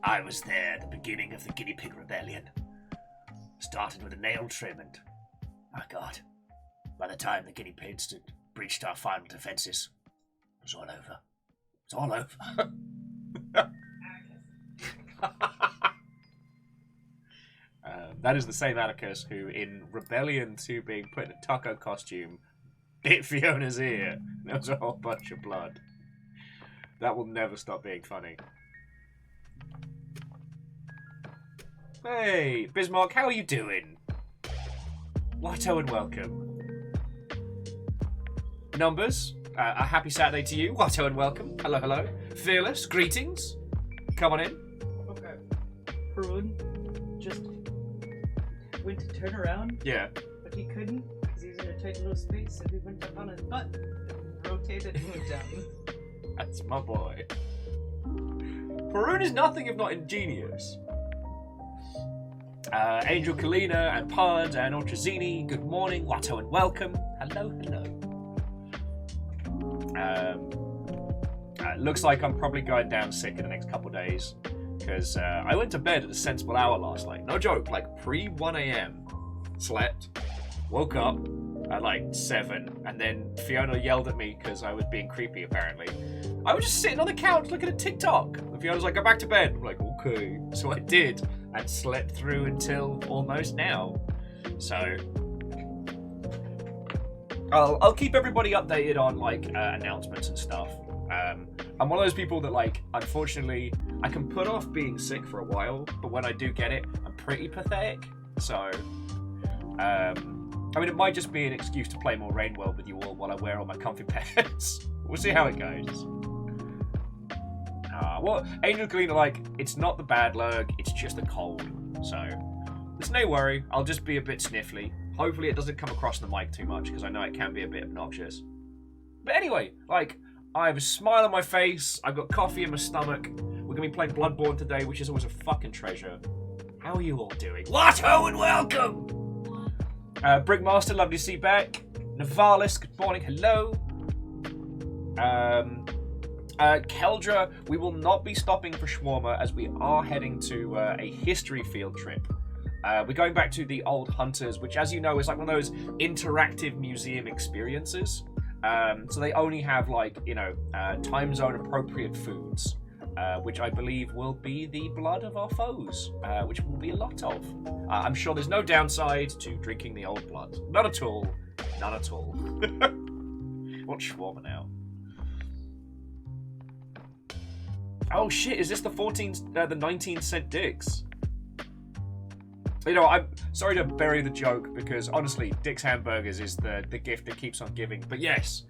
I was there at the beginning of the guinea pig rebellion. Started with a nail trim and, my God, by the time the guinea pigs had breached our final defences, it was all over. It's all over. That is the same Atticus who, in rebellion to being put in a taco costume, bit Fiona's ear. There was a whole bunch of blood. That will never stop being funny. Hey, Bismarck, how are you doing? Watto and welcome. Numbers, a happy Saturday to you. Watto and welcome. Hello, hello. Fearless, greetings. Come on in. Okay. Haroon just went to turn around. Yeah. But he couldn't because he was in a tight little space, so he went up on his butt and rotated and went down. That's my boy. Haroon is nothing if not ingenious. Angel Kalina and Pard and Ultrazini, good morning. Watto and welcome. Hello, hello. Looks like I'm probably going down sick in the next couple of days because I went to bed at a sensible hour last night. No joke, like pre 1 a.m. Slept, woke up at like 7, and then Fiona yelled at me because I was being creepy apparently. I was just sitting on the couch looking at TikTok. And Fiona's like, go back to bed. I'm like, okay. So I did and slept through until almost now. So I'll keep everybody updated on like announcements and stuff. I'm one of those people that like, unfortunately, I can put off being sick for a while, but when I do get it, I'm pretty pathetic. So, I mean, it might just be an excuse to play more Rain World with you all while I wear all my comfy pants. We'll see how it goes. Well, Angel Kalina, like, it's not the bad lurg, it's just a cold. So, there's no worry, I'll just be a bit sniffly. Hopefully it doesn't come across the mic too much, because I know it can be a bit obnoxious. But anyway, like, I have a smile on my face, I've got coffee in my stomach, we're going to be playing Bloodborne today, which is always a fucking treasure. How are you all doing? Watto and welcome! Brickmaster, lovely to see you back. Navalis, good morning, hello. Keldra, we will not be stopping for shawarma as we are heading to a history field trip. We're going back to the Old Hunters, which, as you know, is like one of those interactive museum experiences. So they only have, like, you know, time zone appropriate foods, which I believe will be the blood of our foes, which will be a lot of. I'm sure there's no downside to drinking the old blood. None at all. None at all. What shawarma now? Oh shit, is this the 19-cent Dick's? You know, I'm sorry to bury the joke because honestly, Dick's Hamburgers is the gift that keeps on giving. But yes,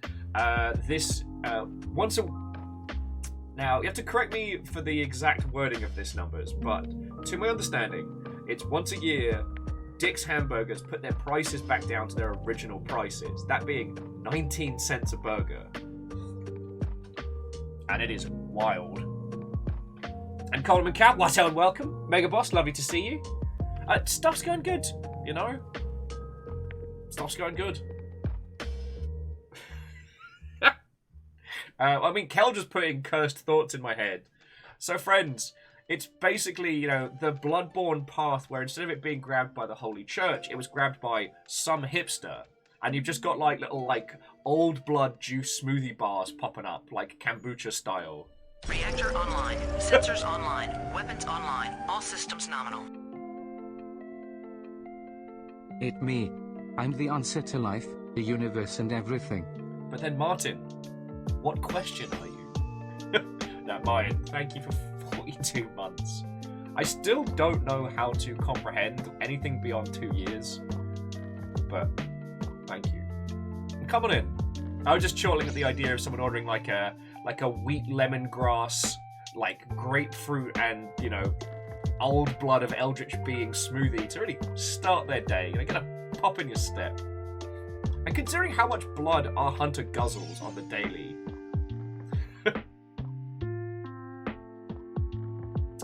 this once a... Now, you have to correct me for the exact wording of this numbers, but to my understanding, it's once a year Dick's Hamburgers put their prices back down to their original prices, that being 19 cents a burger. And it is wild. And Coleman Cap, Watto and welcome. Mega Boss, lovely to see you. Stuff's going good, you know? Stuff's going good. I mean, Kel just putting cursed thoughts in my head. So, friends, it's basically, you know, the Bloodborne path where instead of it being grabbed by the Holy Church, it was grabbed by some hipster. And you've just got, like, little, like, old blood juice smoothie bars popping up, like kombucha style. Reactor online. Sensors online. Weapons online. All systems nominal. It me. I'm the answer to life, the universe and everything. But then Martin, what question are you? Now Martin, thank you for 42 months. I still don't know how to comprehend anything beyond 2 years. But thank you. And come on in. I was just chortling at the idea of someone ordering like a wheat lemongrass, like grapefruit and, you know, old blood of eldritch being smoothie to really start their day. You're gonna pop in your step. And considering how much blood our hunter guzzles on the daily.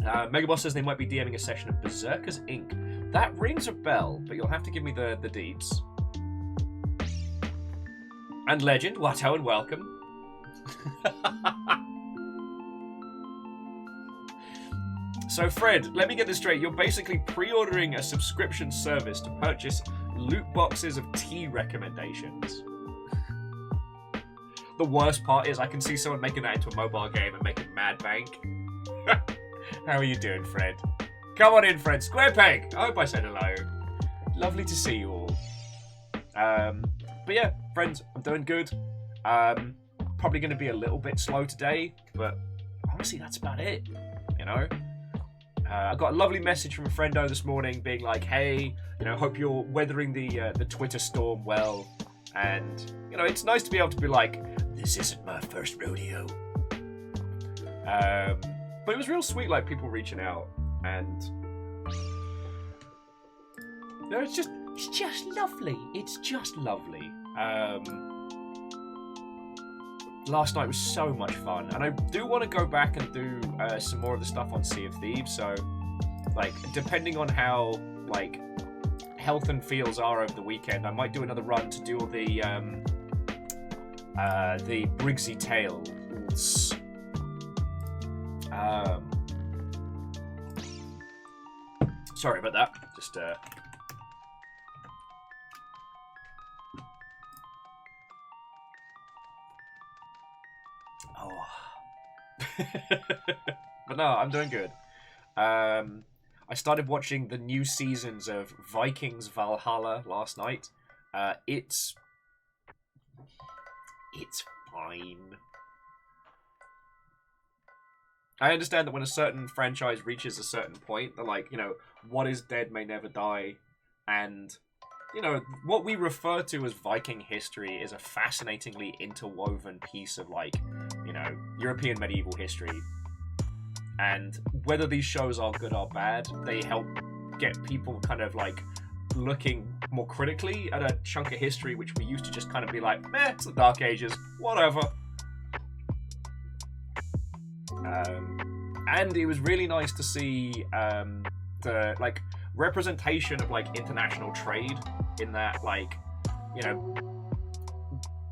Megaboss says they might be DMing a session of Berserkers Inc. That rings a bell, but you'll have to give me the deeds. And Legend, Watto and welcome. So Fred, let me get this straight. You're basically pre-ordering a subscription service to purchase loot boxes of tea recommendations. The worst part is I can see someone making that into a mobile game and making mad bank. How are you doing, Fred? Come on in, Fred. Square Peg. I hope I said hello. Lovely to see you all. But yeah, friends, I'm doing good. Probably going to be a little bit slow today, but honestly, that's about it. You know, I got a lovely message from a friendo this morning, being like, "Hey, you know, hope you're weathering the Twitter storm well." And you know, it's nice to be able to be like, "This isn't my first rodeo." But it was real sweet, like people reaching out, and you know, it's just lovely. It's just lovely. Last night was so much fun, and I do want to go back and do some more of the stuff on Sea of Thieves. So, like, depending on how like health and feels are over the weekend, I might do another run to do all the Briggsy Tales. Sorry about that. Just But no, I'm doing good. I started watching the new seasons of Vikings Valhalla last night. It's fine. I understand that when a certain franchise reaches a certain point, they're like, you know, what is dead may never die, and you know, what we refer to as Viking history is a fascinatingly interwoven piece of, like, you know, European medieval history. And whether these shows are good or bad, they help get people kind of, like, looking more critically at a chunk of history which we used to just kind of be like, meh, it's the Dark Ages, whatever. And it was really nice to see the, like, representation of, like, international trade in that, like, you know,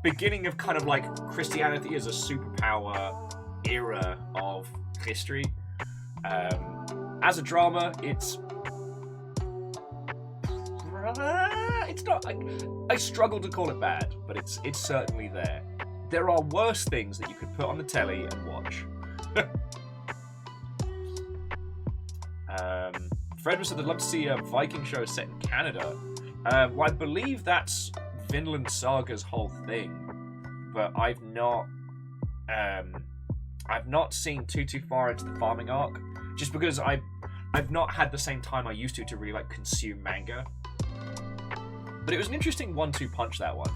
beginning of kind of like Christianity as a superpower era of history. As a drama, it's not, I struggle to call it bad, but it's certainly there. There are worse things that you could put on the telly and watch. Fred said they'd love to see a Viking show set in Canada. Well, I believe that's Vinland Saga's whole thing, but I've not seen too far into the farming arc, just because I've not had the same time I used to really like consume manga. But it was an interesting 1-2 punch, that one.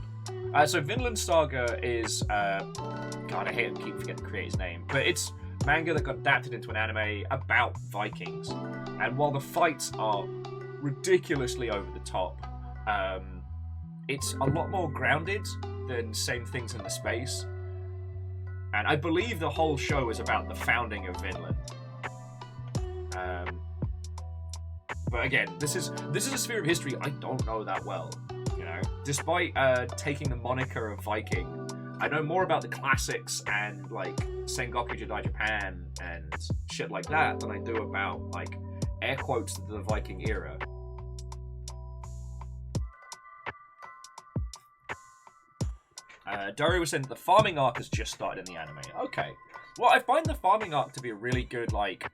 So Vinland Saga is God, I hate to keep forgetting the creator's name, but it's manga that got adapted into an anime about Vikings. And while the fights are ridiculously over the top, it's a lot more grounded than Same Things in the Space. And I believe the whole show is about the founding of Vinland. But again, this is a sphere of history I don't know that well. You know, despite taking the moniker of Viking, I know more about the classics and like Sengoku Jidai Japan and shit like that than I do about, like, air quotes, the Viking era. Dario was saying that the farming arc has just started in the anime. Okay. Well, I find the farming arc to be a really good, like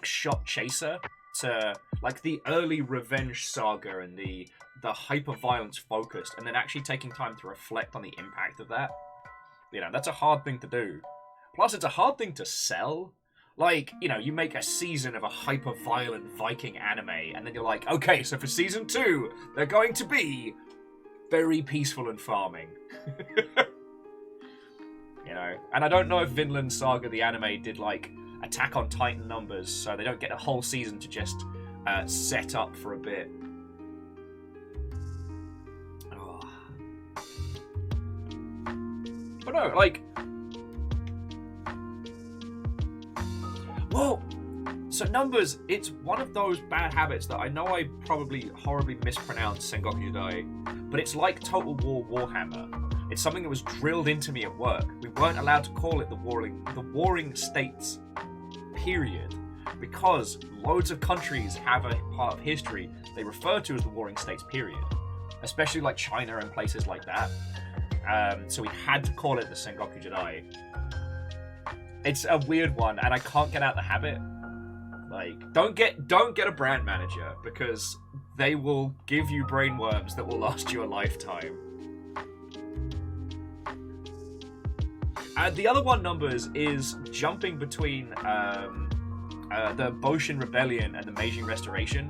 shot chaser to, like, the early revenge saga and the hyper-violence focused, and then actually taking time to reflect on the impact of that. You know, that's a hard thing to do. Plus, it's a hard thing to sell. Like, you know, you make a season of a hyper-violent Viking anime, and then you're like, okay, so for season 2, they're going to be very peaceful and farming. You know, and I don't know if Vinland Saga, the anime, did, like, Attack on Titan numbers, so they don't get a whole season to just set up for a bit. Oh. But no, like... Well, so numbers, it's one of those bad habits that I know I probably horribly mispronounced Sengoku Jidai, but it's like Total War Warhammer. It's something that was drilled into me at work. We weren't allowed to call it the Warring States, period, because loads of countries have a part of history they refer to as the Warring States period, especially like China and places like that. So we had to call it the Sengoku Jidai. It's a weird one, and I can't get out the habit. Like, don't get a brand manager, because they will give you brainworms that will last you a lifetime. The other one numbers is jumping between the Boshin Rebellion and the Meiji Restoration,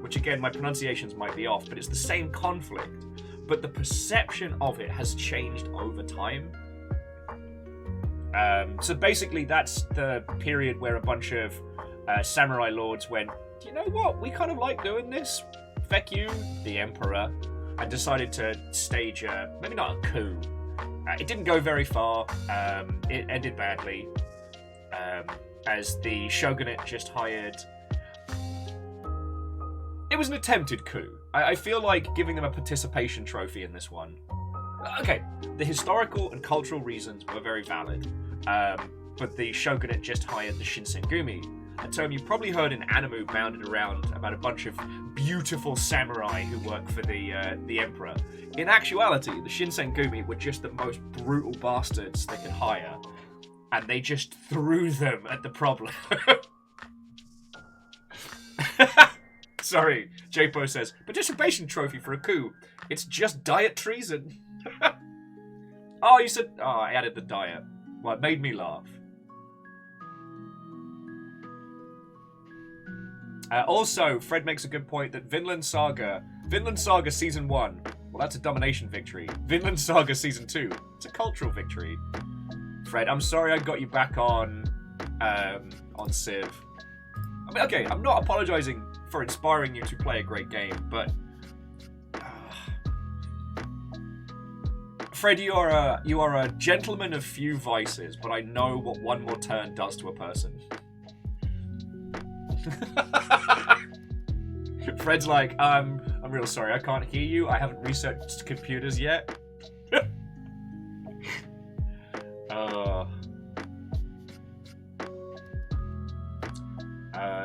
which again, my pronunciations might be off, but it's the same conflict, but the perception of it has changed over time. So basically, that's the period where a bunch of samurai lords went, you know what, we kind of like doing this. Feck you, the emperor, and decided to stage maybe not a coup. It didn't go very far. It ended badly, as the shogunate just hired... It was an attempted coup. I feel like giving them a participation trophy in this one. Okay, the historical and cultural reasons were very valid, but the shogunate just hired the Shinsengumi, a term you've probably heard in anime bounded around about a bunch of beautiful samurai who work for the emperor. In actuality, the Shinsengumi were just the most brutal bastards they could hire, and they just threw them at the problem. Sorry, Japo says, participation trophy for a coup. It's just diet treason. Oh, you said... Oh, I added the diet. Well, it made me laugh. Also, Fred makes a good point that Vinland Saga Season 1, well, that's a domination victory. Vinland Saga Season 2, it's a cultural victory. Fred, I'm sorry I got you back on Civ. I mean, okay, I'm not apologizing for inspiring you to play a great game, but... Fred, you are a gentleman of few vices, but I know what one more turn does to a person. Fred's like, I'm real sorry, I can't hear you. I haven't researched computers yet.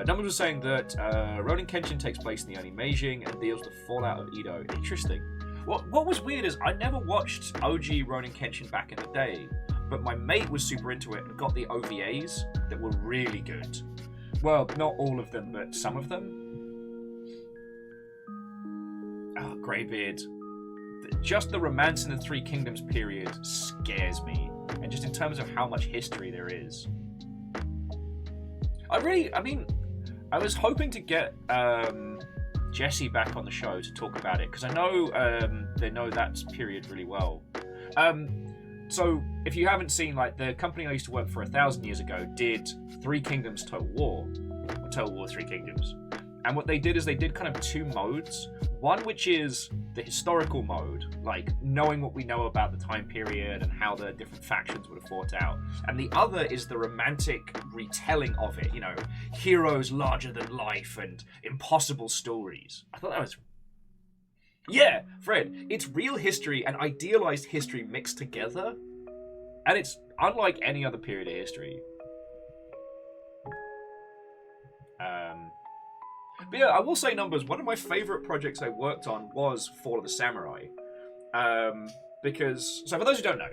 Numbers was saying that Ronin Kenshin takes place in the early Meiji and deals with the fallout of Edo. Interesting. What was weird is I never watched OG Ronin Kenshin back in the day, but my mate was super into it and got the OVAs that were really good. Well, not all of them, but some of them. Oh, Greybeard. Just the Romance in the Three Kingdoms period scares me, and just in terms of how much history there is. I was hoping to get Jesse back on the show to talk about it, because I know they know that period really well. So if you haven't seen, like, the company I used to work for 1,000 years ago did Three Kingdoms Total War, or Total War Three Kingdoms. And what they did is they did kind of two modes. One which is the historical mode, like knowing what we know about the time period and how the different factions would have fought out. And the other is the romantic retelling of it, you know, heroes larger than life and impossible stories. I thought that was... Yeah, Fred, it's real history and idealized history mixed together. And it's unlike any other period of history. But yeah, I will say, Numbers, one of my favourite projects I worked on was Fall of the Samurai. Because, so for those who don't know,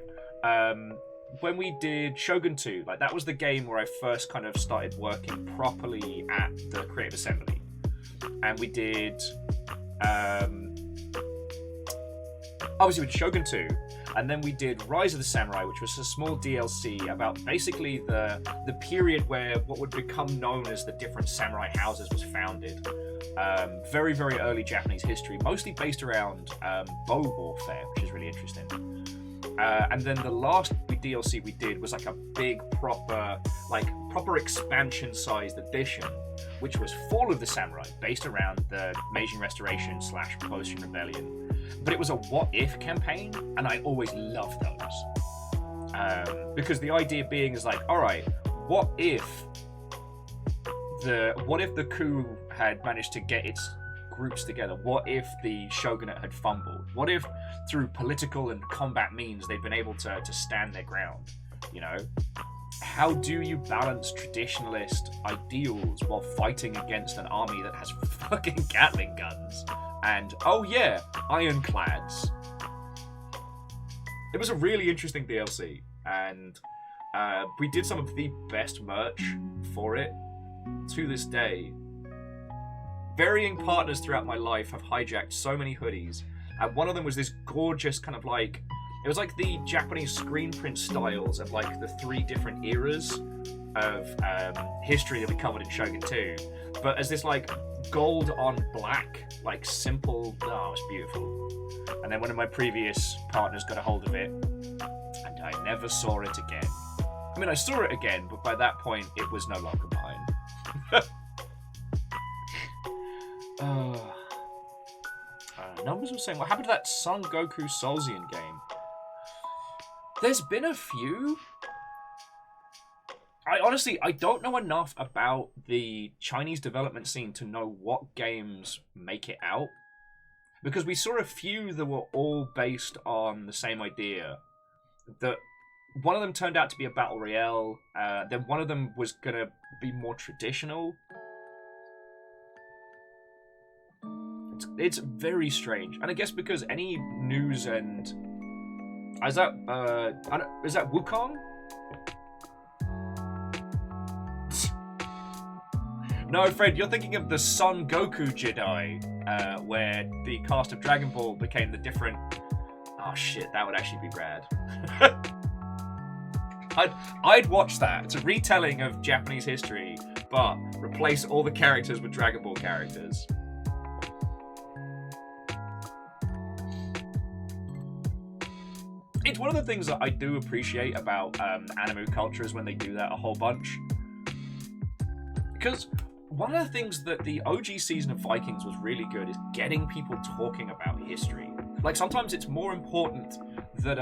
when we did Shogun 2, like, that was the game where I first kind of started working properly at the Creative Assembly. And we did, obviously we did Shogun 2, and then we did Rise of the Samurai, which was a small DLC about basically the period where what would become known as the different samurai houses was founded. Very, very early Japanese history, mostly based around bow warfare, which is really interesting. And then the last DLC we did was like a big proper expansion-sized edition, which was Fall of the Samurai, based around the Meiji Restoration / Boshin Rebellion. But it was a what-if campaign, and I always loved those. Because the idea being is like, alright, what if the coup had managed to get its groups together? What if the shogunate had fumbled? What if, through political and combat means, they'd been able to stand their ground? You know? how do you balance traditionalist ideals while fighting against an army that has fucking Gatling guns and, oh yeah, ironclads? It was a really interesting DLC, and we did some of the best merch for it to this day. Varying partners throughout my life have hijacked so many hoodies, and one of them was this gorgeous kind of like, it was like the Japanese screen print styles of like the 3 different eras of history that we covered in Shogun 2, but as this like gold on black, like simple, oh, it's beautiful. And then one of my previous partners got a hold of it, and I never saw it again. I mean, I saw it again, but by that point, it was no longer mine. Numbers were saying, what happened to that Son Goku Soulsian game? There's been a few. I don't know enough about the Chinese development scene to know what games make it out. Because we saw a few that were all based on the same idea. That one of them turned out to be a battle royale. Then one of them was going to be more traditional. It's very strange. And I guess because any news and... Is that Wukong? No, Fred, you're thinking of the Son Goku Jedi, where the cast of Dragon Ball became the different... Oh shit, that would actually be rad. I'd watch that. It's a retelling of Japanese history, but replace all the characters with Dragon Ball characters. It's one of the things that I do appreciate about anime culture is when they do that a whole bunch. Because one of the things that the OG season of Vikings was really good is getting people talking about history. Like, sometimes it's more important that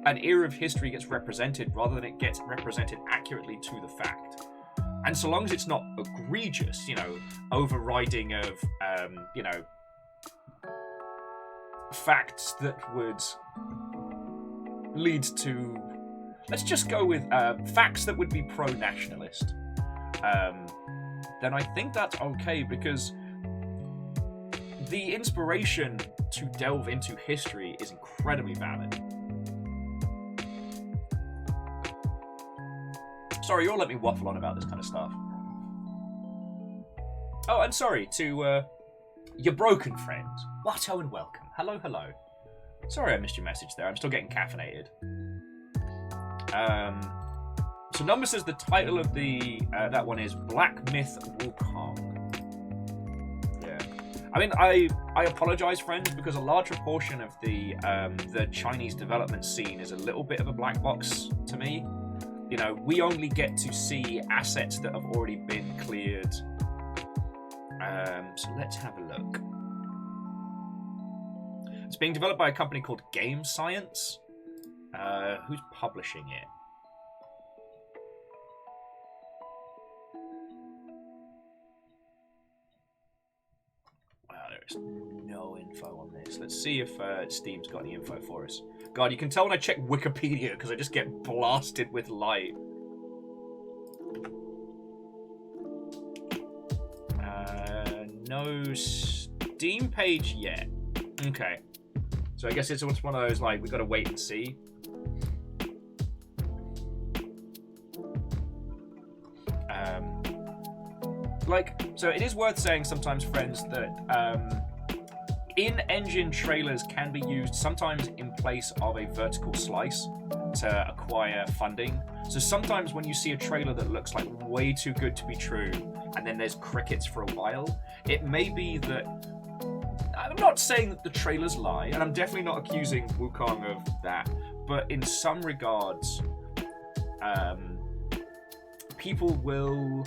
an era of history gets represented rather than it gets represented accurately to the fact. And so long as it's not egregious, overriding of, facts that would lead to... Let's just go with facts that would be pro-nationalist. Then I think that's okay, because the inspiration to delve into history is incredibly valid. Sorry, you'll let me waffle on about this kind of stuff. Oh, and sorry to your broken friend. Watto and welcome. Hello, hello. Sorry I missed your message there. I'm still getting caffeinated. So Number says the title of the that one is Black Myth Wukong. Yeah. I mean, I apologize, friends, because a large proportion of the Chinese development scene is a little bit of a black box to me. We only get to see assets that have already been cleared. So let's have a look. It's being developed by a company called Game Science. Who's publishing it? Wow, there's no info on this. Let's see if Steam's got any info for us. God, you can tell when I check Wikipedia because I just get blasted with light. No Steam page yet. Okay. So I guess it's one of those, like, we gotta wait and see. So it is worth saying sometimes, friends, that in-engine trailers can be used sometimes in place of a vertical slice to acquire funding. So sometimes when you see a trailer that looks like way too good to be true, and then there's crickets for a while, it may be that... I'm not saying that the trailers lie, and I'm definitely not accusing Wukong of that, but in some regards, people will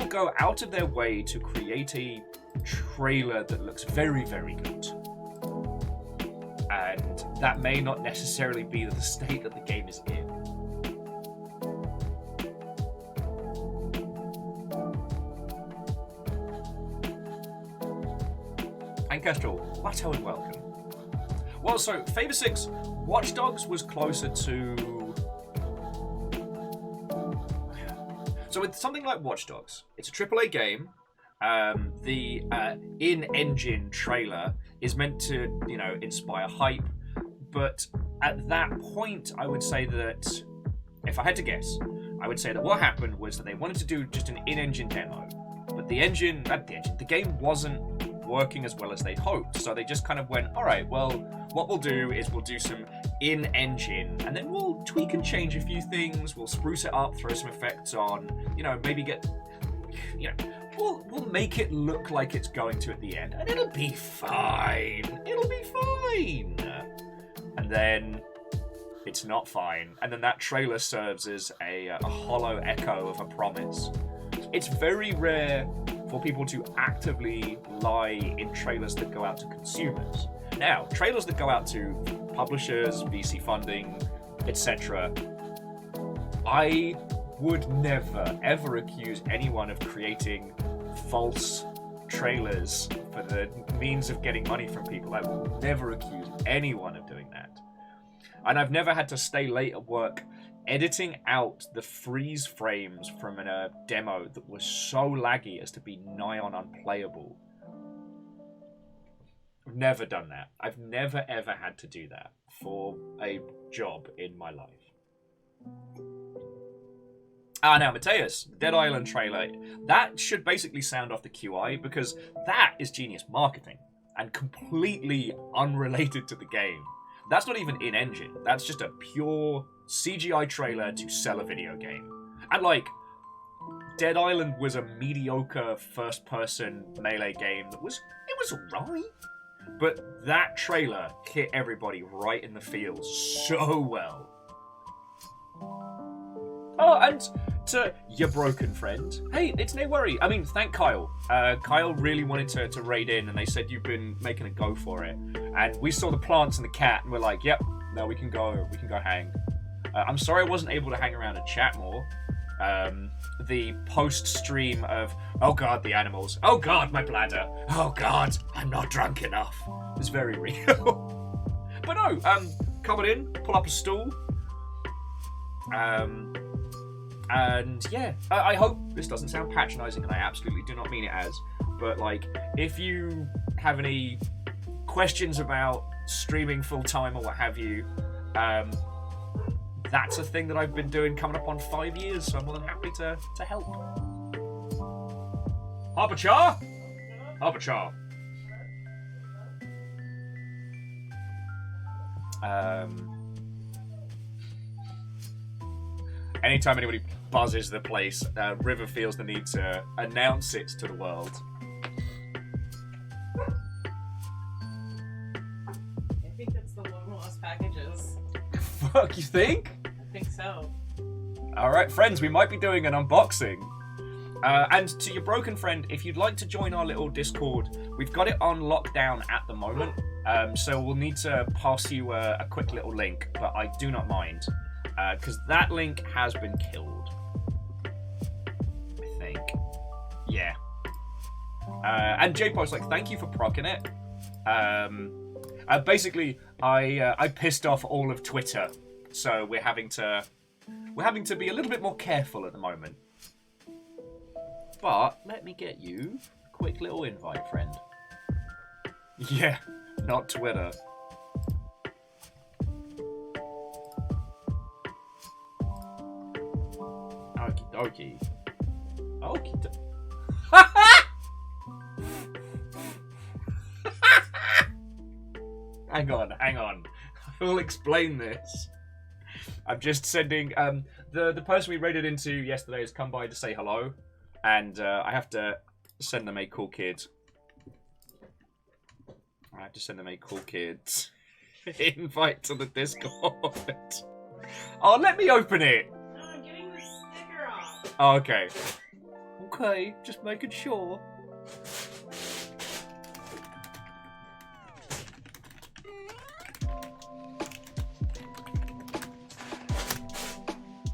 go out of their way to create a trailer that looks very, very good. And that may not necessarily be the state that the game is in. And Kestrel, Watto and welcome. Well, so, Favor 6, Watch Dogs was closer to So with something like Watch Dogs, it's a AAA game. The in-engine trailer is meant to, inspire hype. But at that point, I would say that, if I had to guess, I would say that what happened was that they wanted to do just an in-engine demo. But the game wasn't working as well as they'd hoped. So they just kind of went, all right, well, what we'll do is we'll do some in-engine, and then we'll tweak and change a few things. We'll spruce it up, throw some effects on, maybe get, we'll make it look like it's going to at the end, and it'll be fine. It'll be fine. And then it's not fine. And then that trailer serves as a hollow echo of a promise. It's very rare for people to actively lie in trailers that go out to consumers. Now, trailers that go out to publishers, VC funding, etc., I would never, ever accuse anyone of creating false trailers for the means of getting money from people. I will never accuse anyone of doing that. And I've never had to stay late at work editing out the freeze frames from a demo that was so laggy as to be nigh on unplayable. I've never done that. I've never ever had to do that for a job in my life. Now, Mateus, Dead Island trailer, that should basically sound off the QI because that is genius marketing and completely unrelated to the game. That's not even in-engine. That's just a pure CGI trailer to sell a video game. And, Dead Island was a mediocre first-person melee game that was alright. But that trailer hit everybody right in the feels so well. Oh, and to your broken friend, hey, it's no worry. I mean, thank Kyle. Kyle really wanted to raid in, and they said you've been making a go for it. And we saw the plants and the cat, and we're like, yep, no, we can go hang. I'm sorry I wasn't able to hang around and chat more. The post-stream of, oh god, the animals. Oh god, my bladder. Oh god, I'm not drunk enough. It's very real. But no, come on in, pull up a stool. And yeah, I hope this doesn't sound patronising, and I absolutely do not mean it as, but if you have any questions about streaming full-time or what have you, that's a thing that I've been doing coming up on 5 years, so I'm more than happy to help. Harper-Char? Harper-Char. Anytime anybody buzzes the place, River feels the need to announce it to the world. I think that's the one lost packages. Fuck, you think? I think so. Alright, friends, we might be doing an unboxing. And to your broken friend, if you'd like to join our little Discord, we've got it on lockdown at the moment. So we'll need to pass you a quick little link, but I do not mind. Because that link has been killed. I think. Yeah. And J-Post, thank you for proccing it. Basically, I pissed off all of Twitter, so we're having to be a little bit more careful at the moment. But let me get you a quick little invite, friend. Yeah, not Twitter. Okie dokie. Okie dokie. Hang on. I will explain this. I'm just sending the person we raided into yesterday has come by to say hello, and I have to send them a cool kid. I have to send them a cool kid invite to the Discord. Oh, let me open it. No, I'm getting the sticker off. Oh, okay. Okay, just making sure.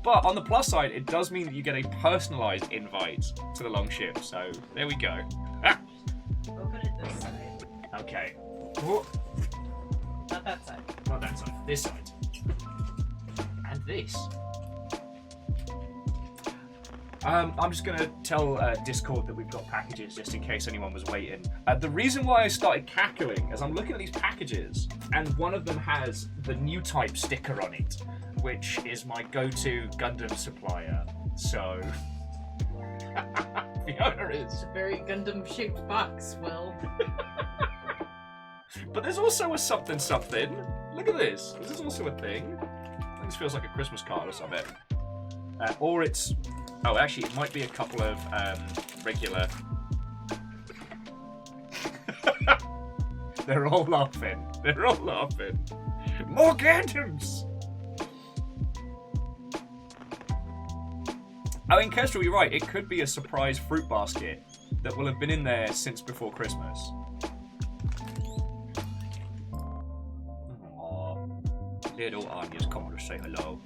But on the plus side, it does mean that you get a personalised invite to the long ship. So there we go. Ah. Open it this side. Okay. Whoa. Not that side. Not that side. This side. And this. I'm just going to tell Discord that we've got packages just in case anyone was waiting. The reason why I started cackling is I'm looking at these packages and one of them has the new type sticker on it, which is my go-to Gundam supplier. So, Fiona is. It's a very Gundam-shaped box, Will. But there's also a something something. Look at this. This is also a thing. I think this feels like a Christmas card or something. Or it's... Oh, actually, it might be a couple of regular... They're all laughing. They're all laughing. More Gundams! Oh, in Kestrel, you're right. It could be a surprise fruit basket that will have been in there since before Christmas. Little Anya's coming to say hello.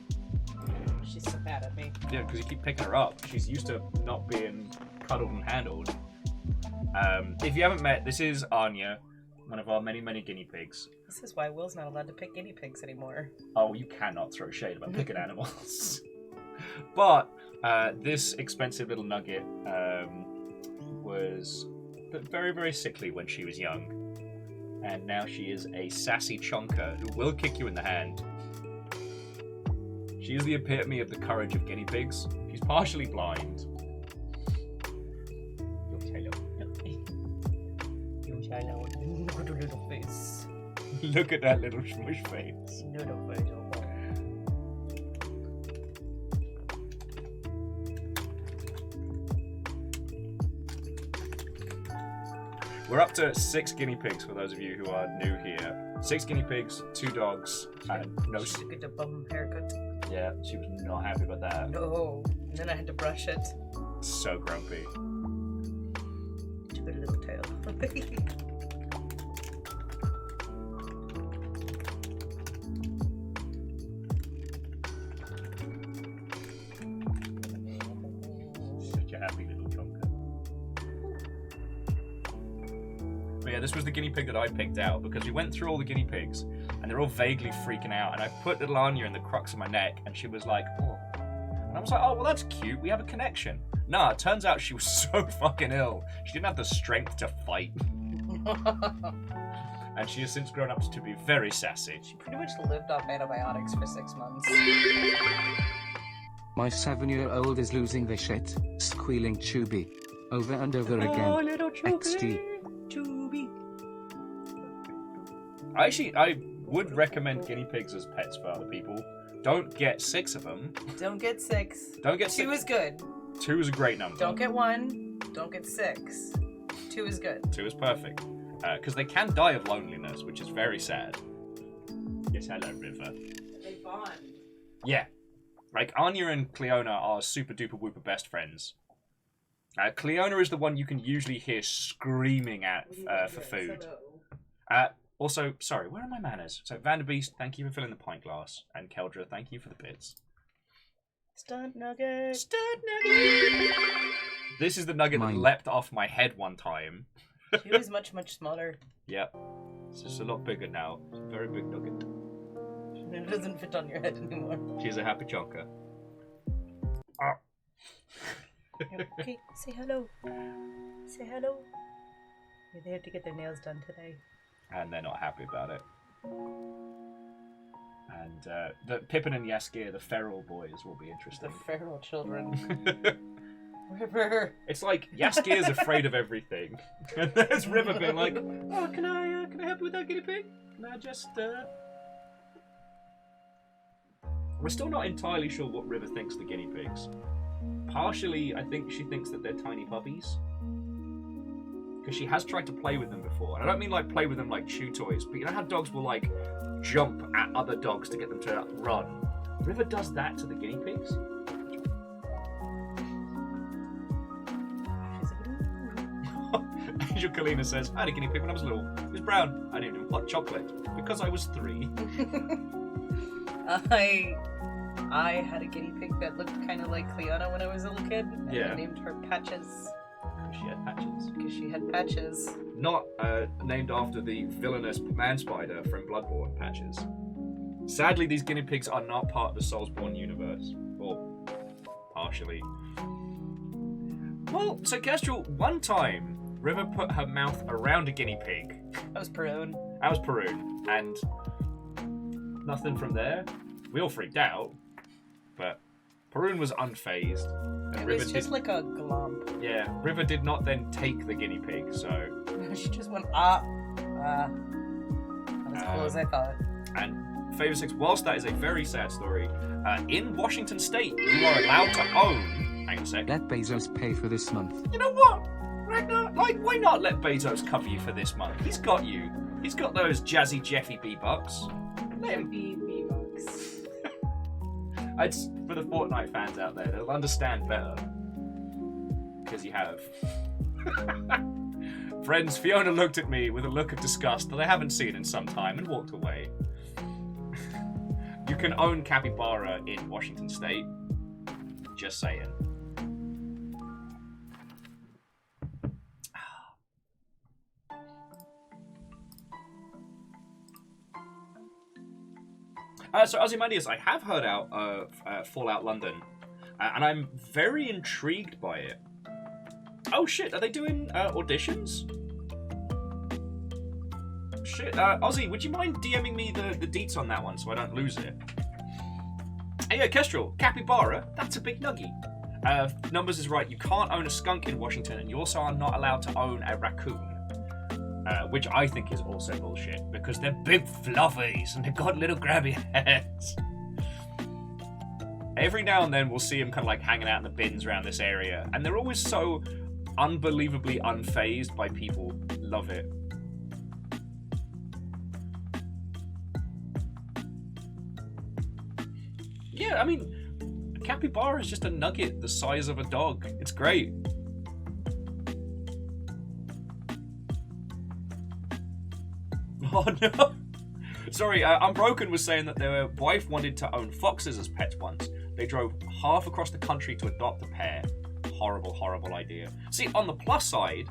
She's so mad at me. Yeah, because you keep picking her up. She's used to not being cuddled and handled. If you haven't met, this is Anya, one of our many, many guinea pigs. This is why Will's not allowed to pick guinea pigs anymore. Oh, you cannot throw shade about picking animals. But this expensive little nugget was very, very sickly when she was young. And now she is a sassy chonker who will kick you in the hand. She is the epitome of the courage of guinea pigs. She's partially blind. Look at her little face. Look at that little smush face. Little face. We're up to 6 guinea pigs for those of you who are new here. 6 guinea pigs, 2 dogs, and no... She took a bum haircut. Yeah, she was not happy about that. No. And then I had to brush it. So grumpy. Took a little tail. Such a happy little chonker. But yeah, this was the guinea pig that I picked out because we went through all the guinea pigs and they're all vaguely freaking out. And I put little Anya in the crux of my neck and she was like, oh. And I was like, oh, well, that's cute. We have a connection. Nah, it turns out she was so fucking ill. She didn't have the strength to fight. And she has since grown up to be very sassy. She pretty much lived off antibiotics for 6 months. My 7-year-old is losing the shit, squealing Chubby. Over and over again. Oh, little Chubby. XD. Chubby. I would recommend guinea pigs as pets for other people. Don't get 6 of them. Don't get 6. Don't get 6. 2 is good. 2 is a great number. Don't get 1. Don't get 6. 2 is good. 2 is perfect. Because they can die of loneliness, which is very sad. Yes, hello, River. They bond. Yeah. Like, Anya and Cleona are super duper whooper best friends. Cleona is the one you can usually hear screaming at for food. Also, sorry, where are my manners? So, Vanderbeest, thank you for filling the pint glass. And Keldra, thank you for the bits. Stunt nugget. Stunt nugget! This is the nugget that leapt off my head one time. She was much, much smaller. Yep. It's just a lot bigger now. It's a very big nugget. It doesn't fit on your head anymore. She's a happy chonker. Okay, say hello. Say hello. Yeah, they have to get their nails done today. And they're not happy about it. And the Pippin and Yaskir, the feral boys, will be interesting. The feral children. River. It's like Yaskir's afraid of everything, and there's River being like, "Oh, can I help you with that guinea pig? Can I just?" We're still not entirely sure what River thinks of the guinea pigs. Partially, I think she thinks that they're tiny puppies. Because she has tried to play with them before. And I don't mean like play with them like chew toys, but you know how dogs will like jump at other dogs to get them to run? River does that to the guinea pigs. Angel Kalina says, I had a guinea pig when I was little. It was brown. I named him Hot Chocolate because I was 3. I had a guinea pig that looked kind of like Cleona when I was a little kid. And Yeah. I named her Patches. She had patches. Because she had patches. Not named after the villainous man spider from Bloodborne, Patches. Sadly, these guinea pigs are not part of the Soulsborne universe. Or partially. Well, so Kestrel, one time, River put her mouth around a guinea pig. That was Perun. That was Perun, and nothing from there. We all freaked out, but Perun was unfazed. And It was just like a glump. Yeah, River did not then take the guinea pig, so... She just went, not as cool as I thought. And Favor 6, whilst that is a very sad story, in Washington State, you are allowed to own... Hang on a sec. Let Bezos pay for this month. You know what, Ragnar? Like, why not let Bezos cover you for this month? He's got you. He's got those jazzy Jeffy B-bucks. Let him... B-bucks. It's for the Fortnite fans out there, they'll understand better. Because you have. Friends, Fiona looked at me with a look of disgust that I haven't seen in some time and walked away. You can own capybara in Washington State. Just saying. So Ozymandias, I have heard out of Fallout London, and I'm very intrigued by it. Oh shit, are they doing auditions? Shit, Ozzy, would you mind DMing me the deets on that one so I don't lose it? Hey, yeah, Kestrel, capybara, that's a big nuggy. Numbers is right, you can't own a skunk in Washington, and you also are not allowed to own a raccoon. Which I think is also bullshit, because they're big fluffies and they've got little grabby heads. Every now and then we'll see them kind of like hanging out in the bins around this area, and they're always so unbelievably unfazed by people. Love it. Yeah, I mean, a capybara is just a nugget the size of a dog. It's great. Oh no! Sorry, Unbroken was saying that their wife wanted to own foxes as pets once. They drove half across the country to adopt a pair. Horrible, horrible idea. See, on the plus side,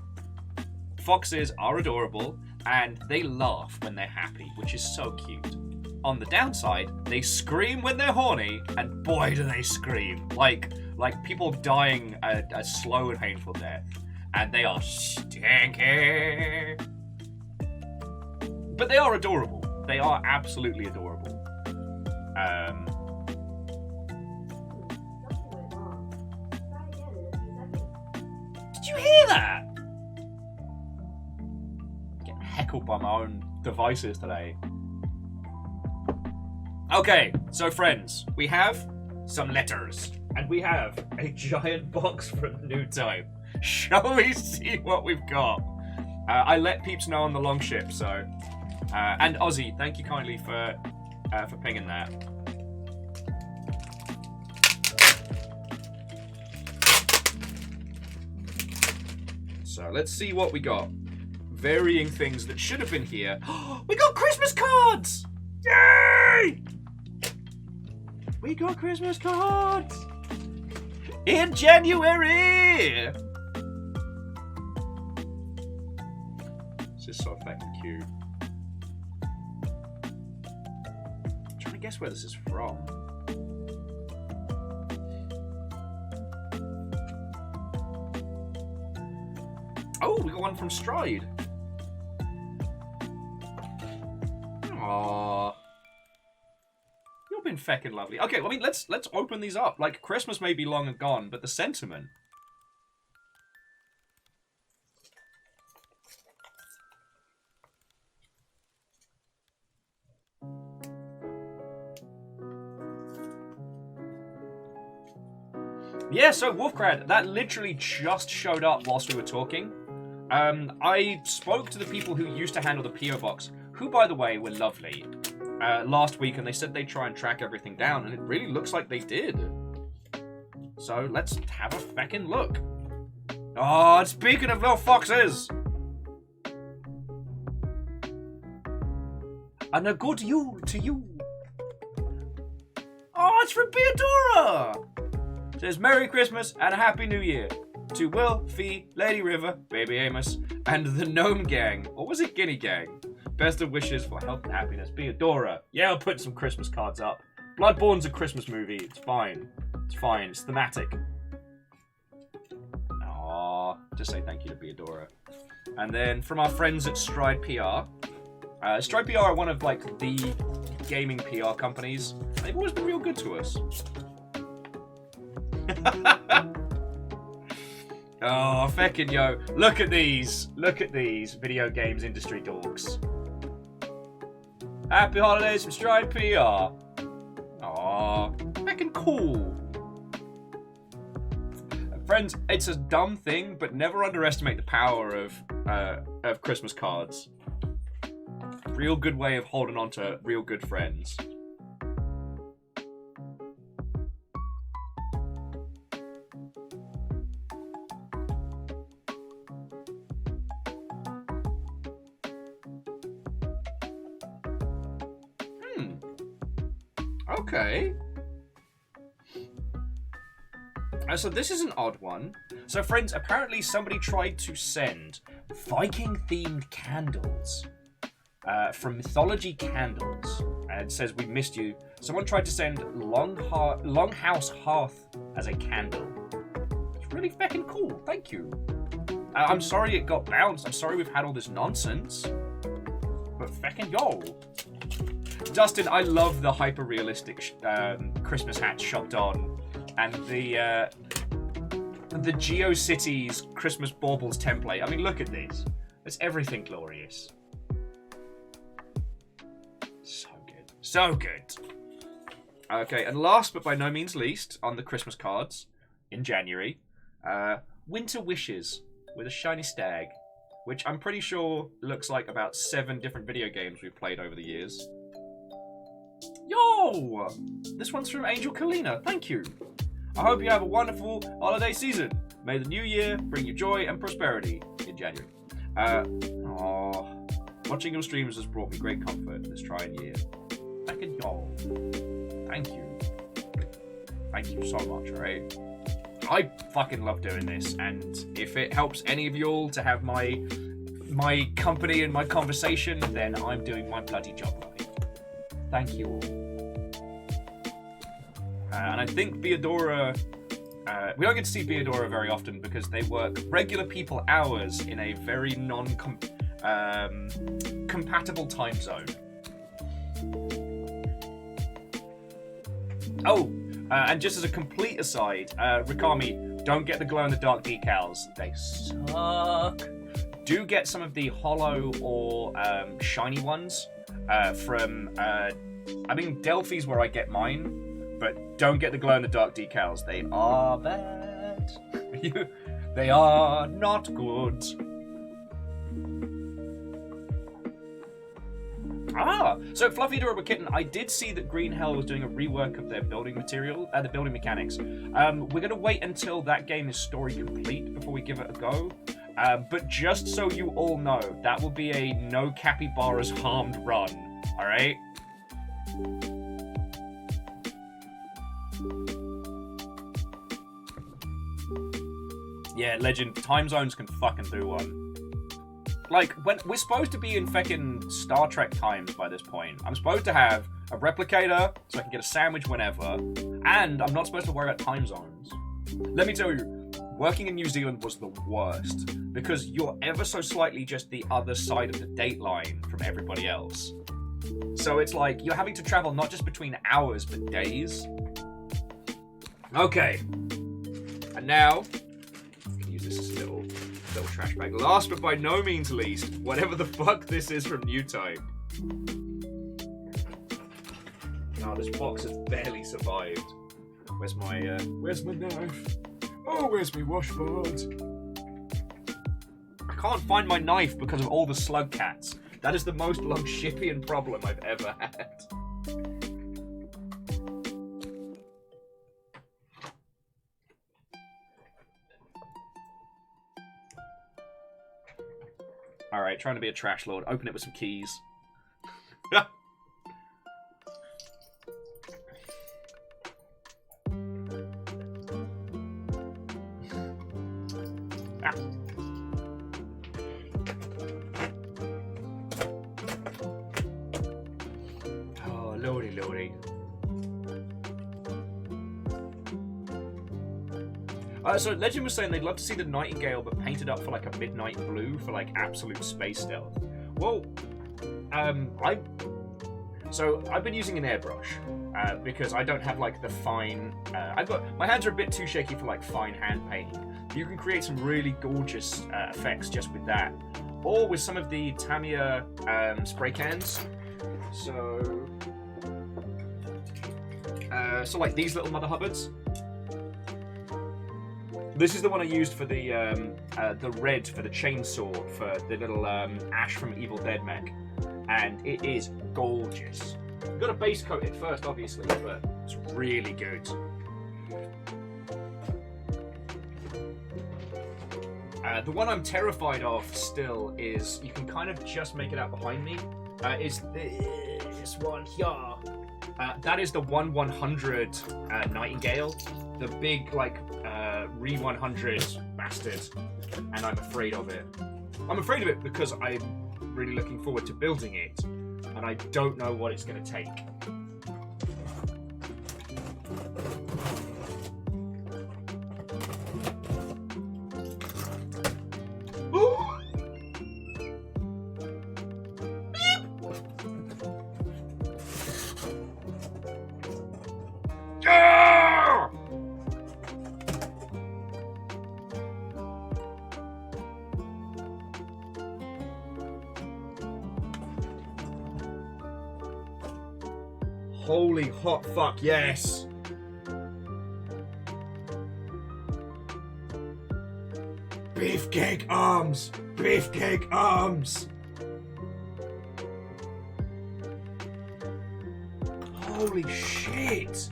foxes are adorable and they laugh when they're happy, which is so cute. On the downside, they scream when they're horny, and boy do they scream. Like people dying a slow and painful death. And they are stinky. But they are adorable. They are absolutely adorable. Did you hear that? Getting heckled by my own devices today. Okay, so friends, we have some letters. And we have a giant box from New Type. Shall we see what we've got? I let peeps know on the long ship, so... and Ozzy, thank you kindly for pinging that. So let's see what we got. Varying things that should have been here. We got Christmas cards! Yay! We got Christmas cards! In January! This is so fucking cute. I'm trying to guess where this is from. Oh, we got one from Stride. Aww. You've been feckin' lovely. Okay, well, I mean, let's open these up. Like, Christmas may be long and gone, but the sentiment. Yeah, so Wolfcrad, that literally just showed up whilst we were talking. I spoke to the people who used to handle the PO box, who, by the way, were lovely, last week, and they said they'd try and track everything down, and it really looks like they did. So let's have a feckin' look. Oh, and speaking of little foxes! And a good Yule to you. Oh, it's from Beadora! It says Merry Christmas and a Happy New Year to Will, Fee, Lady River, Baby Amos, and the Gnome Gang. Or was it Guinea Gang? Best of wishes for health and happiness. Beadora. Yeah, I'll put some Christmas cards up. Bloodborne's a Christmas movie. It's fine. It's fine. It's thematic. Oh, to say thank you to Beadora. And then from our friends at Stride PR. Stride PR are one of like the gaming PR companies. They've always been real good to us. Oh, feckin' yo. Look at these. Look at these video games industry dorks. Happy holidays from Stride PR. Aw, feckin' cool. Friends, it's a dumb thing, but never underestimate the power of Christmas cards. Real good way of holding on to real good friends. Okay. So this is an odd one. So friends, apparently somebody tried to send Viking-themed candles from Mythology Candles, and it says, "We missed you." Someone tried to send Longhouse Hearth as a candle. It's really fucking cool. Thank you. I'm sorry it got bounced. I'm sorry we've had all this nonsense. But fucking yo. Dustin, I love the hyper-realistic Christmas hats shopped on, and the GeoCities Christmas baubles template. I mean, look at this. It's everything glorious. So good. So good. Okay, and last but by no means least, on the Christmas cards in January, Winter Wishes with a shiny stag, which I'm pretty sure looks like about 7 different video games we've played over the years. Yo! This one's from Angel Kalina. Thank you. I hope you have a wonderful holiday season. May the new year bring you joy and prosperity in January. Watching your streams has brought me great comfort in this trying year. Thank you, y'all. Thank you. Thank you so much, alright? I fucking love doing this, and if it helps any of y'all to have my company and my conversation, then I'm doing my bloody job right. Thank you all. And I think Beadora... we don't get to see Beadora very often because they work regular people hours in a very compatible time zone. Oh, and just as a complete aside, Rikami, don't get the glow-in-the-dark decals. They suck. Do get some of the hollow or shiny ones from... I mean, Delphi's where I get mine, but don't get the glow-in-the-dark decals. They are bad. They are not good. So Fluffy Adorable Kitten, I did see that Green Hell was doing a rework of their building material, the building mechanics. We're going to wait until that game is story complete before we give it a go. But just so you all know, that will be a no capybaras harmed run. Alright? Yeah, Legend, time zones can fucking do one. Like, when we're supposed to be in feckin' Star Trek times by this point. I'm supposed to have a replicator so I can get a sandwich whenever, and I'm not supposed to worry about time zones. Let me tell you, working in New Zealand was the worst, because you're ever so slightly just the other side of the date line from everybody else. So it's like, you're having to travel not just between hours, but days. Okay. And now, I can use this as a little trash bag. Last but by no means least, whatever the fuck this is from New Type. Oh, this box has barely survived. Where's my knife? Oh, where's my washboard? I can't find my knife because of all the slug cats. That is the most Longshipian problem I've ever had. Alright, trying to be a trash lord. Open it with some keys. Ah. Oh, lordy. So Legend was saying they'd love to see the Nightingale, but painted up for like a midnight blue for like absolute space stealth. Well, I've been using an airbrush because I don't have like the fine. My hands are a bit too shaky for like fine hand painting. You can create some really gorgeous effects just with that, or with some of the Tamiya spray cans. So like these little Mother Hubbards. This is the one I used for the red for the chainsaw for the little Ash from Evil Dead mech, and it is gorgeous. You've got to base coat it first, obviously, but it's really good. The one I'm terrified of still is, you can kind of just make it out behind me, is this one here. That is the 1/100 Nightingale, the big, like, Re-100 bastard, and I'm afraid of it. I'm afraid of it because I'm really looking forward to building it, and I don't know what it's going to take. Holy hot fuck, yes! Beefcake arms! Beefcake arms! Holy shit!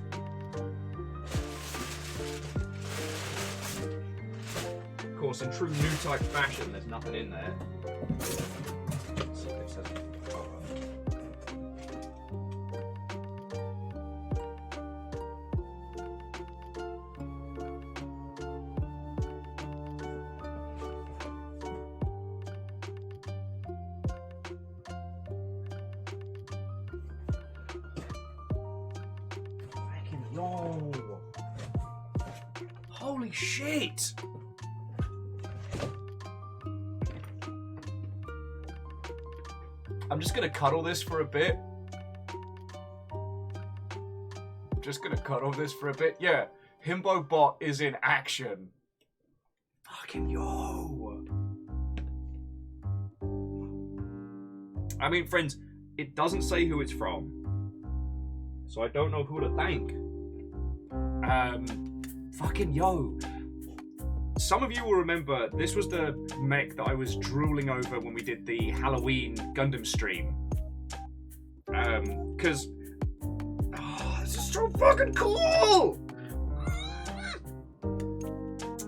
Of course, in true new type fashion, there's nothing in there. Yo! Holy shit! I'm just gonna cuddle this for a bit. Yeah, Himbo Bot is in action. Fucking yo! I mean, friends, it doesn't say who it's from, so I don't know who to thank. Fucking yo. Some of you will remember this was the mech that I was drooling over when we did the Halloween Gundam stream. Cause this is so fucking cool!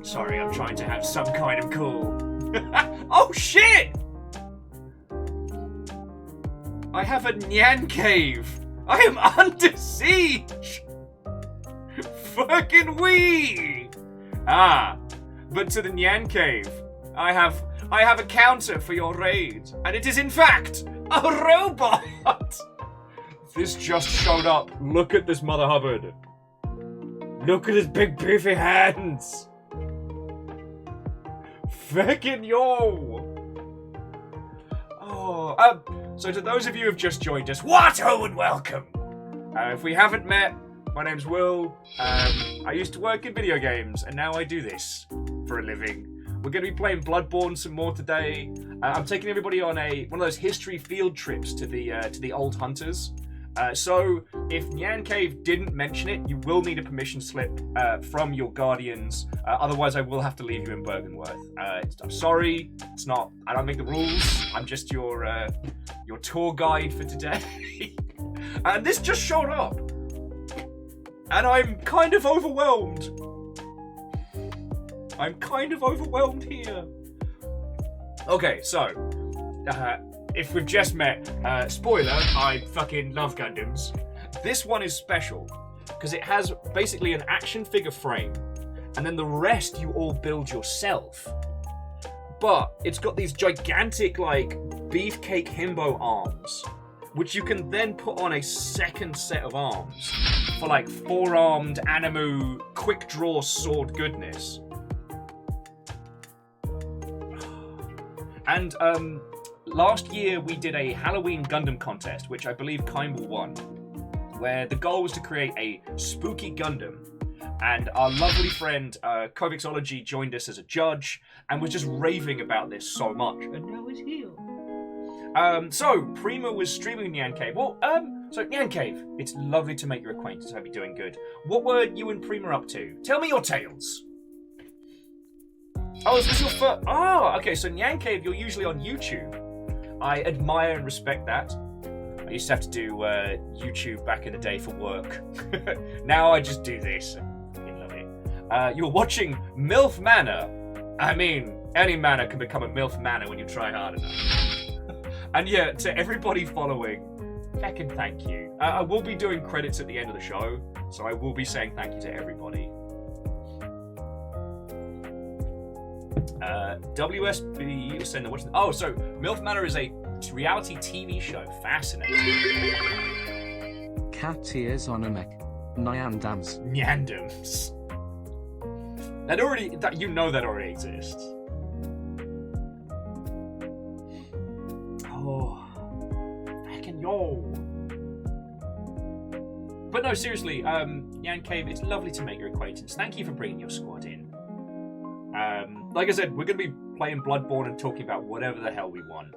Sorry, I'm trying to have some kind of cool. Oh shit! I have a Nyan cave! I am under siege! Fucking wee! But to the Nyan cave, I have a counter for your raid, and it is in fact a robot! This just showed up. Look at this Mother Hubbard. Look at his big beefy hands! Fucking yo! Oh, so to those of you who have just joined us, what-ho and welcome! If we haven't met, my name's Will. I used to work in video games, and now I do this for a living. We're going to be playing Bloodborne some more today. I'm taking everybody on one of those history field trips to the old hunters. So if Nyan Cave didn't mention it, you will need a permission slip from your guardians. Otherwise, I will have to leave you in Bergenworth. I'm sorry. It's not. I don't make the rules. I'm just your tour guide for today. And this just showed up. And I'm kind of overwhelmed. Here. Okay, so, if we've just met, spoiler, I fucking love Gundams. This one is special, because it has basically an action figure frame, and then the rest you all build yourself. But it's got these gigantic, like, beefcake himbo arms, which you can then put on a second set of arms for like four-armed Animu quick draw sword goodness. And last year we did a Halloween Gundam contest, which I believe Kymble won, where the goal was to create a spooky Gundam. And our lovely friend Kovixology joined us as a judge and was just raving about this so much. And now he's here. So Prima was streaming Nyan Cave. Well, so Nyan Cave, it's lovely to make your acquaintance. I hope you're doing good. What were you and Prima up to? Tell me your tales. Oh, is this your first? Oh, okay. So Nyan Cave, you're usually on YouTube. I admire and respect that. I used to have to do YouTube back in the day for work. Now I just do this. I love it. You're watching MILF Manor. I mean, any manor can become a MILF Manor when you try hard enough. And yeah, to everybody following, feckin' thank you. I will be doing credits at the end of the show, so I will be saying thank you to everybody. WSB is saying they're watching. Oh, so MILF Manor is a reality TV show. Fascinating. Cat tears on a mech. Nyandams. Nyandams. That you know that already exists. Oh, fucking yo. But no, seriously, Nyan Cave, it's lovely to make your acquaintance. Thank you for bringing your squad in. Like I said, we're going to be playing Bloodborne and talking about whatever the hell we want.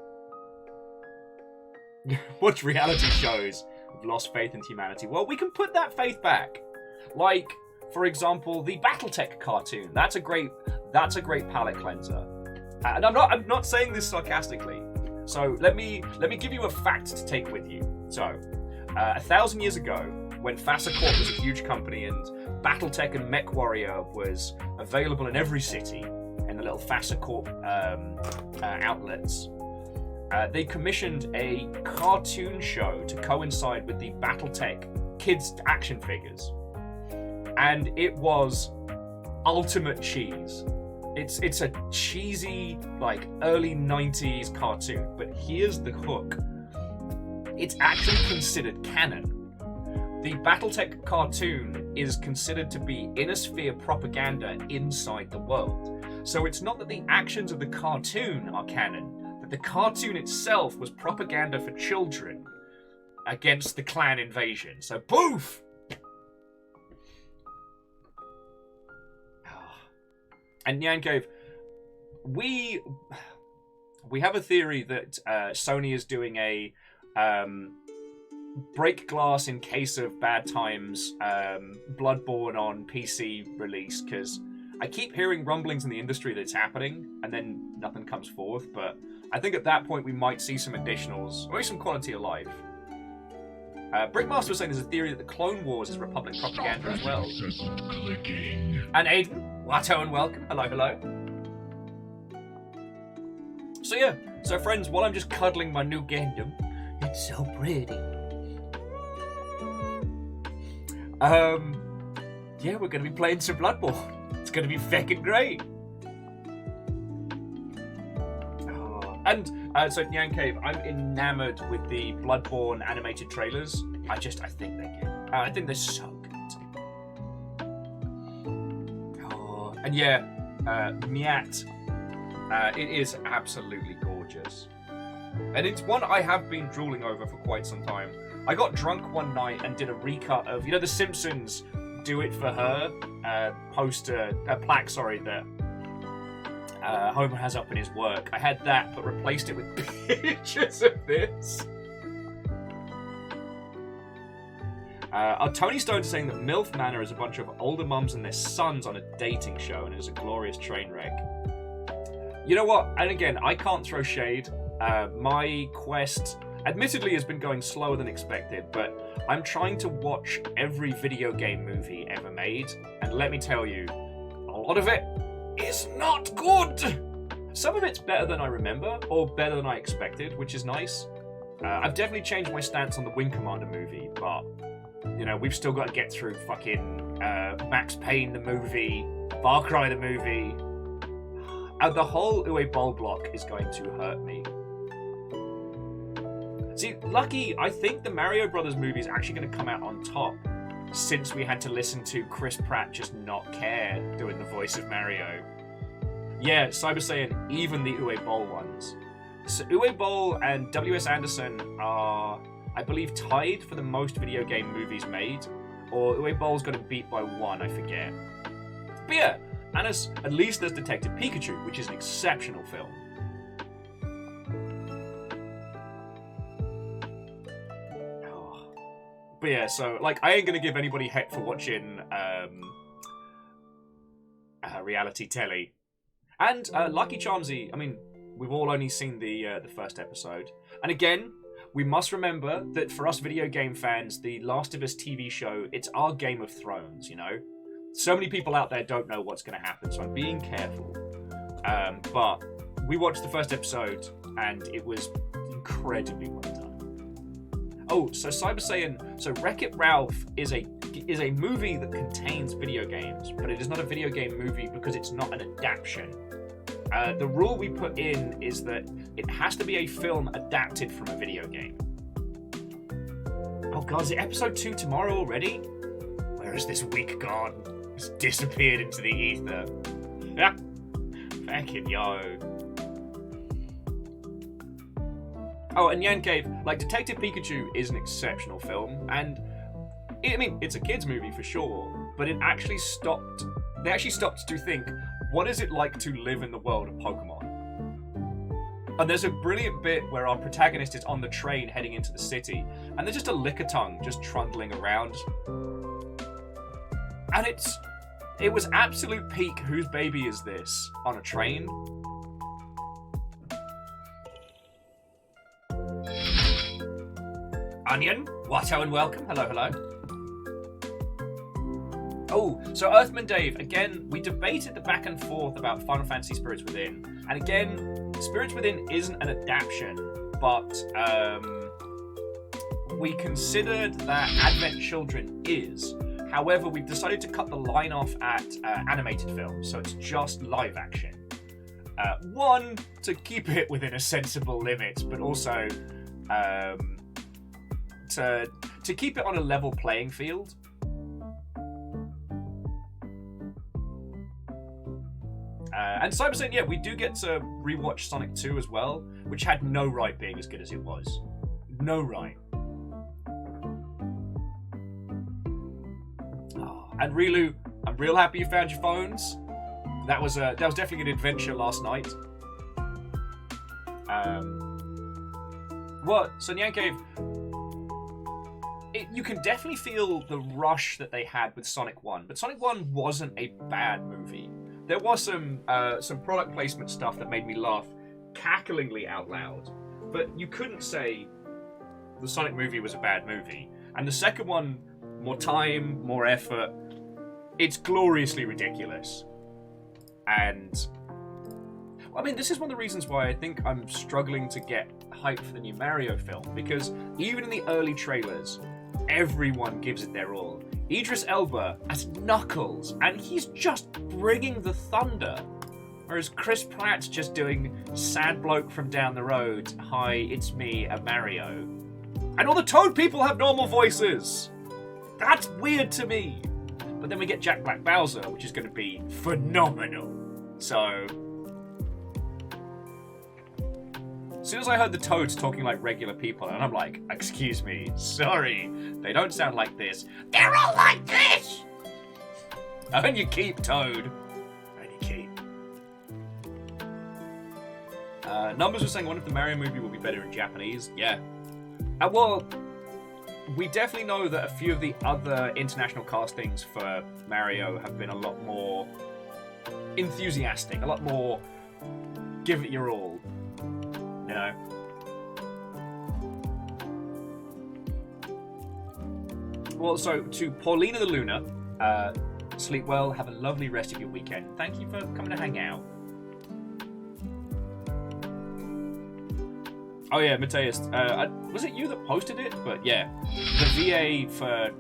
Watch reality shows. We've lost faith in humanity. Well, we can put that faith back. Like, for example, the BattleTech cartoon. That's a great palate cleanser. And I'm not saying this sarcastically. So let me give you a fact to take with you. So, 1,000 years ago, when Fasacorp was a huge company and BattleTech and MechWarrior was available in every city in the little Fasacorp outlets, they commissioned a cartoon show to coincide with the BattleTech kids action figures. And it was ultimate cheese. It's a cheesy, like, early 90s cartoon, but here's the hook. It's actually considered canon. The BattleTech cartoon is considered to be inner-sphere propaganda inside the world. So it's not that the actions of the cartoon are canon, that the cartoon itself was propaganda for children against the clan invasion. So poof! And Nyan Cave, we have a theory that Sony is doing a break glass in case of bad times Bloodborne on PC release, because I keep hearing rumblings in the industry that it's happening and then nothing comes forth. But I think at that point we might see some additionals, or some quality of life. Brickmaster was saying there's a theory that the Clone Wars is Republic propaganda as well. And Aiden, Watto and welcome. Hello, hello. So yeah, so friends, while I'm just cuddling my new Gundam, it's so pretty. Yeah, we're gonna be playing some Bloodborne. It's gonna be feckin' great. And so Nyan Cave, I'm enamored with the Bloodborne animated trailers. I think they're good. I think they're so good. Oh, and yeah, Miat, it is absolutely gorgeous. And it's one I have been drooling over for quite some time. I got drunk one night and did a recut of, The Simpsons Do It For Her plaque, that Homer has up in his work. I had that, but replaced it with pictures of this. Tony Stone's saying that MILF Manor is a bunch of older mums and their sons on a dating show, and it is a glorious train wreck. You know what? And again, I can't throw shade. My quest, admittedly, has been going slower than expected, but I'm trying to watch every video game movie ever made, and let me tell you, a lot of it is not good. Some of it's better than I remember, or better than I expected, which is nice. I've definitely changed my stance on the Wing Commander movie, but we've still got to get through fucking Max Payne the movie, Far Cry the movie. The whole Uwe Boll block is going to hurt me. See, lucky, I think the Mario Brothers movie is actually going to come out on top, since we had to listen to Chris Pratt just not care doing the voice of Mario. Yeah, Cyber saying even the Uwe Boll ones. So Uwe Boll and W.S. Anderson are, I believe, tied for the most video game movies made. Or Uwe Boll's got it beat by one, I forget. But yeah, and at least there's Detective Pikachu, which is an exceptional film. Oh. But yeah, so, like, I ain't gonna give anybody heck for watching reality telly. And Lucky Charmsy, I mean, we've all only seen the first episode. And again, we must remember that for us video game fans, the Last of Us TV show, it's our Game of Thrones, you know? So many people out there don't know what's going to happen, so I'm being careful. But we watched the first episode, and it was incredibly well done. Oh, so Cyber saying, so Wreck-It Ralph is a movie that contains video games, but it is not a video game movie because it's not an adaptation. The rule we put in is that it has to be a film adapted from a video game. Oh god, is it episode 2 tomorrow already? Where is this week gone? It's disappeared into the ether. Yeah. Fucking yo. Oh, and Yan Cave, like, Detective Pikachu is an exceptional film, and I mean, it's a kid's movie for sure, but it actually stopped. They actually stopped to think, what is it like to live in the world of Pokemon? And there's a brilliant bit where our protagonist is on the train heading into the city, and there's just a Lickitung just trundling around. And it was absolute peak whose baby is this on a train. Onion, Watto and welcome. Hello, hello. Oh, so Earthman Dave, again, we debated the back and forth about Final Fantasy Spirits Within. And again, Spirits Within isn't an adaptation, but we considered that Advent Children is. However, we've decided to cut the line off at animated films, so it's just live action. One, to keep it within a sensible limit, but also to keep it on a level playing field. And Cyber saying, yeah, we do get to rewatch Sonic 2 as well, which had no right being as good as it was. No right. Oh, and Rilu, I'm real happy you found your phones. That was definitely an adventure last night. What? So Nyan Cave, you can definitely feel the rush that they had with Sonic 1, but Sonic 1 wasn't a bad movie. There was some product placement stuff that made me laugh cacklingly out loud, but you couldn't say the Sonic movie was a bad movie. And the second one, more time, more effort, it's gloriously ridiculous. And I mean, this is one of the reasons why I think I'm struggling to get hype for the new Mario film, because even in the early trailers, everyone gives it their all. Idris Elba as Knuckles, and he's just bringing the thunder. Whereas Chris Pratt's just doing sad bloke from down the road, hi, it's me, a Mario. And all the Toad people have normal voices! That's weird to me. But then we get Jack Black Bowser, which is going to be phenomenal. So as soon as I heard the Toads talking like regular people, and I'm like, excuse me, sorry, they don't sound like this. They're all like this! And you keep, Toad. And you keep. Numbers was saying, I wonder if the Mario movie will be better in Japanese. Yeah. Well, we definitely know that a few of the other international castings for Mario have been a lot more enthusiastic, a lot more give it your all. You know? Well, so to Paulina the Luna, sleep well, have a lovely rest of your weekend. Thank you for coming to hang out. Oh yeah, Mateus, was it you that posted it? But yeah, the VA for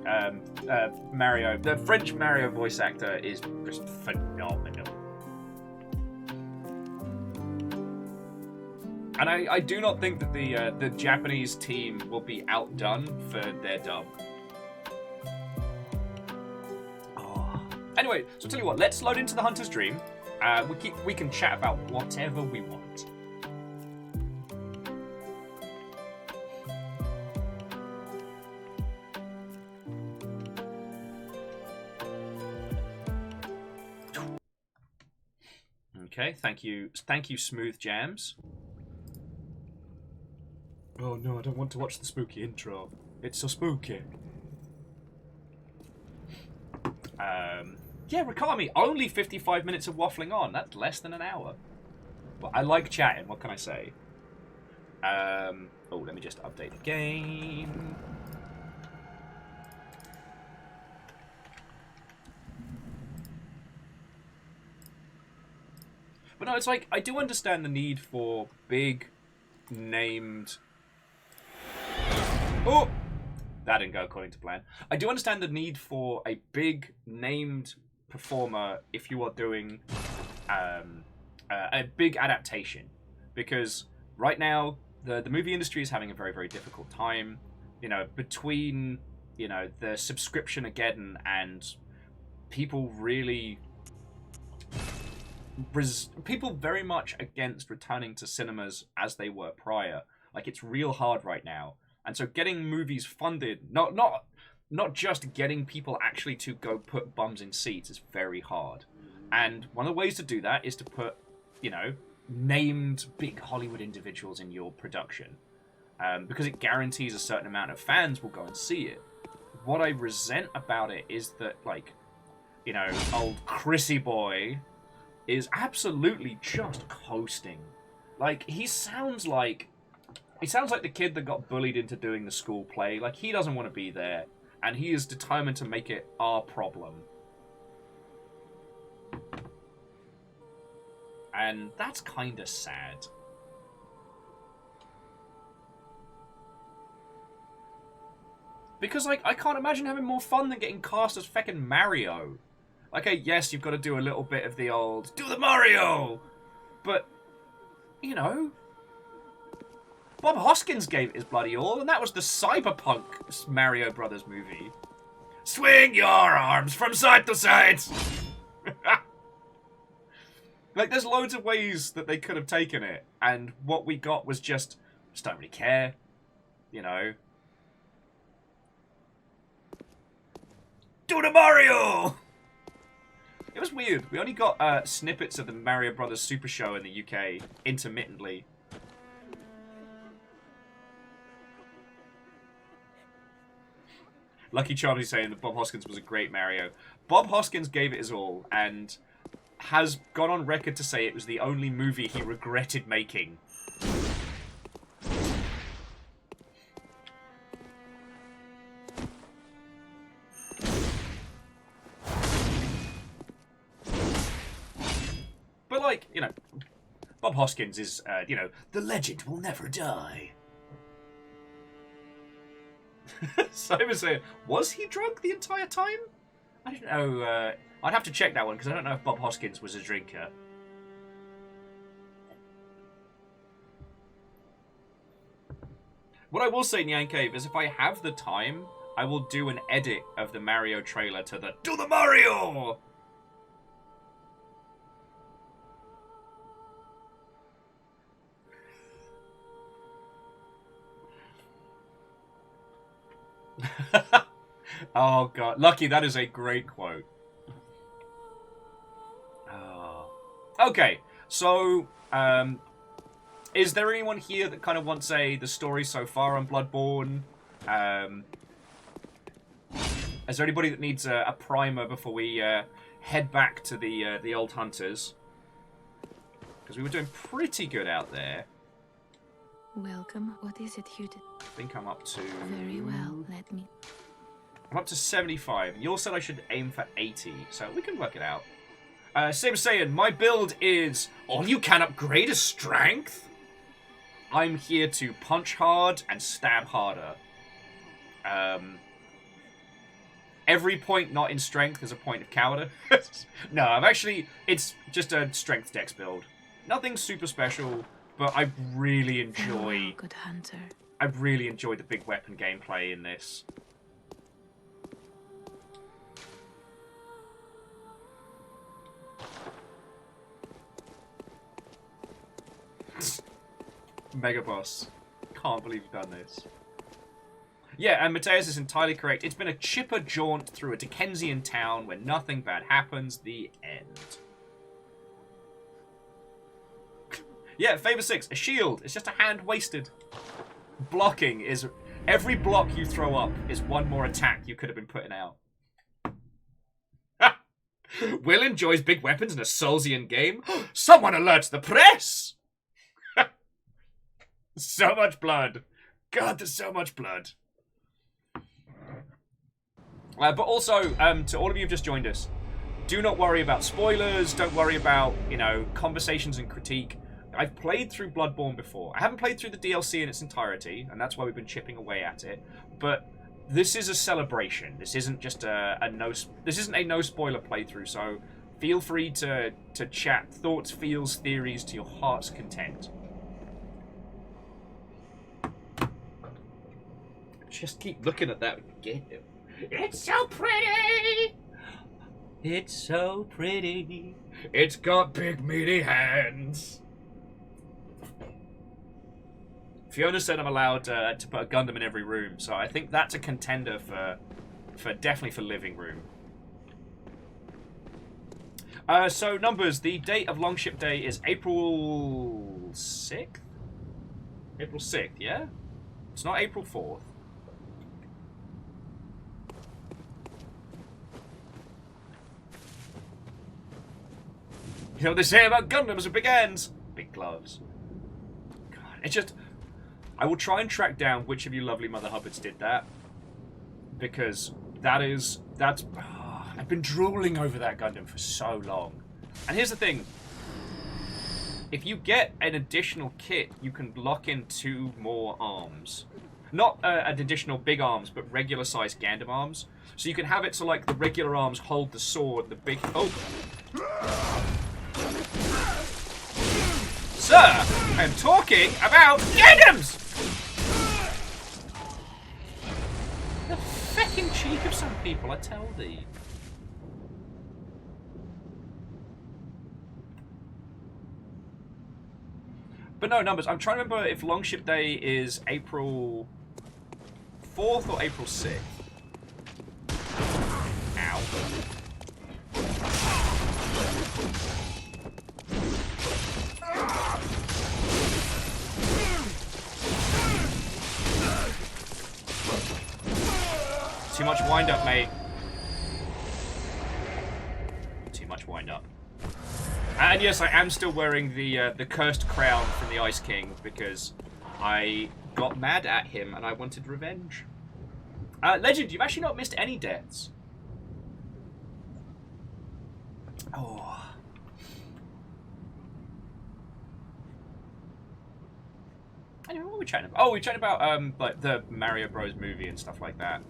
Mario, the French Mario voice actor is just phenomenal. And I do not think that the Japanese team will be outdone for their dub. Oh. Anyway, so I'll tell you what, let's load into the Hunter's Dream. We can chat about whatever we want. Okay, thank you, Smooth Jams. Oh no, I don't want to watch the spooky intro. It's so spooky. Yeah, Rikami, only 55 minutes of waffling on. That's less than an hour. Well, I like chatting, what can I say? Oh, let me just update the game. But no, it's like, I do understand the need for big, named... Oh! That didn't go according to plan. I do understand the need for a big, named performer if you are doing a big adaptation. Because right now, the movie industry is having a very, very difficult time. You know, between, you know, the subscription again and people really... people very much against returning to cinemas as they were prior. Like, it's real hard right now. And so getting movies funded, not just getting people actually to go put bums in seats is very hard. And one of the ways to do that is to put, you know, named big Hollywood individuals in your production. Because it guarantees a certain amount of fans will go and see it. What I resent about it is that, like, you know, old Chrissy boy is absolutely just coasting. Like, he sounds like the kid that got bullied into doing the school play. Like, he doesn't want to be there, and he is determined to make it our problem. And that's kind of sad. Because, like, I can't imagine having more fun than getting cast as feckin' Mario. Like, okay, yes, you've got to do a little bit of the old, do the Mario! But, you know... Bob Hoskins gave it his bloody all, and that was the cyberpunk Mario Brothers movie. Swing your arms from side to side! Like, there's loads of ways that they could have taken it, and what we got was just don't really care, you know. Do the Mario! It was weird. We only got snippets of the Mario Brothers Super Show in the UK, intermittently. Lucky Charlie's saying that Bob Hoskins was a great Mario. Bob Hoskins gave it his all, and has gone on record to say it was the only movie he regretted making. But, like, you know, Bob Hoskins is, you know, the legend will never die. Simon saying, was he drunk the entire time? I don't know. I'd have to check that one, because I don't know if Bob Hoskins was a drinker. What I will say, Nyan Cave, is if I have the time, I will do an edit of the Mario trailer to the Do the Mario! Oh god, Lucky, that is a great quote. Oh. Okay, so is there anyone here that kind of wants the story so far on Bloodborne? Is there anybody that needs a primer before we head back to the old hunters? Because we were doing pretty good out there. Welcome. What is it you did? I think I'm up to... Very well, let me... I'm up to 75. You all said I should aim for 80, so we can work it out. Sim saying, my build is... All you can upgrade is strength? I'm here to punch hard and stab harder. Every point not in strength is a point of cowardice. No, I'm actually... It's just a strength dex build. Nothing super special, but I really enjoy... Good hunter. I really enjoy the big weapon gameplay in this. Mega boss. Can't believe you've done this. Yeah, and Mateus is entirely correct. It's been a chipper jaunt through a Dickensian town where nothing bad happens. The end. Yeah, favor 6. A shield. It's just a hand wasted. Blocking is... Every block you throw up is one more attack you could have been putting out. Will enjoys big weapons in a Soulsian game. Someone alerts the press! So much blood. God, there's so much blood. But also, to all of you who've just joined us, do not worry about spoilers. Don't worry about, you know, conversations and critique. I've played through Bloodborne before. I haven't played through the DLC in its entirety, and that's why we've been chipping away at it. But this is a celebration. This isn't just This isn't a no spoiler playthrough. So feel free to chat thoughts, feels, theories to your heart's content. Just keep looking at that. Get it. It's so pretty. It's so pretty. It's got big meaty hands. Fiona said I'm allowed to put a Gundam in every room, so I think that's a contender for definitely for living room. So numbers. The date of Longship Day is April 6th. April 6th, yeah. It's not April 4th. You know what they say about Gundams with big hands? Big gloves. God, it's just... I will try and track down which of you lovely Mother Hubbards did that. Because that's... I've been drooling over that Gundam for so long. And here's the thing. If you get an additional kit, you can lock in 2 more arms. Not an additional big arms, but regular sized Gundam arms. So you can have it so like the regular arms hold the sword, the big... Oh! Sir, I am talking about Gundams! The fecking cheek of some people, I tell thee. But no, numbers. I'm trying to remember if Longship Day is April 4th or April 6th. Ow. Too much wind up, mate. Too much wind up. And yes, I am still wearing the cursed crown from the Ice King because I got mad at him and I wanted revenge. Legend, you've actually not missed any deaths. Oh. Anyway, what were we chatting about? Oh, we were chatting about like the Mario Bros movie and stuff like that.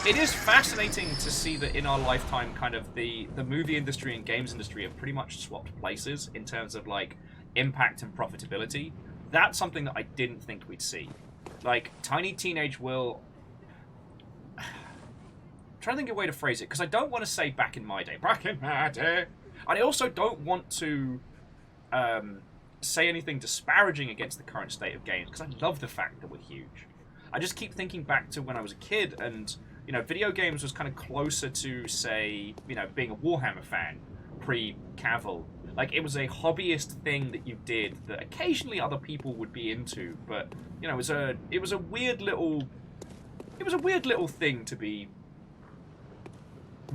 It is fascinating to see that in our lifetime, kind of the movie industry and games industry have pretty much swapped places in terms of like impact and profitability. That's something that I didn't think we'd see. Like Tiny Teenage Will. I'm trying to think of a way to phrase it because I don't want to say back in my day, and I also don't want to say anything disparaging against the current state of games because I love the fact that we're huge. I just keep thinking back to when I was a kid and, you know, video games was kind of closer to, say, you know, being a Warhammer fan pre-Cavill. Like, it was a hobbyist thing that you did that occasionally other people would be into, but, you know, it was a weird little thing to be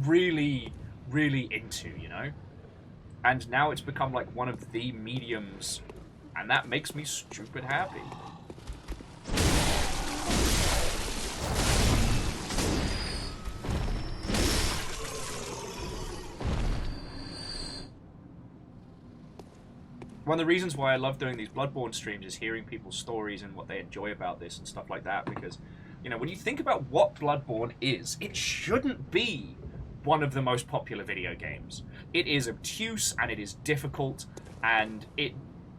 really, really into, you know? And now it's become like one of the mediums, and that makes me stupid happy. One of the reasons why I love doing these Bloodborne streams is hearing people's stories and what they enjoy about this and stuff like that, because, you know, when you think about what Bloodborne is, it shouldn't be one of the most popular video games. It is obtuse and it is difficult and it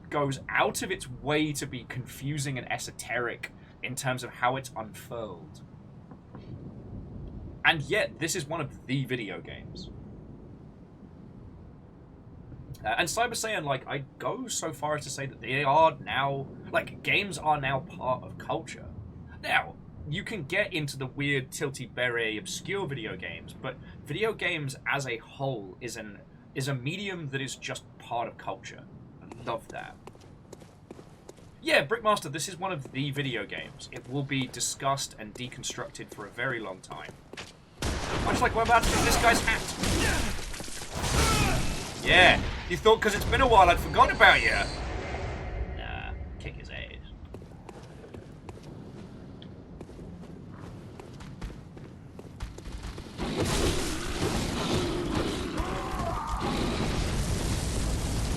goes out of its way to be confusing and esoteric in terms of how it's unfurled. And yet, this is one of the video games. And Cyber Saiyan, like, I go so far as to say that they are now, like, games are now part of culture. Now, you can get into the weird, tilty-beret, obscure video games, but video games as a whole is a medium that is just part of culture. I love that. Yeah, Brickmaster, this is one of the video games. It will be discussed and deconstructed for a very long time. Much like we're about to do this guy's hat. Yeah, you thought because it's been a while I'd forgotten about you. Nah, kick his ass.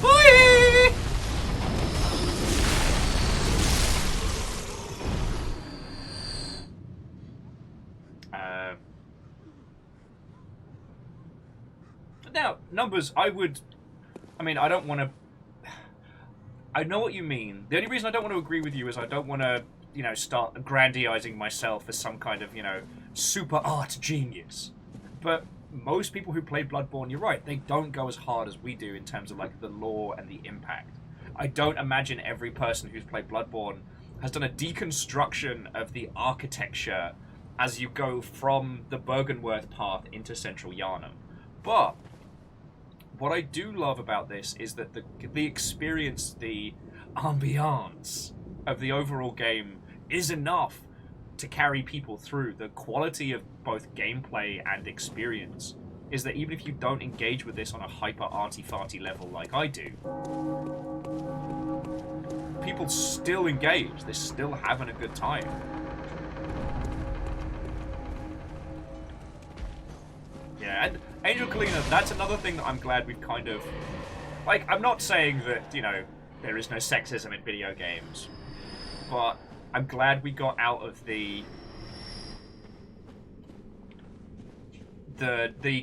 Boy! Now, numbers, I mean, I don't want to... I know what you mean. The only reason I don't want to agree with you is I don't want to, you know, start aggrandizing myself as some kind of, you know, super art genius. But most people who play Bloodborne, you're right, they don't go as hard as we do in terms of, like, the lore and the impact. I don't imagine every person who's played Bloodborne has done a deconstruction of the architecture as you go from the Bergenworth path into Central YHARNAM. But what I do love about this is that the experience, the ambiance of the overall game is enough to carry people through. The quality of both gameplay and experience is that even if you don't engage with this on a hyper arty-farty level like I do, people still engage. They're still having a good time. Yeah, and Angel Kalina, that's another thing that I'm glad we've kind of... Like, I'm not saying that, you know, there is no sexism in video games, but I'm glad we got out of the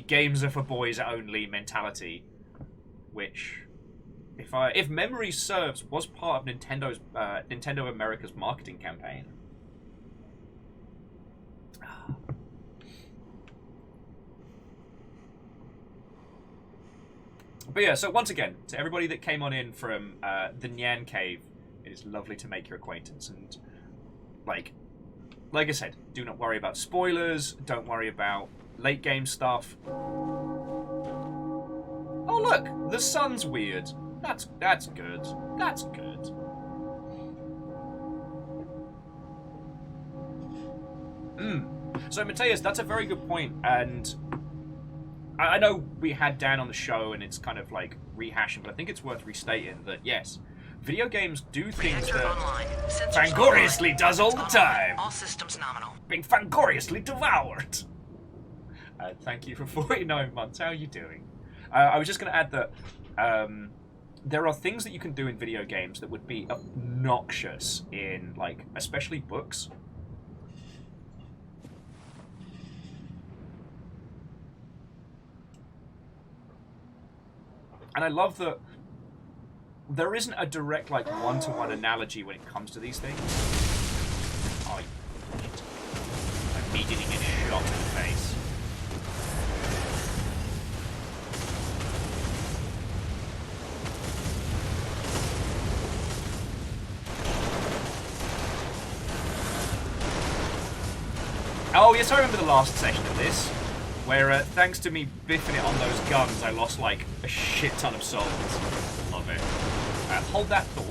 games are for boys only mentality, which, if memory serves, was part of Nintendo America's marketing campaign. But yeah, so once again, to everybody that came on in from the Nyan Cave, it is lovely to make your acquaintance. And, like I said, do not worry about spoilers, don't worry about late game stuff. Oh look, the sun's weird. That's good. That's good. So Mateus, that's a very good point, and I know we had Dan on the show and it's kind of like rehashing, but I think it's worth restating that, yes, video games do things that Fangoriously does all the time. All systems nominal. Being Fangoriously devoured. Thank you for 49 months. How are you doing? I was just going to add that there are things that you can do in video games that would be obnoxious in, like, especially books. And I love that there isn't a direct, like, one-to-one analogy when it comes to these things. Oh, shit. I'm immediately getting shot in the face. Oh, yes, I remember the last session of this, where, thanks to me biffing it on those guns, I lost, like, a shit ton of souls. Love it. Hold that thought.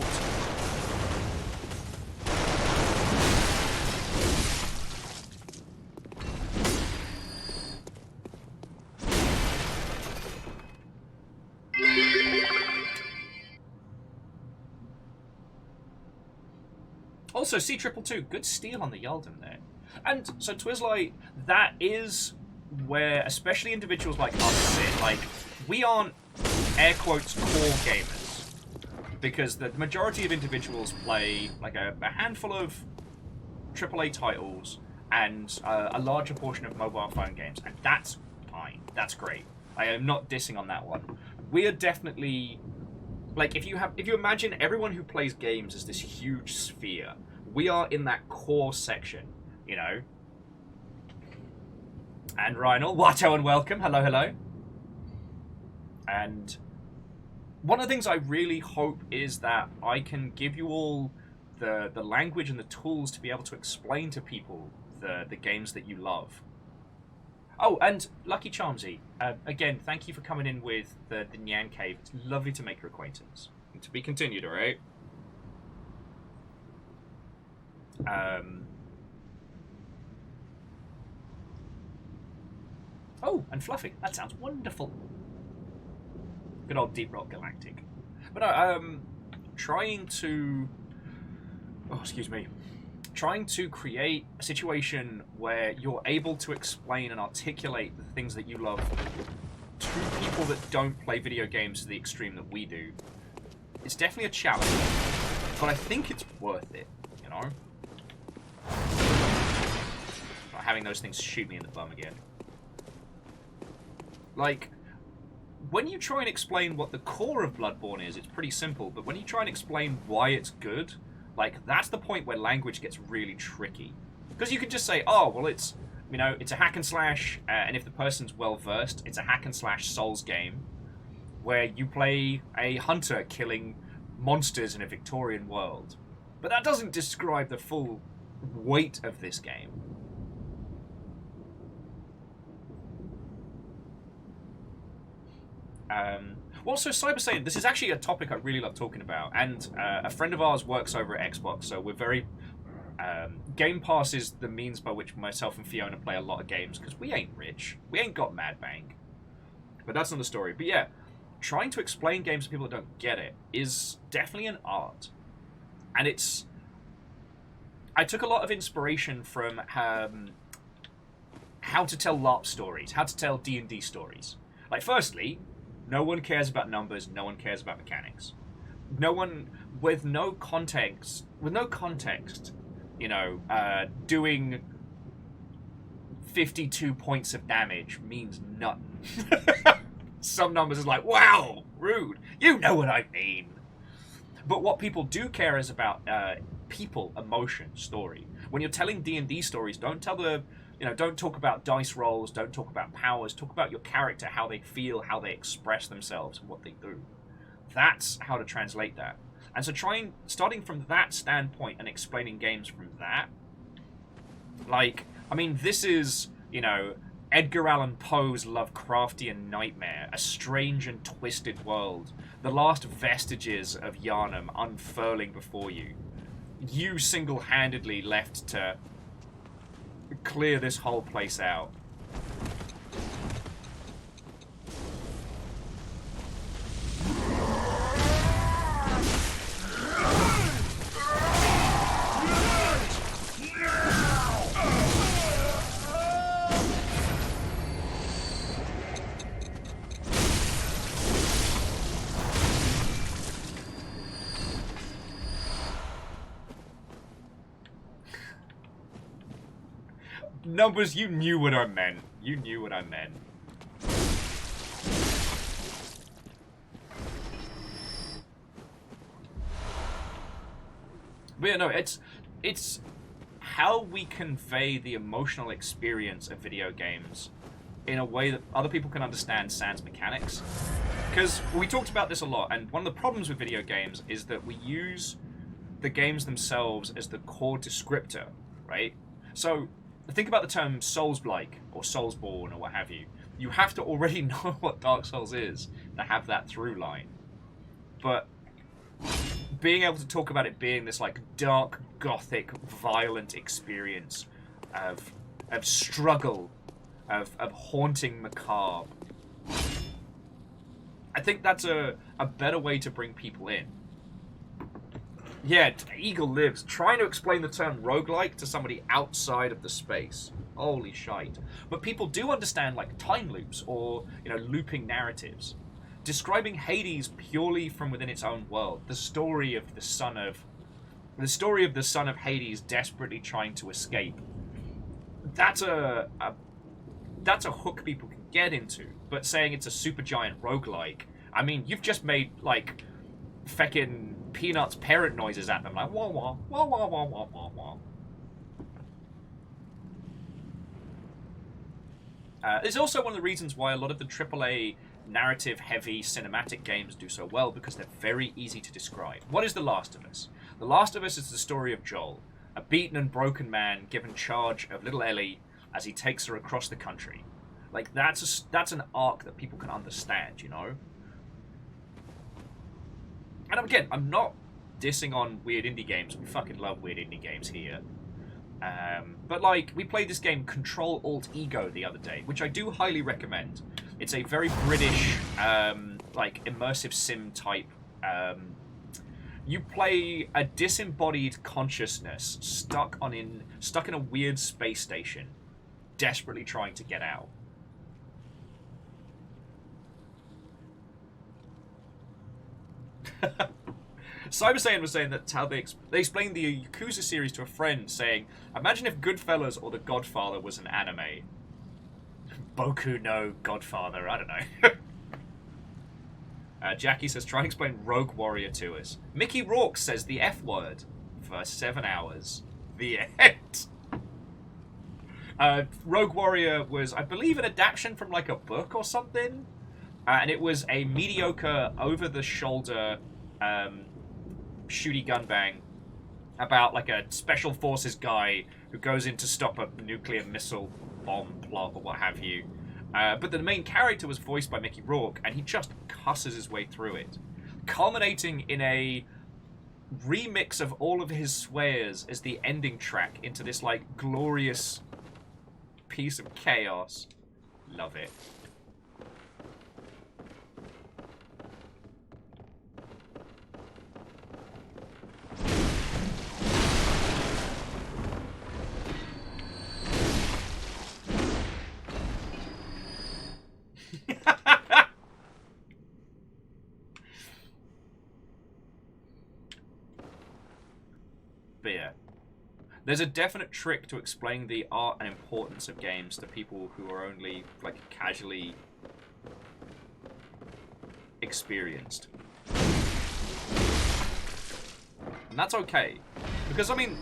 Also, C222, good steal on the Yalden there. And so Twizzlight, that is where especially individuals like us sit. Like, we aren't air quotes core gamers, because the majority of individuals play like a handful of AAA titles and a larger portion of mobile phone games, and that's fine. That's great. I am not dissing on that one. We are definitely, like, if you imagine everyone who plays games as this huge sphere, we are in that core section, you know. And Rhinal, Watto and welcome. Hello, hello. And one of the things I really hope is that I can give you all the language and the tools to be able to explain to people the games that you love. Oh, and Lucky Charmsy, again, thank you for coming in with the Nyan Cave. It's lovely to make your acquaintance. And to be continued, alright? Oh, and Fluffy. That sounds wonderful. Good old Deep Rock Galactic. But no, trying to... Oh, excuse me. Trying to create a situation where you're able to explain and articulate the things that you love to people that don't play video games to the extreme that we do. It's definitely a challenge, but I think it's worth it, you know? Not having those things shoot me in the bum again. Like, when you try and explain what the core of Bloodborne is, it's pretty simple, but when you try and explain why it's good, like, that's the point where language gets really tricky. Because you could just say, oh, well, it's, you know, it's a hack and slash, and if the person's well-versed, it's a hack and slash Souls game, where you play a hunter killing monsters in a Victorian world. But that doesn't describe the full weight of this game. Well, so Cyber Saiyan, this is actually a topic I really love talking about, and a friend of ours works over at Xbox, so we're very... Game Pass is the means by which myself and Fiona play a lot of games, because we ain't rich. We ain't got Mad Bank. But that's another story. But yeah, trying to explain games to people that don't get it is definitely an art. And it's... I took a lot of inspiration from how to tell LARP stories, how to tell D&D stories. Like, firstly... No one cares about numbers, no one cares about mechanics. No one, with no context, you know, doing 52 points of damage means nothing. Some numbers is like, wow, rude. You know what I mean. But what people do care is about people, emotion, story. When you're telling D&D stories, don't tell the... You know, don't talk about dice rolls, don't talk about powers, talk about your character, how they feel, how they express themselves, and what they do. That's how to translate that. And so starting from that standpoint and explaining games from that, like, I mean, this is, you know, Edgar Allan Poe's Lovecraftian nightmare, a strange and twisted world, the last vestiges of YHARNAM unfurling before you. You single-handedly left to clear this whole place out. Numbers, you knew what I meant. You knew what I meant. But yeah, no, it's how we convey the emotional experience of video games in a way that other people can understand sans mechanics. Because we talked about this a lot, and one of the problems with video games is that we use the games themselves as the core descriptor, right? So think about the term Souls-like, or Soulsborne, or what have you. You have to already know what Dark Souls is to have that through line. But being able to talk about it being this, like, dark, gothic, violent experience of struggle, of haunting macabre, I think that's a better way to bring people in. Yeah, Eagle Lives. Trying to explain the term roguelike to somebody outside of the space. Holy shite. But people do understand, like, time loops or, you know, looping narratives. Describing Hades purely from within its own world. The story of the son of Hades desperately trying to escape. That's a hook people can get into. But saying it's a supergiant roguelike, I mean, you've just made, like, feckin' Peanuts parrot noises at them, like wah wah wah wah wah wah wah wah. It's also one of the reasons why a lot of the AAA narrative-heavy cinematic games do so well because they're very easy to describe. What is The Last of Us? The Last of Us is the story of Joel, a beaten and broken man given charge of little Ellie as he takes her across the country. Like, that's an arc that people can understand, you know? And again, I'm not dissing on weird indie games. We fucking love weird indie games here. But, like, we played this game Control Alt Ego the other day, which I do highly recommend. It's a very British, like, immersive sim type. You play a disembodied consciousness stuck in a weird space station, desperately trying to get out. Cyber Saiyan was saying that's how they explained the Yakuza series to a friend, saying, "Imagine if Goodfellas or The Godfather was an anime." Boku no Godfather, I don't know. Jackie says, try and explain Rogue Warrior to us. Mickey Rourke says the F word for 7 hours. The end. Rogue Warrior was, I believe, an adaptation from like a book or something. And it was a mediocre, over-the-shoulder shooty gun bang about like a special forces guy who goes in to stop a nuclear missile bomb plot or what have you. But the main character was voiced by Mickey Rourke, and he just cusses his way through it, culminating in a remix of all of his swears as the ending track into this like glorious piece of chaos. Love it. But yeah, there's a definite trick to explaining the art and importance of games to people who are only like casually experienced. And that's okay. Because, I mean,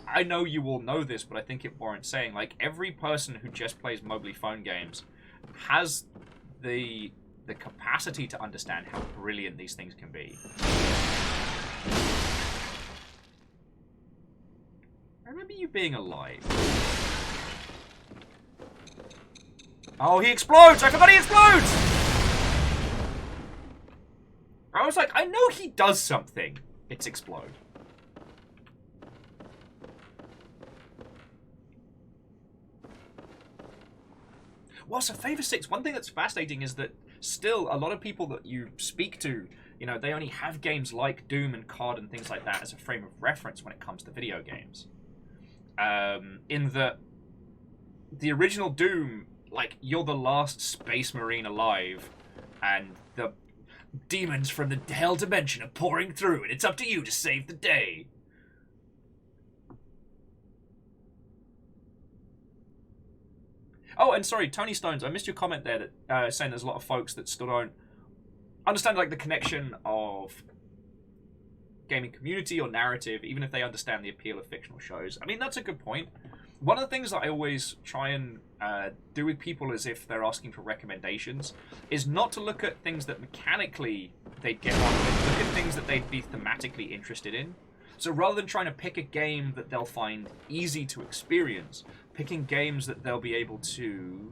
I know you all know this, but I think it warrants saying, like, every person who just plays mobile phone games has the capacity to understand how brilliant these things can be. I remember you being alive. Oh, he explodes! I forgot he explodes! I was like, I know he does something. It's explode. Well, so Favor 6, one thing that's fascinating is that still a lot of people that you speak to, you know, they only have games like Doom and COD and things like that as a frame of reference when it comes to video games. In that the original Doom, like, you're the last space marine alive, and the demons from the hell dimension are pouring through, and it's up to you to save the day. Oh, and sorry, Tony Stones, I missed your comment there that saying there's a lot of folks that still don't understand like the connection of gaming community or narrative, even if they understand the appeal of fictional shows. I mean, that's a good point. One of the things that I always try and do with people as if they're asking for recommendations is not to look at things that mechanically they'd get on with, look at things that they'd be thematically interested in. So rather than trying to pick a game that they'll find easy to experience, picking games that they'll be able to...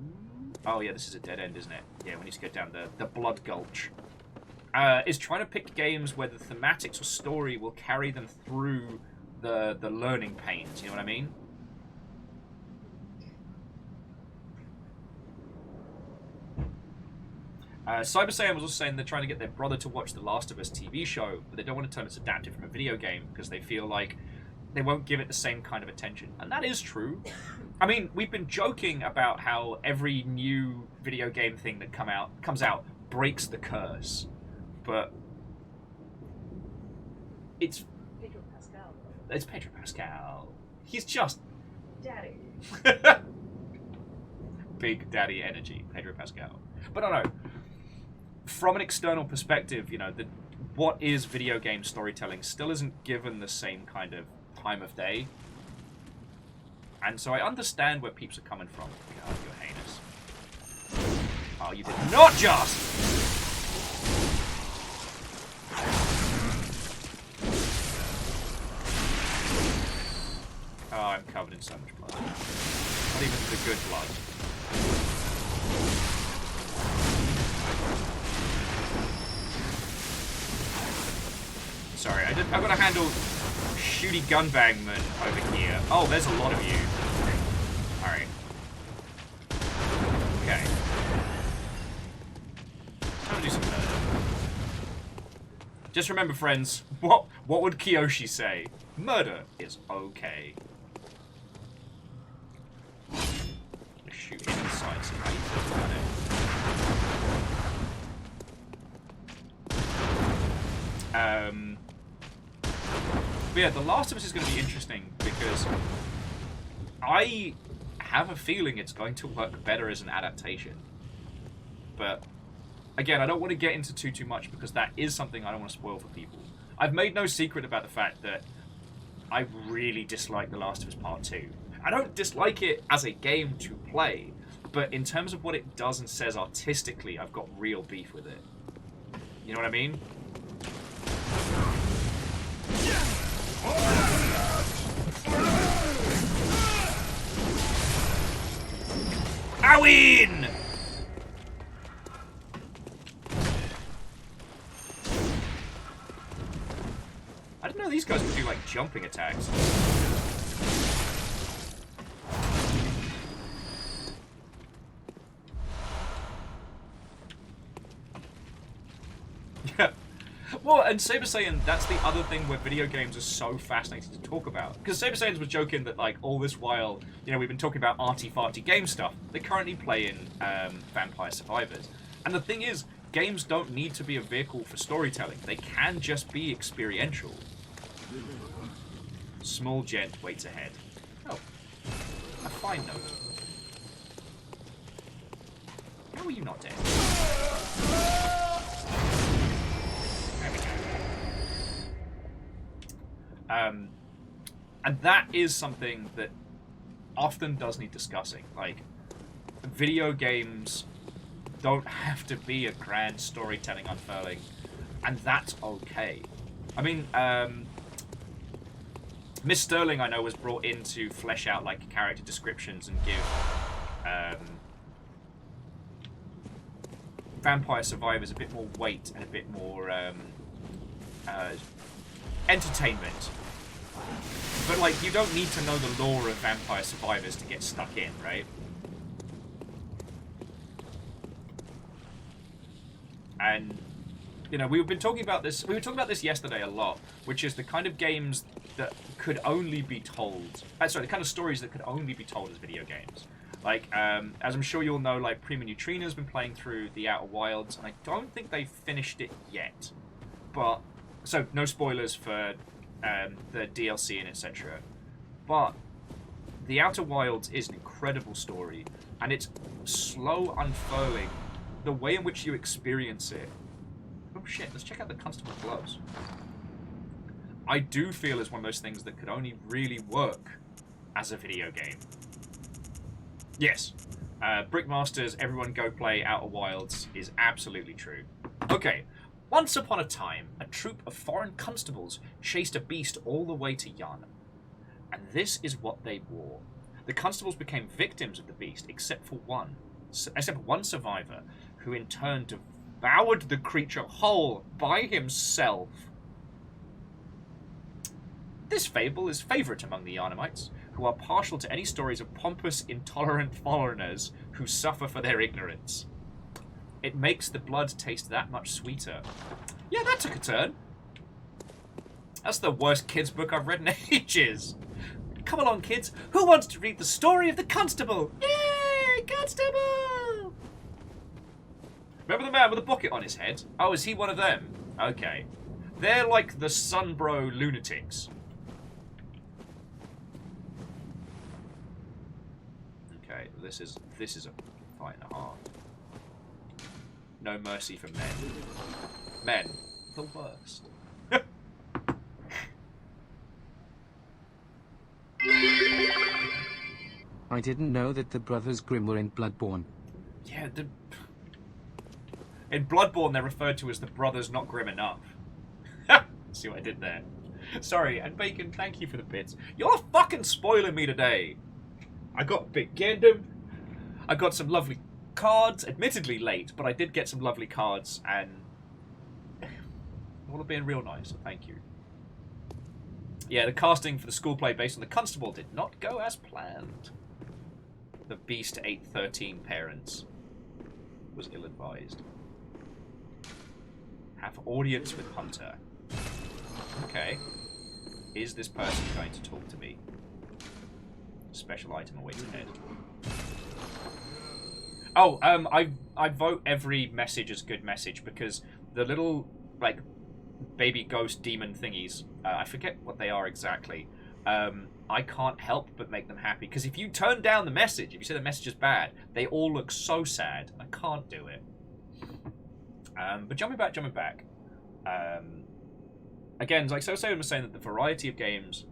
Oh yeah, this is a dead end, isn't it? Yeah, we need to go down the Blood Gulch. Is trying to pick games where the thematics or story will carry them through the learning pains, you know what I mean? Cyber Saiyan was also saying they're trying to get their brother to watch the Last of Us TV show, but they don't want to turn it adapted from a video game because they feel like they won't give it the same kind of attention. And that is true. I mean, we've been joking about how every new video game thing that comes out breaks the curse. But it's Pedro Pascal. It's Pedro Pascal. He's just Daddy. Big daddy energy, Pedro Pascal. But I don't know. From an external perspective, you know, what is video game storytelling still isn't given the same kind of time of day. And so I understand where peeps are coming from. God, you're heinous. Oh, you did not just! Oh, I'm covered in so much blood. Not even the good blood. Sorry, I've got to handle shooty gunbangman over here. Oh, there's a lot of you. Alright. Okay. Time to do some murder. Just remember, friends, what would Kiyoshi say? Murder is okay. Shoot him in the side, see how you feel about it. But yeah, The Last of Us is going to be interesting because I have a feeling it's going to work better as an adaptation. But again, I don't want to get into too much because that is something I don't want to spoil for people. I've made no secret about the fact that I really dislike The Last of Us Part 2. I don't dislike it as a game to play, but in terms of what it does and says artistically, I've got real beef with it. You know what I mean? I win! I didn't know these guys could do like jumping attacks. Yeah. Well, and Saber Saiyan, that's the other thing where video games are so fascinating to talk about. Because Saber Saiyans was joking that, like, all this while, you know, we've been talking about arty-farty game stuff. They currently play in Vampire Survivors. And the thing is, games don't need to be a vehicle for storytelling. They can just be experiential. Small gent waits ahead. Oh. A fine note. How are you not dead? There we go. And that is something that often does need discussing. Like, video games don't have to be a grand storytelling unfurling, and that's okay. I mean, Miss Sterling, I know, was brought in to flesh out like character descriptions and give Vampire Survivors a bit more weight and a bit more entertainment. But like, you don't need to know the lore of Vampire Survivors to get stuck in, right? And you know, we've been talking about this. We were talking about this yesterday a lot, which is the kind of games that could only be told. Sorry, the kind of stories that could only be told as video games. Like, as I'm sure you'll know, like Prima Neutrino's been playing through the Outer Wilds, and I don't think they've finished it yet. But so no spoilers for the DLC and etc. But the Outer Wilds is an incredible story, and it's slow unfurling. The way in which you experience it. Oh shit, let's check out the Constable gloves. I do feel it's one of those things that could only really work as a video game. Yes. Brickmasters, everyone go play Outer Wilds is absolutely true. Okay. Once upon a time, a troop of foreign constables chased a beast all the way to YHARNAM. And this is what they wore. The constables became victims of the beast, except for one survivor, who in turn devoured the creature whole by himself. This fable is favourite among the YHARNAMites, who are partial to any stories of pompous, intolerant foreigners who suffer for their ignorance. It makes the blood taste that much sweeter. Yeah, that took a turn. That's the worst kids' book I've read in ages. Come along, kids. Who wants to read the story of the constable? Yay, constable! Remember the man with a bucket on his head? Oh, is he one of them? Okay. They're like the Sunbro lunatics. Okay, this is a fight and a half. No mercy for men. Men, the worst. I didn't know that the Brothers Grimm were in Bloodborne. Yeah, In Bloodborne, they're referred to as the brothers not grim enough. See what I did there? Sorry, and Bacon, thank you for the bits. You're fucking spoiling me today. I got Big Gandam. I got some lovely cards, admittedly late, but I did get some lovely cards, and all of being real nice, so thank you. Yeah, the casting for the school play based on the Constable did not go as planned. The Beast 813 parents was ill-advised. Have audience with Hunter. Okay. Is this person going to talk to me? Special item awaits ahead. Oh, I vote every message as good message because the little, like, baby ghost demon thingies, I forget what they are exactly, I can't help but make them happy. Because if you turn down the message, if you say the message is bad, they all look so sad. I can't do it. But jumping back. Again, like Sosa was saying that the variety of games,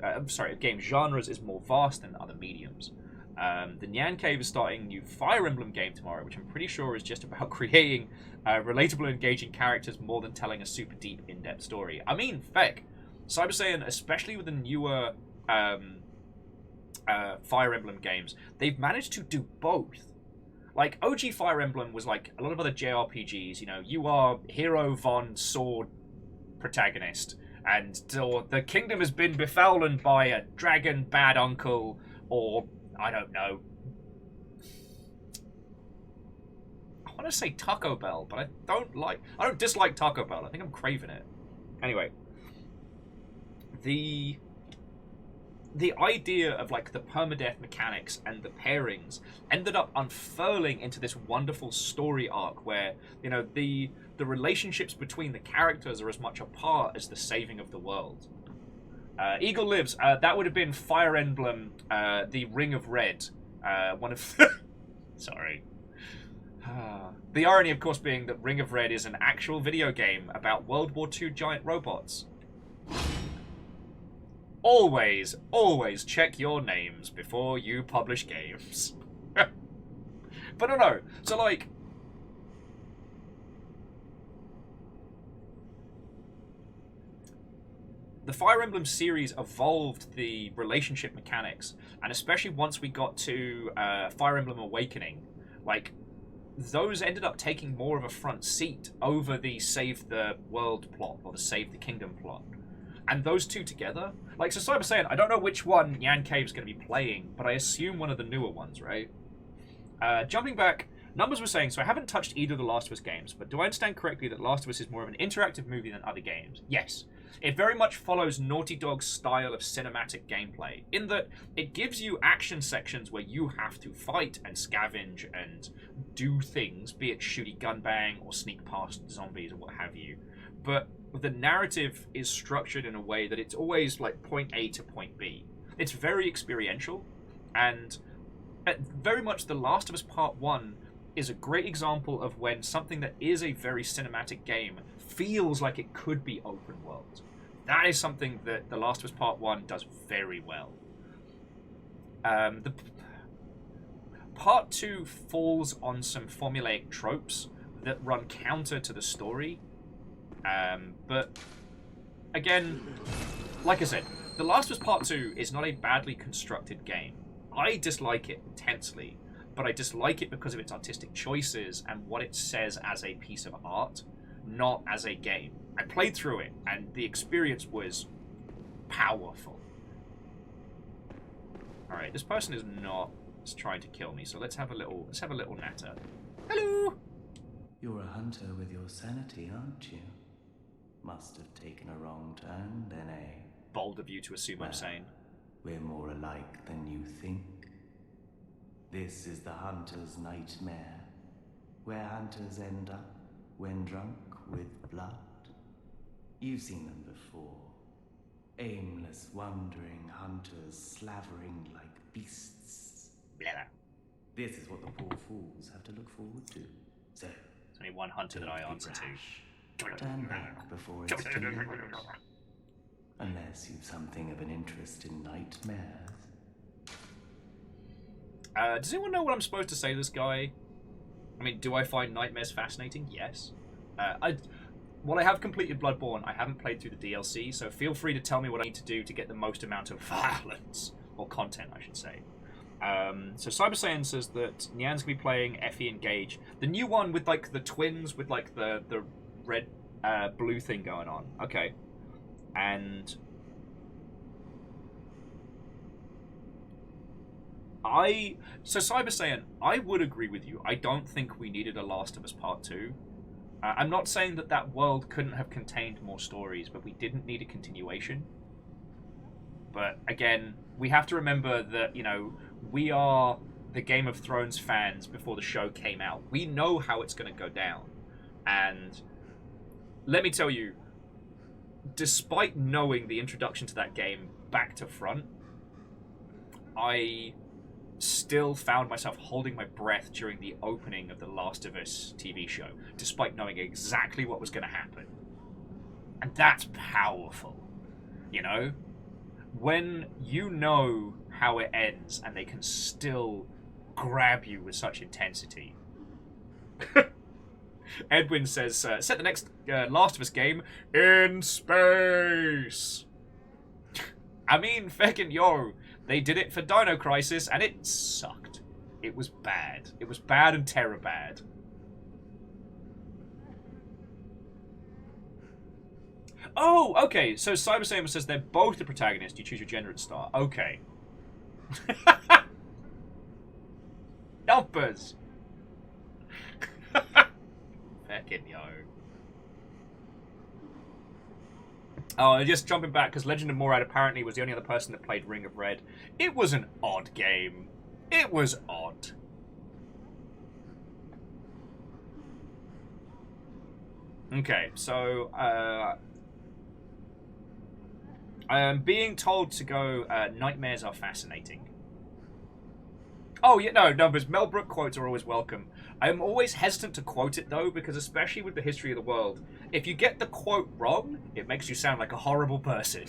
game genres is more vast than other mediums. The Nyan Cave is starting a new Fire Emblem game tomorrow, which I'm pretty sure is just about creating relatable and engaging characters more than telling a super deep, in-depth story. I mean, feck. Cyber Saiyan, especially with the newer Fire Emblem games, they've managed to do both. Like, OG Fire Emblem was like a lot of other JRPGs, you know, you are hero von sword protagonist, and or the kingdom has been befallen by a dragon bad uncle, or, I don't know, I want to say Taco Bell, but I don't dislike Taco Bell, I think I'm craving it. Anyway, the idea of like the permadeath mechanics and the pairings ended up unfurling into this wonderful story arc where, you know, the relationships between the characters are as much a part as the saving of the world. Eagle Lives, that would have been Fire Emblem, the Ring of Red, one of sorry. The irony, of course, being that Ring of Red is an actual video game about World War II giant robots. Always, always check your names before you publish games. But no. So, like, the Fire Emblem series evolved the relationship mechanics, and especially once we got to Fire Emblem Awakening, like, those ended up taking more of a front seat over the Save the World plot, or the Save the Kingdom plot. And those two together, like, so Cyber Saiyan, I don't know which one Nyan Cave's going to be playing, but I assume one of the newer ones, right? Jumping back, Numbers was saying, so I haven't touched either of the Last of Us games, but do I understand correctly that Last of Us is more of an interactive movie than other games? Yes. It very much follows Naughty Dog's style of cinematic gameplay, in that it gives you action sections where you have to fight and scavenge and do things, be it shooty gun bang or sneak past zombies or what have you. But the narrative is structured in a way that it's always like point A to point B. It's very experiential, and very much The Last of Us Part 1 is a great example of when something that is a very cinematic game feels like it could be open world. That is something that The Last of Us Part 1 does very well. The Part 2 falls on some formulaic tropes that run counter to the story. But again, like I said, The Last of Us Part 2 is not a badly constructed game. I dislike it intensely, but I dislike it because of its artistic choices and what it says as a piece of art, not as a game. I played through it, and the experience was powerful. Alright, this person is not trying to kill me, so let's have a little natter. Hello! You're a hunter with your sanity, aren't you? Must have taken a wrong turn, then, eh? Bold of you to assume I'm sane. We're more alike than you think. This is the hunter's nightmare, where hunters end up when drunk with blood. You've seen them before. Aimless, wandering hunters slavering like beasts. Blah. This is what the poor fools have to look forward to. So, There's only one hunter that I answer to. turn back before it's too late. Unless you've something of an interest in nightmares. Does anyone know what I'm supposed to say to this guy? I mean, do I find nightmares fascinating? Yes. While I have completed Bloodborne, I haven't played through the DLC, so feel free to tell me what I need to do to get the most amount of violence, or content, I should say. So Cyber Saiyan says that Nyan's gonna be playing Effie and Gage, the new one with like the twins with like the red blue thing going on. Okay, and so Cyber Saiyan, I would agree with you. I don't think we needed a Last of Us Part 2. I'm not saying that that world couldn't have contained more stories, but we didn't need a continuation. But again, we have to remember that, you know, we are the Game of Thrones fans before the show came out. We know how it's going to go down. And let me tell you, despite knowing the introduction to that game back to front, I still found myself holding my breath during the opening of The Last of Us TV show, despite knowing exactly what was going to happen. And that's powerful, you know? When you know how it ends and they can still grab you with such intensity. Edwin says, set the next Last of Us game in space. I mean, feckin' yo, they did it for Dino Crisis and it sucked. It was bad. It was bad and terror bad. Oh, okay. So Cyber Saiyan says they're both the protagonist. You choose your gender at the start. Okay. Numbers. Feckin' yo. Oh, just jumping back, because Legend of Morad apparently was the only other person that played Ring of Red. It was an odd game. It was odd. Okay, so, I am being told to go, nightmares are fascinating. Oh, yeah, no, numbers. Mel Brooks quotes are always welcome. I'm always hesitant to quote it, though, because especially with the history of the world, if you get the quote wrong, it makes you sound like a horrible person.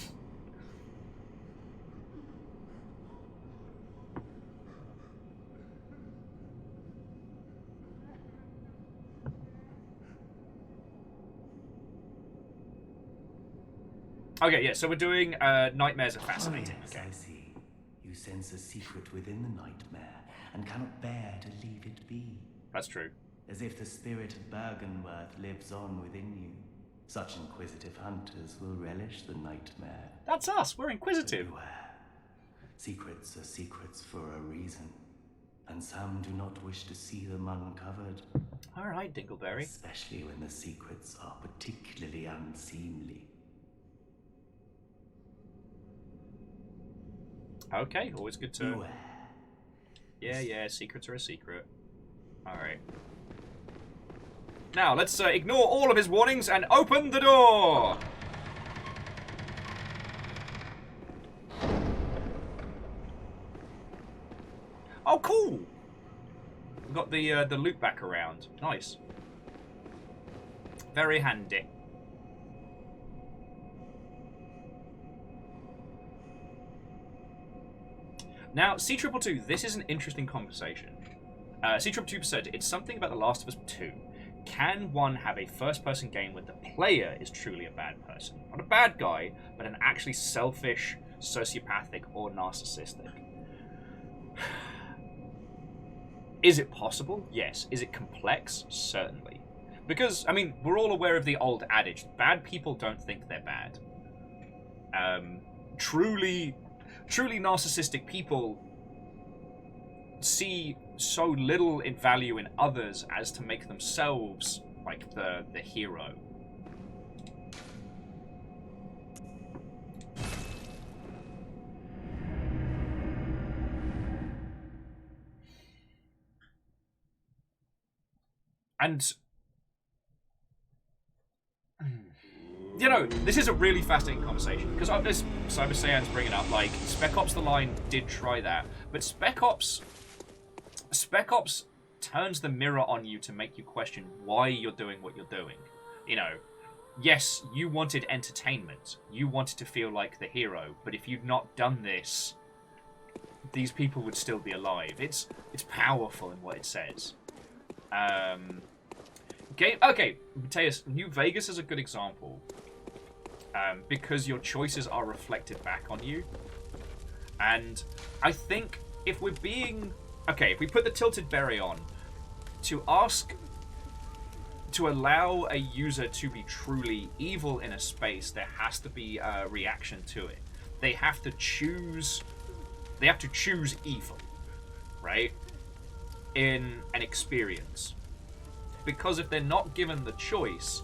Okay, yeah, so we're doing Nightmares Are Fascinating. Oh, yes, Okay. I see. You sense a secret within the nightmare and cannot bear to leave it be. That's true. As if the spirit of Bergenworth lives on within you. Such inquisitive hunters will relish the nightmare. That's us. We're inquisitive. Beware. Secrets are secrets for a reason, and some do not wish to see them uncovered. All right, Dingleberry. Especially when the secrets are particularly unseemly. Okay, always good to... Beware. Yeah, secrets are a secret. Alright. Now, let's ignore all of his warnings and open the door! Oh, cool! We've got the loop back around. Nice. Very handy. Now, C222, this is an interesting conversation. C222 said, it's something about The Last of Us 2. Can one have a first-person game where the player is truly a bad person? Not a bad guy, but an actually selfish, sociopathic, or narcissistic? Is it possible? Yes. Is it complex? Certainly. Because, I mean, we're all aware of the old adage, bad people don't think they're bad. Truly narcissistic people see so little in value in others as to make themselves like the hero. And you know, this is a really fascinating conversation, because this Cyber Saiyan's bringing up, like, Spec Ops The Line did try that, but Spec Ops turns the mirror on you to make you question why you're doing what you're doing. You know, yes, you wanted entertainment, you wanted to feel like the hero, but if you'd not done this, these people would still be alive. It's powerful in what it says. Game. Okay, Mateus, New Vegas is a good example. Because your choices are reflected back on you. And I think if we're being... Okay, if we put the Tilted Berry on, to allow a user to be truly evil in a space, there has to be a reaction to it. They have to choose evil, right? In an experience. Because if they're not given the choice,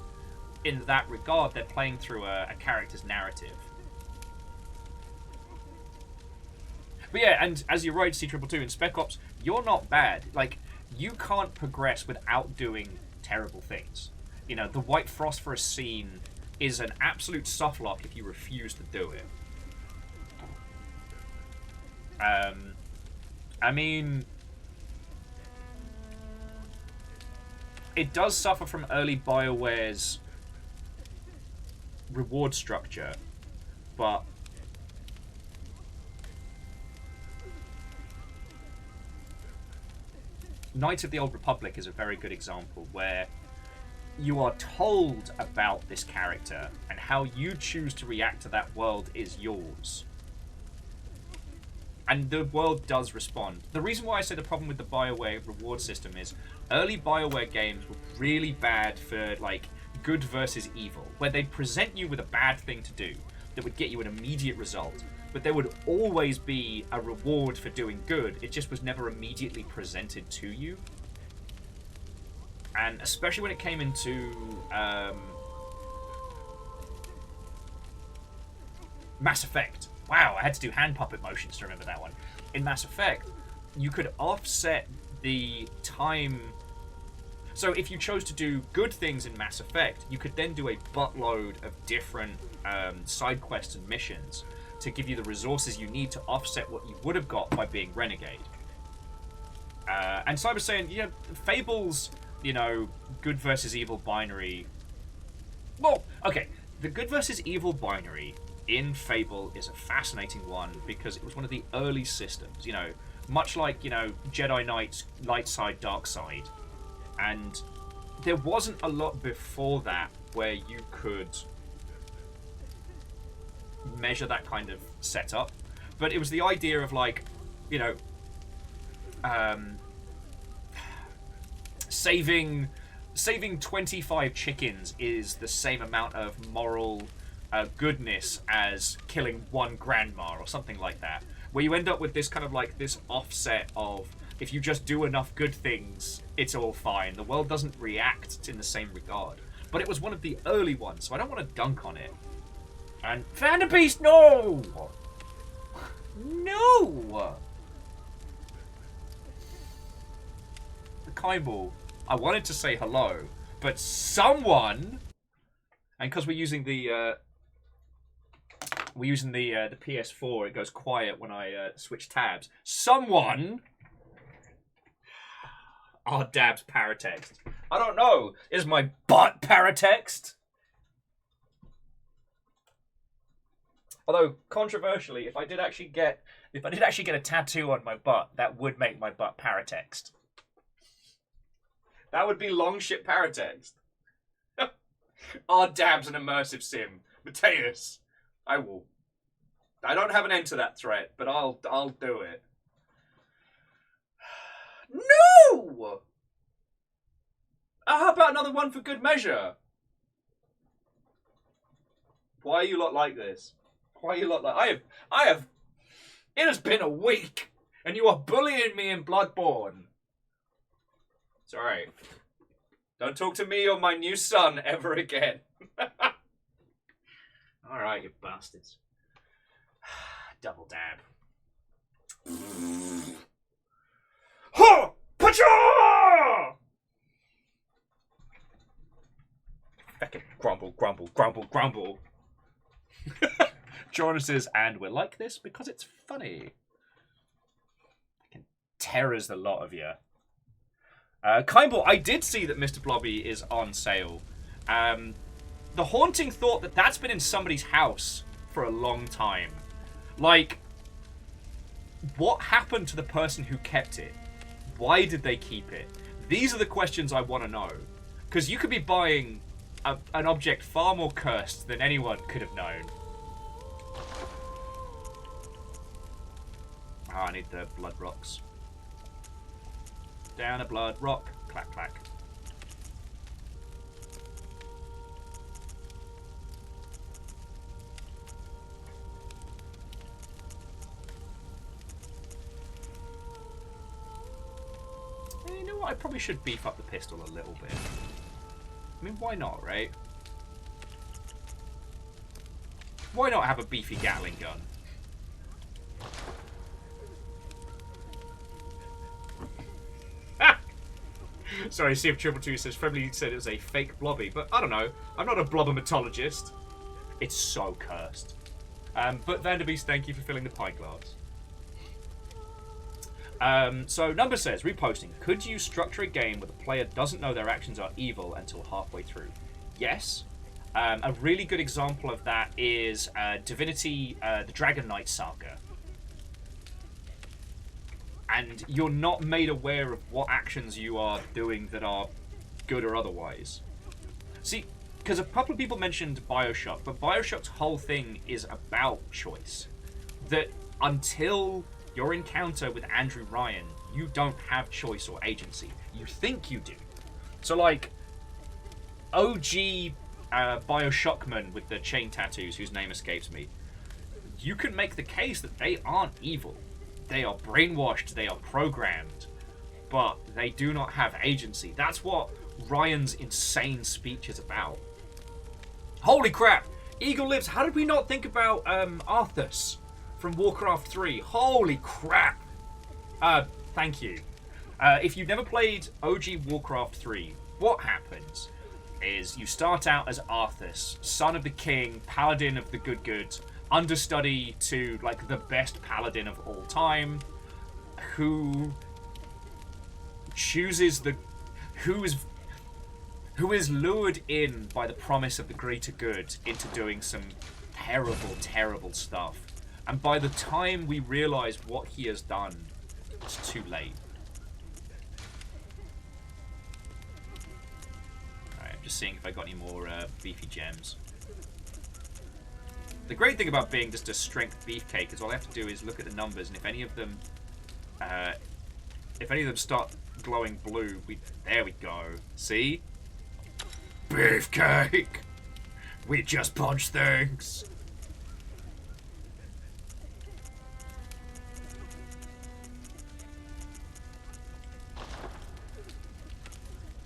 in that regard, they're playing through a character's narrative. But yeah, and as you're right, C222, in Spec Ops, you're not bad. Like, you can't progress without doing terrible things. You know, the White Phosphorus scene is an absolute softlock if you refuse to do it. I mean... It does suffer from early BioWare's reward structure, but Knights of the Old Republic is a very good example where you are told about this character and how you choose to react to that world is yours. And the world does respond. The reason why I say the problem with the BioWare reward system is early BioWare games were really bad for, like, good versus evil, where they'd present you with a bad thing to do that would get you an immediate result, but there would always be a reward for doing good. It just was never immediately presented to you. And especially when it came into Mass Effect. Wow, I had to do hand puppet motions to remember that one. In Mass Effect, you could offset the time. So if you chose to do good things in Mass Effect, you could then do a buttload of different side quests and missions to give you the resources you need to offset what you would have got by being Renegade. And so I was saying, you know, Fable's, you know, good versus evil binary. Well, okay, the good versus evil binary in Fable is a fascinating one because it was one of the early systems, you know, much like, you know, Jedi Knight's light side, dark side. And there wasn't a lot before that where you could measure that kind of setup. But it was the idea of, like, you know, saving 25 chickens is the same amount of moral goodness as killing one grandma or something like that, where you end up with this kind of like this offset of if you just do enough good things, it's all fine. The world doesn't react in the same regard. But it was one of the early ones, so I don't want to dunk on it. And Vanderbeast, no! No! The Kyball, I wanted to say hello, but someone, and because we're using the PS4, it goes quiet when I switch tabs. Someone, Dab's paratext. I don't know. Is my butt paratext? Although controversially, if I did actually get a tattoo on my butt, that would make my butt paratext. That would be long shit paratext. Dab's an immersive sim. Mateus, I will. I don't have an end to that threat, but I'll do it. No! How about another one for good measure? Why are you lot like this? Why are you lot like... I have... It has been a week, and you are bullying me in Bloodborne. It's alright. Don't talk to me or my new son ever again. Alright, you bastards. Double dab. Ha! Pacha! Fucking grumble, grumble, grumble, grumble. Jordan says, and we're like this because it's funny. Fucking terrors the lot of you. Kymble, I did see that Mr. Blobby is on sale. The haunting thought that that's been in somebody's house for a long time. Like, what happened to the person who kept it? Why did they keep it? These are the questions I want to know. Because you could be buying an object far more cursed than anyone could have known. Oh, I need the blood rocks. Down a blood rock. Clack, clack. You know what? I probably should beef up the pistol a little bit. I mean, why not, right? Why not have a beefy Gatling gun? Sorry, see if Triple Two says Friendly said it was a fake blobby, but I don't know. I'm not a blobbermatologist. It's so cursed. But Vanderbeest, thank you for filling the pint glass. So Number says, reposting, could you structure a game where the player doesn't know their actions are evil until halfway through? Yes. A really good example of that is Divinity, the Dragon Knight Saga. And you're not made aware of what actions you are doing that are good or otherwise. See, because a couple of people mentioned Bioshock, but Bioshock's whole thing is about choice. That until your encounter with Andrew Ryan, you don't have choice or agency. You think you do. So, like, OG Bioshockman with the chain tattoos, whose name escapes me, you can make the case that they aren't evil. They are brainwashed, they are programmed, but they do not have agency. That's what Ryan's insane speech is about. Holy crap! Eagle Lives, how did we not think about Arthas from Warcraft 3? Holy crap! Thank you. If you've never played OG Warcraft 3, what happens is you start out as Arthas, son of the king, paladin of the good, understudy to, like, the best paladin of all time, who chooses the... who is lured in by the promise of the greater good into doing some terrible, terrible stuff. And by the time we realise what he has done, it's too late. Alright, I'm just seeing if I got any more beefy gems. The great thing about being just a strength beefcake is all I have to do is look at the numbers, and if any of them start glowing blue, there we go. See? Beefcake! We just punch things!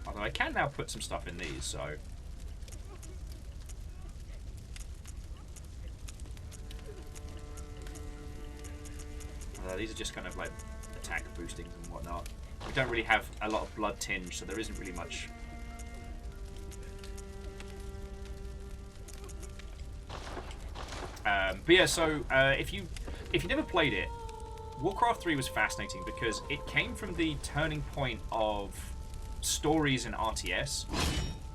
Although I can now put some stuff in these, so... These are just kind of like attack boostings and whatnot. We don't really have a lot of blood tinge, so there isn't really much. But yeah, so if you never played it, Warcraft 3 was fascinating because it came from the turning point of stories in RTS.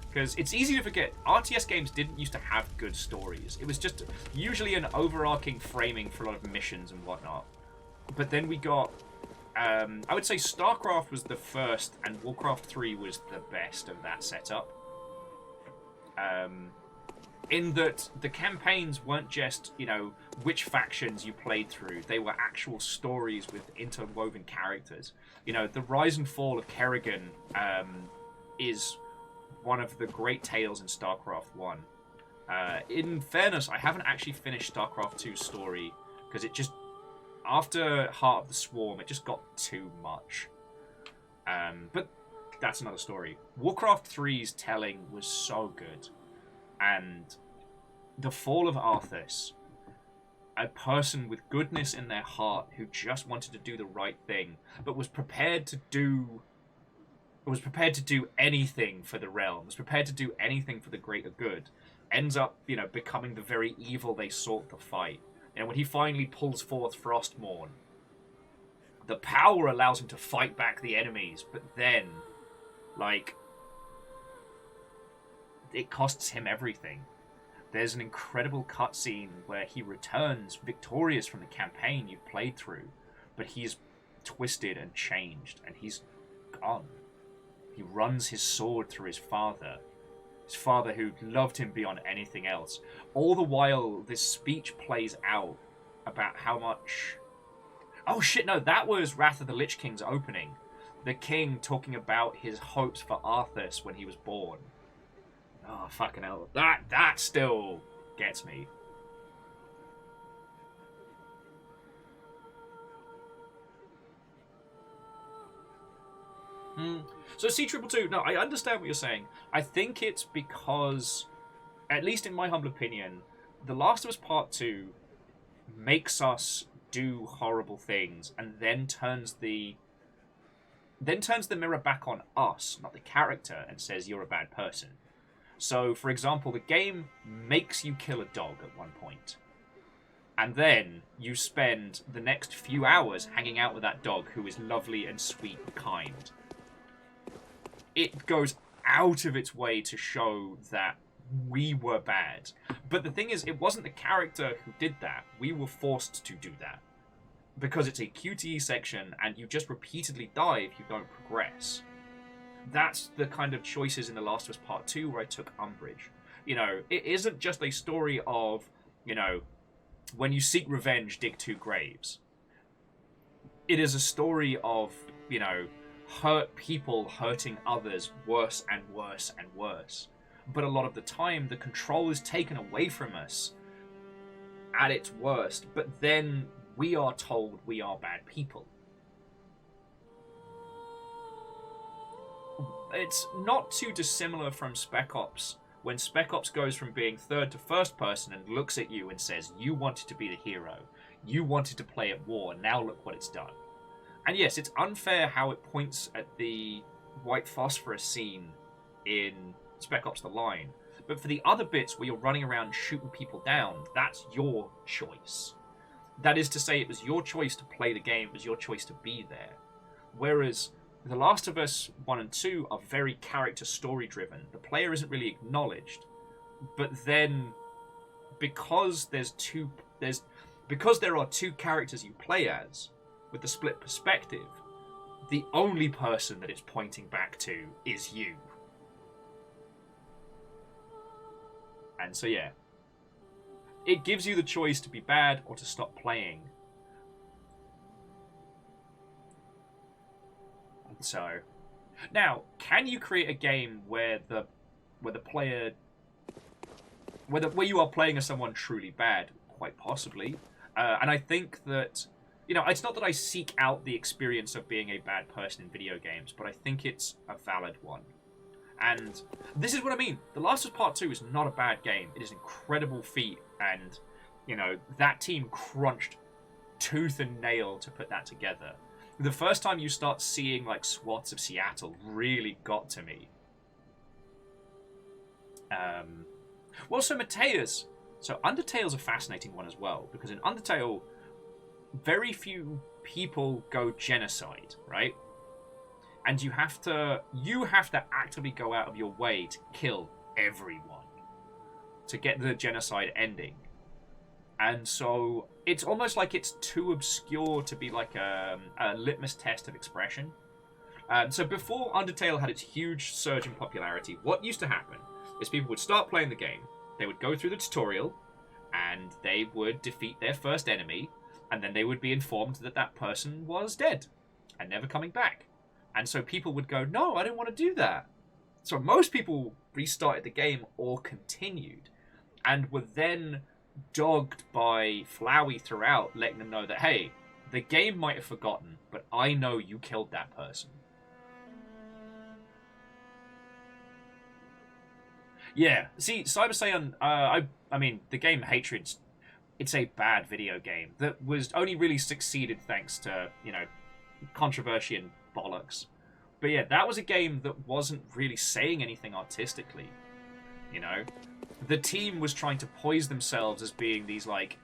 Because it's easy to forget, RTS games didn't used to have good stories. It was just usually an overarching framing for a lot of missions and whatnot. But then we got, I would say StarCraft was the first, and Warcraft 3 was the best of that setup. In that the campaigns weren't just, you know, which factions you played through. They were actual stories with interwoven characters. You know, the rise and fall of Kerrigan is one of the great tales in StarCraft 1. In fairness, I haven't actually finished StarCraft 2's story, because it just... After Heart of the Swarm, it just got too much. But that's another story. Warcraft 3's telling was so good. And the fall of Arthas, a person with goodness in their heart who just wanted to do the right thing, but was prepared to do anything for the realm, was prepared to do anything for the greater good, ends up, you know, becoming the very evil they sought to fight. And when he finally pulls forth Frostmourne, the power allows him to fight back the enemies, but then, like, it costs him everything. There's an incredible cutscene where he returns victorious from the campaign you've played through, but he's twisted and changed, and he's gone. He runs his sword through his father who loved him beyond anything else. All the while, this speech plays out about how much... Oh shit, no, that was Wrath of the Lich King's opening. The king talking about his hopes for Arthas when he was born. Oh, fucking hell. That still gets me. So C222, no, I understand what you're saying. I think it's because, at least in my humble opinion, The Last of Us Part 2 makes us do horrible things and then turns the mirror back on us, not the character, and says you're a bad person. So, for example, the game makes you kill a dog at one point. And then you spend the next few hours hanging out with that dog who is lovely and sweet and kind. It goes out of its way to show that we were bad. But the thing is, it wasn't the character who did that. We were forced to do that. Because it's a QTE section and you just repeatedly die if you don't progress. That's the kind of choices in The Last of Us Part 2 where I took umbrage. You know, it isn't just a story of, you know, when you seek revenge, dig 2 graves. It is a story of, you know, hurt people hurting others worse and worse and worse. But a lot of the time, the control is taken away from us at its worst, but then we are told we are bad people. It's not too dissimilar from Spec Ops, when Spec Ops goes from being third to first person and looks at you and says, you wanted to be the hero, you wanted to play at war, now look what it's done. And yes, it's unfair how it points at the white phosphorus scene in Spec Ops The Line, but for the other bits where you're running around shooting people down, that's your choice. That is to say, it was your choice to play the game, it was your choice to be there. Whereas The Last of Us 1 and 2 are very character story driven. The player isn't really acknowledged. But then, because there are two characters you play as, with the split perspective, the only person that it's pointing back to is you. And so yeah. It gives you the choice to be bad or to stop playing. So, now, can you create a game where the player, where you are playing as someone truly bad? Quite possibly. And I think that, you know, it's not that I seek out the experience of being a bad person in video games, but I think it's a valid one. And this is what I mean. The Last of Us Part 2 is not a bad game. It is an incredible feat, and, you know, that team crunched tooth and nail to put that together. The first time you start seeing, like, swaths of Seattle really got to me. Well, so Mateus. So Undertale's a fascinating one as well, because in Undertale, very few people go genocide, right? And you have to actively go out of your way to kill everyone to get the genocide ending. And so it's almost like it's too obscure to be like a litmus test of expression. So before Undertale had its huge surge in popularity, what used to happen is people would start playing the game, they would go through the tutorial, and they would defeat their first enemy, and then they would be informed that that person was dead and never coming back. And so people would go, no, I don't want to do that. So most people restarted the game or continued, and were then dogged by Flowey throughout, letting them know that, hey, the game might have forgotten, but I know you killed that person. Yeah, see, Cyber Saiyan, I mean, the game Hatred, it's a bad video game that was only really succeeded thanks to, you know, controversy and bollocks. But yeah, that was a game that wasn't really saying anything artistically, you know? The team was trying to poise themselves as being these, like,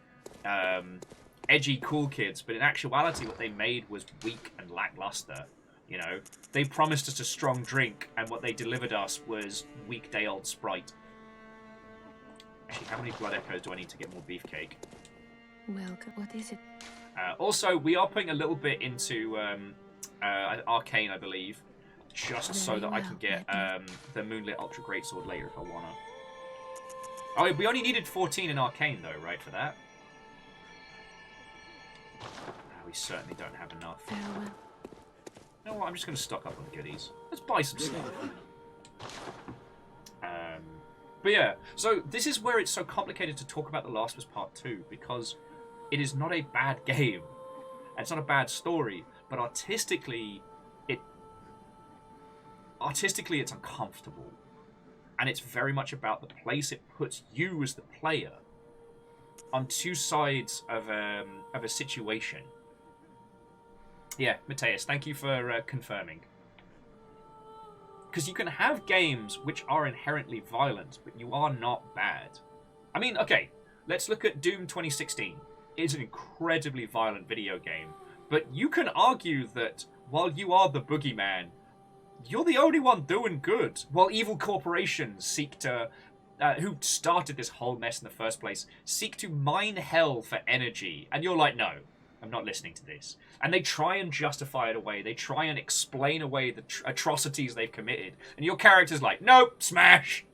edgy, cool kids, but in actuality what they made was weak and lackluster, you know? They promised us a strong drink, and what they delivered us was weekday-old Sprite. Actually, how many blood echoes do I need to get more beefcake? Welcome. What is it? Also, we are putting a little bit into Arcane, I believe. just so Very that I can well, get Edna. the Moonlit Ultra Greatsword later if I wanna. Oh, we only needed 14 in Arcane though, right, for that? We certainly don't have enough. Farewell. You know what, I'm just gonna stock up on goodies. Let's buy some stuff. But yeah, so this is where it's so complicated to talk about The Last of Us Part 2, because it is not a bad game. And it's not a bad story, but artistically it's uncomfortable. And it's very much about the place it puts you as the player on two sides of a situation. Yeah, Mateus, thank you for confirming. Because you can have games which are inherently violent, but you are not bad. I mean, okay, let's look at Doom 2016. It's an incredibly violent video game, but you can argue that while you are the boogeyman, you're the only one doing good. While evil corporations seek to, who started this whole mess in the first place, seek to mine hell for energy, and you're like, no, I'm not listening to this. And they try and justify it away. They try and explain away the atrocities they've committed. And your character's like, nope, smash.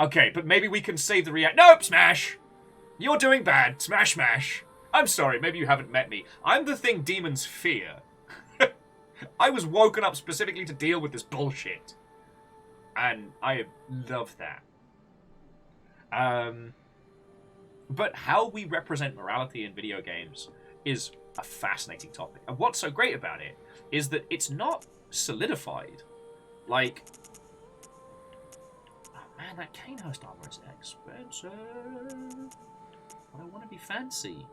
Okay, but maybe we can save the nope, smash. You're doing bad. Smash, smash. I'm sorry, maybe you haven't met me. I'm the thing demons fear. I was woken up specifically to deal with this bullshit. And I love that. But how we represent morality in video games is a fascinating topic. And what's so great about it is that it's not solidified. Like, oh man, that Canehurst armor is expensive. But I want to be fancy.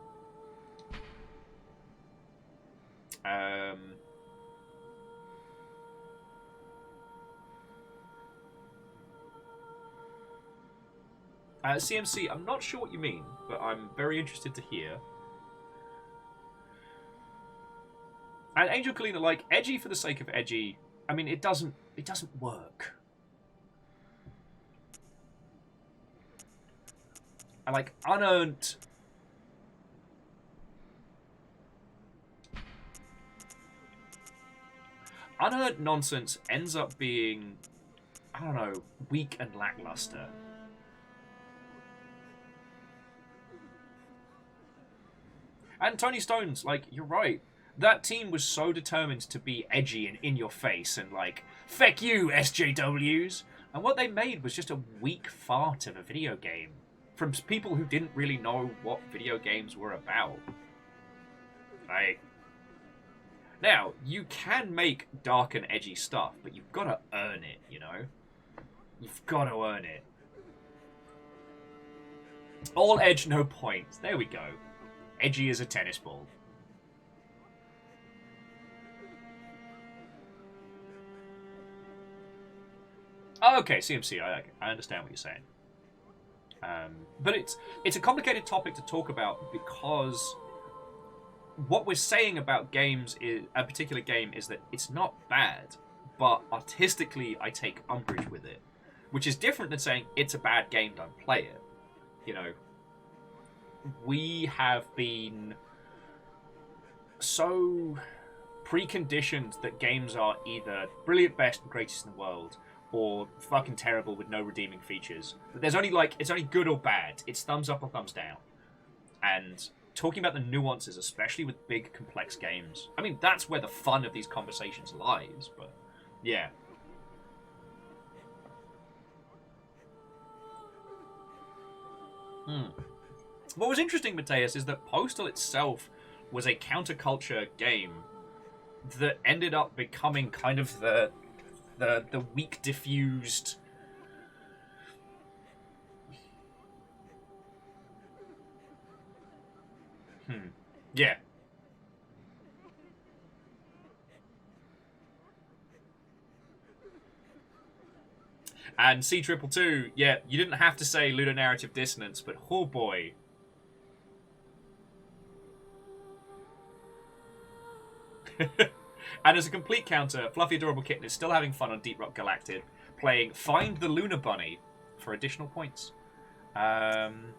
CMC, I'm not sure what you mean, but I'm very interested to hear. And Angel Kalina, like, edgy for the sake of edgy, I mean, it doesn't work. And, like, unearned nonsense ends up being, I don't know, weak and lackluster. And Tony Stone's, like, you're right. That team was so determined to be edgy and in your face and like, feck you, SJWs. And what they made was just a weak fart of a video game from people who didn't really know what video games were about. Like, now, you can make dark and edgy stuff, but you've got to earn it, you know? You've got to earn it. All edge, no points. There we go. Edgy as a tennis ball. Oh, okay, CMC, I understand what you're saying. But it's a complicated topic to talk about because what we're saying about games, a particular game, is that it's not bad, but artistically I take umbrage with it. Which is different than saying it's a bad game, don't play it. You know, we have been so preconditioned that games are either brilliant, best, and greatest in the world, or fucking terrible with no redeeming features. But there's only it's only good or bad. It's thumbs up or thumbs down. And talking about the nuances, especially with big, complex games, I mean, that's where the fun of these conversations lies, but yeah. What was interesting, Mateus, is that Postal itself was a counterculture game that ended up becoming kind of the weak, diffused... Yeah. And C222, yeah, you didn't have to say ludonarrative dissonance, but oh boy. And as a complete counter, Fluffy Adorable Kitten is still having fun on Deep Rock Galactic, playing Find the Lunar Bunny for additional points. And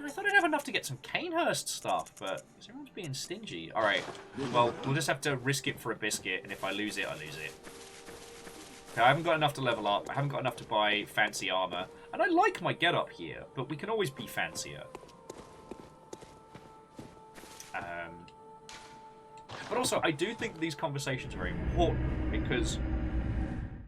I thought I'd have enough to get some Canehurst stuff, but everyone's being stingy. Alright, well, we'll just have to risk it for a biscuit, and if I lose it, I lose it. I haven't got enough to level up. I haven't got enough to buy fancy armor. And I like my getup here, but we can always be fancier. But also, I do think these conversations are very important because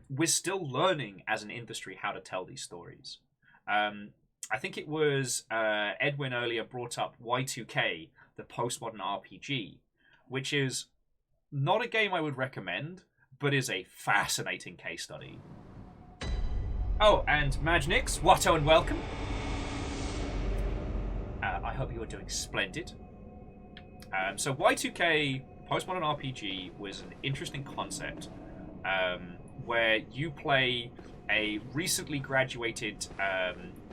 we're still learning as an industry how to tell these stories. I think it was Edwin earlier brought up Y2K, the postmodern RPG, which is not a game I would recommend, but is a fascinating case study. Oh, and Majnix, Watto and welcome. I hope you're doing splendid. So Y2K, postmodern RPG, was an interesting concept where you play a recently graduated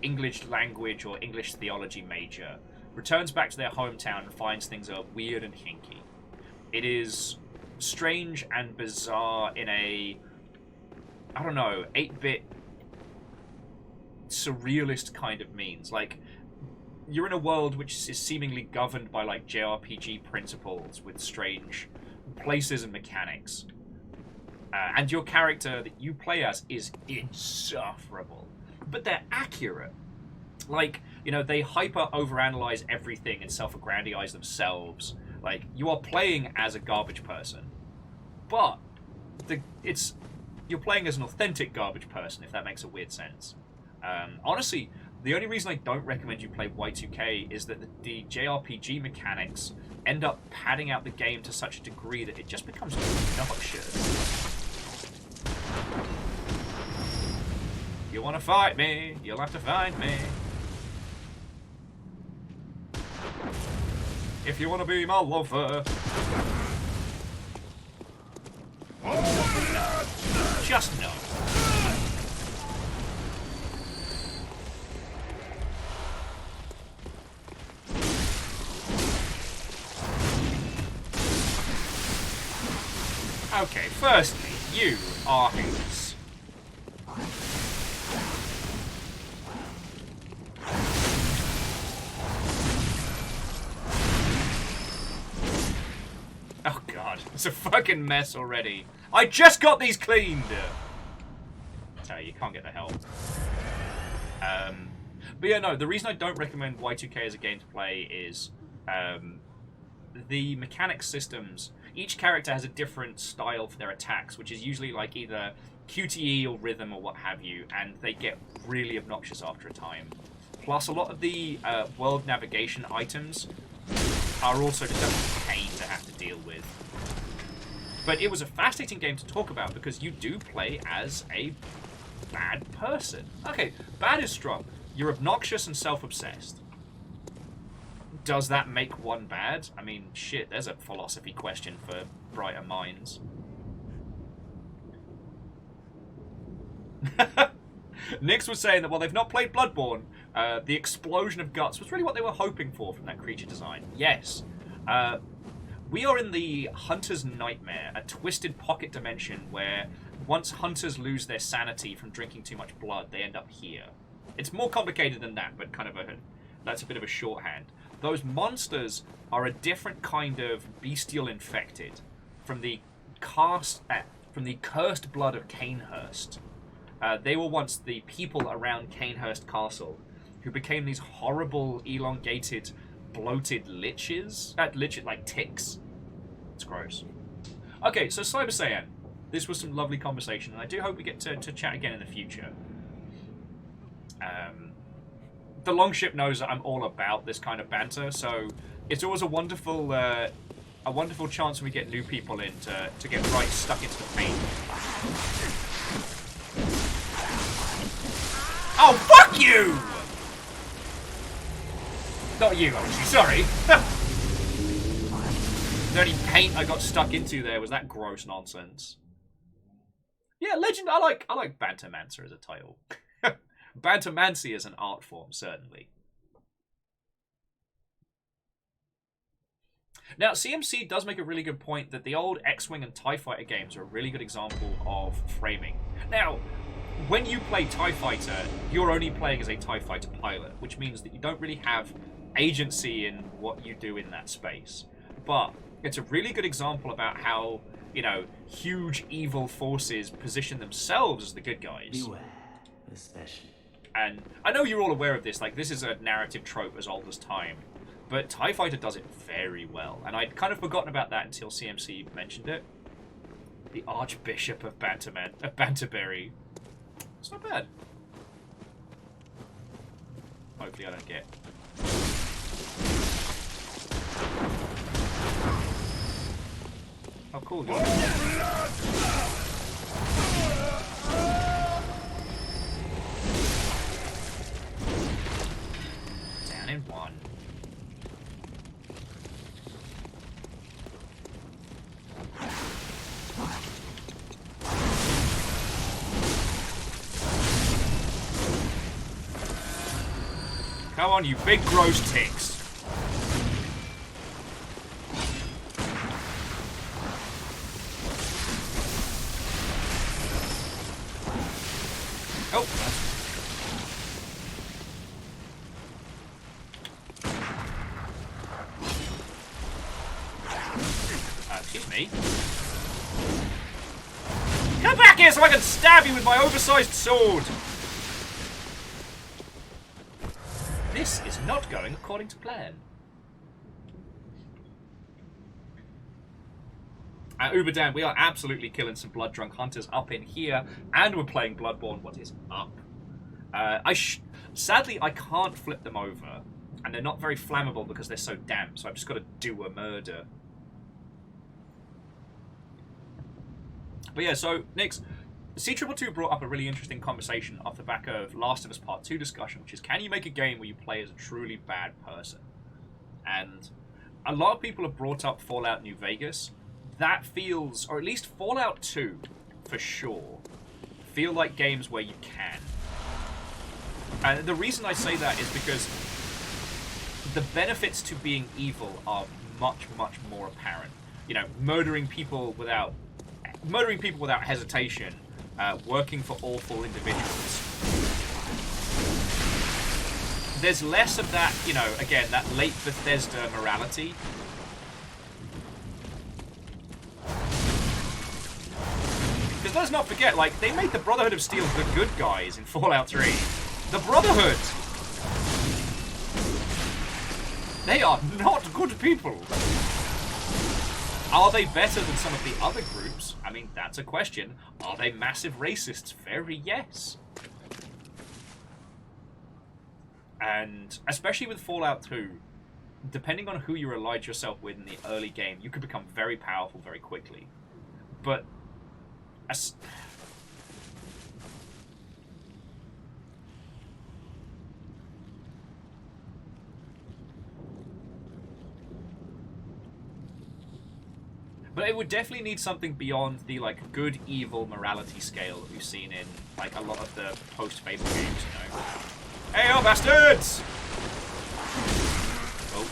English language or English theology major, returns back to their hometown and finds things are weird and hinky. It is strange and bizarre in a, I don't know, 8-bit surrealist kind of means. Like, you're in a world which is seemingly governed by like JRPG principles with strange places and mechanics. And your character that you play as is insufferable. But they're accurate. Like, you know, they hyper-overanalyze everything and self-aggrandize themselves. Like, you are playing as a garbage person. But you're playing as an authentic garbage person, if that makes a weird sense. Honestly, the only reason I don't recommend you play Y2K is that the JRPG mechanics end up padding out the game to such a degree that it just becomes obnoxious. You want to fight me, you'll have to find me. If you want to be my lover. Just no. Okay, firstly, you are hoops. Oh god, it's a fucking mess already. I just got these cleaned! You can't get the help. But yeah, no, the reason I don't recommend Y2K as a game to play is the mechanics systems. Each character has a different style for their attacks, which is usually like either QTE or rhythm or what have you, and they get really obnoxious after a time. Plus, a lot of the world navigation items are also just a pain to have to deal with. But it was a fascinating game to talk about because you do play as a bad person. Okay, bad is strong. You're obnoxious and self-obsessed. Does that make one bad? I mean, shit, there's a philosophy question for brighter minds. Nix was saying that while they've not played Bloodborne, the explosion of guts was really what they were hoping for from that creature design. Yes. We are in the Hunter's Nightmare, a twisted pocket dimension where once hunters lose their sanity from drinking too much blood, they end up here. It's more complicated than that, but kind of that's a bit of a shorthand. Those monsters are a different kind of bestial infected from the cursed blood of Canehurst. They were once the people around Canehurst Castle who became these horrible, elongated, bloated liches. Like ticks. It's gross. Okay, so Cyber Saiyan. This was some lovely conversation, and I do hope we get to chat again in the future. The Longship knows that I'm all about this kind of banter, so it's always a wonderful chance when we get new people in to get right stuck into the paint. Oh, fuck you! Not you, obviously, sorry. The only paint I got stuck into there was that gross nonsense. Yeah, Legend, I like Bantermancer as a title. Bantermancy as an art form, certainly. Now, CMC does make a really good point that the old X-Wing and TIE Fighter games are a really good example of framing. Now, when you play TIE Fighter, you're only playing as a TIE Fighter pilot, which means that you don't really have agency in what you do in that space. But it's a really good example about how you know, huge evil forces position themselves as the good guys. Beware, especially. And I know you're all aware of this, like, this is a narrative trope as old as time. But TIE Fighter does it very well. And I'd kind of forgotten about that until CMC mentioned it. The Archbishop of Banterbury. It's not bad. Hopefully I don't get... Oh, cool. Down in one. Come on, you big gross ticks. Oh. Excuse me. Come back here so I can stab you with my oversized sword. This is not going according to plan. Uberdan, we are absolutely killing some blood drunk hunters up in here, and we're playing Bloodborne. What is up? Sadly, I can't flip them over, and they're not very flammable because they're so damp, so I've just got to do a murder. But yeah, so, Nix, C222 brought up a really interesting conversation off the back of Last of Us Part 2 discussion, which is, can you make a game where you play as a truly bad person? And a lot of people have brought up Fallout New Vegas. That feels, or at least Fallout 2, for sure, feel like games where you can. And the reason I say that is because the benefits to being evil are much, much more apparent. You know, murdering people without hesitation, working for awful individuals. There's less of that, you know, again, that late Bethesda morality. Because let's not forget, like, they made the Brotherhood of Steel the good guys in Fallout 3. The Brotherhood! They are not good people. Are they better than some of the other groups? I mean, that's a question. Are they massive racists? Very yes. And especially with Fallout 2, depending on who you allied yourself with in the early game, you could become very powerful very quickly. But it would definitely need something beyond the, like, good-evil morality scale that we've seen in, like, a lot of the post-Fable games, you know. Hey, oh, bastards! Oh,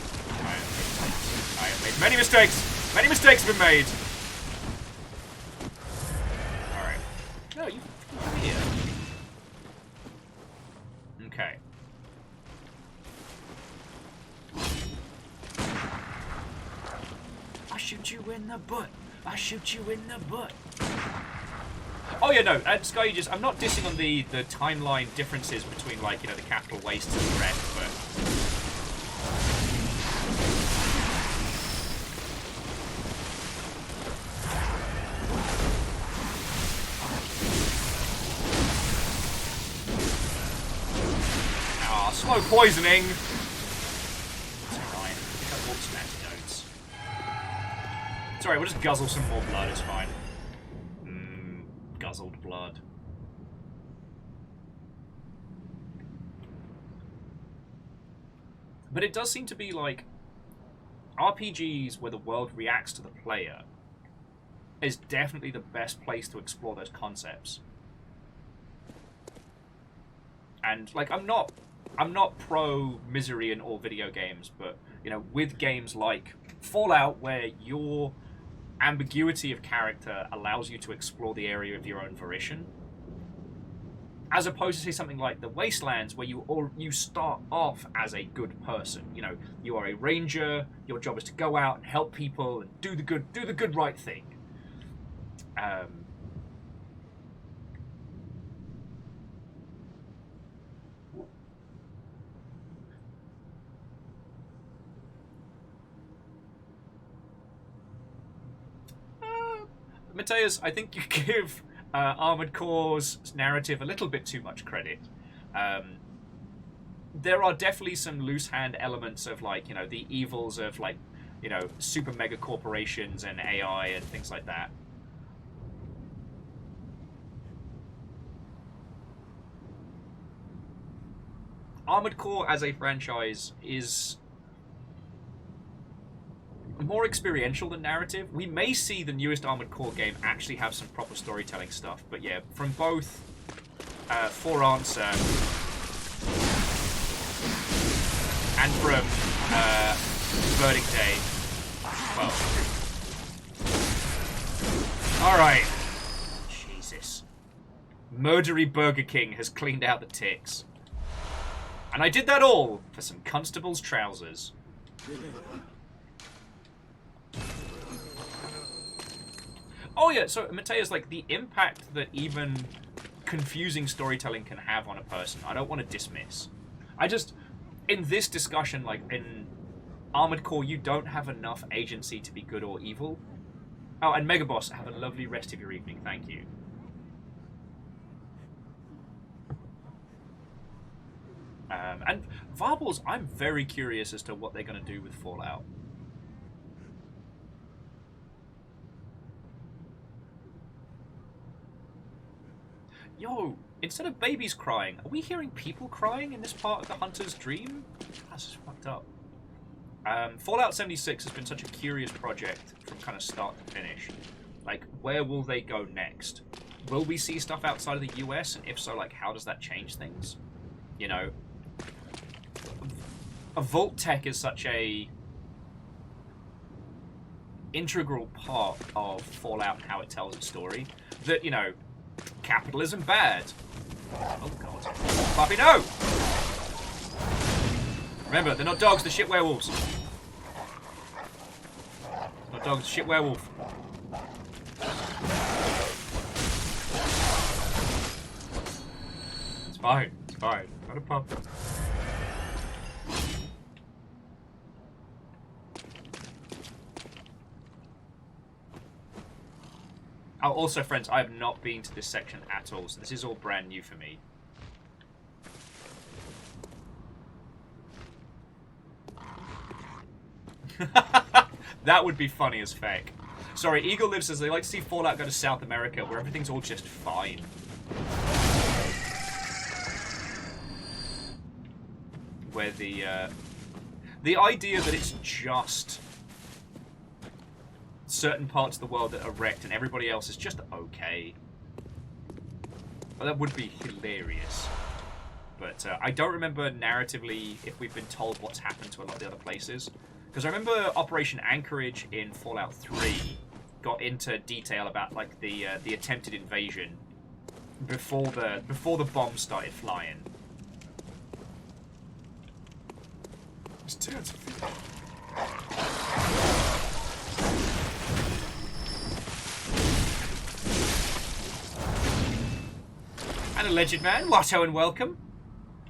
I have made many mistakes! Many mistakes have been made! Alright. No, you come here. Okay. I shoot you in the butt. I shoot you in the butt. Oh yeah, no, Sky, I'm not dissing on the timeline differences between, like, you know, the capital waste and the rest, but ah, slow poisoning. Sorry, we'll just guzzle some more blood, it's fine. Guzzled blood. But it does seem to be like RPGs where the world reacts to the player is definitely the best place to explore those concepts. And, like, I'm not pro misery in all video games, but, you know, with games like Fallout, where your ambiguity of character allows you to explore the area of your own volition, as opposed to, say, something like the Wastelands, where you start off as a good person. You know, you are a ranger. Your job is to go out and help people and do the good right thing. Mateus, I think you give Armored Core's narrative a little bit too much credit. There are definitely some loose hand elements of, like, you know, the evils of, like, you know, super mega corporations and AI and things like that. Armored Core as a franchise is more experiential than narrative. We may see the newest Armored Core game actually have some proper storytelling stuff, but yeah, from both For Answer and from Verdict Day, well, alright. Jesus. Murdery Burger King has cleaned out the ticks. And I did that all for some constable's trousers. Oh yeah, so Mateus, like, the impact that even confusing storytelling can have on a person, I don't want to dismiss. I just, in this discussion, like, in Armored Core, you don't have enough agency to be good or evil. Oh, and Megaboss, have a lovely rest of your evening, thank you. And Varbles, I'm very curious as to what they're going to do with Fallout. Yo, instead of babies crying, are we hearing people crying in this part of the Hunter's dream? That's just fucked up. Fallout 76 has been such a curious project from kind of start to finish. Like, where will they go next? Will we see stuff outside of the US? And if so, like, how does that change things? You know, a Vault Tech is such a integral part of Fallout and how it tells its story that, you know, capitalism bad. Oh god. Puppy, no! Remember, they're not dogs, they're shit werewolves. Not dogs, shit werewolf. It's fine, it's fine. Not a puppy. Oh, also, friends, I have not been to this section at all, so this is all brand new for me. That would be funny as feck. Sorry, Eagle Live says they like to see Fallout go to South America, where everything's all just fine. Where the idea that it's just certain parts of the world that are wrecked and everybody else is just okay. Well, that would be hilarious. But I don't remember narratively if we've been told what's happened to a lot of the other places. Because I remember Operation Anchorage in Fallout 3 got into detail about, like, the attempted invasion before the bombs started flying. And Alleged Man, Watto and welcome.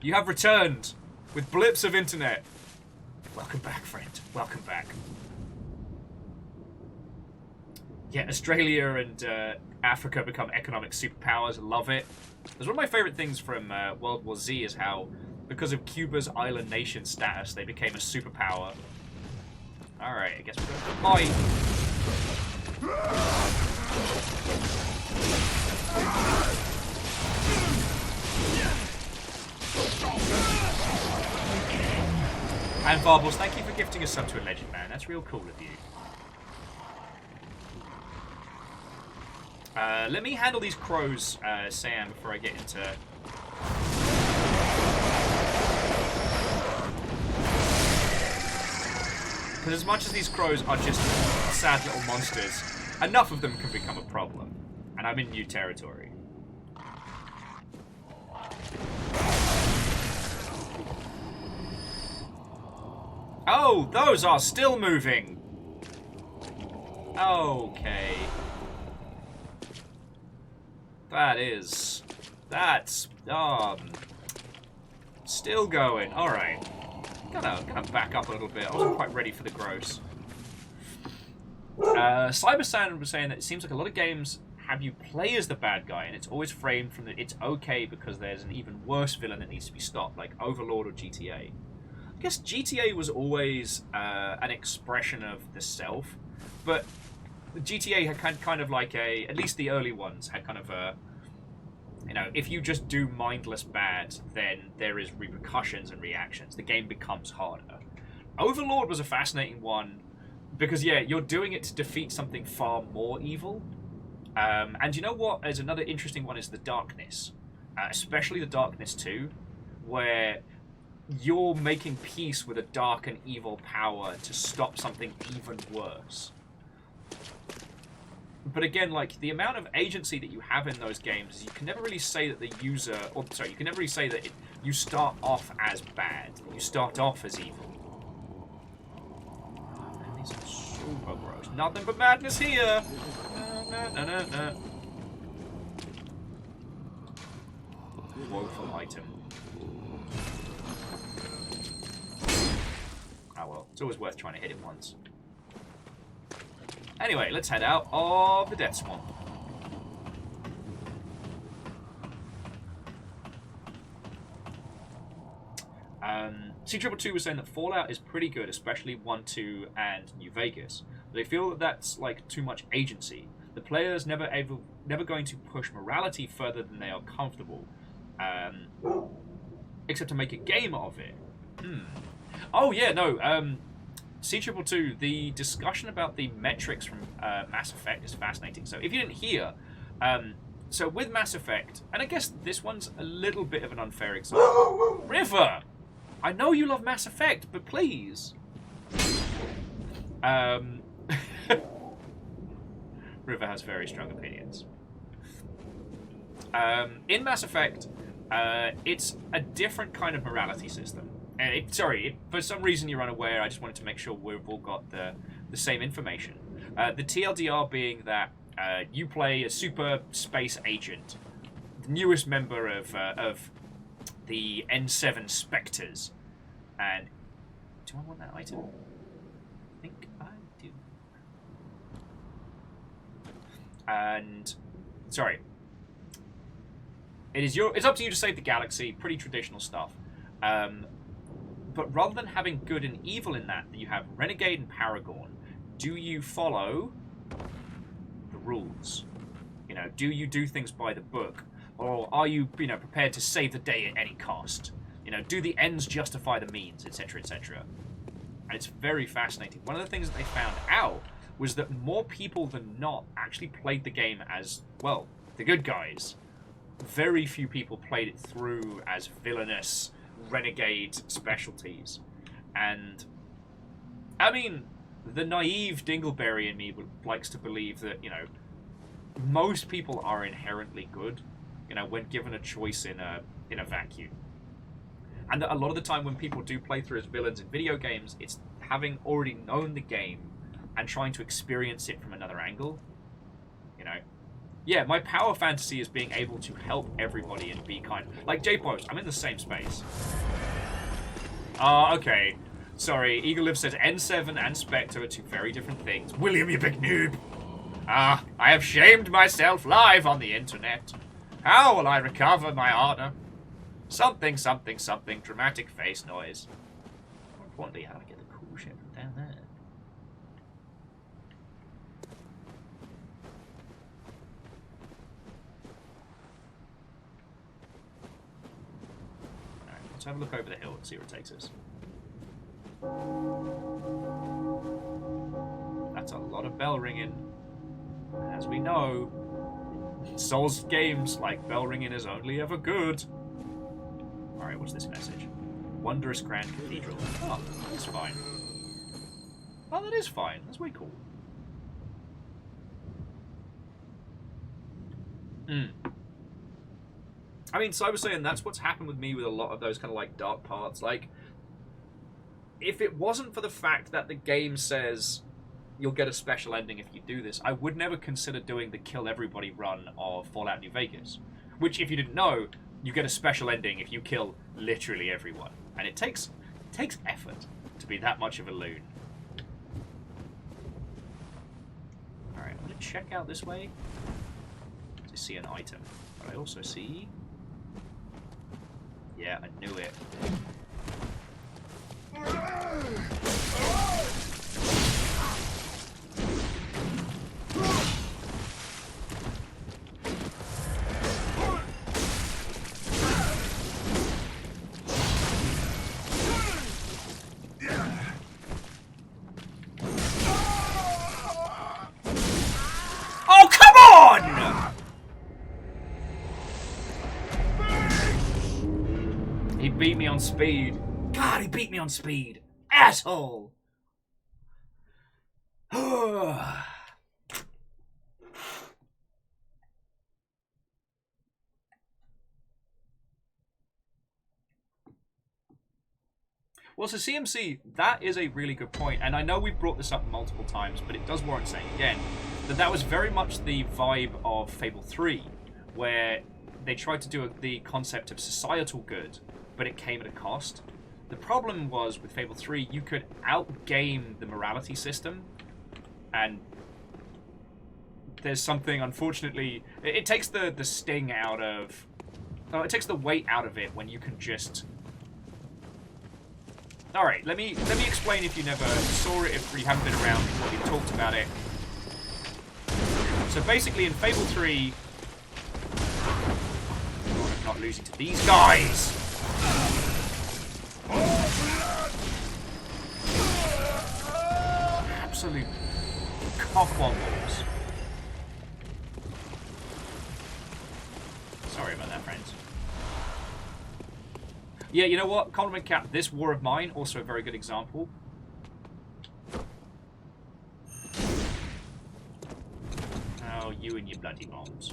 You have returned with blips of internet. Welcome back, friend. Welcome back. Yeah, Australia and Africa become economic superpowers. Love it. There's one of my favorite things from World War Z is how, because of Cuba's island nation status, they became a superpower. Alright, I guess we're going to fight. And Varbles, thank you for gifting a sub to a Legend Man. That's real cool of you. Let me handle these crows, Sam, before I get into... Because as much as these crows are just sad little monsters, enough of them can become a problem. And I'm in new territory. Oh, those are still moving. Okay. That's still going. All right. Gonna back up a little bit. I wasn't quite ready for the gross. Cybersand was saying that it seems like a lot of games have you play as the bad guy, and it's always framed from that it's okay because there's an even worse villain that needs to be stopped, like Overlord or GTA. I guess GTA was always an expression of the self, but GTA had kind of like at least the early ones had kind of a, you know, if you just do mindless bad, then there is repercussions and reactions. The game becomes harder. Overlord was a fascinating one because, yeah, you're doing it to defeat something far more evil. And you know what? There's another interesting one is the Darkness. Especially the Darkness 2, where you're making peace with a dark and evil power to stop something even worse. But again, like, the amount of agency that you have in those games is you can never really say that the user... Or, sorry, you can never really say that you start off as bad. That you start off as evil. Oh, man, these are super gross. Nothing but madness here! No. Woeful item. Oh well, it's always worth trying to hit it once. Anyway, let's head out of the Death Swamp. C222 was saying that Fallout is pretty good, especially 1, 2, and New Vegas. But they feel that that's like too much agency. The player's never going to push morality further than they are comfortable, except to make a game of it. Oh yeah, no. C222, the discussion about the metrics from Mass Effect is fascinating. So if you didn't hear, so with Mass Effect, and I guess this one's a little bit of an unfair example. River, I know you love Mass Effect, but please. River has very strong opinions. In Mass Effect, it's a different kind of morality system. For some reason you're unaware, I just wanted to make sure we've all got the same information. The TLDR being that you play a super space agent, the newest member of the N7 Spectres. And do I want that item? I think I do. And sorry, it's up to you to save the galaxy. Pretty traditional stuff. But rather than having good and evil in that you have Renegade and Paragon. Do you follow the rules? You know, do you do things by the book, or are you, prepared to save the day at any cost? You know, do the ends justify the means, etc., etc. And it's very fascinating. One of the things that they found out was that more people than not actually played the game as, well, the good guys. Very few people played it through as villainous, renegade specialties. And, I mean, the naive dingleberry in me likes to believe that, most people are inherently good, when given a choice in a vacuum. And that a lot of the time when people do play through as villains in video games, it's having already known the game and trying to experience it from another angle. Yeah, my power fantasy is being able to help everybody and be kind. Like J-Post, I'm in the same space. Okay. Sorry, Eagle Live says N7 and Spectre are two very different things. William, you big noob! I have shamed myself live on the internet. How will I recover my honor? Something, something, something, dramatic face noise. More importantly, how to get the cool shit from down there. Alright, let's have a look over the hill and see where it takes us. That's a lot of bell ringing. As we know, Souls games like bell ringing is only ever good. Alright, what's this message? Wondrous Grand Cathedral. Oh, that's fine. Oh, that is fine. That's way cool. I mean, so I was saying that's what's happened with me with a lot of those kind of like dark parts. Like, if it wasn't for the fact that the game says you'll get a special ending if you do this. I would never consider doing the kill everybody run of Fallout New Vegas, which, if you didn't know, you get a special ending if you kill literally everyone, and it takes effort to be that much of a loon. All right, I'm gonna check out this way to see an item, but I also see. Yeah, I knew it. Oh, come on! He beat me on speed. God, he beat me on speed. Asshole! Well, so CMC, that is a really good point, and I know we've brought this up multiple times, but it does warrant saying again that was very much the vibe of Fable 3, where they tried to do the concept of societal good, but it came at a cost. The problem was, with Fable 3, you could outgame the morality system, and there's something, unfortunately, it takes the sting out of... Oh, it takes the weight out of it when you can just... Alright, let me explain if you never saw it, if you haven't been around before we talked about it. So basically in Fable 3... God, I'm not losing to these guys! Absolute cockwaddles. Sorry about that, friends. Yeah, you know what? Compliment Cap, this War of Mine, also a very good example. Oh, you and your bloody bombs.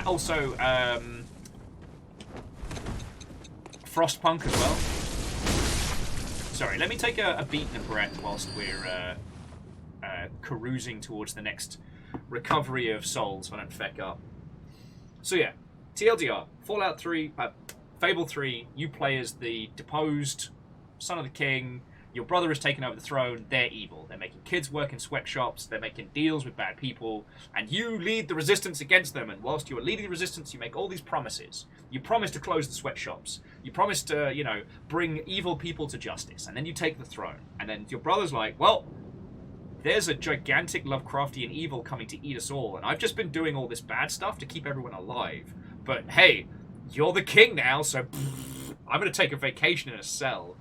Also, Frostpunk as well. Sorry, let me take a beat and a breath whilst we're carousing towards the next recovery of souls so I don't feck up. So yeah, TLDR, Fallout 3, Fable 3, you play as the deposed son of the king. Your brother has taken over the throne. They're evil. They're making kids work in sweatshops. They're making deals with bad people. And you lead the resistance against them. And whilst you are leading the resistance, you make all these promises. You promise to close the sweatshops. You promise to, you know, bring evil people to justice. And then you take the throne. And then your brother's like, well, there's a gigantic Lovecraftian evil coming to eat us all. And I've just been doing all this bad stuff to keep everyone alive. But hey, you're the king now, so I'm going to take a vacation in a cell.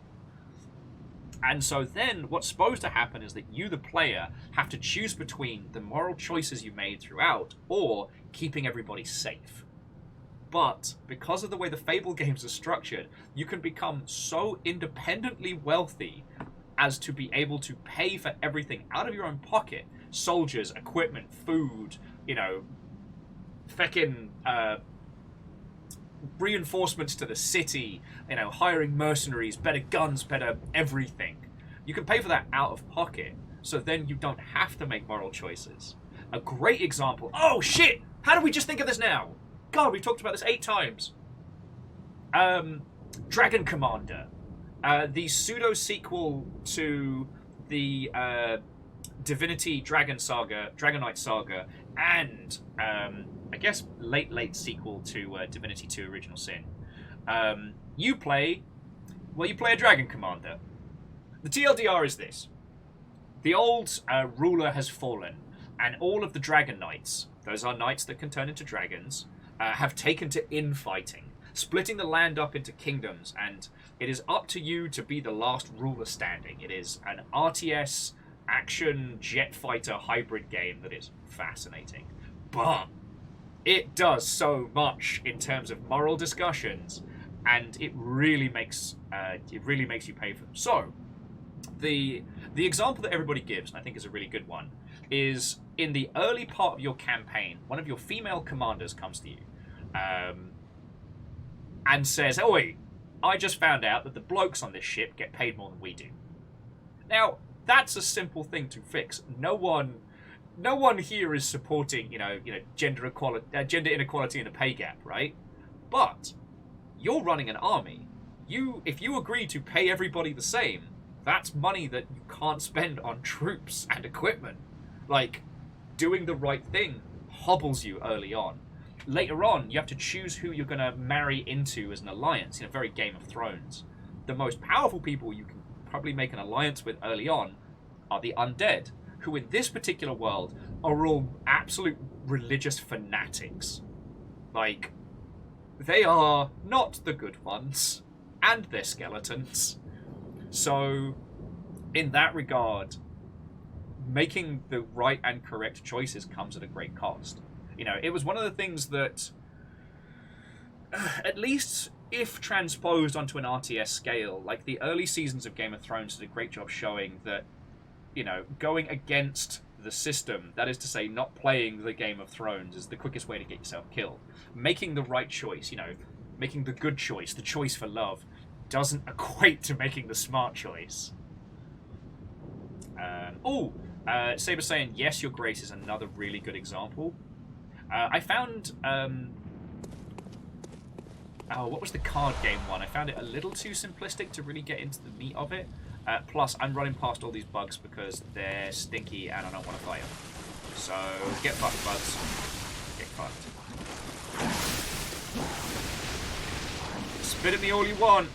And so then what's supposed to happen is that you, the player, have to choose between the moral choices you made throughout or keeping everybody safe. But because of the way the Fable games are structured, you can become so independently wealthy as to be able to pay for everything out of your own pocket. Soldiers, equipment, food, you know, feckin' reinforcements to the city, you know, hiring mercenaries, better guns, better everything. You can pay for that out of pocket, so then you don't have to make moral choices. A great example. Oh shit! How did we just think of this now? God, we've talked about this 8 times. Dragon Commander. The pseudo-sequel to the Divinity Dragon Saga, Dragon Knight Saga, and I guess late sequel to Divinity 2 Original Sin. You play a Dragon Commander. The TLDR is this. The old ruler has fallen, and all of the Dragon Knights, those are knights that can turn into dragons, have taken to infighting, splitting the land up into kingdoms, and it is up to you to be the last ruler standing. It is an RTS action jet fighter hybrid game that is fascinating. But it does so much in terms of moral discussions, and it really makes you pay for them. So, the example that everybody gives, and I think is a really good one, is in the early part of your campaign, one of your female commanders comes to you and says, "Oi, I just found out that the blokes on this ship get paid more than we do." Now, That's a simple thing to fix. No one here is supporting, gender inequality and a pay gap, right? But you're running an army. If you agree to pay everybody the same, that's money that you can't spend on troops and equipment. Like, doing the right thing hobbles you early on. Later on, you have to choose who you're going to marry into as an alliance, very Game of Thrones. The most powerful people you can probably make an alliance with early on are the undead, who in this particular world are all absolute religious fanatics. Like, they are not the good ones, and they're skeletons. So, in that regard, making the right and correct choices comes at a great cost. It was one of the things that, at least if transposed onto an RTS scale, like the early seasons of Game of Thrones did a great job showing that, going against the system, that is to say, not playing the Game of Thrones, is the quickest way to get yourself killed. Making the right choice, making the good choice, the choice for love, doesn't equate to making the smart choice. Saber saying, yes, your grace is another really good example. I found, what was the card game one? I found it a little too simplistic to really get into the meat of it. Plus, I'm running past all these bugs because they're stinky and I don't want to fight them. So, get fucked, bugs. Get fucked. Spit at me all you want.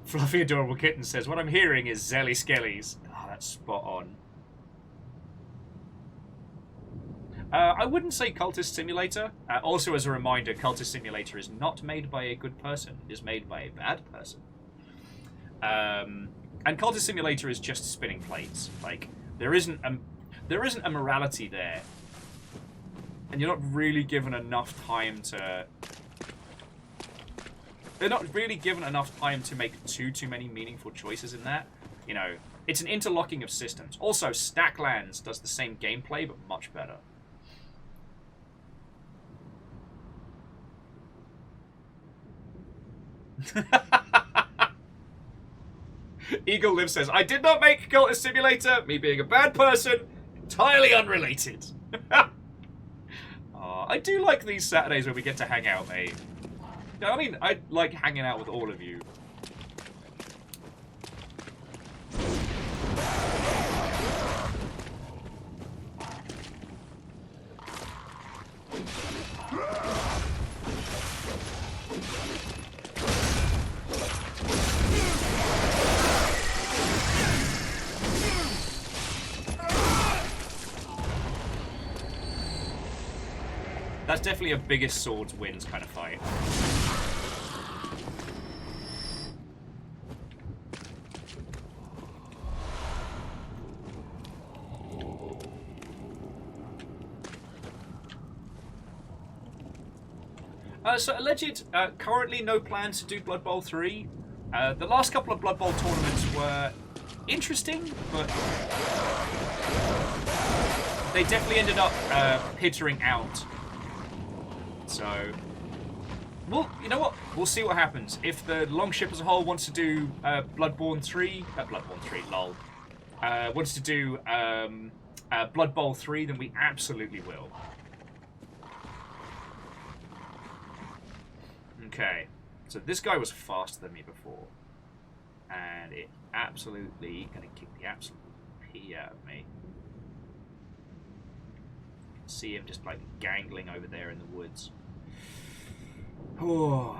Fluffy Adorable Kitten says, what I'm hearing is Zelly Skellies. Oh, that's spot on. I wouldn't say Cultist Simulator. Also, as a reminder, Cultist Simulator is not made by a good person. It is made by a bad person. And Cultist Simulator is just spinning plates. Like, there isn't a morality there. And you're not really given enough time to... They're not really given enough time to make too many meaningful choices in that. It's an interlocking of systems. Also, Stacklands does the same gameplay, but much better. Eagle Live says, I did not make Cultist Simulator, me being a bad person, entirely unrelated. I do like these Saturdays where we get to hang out, mate. I mean, I like hanging out with all of you. That's definitely a biggest swords wins kind of fight. So alleged, currently no plans to do Blood Bowl 3. The last couple of Blood Bowl tournaments were interesting, but they definitely ended up pittering out. So, well, you know what? We'll see what happens. If the Longship as a whole wants to do Bloodborne 3, lol, wants to do Blood Bowl 3, then we absolutely will. Okay, so this guy was faster than me before, and it absolutely gonna kick the absolute pee out of me. You can see him just like gangling over there in the woods. Oh.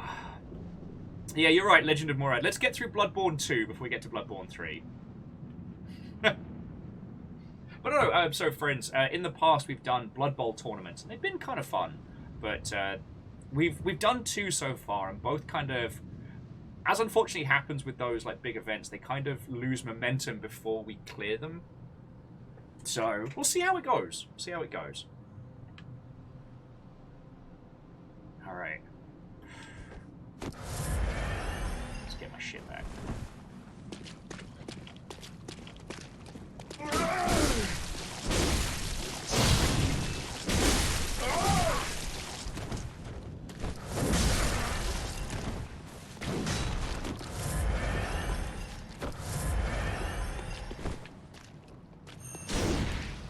Yeah, you're right, Legend of Morad. Let's get through Bloodborne 2 before we get to Bloodborne 3. But no, so friends, in the past we've done Blood Bowl tournaments, and they've been kind of fun, but we've done 2 so far, and both kind of, as unfortunately happens with those like big events, they kind of lose momentum before we clear them. So we'll see how it goes. All right. shit back.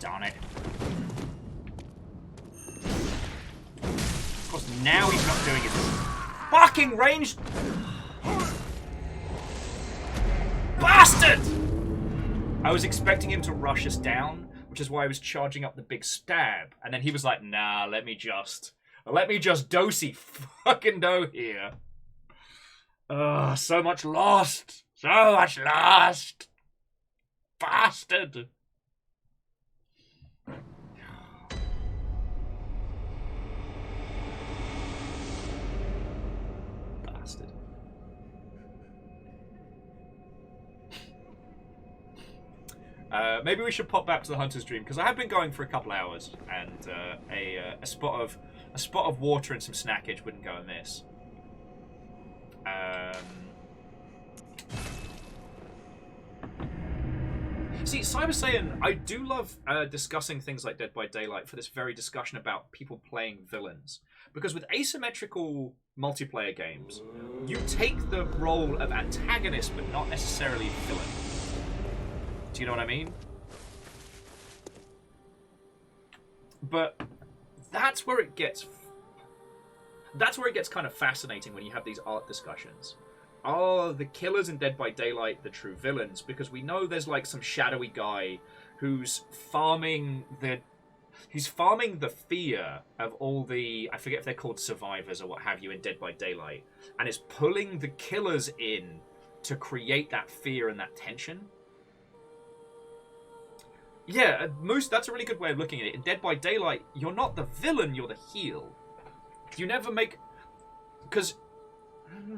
Darn it. Of course, now he's not doing his fucking ranged... Bastard! I was expecting him to rush us down, which is why I was charging up the big stab. And then he was like, nah, let me just dosey fucking do here. Ugh, so much lost. So much lost. Bastard. Bastard. Maybe we should pop back to the Hunter's Dream, because I have been going for a couple hours, and a spot of water and some snackage wouldn't go amiss. See, Cyber Saiyan, I do love discussing things like Dead by Daylight for this very discussion about people playing villains. Because with asymmetrical multiplayer games, you take the role of antagonist, but not necessarily villain. Do you know what I mean? But that's where it gets kind of fascinating when you have these art discussions. Are the killers in Dead by Daylight the true villains? Because we know there's like some shadowy guy who's farming the fear of all the, I forget if they're called survivors or what have you in Dead by Daylight, and is pulling the killers in to create that fear and that tension. Yeah, Moose, that's a really good way of looking at it. In Dead by Daylight, you're not the villain, you're the heel. You never make... Because,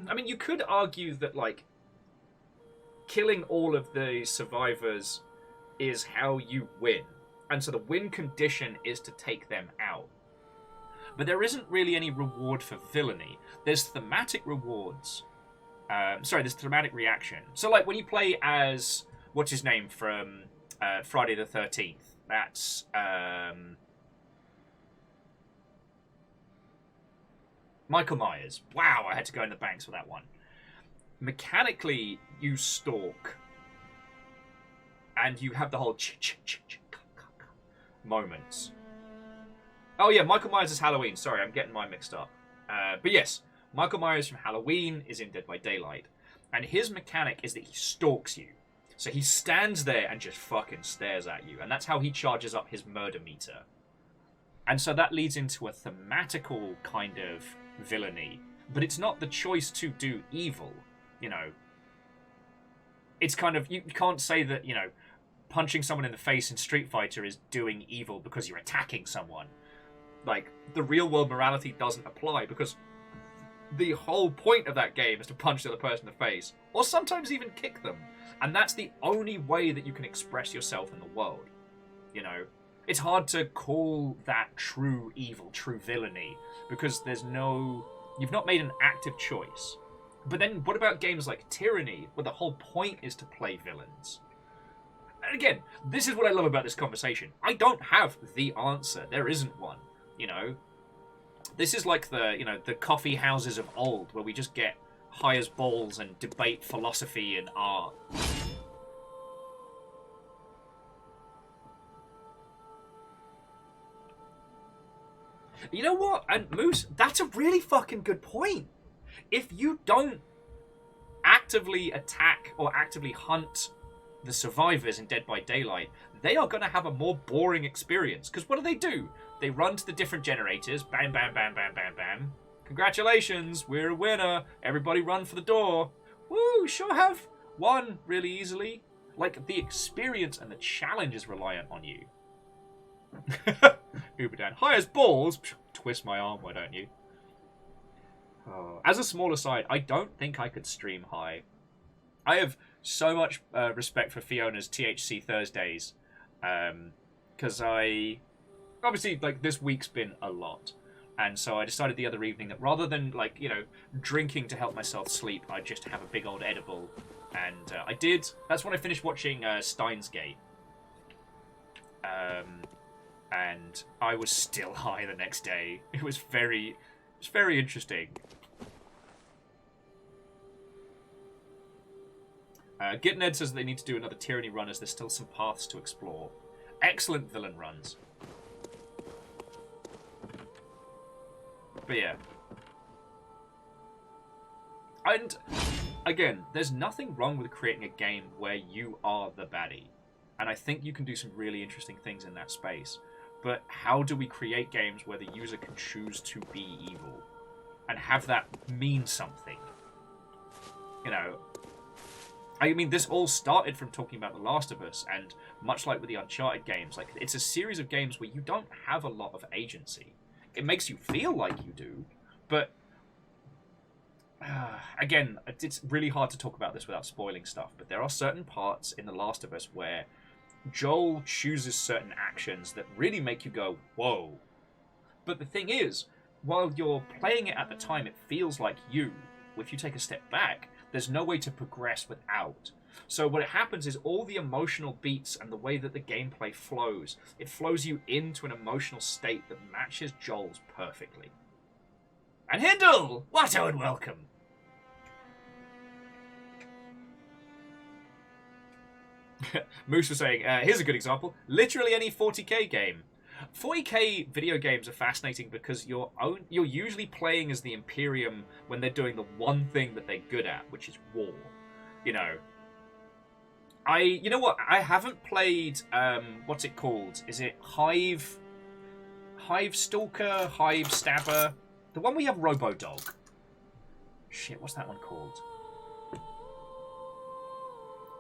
I mean, you could argue that, like, killing all of the survivors is how you win. And so the win condition is to take them out. But there isn't really any reward for villainy. There's thematic rewards. There's thematic reaction. So, like, when you play as... What's his name from... Friday the 13th. That's Michael Myers. Wow, I had to go in the banks for that one. Mechanically, you stalk, and you have the whole moments. Oh yeah, Michael Myers is Halloween. Sorry, I'm getting mine mixed up. But yes, Michael Myers from Halloween is in Dead by Daylight, and his mechanic is that he stalks you. So he stands there and just fucking stares at you. And that's how he charges up his murder meter. And so that leads into a thematical kind of villainy. But it's not the choice to do evil, you know. It's kind of... You can't say that, you know, punching someone in the face in Street Fighter is doing evil because you're attacking someone. Like, the real world morality doesn't apply because the whole point of that game is to punch the other person in the face. Or sometimes even kick them. And that's the only way that you can express yourself in the world. You know, it's hard to call that true evil, true villainy, because you've not made an active choice. But then what about games like Tyranny, where the whole point is to play villains? And again, this is what I love about this conversation. I don't have the answer. There isn't one, you know. This is like the coffee houses of old, where we just get high as balls and debate philosophy and art. You know what? And Moose, that's a really fucking good point. If you don't actively attack or actively hunt the survivors in Dead by Daylight, they are going to have a more boring experience. Because what do? They run to the different generators. Bam, bam, bam, bam, bam, bam. Congratulations, we're a winner. Everybody run for the door. Woo, sure have won really easily. Like, the experience and the challenge is reliant on you. Uber Dan. High as balls. Twist my arm, why don't you? Oh. As a small aside, I don't think I could stream high. I have so much respect for Fiona's THC Thursdays. Because obviously, like, this week's been a lot. And so I decided the other evening that rather than, like, you know, drinking to help myself sleep, I'd just have a big old edible. And I did. That's when I finished watching Steins Gate. And I was still high the next day. It was very interesting. Gitned says they need to do another Tyranny run as there's still some paths to explore. Excellent villain runs. But yeah. And, again, there's nothing wrong with creating a game where you are the baddie. And I think you can do some really interesting things in that space. But how do we create games where the user can choose to be evil? And have that mean something? You know, I mean, this all started from talking about The Last of Us, and much like with the Uncharted games, like, it's a series of games where you don't have a lot of agency. It makes you feel like you do, but again, it's really hard to talk about this without spoiling stuff, but there are certain parts in The Last of Us where Joel chooses certain actions that really make you go, whoa. But the thing is, while you're playing it at the time, it feels like you. If you take a step back, there's no way to progress without. So what happens is all the emotional beats and the way that the gameplay flows, it flows you into an emotional state that matches Joel's perfectly. And Hindle! What a welcome! Moose was saying, here's a good example. Literally any 40k game. 40k video games are fascinating because you're usually playing as the Imperium when they're doing the one thing that they're good at, which is war. You know. You know what? I haven't played, what's it called? Is it Hive Stalker? Hive Stabber? The one where you have Robo-Dog. Shit, what's that one called?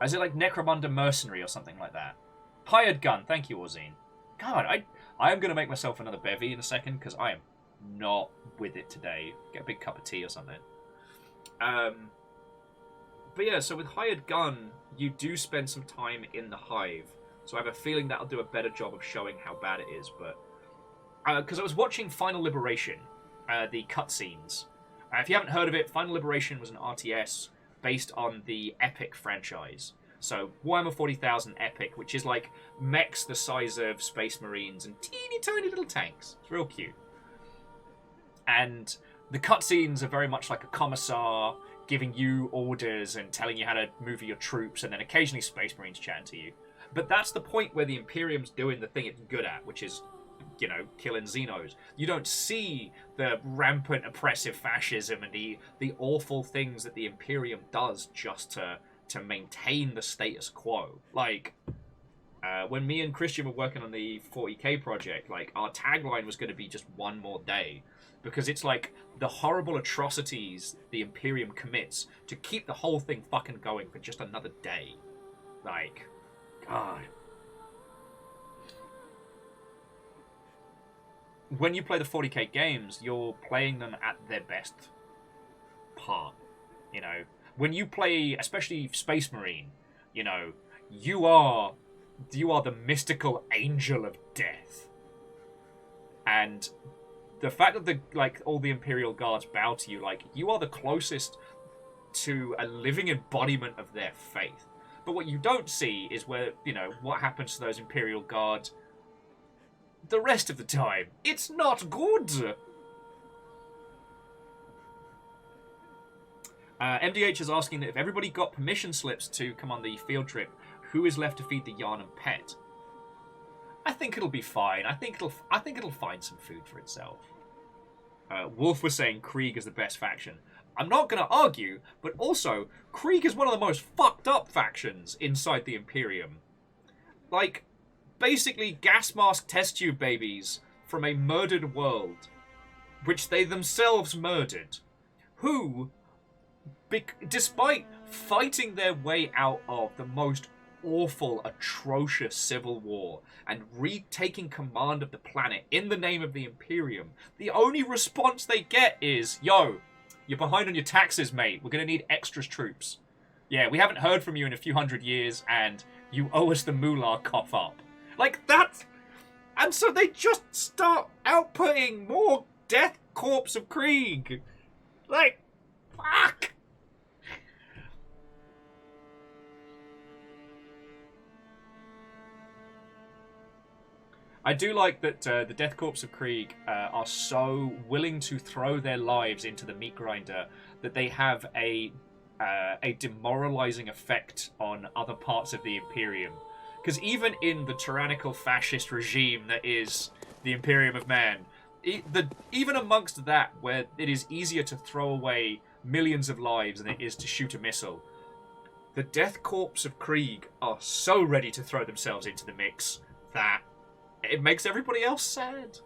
Is it like Necromunda Mercenary or something like that? Hired Gun, thank you, Orzine. God, I am going to make myself another bevy in a second, because I am not with it today. Get a big cup of tea or something. But yeah, so with Hired Gun, you do spend some time in the Hive. So I have a feeling that'll do a better job of showing how bad it is. But because I was watching Final Liberation, the cutscenes. If you haven't heard of it, Final Liberation was an RTS based on the Epic franchise. So Warhammer 40,000 Epic, which is like mechs the size of Space Marines and teeny tiny little tanks. It's real cute. And the cutscenes are very much like a commissar giving you orders and telling you how to move your troops, and then occasionally Space Marines chatting to you. But that's the point where the Imperium's doing the thing it's good at, which is, you know, killing Xenos. You don't see the rampant oppressive fascism and the awful things that the Imperium does just to maintain the status quo. Like, when me and Christian were working on the 40k project, like, our tagline was going to be just one more day. Because it's like the horrible atrocities the Imperium commits to keep the whole thing fucking going for just another day. Like, God. When you play the 40k games, you're playing them at their best part, you know. When you play, especially Space Marine, you know, you are the mystical angel of death. And the fact that all the Imperial Guards bow to you, like, you are the closest to a living embodiment of their faith. But what you don't see is where, you know, what happens to those Imperial Guards the rest of the time. It's not good. MDH is asking that if everybody got permission slips to come on the field trip, who is left to feed the YHARNAM pet? I think it'll be fine. I think it'll find some food for itself. Wolf was saying Krieg is the best faction. I'm not going to argue, but also, Krieg is one of the most fucked up factions inside the Imperium. Like, basically gas mask test tube babies from a murdered world, which they themselves murdered, who, despite fighting their way out of the most awful, atrocious civil war and retaking command of the planet in the name of the Imperium, the only response they get is, yo, you're behind on your taxes, mate. We're going to need extra troops. Yeah, we haven't heard from you in a few hundred years, and you owe us the moolah, cough up. Like, that. And so they just start outputting more Death Corpse of Krieg. Like, fuck. I do like that the Death Corps of Krieg are so willing to throw their lives into the meat grinder that they have a demoralizing effect on other parts of the Imperium. Because even in the tyrannical fascist regime that is the Imperium of Man, even amongst that, where it is easier to throw away millions of lives than it is to shoot a missile, the Death Corps of Krieg are so ready to throw themselves into the mix that it makes everybody else sad.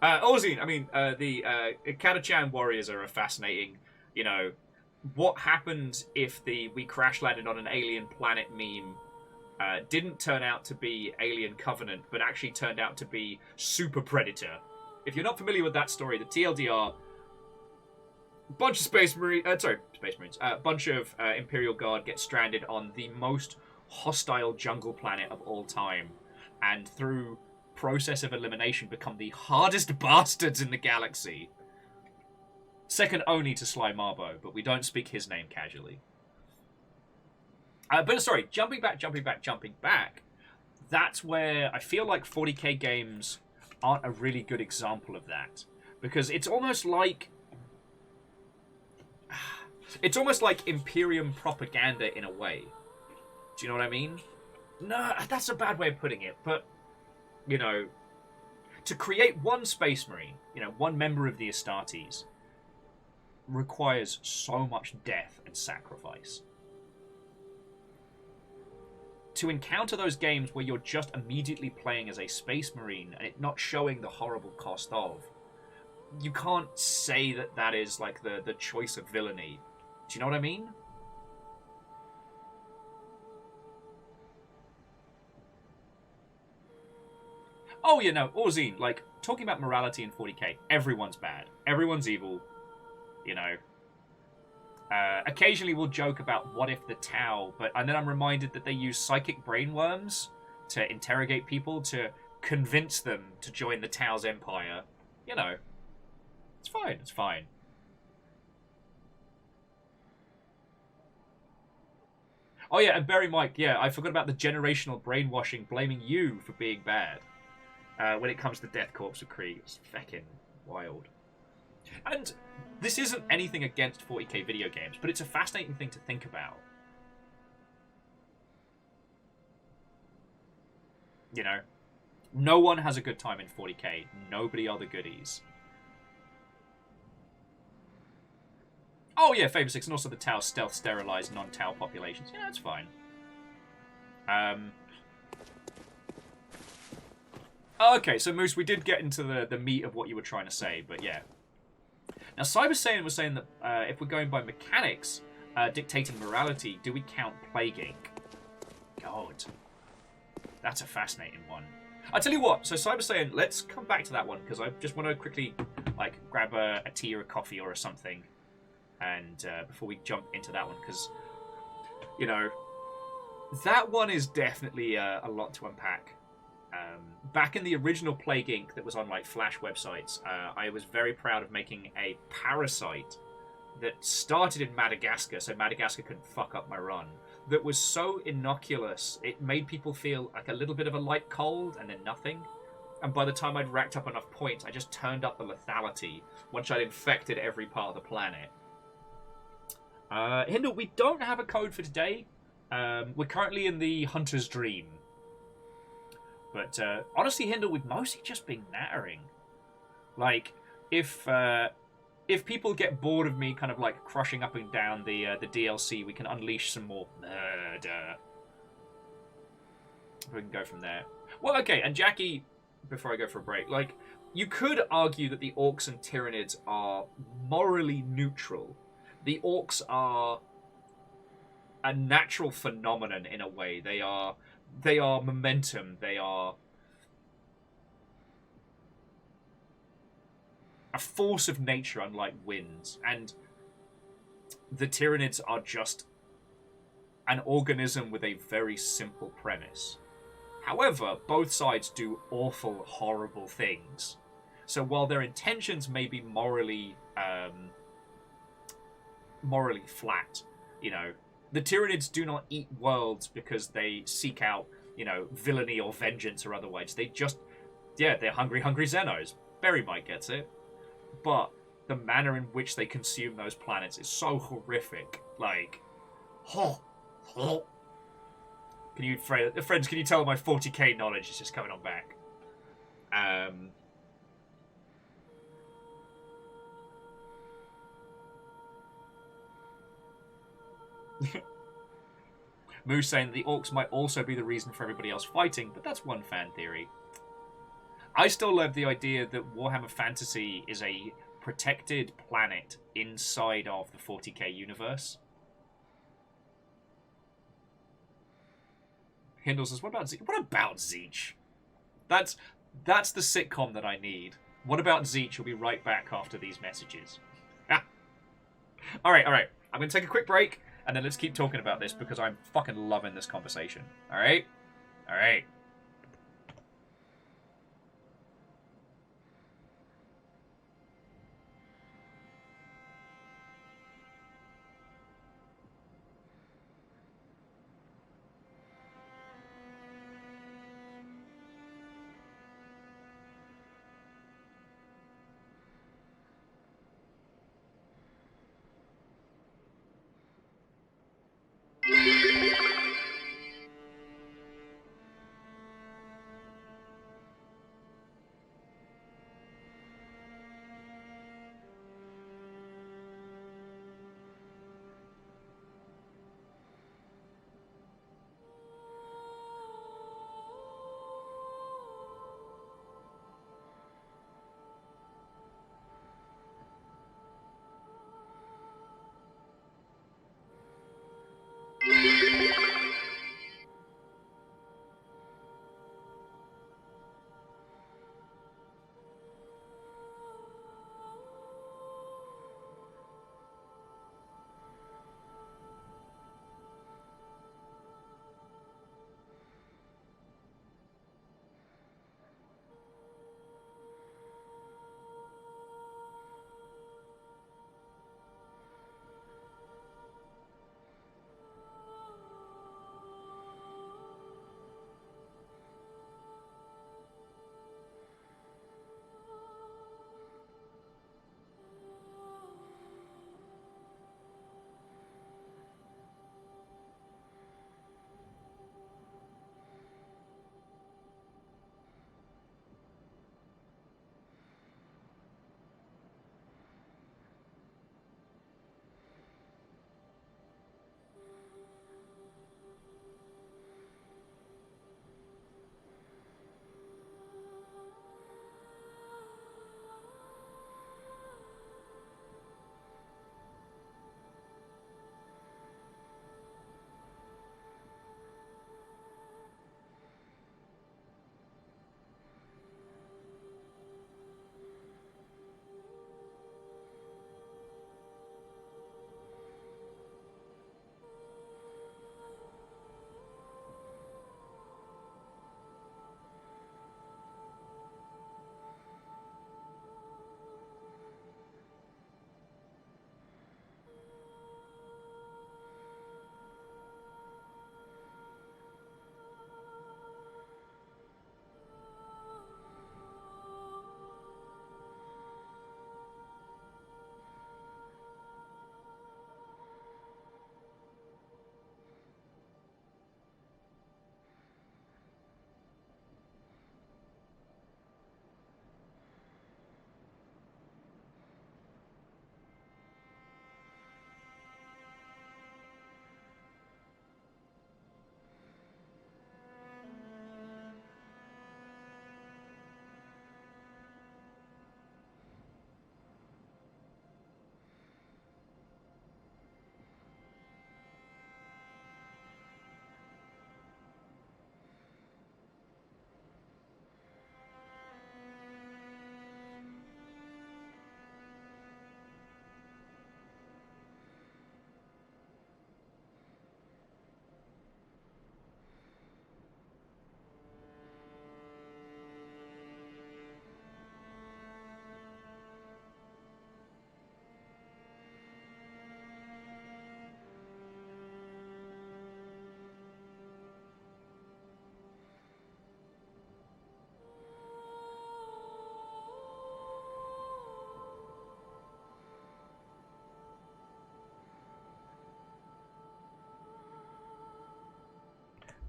Ozine, I mean, the Katachan warriors are a fascinating, you know, what happened if the we crash landed on an alien planet meme didn't turn out to be Alien Covenant, but actually turned out to be Super Predator. If you're not familiar with that story, the TLDR, bunch of Space Marines, bunch of Imperial Guard get stranded on the most hostile jungle planet of all time, and through process of elimination become the hardest bastards in the galaxy. Second only to Sly Marbo, but we don't speak his name casually. But sorry, jumping back. That's where I feel like 40k games aren't a really good example of that. Because it's almost like Imperium propaganda in a way. Do you know what I mean? No, that's a bad way of putting it, but, you know, to create one Space Marine, you know, one member of the Astartes, requires so much death and sacrifice. To encounter those games where you're just immediately playing as a Space Marine and it not showing the horrible cost of, you can't say that that is like the choice of villainy. Do you know what I mean? Oh, you know, Orzine, like, talking about morality in 40k, everyone's bad. Everyone's evil. You know. Occasionally we'll joke about what if the Tau, and then I'm reminded that they use psychic brainworms to interrogate people to convince them to join the Tau's empire. You know. It's fine, it's fine. Oh yeah, and Barry Mike, yeah, I forgot about the generational brainwashing blaming you for being bad. When it comes to Death Corps of Krieg, it's feckin' wild. And this isn't anything against 40k video games, but it's a fascinating thing to think about. You know, no one has a good time in 40k. Nobody are the goodies. Oh yeah, Faber 6, and also the Tau stealth sterilized non-Tau populations. Yeah, that's fine. Okay, so Moose, we did get into the meat of what you were trying to say, but yeah. Now, Cyber Saiyan was saying that if we're going by mechanics dictating morality, do we count Plague Inc? God. That's a fascinating one. I'll tell you what, so Cyber Saiyan, let's come back to that one, because I just want to quickly like grab a tea or a coffee or something, and before we jump into that one, because, you know, that one is definitely a lot to unpack. Back in the original Plague Inc. that was on like Flash websites, I was very proud of making a parasite that started in Madagascar, so Madagascar couldn't fuck up my run, that was so innocuous, it made people feel like a little bit of a light cold and then nothing. And by the time I'd racked up enough points, I just turned up the lethality once I'd infected every part of the planet. Hindle, we don't have a code for today. We're currently in the Hunter's Dream. But honestly, Hindle, we've mostly just been nattering. Like, if people get bored of me kind of like crushing up and down the DLC, we can unleash some more murder. We can go from there. Well, okay, and Jackie, before I go for a break, like, you could argue that the Orcs and Tyranids are morally neutral. The Orcs are a natural phenomenon in a way. They are momentum. They are a force of nature, unlike winds. And the Tyranids are just an organism with a very simple premise. However, both sides do awful, horrible things. So while their intentions may be morally flat, you know, the Tyranids do not eat worlds because they seek out, you know, villainy or vengeance or otherwise. They just, yeah, they're hungry Xenos. Berrymite gets it. But the manner in which they consume those planets is so horrific. Like, Can you, friends, can you tell my 40k knowledge is just coming on back? Moose saying the orcs might also be the reason for everybody else fighting, but that's one fan theory. I still love the idea that Warhammer Fantasy is a protected planet inside of the 40k universe. Hindle says, what about Zeech? What about Zeech? That's the sitcom that I need. What about Zeech? We'll be right back after these messages. Alright. I'm going to take a quick break, and then let's keep talking about this, because I'm fucking loving this conversation. Alright? Alright.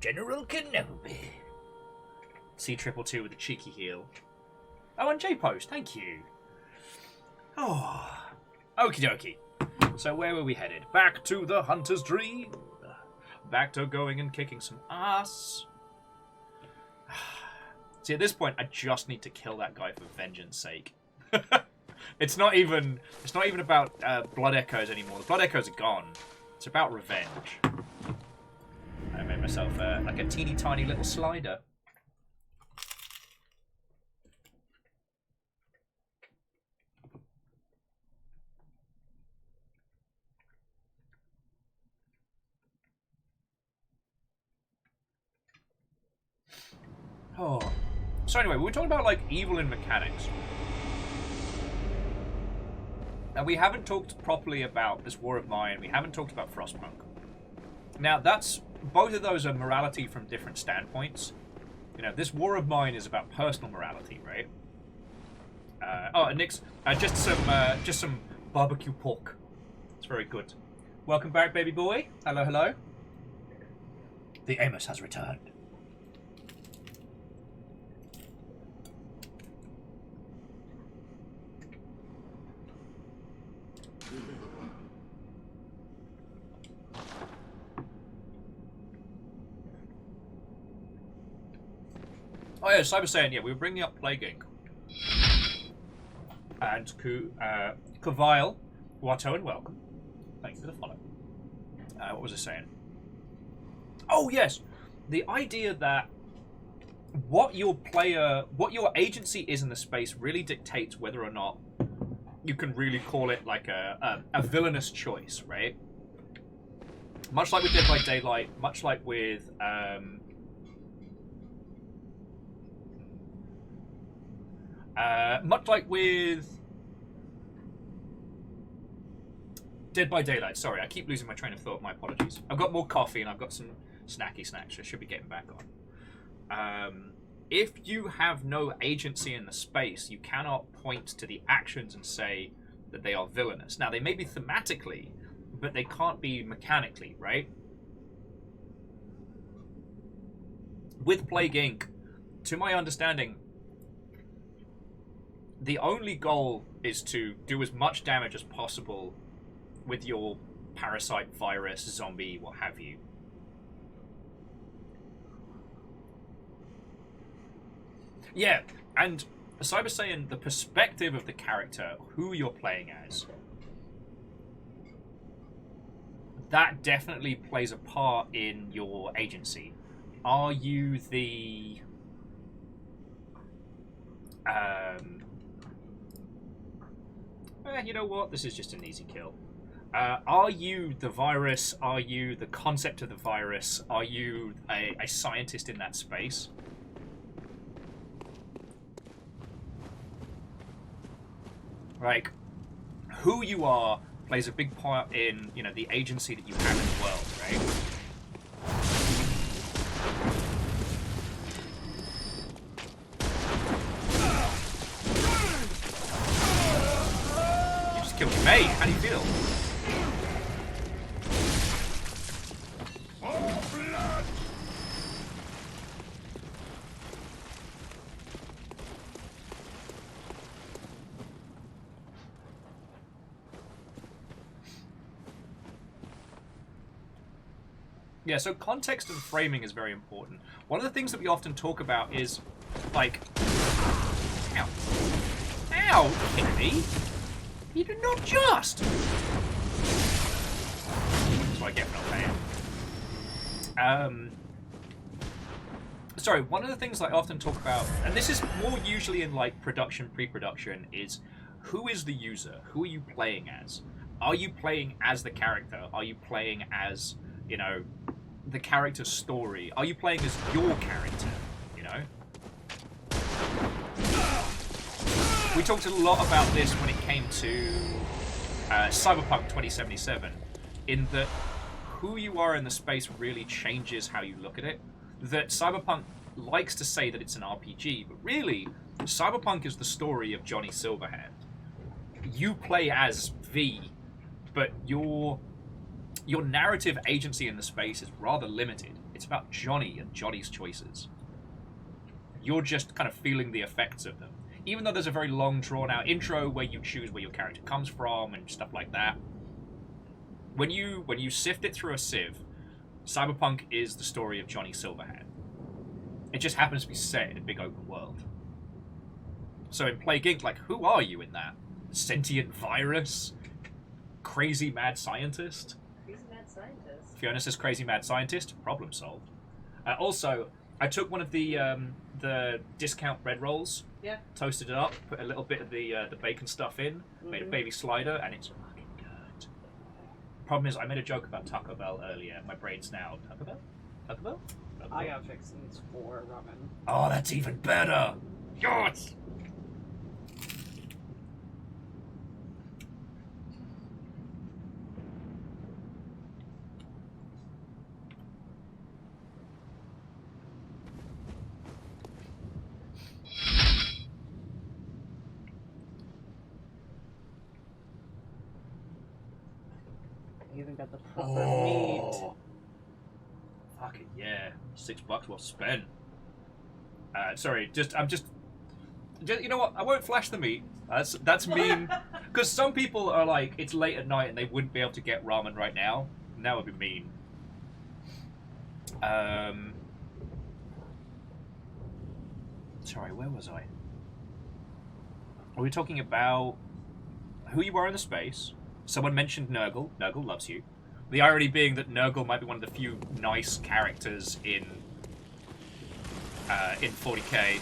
General Kenobi. C222 with a cheeky heel. Oh, and J-Post, thank you. Oh, okie dokie. So where were we headed? Back to the Hunter's Dream. Back to going and kicking some ass. See, at this point, I just need to kill that guy for vengeance sake. It's not even about blood echoes anymore. The blood echoes are gone. It's about revenge. I made myself like a teeny tiny little slider. Oh. So anyway, we were talking about like evil in mechanics. And we haven't talked properly about this War of Mine. We haven't talked about Frostpunk. Now, both of those are morality from different standpoints. You know, this War of Mine is about personal morality, right? And Nick's just some barbecue pork. It's very good. Welcome back, baby boy. Hello, hello. The Amos has returned. Oh yeah, Cyber saying, yeah, we were bringing up Plague Inc. And Kavile, Watto, and welcome. Thank you for the follow. What was I saying? Oh yes, the idea that what your agency is in the space really dictates whether or not you can really call it like a villainous choice, right? Much like with Dead by Daylight, much like with Dead by Daylight. Sorry, I keep losing my train of thought. My apologies. I've got more coffee and I've got some snacky snacks, so I should be getting back on. If you have no agency in the space, you cannot point to the actions and say that they are villainous. Now, they may be thematically, but they can't be mechanically, right? With Plague Inc., to my understanding, the only goal is to do as much damage as possible with your parasite, virus, zombie, what have you. Yeah, and Cyber saying the perspective of the character, who you're playing as, that definitely plays a part in your agency. Are you the you know what? This is just an easy kill. Are you the virus? Are you the concept of the virus? Are you a scientist in that space? Like, who you are plays a big part in, you know, the agency that you have in the world, right? You just killed your mate. How do you feel? Yeah, so context and framing is very important. One of the things that we often talk about is, like... Ow. Ow, Kennedy! You did not just! That's what I get for not paying. Sorry, one of the things I often talk about, and this is more usually in, like, production, pre-production, is who is the user? Who are you playing as? Are you playing as the character? Are you playing as, you know, the character's story? Are you playing as your character, you know? We talked a lot about this when it came to Cyberpunk 2077, in that who you are in the space really changes how you look at it. That Cyberpunk likes to say that it's an RPG, but really, Cyberpunk is the story of Johnny Silverhand. You play as V, but your narrative agency in the space is rather limited. It's about Johnny and Johnny's choices. You're just kind of feeling the effects of them. Even though there's a very long, drawn-out intro where you choose where your character comes from and stuff like that, when you sift it through a sieve, Cyberpunk is the story of Johnny Silverhand. It just happens to be set in a big open world. So in Plague Inc., like, who are you in that? Sentient virus? Crazy mad scientist? Crazy mad scientist. Fiona says crazy mad scientist. Problem solved. Also, I took one of the discount bread rolls, Yeah. toasted it up, put a little bit of the bacon stuff in, made a baby slider, and it's fucking good. Problem is, I made a joke about Taco Bell earlier. My brain's now Taco Bell. Taco Bell. Taco Bell? I got fixins for ramen. Oh, that's even better. Yes. You even got the proper meat. Fucking yeah. $6 well spent. Sorry, you know what? I won't flash the meat. That's mean. Because some people are like, it's late at night and they wouldn't be able to get ramen right now. And that would be mean. Sorry, where was I? Are we talking about who you are in the space? Someone mentioned Nurgle. Nurgle loves you. The irony being that Nurgle might be one of the few nice characters in 40k.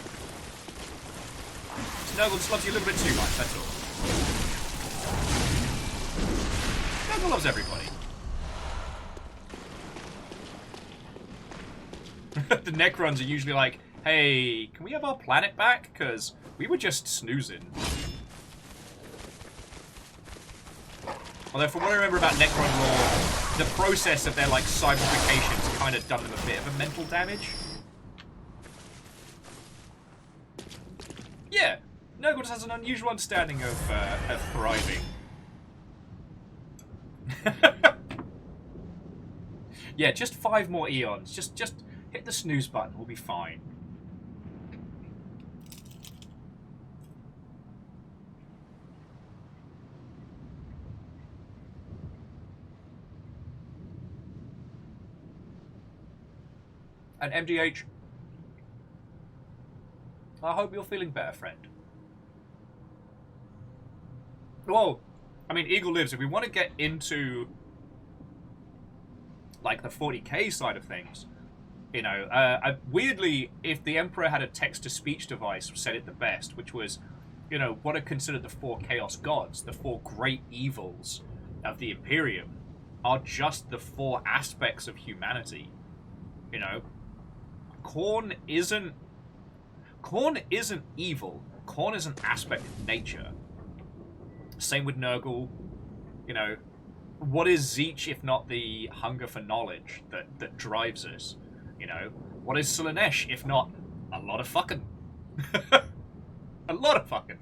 Nurgle just loves you a little bit too much, that's all. Nurgle loves everybody. The Necrons are usually like, hey, can we have our planet back? Because we were just snoozing. Although, from what I remember about Necron lore, the process of their, like, cyberification's kind of done them a bit of a mental damage. Yeah, Nurgle just has an unusual understanding of thriving. Yeah, just 5 more eons. Just hit the snooze button, we'll be fine. And MGH, I hope you're feeling better, friend. Well, I mean, Eagle lives. If we want to get into, like, the 40k side of things, you know, weirdly, if the Emperor had a text-to-speech device, said it the best, which was, you know, what are considered the 4 Chaos Gods, the 4 great evils of the Imperium, are just the 4 aspects of humanity, you know? Khorne isn't evil. Khorne is an aspect of nature. Same with Nurgle. You know, what is Zeech if not the hunger for knowledge that drives us? You know, what is Slaanesh if not a lot of fucking? A lot of fucking.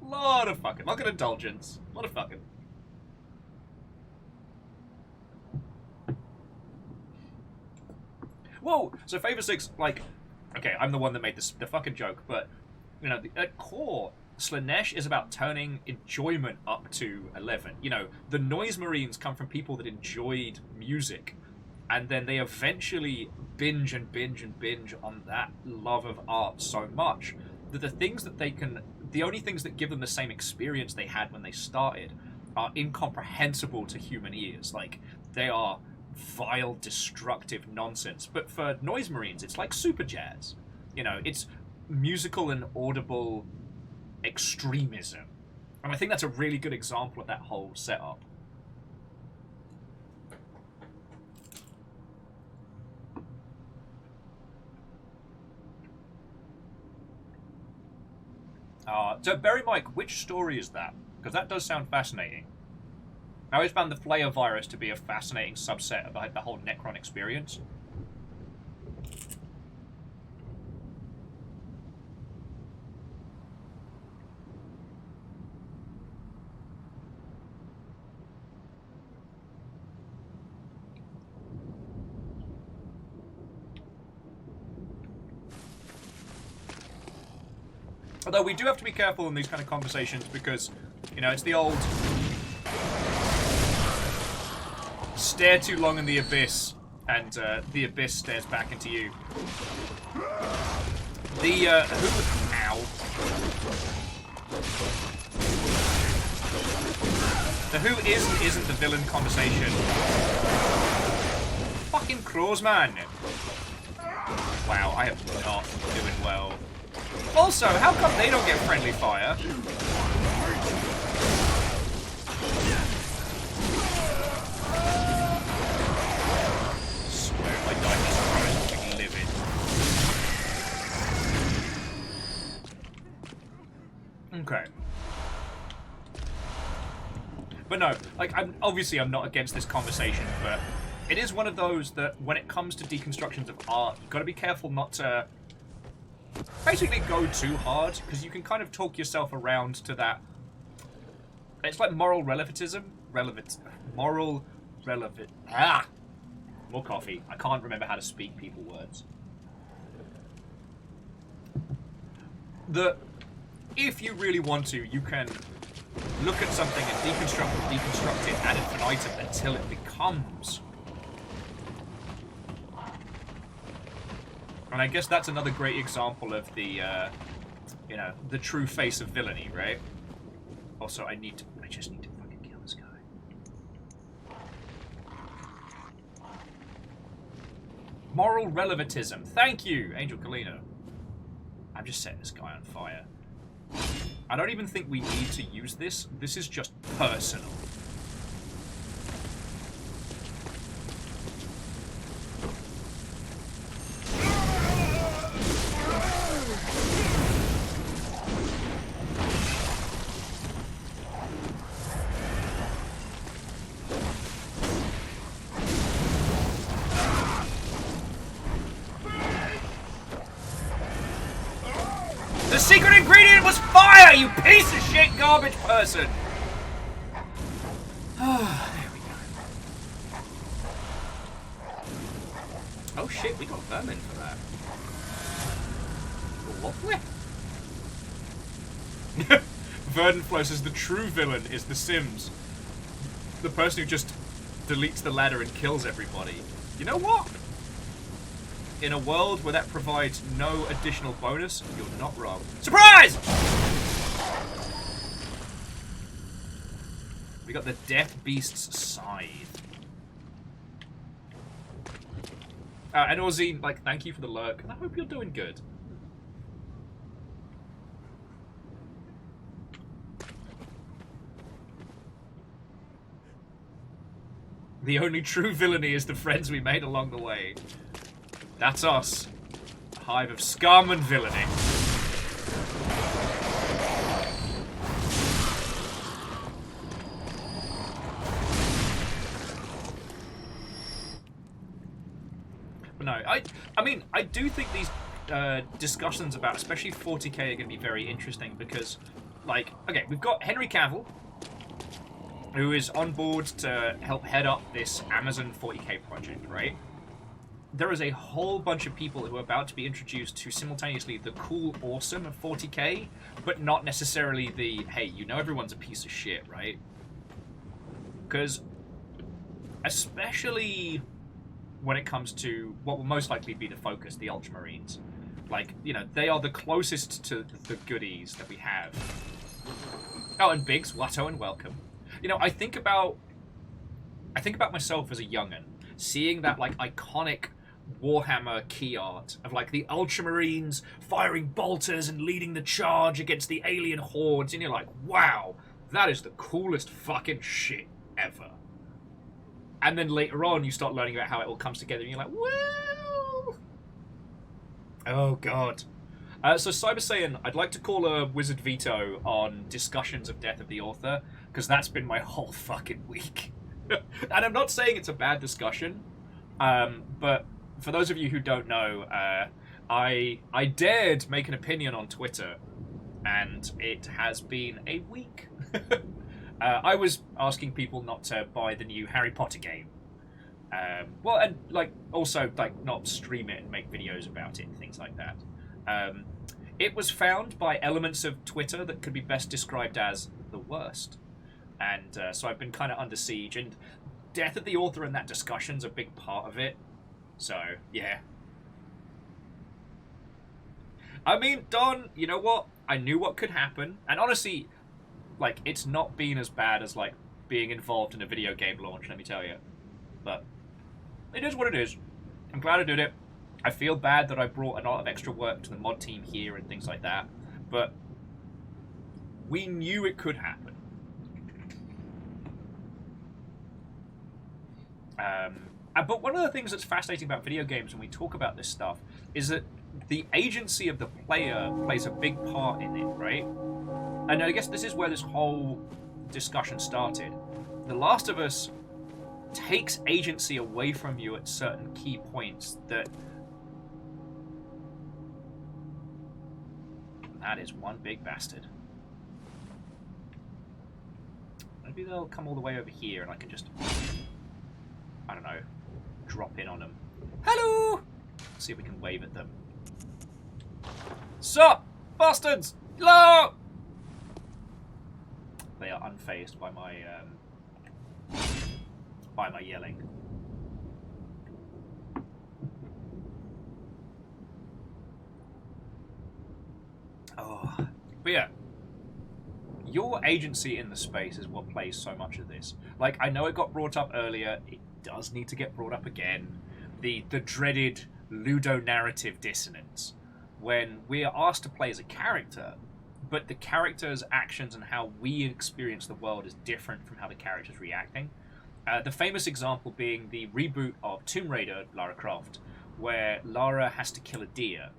Lot of fucking. Look at indulgence. A lot of fucking. Whoa! So Favor 6, like, okay, I'm the one that made the fucking joke, but, you know, at core, Slaanesh is about turning enjoyment up to 11. You know, the Noise Marines come from people that enjoyed music, and then they eventually binge and binge and binge on that love of art so much that the only things that give them the same experience they had when they started are incomprehensible to human ears. Like, they are vile, destructive nonsense. But for Noise Marines, it's like super jazz. You know, it's musical and audible extremism. And I think that's a really good example of that whole setup. So, Berry Mike, which story is that? Because that does sound fascinating. I always found the Flayer virus to be a fascinating subset of the whole Necron experience. Although we do have to be careful in these kind of conversations because, you know, it's the old stare too long in the abyss and the abyss stares back into you. The ow. The who is and isn't the villain conversation. Fucking crows, man. Wow, I am not doing well. Also, how come they don't get friendly fire? I swear my dice is fucking livid. Okay. But no, like, I'm not against this conversation, but it is one of those that when it comes to deconstructions of art, you've got to be careful not to basically go too hard, because you can kind of talk yourself around to that. It's like moral relativism. More coffee. I can't remember how to speak people words. That if you really want to, you can look at something and deconstruct it ad infinitum until it becomes. And I guess that's another great example of the, you know, the true face of villainy, right? Also, I just need to fucking kill this guy. Moral relativism. Thank you, Angel Kalina. I'm just setting this guy on fire. I don't even think we need to use this. This is just personal. The secret ingredient was fire, you piece of shit garbage person! There we go. Oh shit, we got vermin for that. Waffling? Verdenflow says the true villain is The Sims. The person who just deletes the ladder and kills everybody. You know what? In a world where that provides no additional bonus, you're not wrong. Surprise! We got the Death Beast's Scythe. And Orzine, like, thank you for the lurk, and I hope you're doing good. The only true villainy is the friends we made along the way. That's us. A hive of scum and villainy. But no, I mean, I do think these discussions about especially 40k are going to be very interesting because, like, okay, we've got Henry Cavill, who is on board to help head up this Amazon 40k project, right? There is a whole bunch of people who are about to be introduced to simultaneously the cool awesome of 40k, but not necessarily the, hey, you know everyone's a piece of shit, right? Because, especially when it comes to what will most likely be the focus, the Ultramarines. Like, you know, they are the closest to the goodies that we have. Oh, and Biggs, Watto, and welcome. You know, I think about myself as a young'un, seeing that, like, iconic Warhammer key art of, like, the Ultramarines firing bolters and leading the charge against the alien hordes, and you're like, wow, that is the coolest fucking shit ever. And then later on, you start learning about how it all comes together, and you're like, well... Oh, God. So Cyber Saiyan, I'd like to call a Wizard Veto on discussions of Death of the Author, because that's been my whole fucking week. And I'm not saying it's a bad discussion, but for those of you who don't know, I dared make an opinion on Twitter, and it has been a week. I was asking people not to buy the new Harry Potter game. Well, and, like, also, like, not stream it and make videos about it and things like that. It was found by elements of Twitter that could be best described as the worst. And so I've been kind of under siege, and death of the author in that discussion's a big part of it. So, yeah. I mean, Don, you know what? I knew what could happen. And honestly, like, it's not been as bad as, like, being involved in a video game launch, let me tell you. But it is what it is. I'm glad I did it. I feel bad that I brought a lot of extra work to the mod team here and things like that. But we knew it could happen. But one of the things that's fascinating about video games when we talk about this stuff is that the agency of the player plays a big part in it, right? And I guess this is where this whole discussion started. The Last of Us takes agency away from you at certain key points that... That is one big bastard. Maybe they'll come all the way over here and I can just... I don't know, drop in on them. Hello! See if we can wave at them. Sup, bastards! Hello! They are unfazed by my yelling. Oh, but yeah, your agency in the space is what plays so much of this. Like, I know it got brought up earlier. It does need to get brought up again. The dreaded ludonarrative dissonance, when we are asked to play as a character, but the character's actions and how we experience the world is different from how the character's reacting. The famous example being the reboot of Tomb Raider, Lara Croft, where Lara has to kill a deer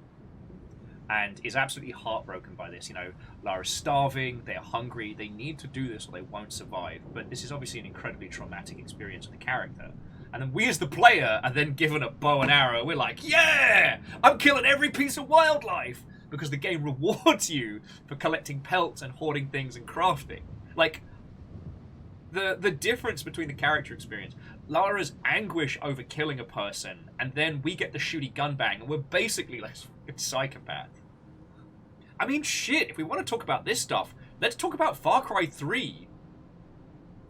and is absolutely heartbroken by this. You know, Lara's starving, they're hungry, they need to do this or they won't survive. But this is obviously an incredibly traumatic experience for the character. And then we as the player are then given a bow and arrow. We're like, yeah! I'm killing every piece of wildlife! Because the game rewards you for collecting pelts and hoarding things and crafting. Like, the difference between the character experience, Lara's anguish over killing a person, and then we get the shooty gun bang, and we're basically like a psychopath. I mean, shit, if we want to talk about this stuff, let's talk about Far Cry 3.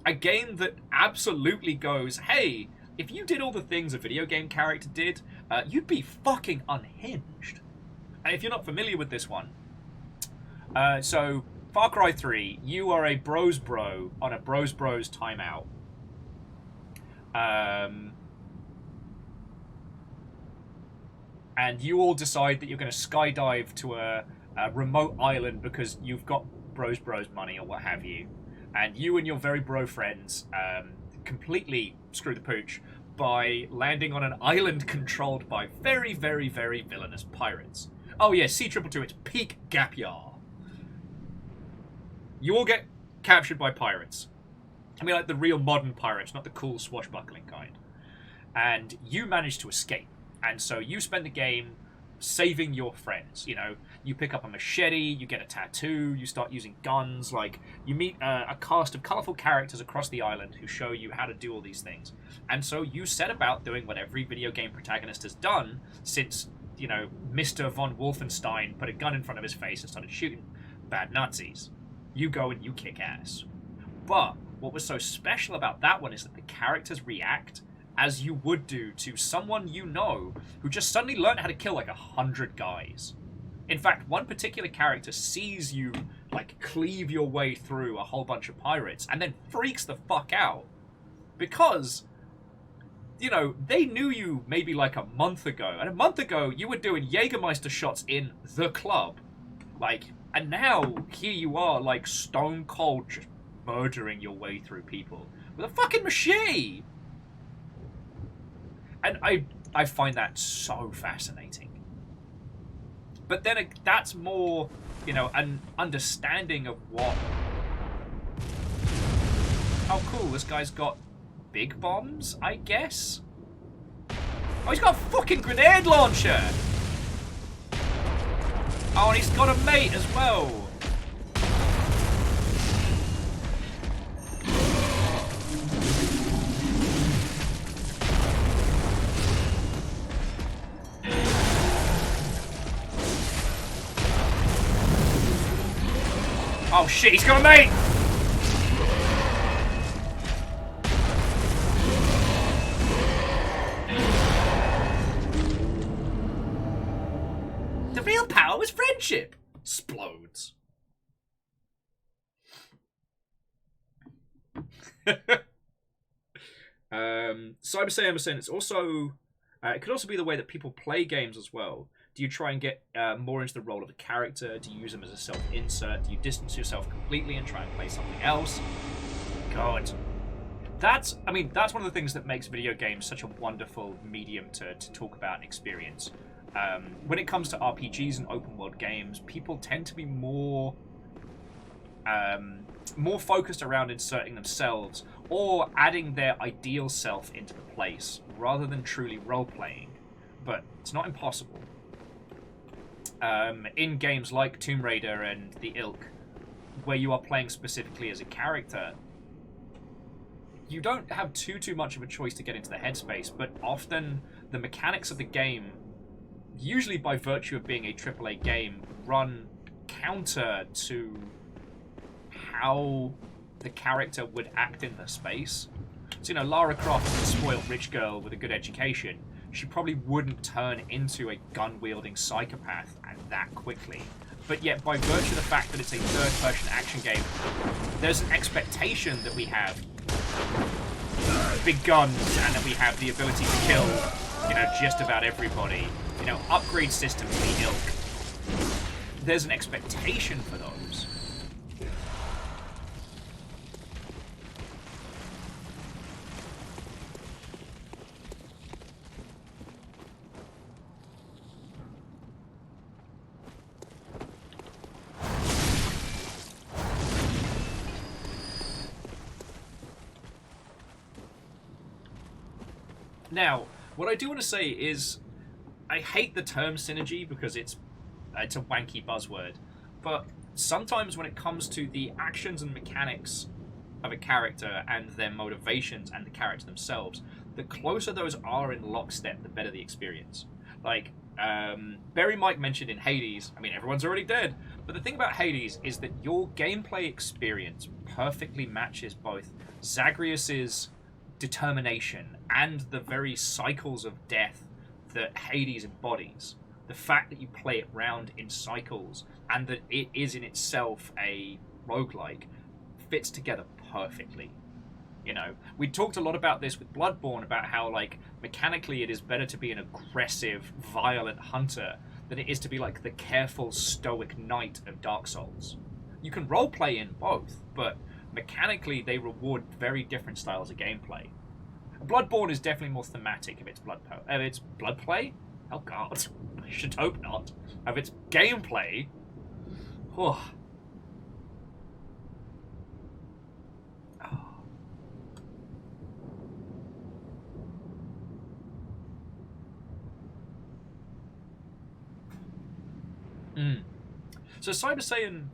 A game that absolutely goes, hey, if you did all the things a video game character did, you'd be fucking unhinged. And if you're not familiar with this one, so Far Cry 3, you are a bros bro on a bros bros timeout. And you all decide that you're going to skydive to a remote island because you've got bros money or what have you. And you and your very bro friends completely screw the pooch by landing on an island controlled by very, very, very villainous pirates. Oh yeah, C222, it's peak Gap Yar. You all get captured by pirates. I mean, like the real modern pirates, not the cool swashbuckling kind. And you manage to escape. And so you spend the game saving your friends. You know, you pick up a machete, you get a tattoo, you start using guns. Like, you meet a cast of colourful characters across the island who show you how to do all these things. And so you set about doing what every video game protagonist has done since, you know, Mr. von Wolfenstein put a gun in front of his face and started shooting bad Nazis. You go and you kick ass. But what was so special about that one is that the characters react as you would do to someone you know who just suddenly learned how to kill like 100 guys. In fact, one particular character sees you like cleave your way through a whole bunch of pirates and then freaks the fuck out. Because, you know, they knew you maybe like a month ago. And a month ago, you were doing Jägermeister shots in the club. Like, and now here you are like stone cold just murdering your way through people with a fucking machete. And I find that so fascinating. But then that's more, you know, an understanding of what... Oh, cool, this guy's got big bombs, I guess? Oh, he's got a fucking grenade launcher! Oh, and he's got a mate as well! Oh shit, he's got a mate! The real power was friendship! Explodes. Cyber Saiyan was saying it's also it could also be the way that people play games as well. Do you try and get more into the role of a character? Do you use them as a self-insert? Do you distance yourself completely and try and play something else? God, that's one of the things that makes video games such a wonderful medium to talk about and experience. When it comes to RPGs and open world games, people tend to be more focused around inserting themselves or adding their ideal self into the place rather than truly role-playing. But it's not impossible. In games like Tomb Raider and the Ilk, where you are playing specifically as a character, you don't have too much of a choice to get into the headspace, but often the mechanics of the game, usually by virtue of being a AAA game, run counter to how the character would act in the space. So, Lara Croft is a spoiled rich girl with a good education. She probably wouldn't turn into a gun-wielding psychopath that quickly. But yet, by virtue of the fact that it's a third-person action game, there's an expectation that we have big guns and that we have the ability to kill, just about everybody. Upgrade systems, the Ilk. There's an expectation for those. Now, what I do want to say is, I hate the term synergy because it's a wanky buzzword, but sometimes when it comes to the actions and mechanics of a character and their motivations and the character themselves, the closer those are in lockstep, the better the experience. Like, Barry Mike mentioned in Hades, everyone's already dead, but the thing about Hades is that your gameplay experience perfectly matches both Zagreus's determination and the very cycles of death that Hades embodies. The fact that you play it round in cycles and that it is in itself a roguelike fits together perfectly. We talked a lot about this with Bloodborne, about how, mechanically it is better to be an aggressive, violent hunter than it is to be like the careful, stoic knight of Dark Souls. You can roleplay in both, but mechanically they reward very different styles of gameplay. Bloodborne is definitely more thematic of its bloodplay. Oh god, I should hope not. Of its gameplay. Oh. So Cyber Saiyan,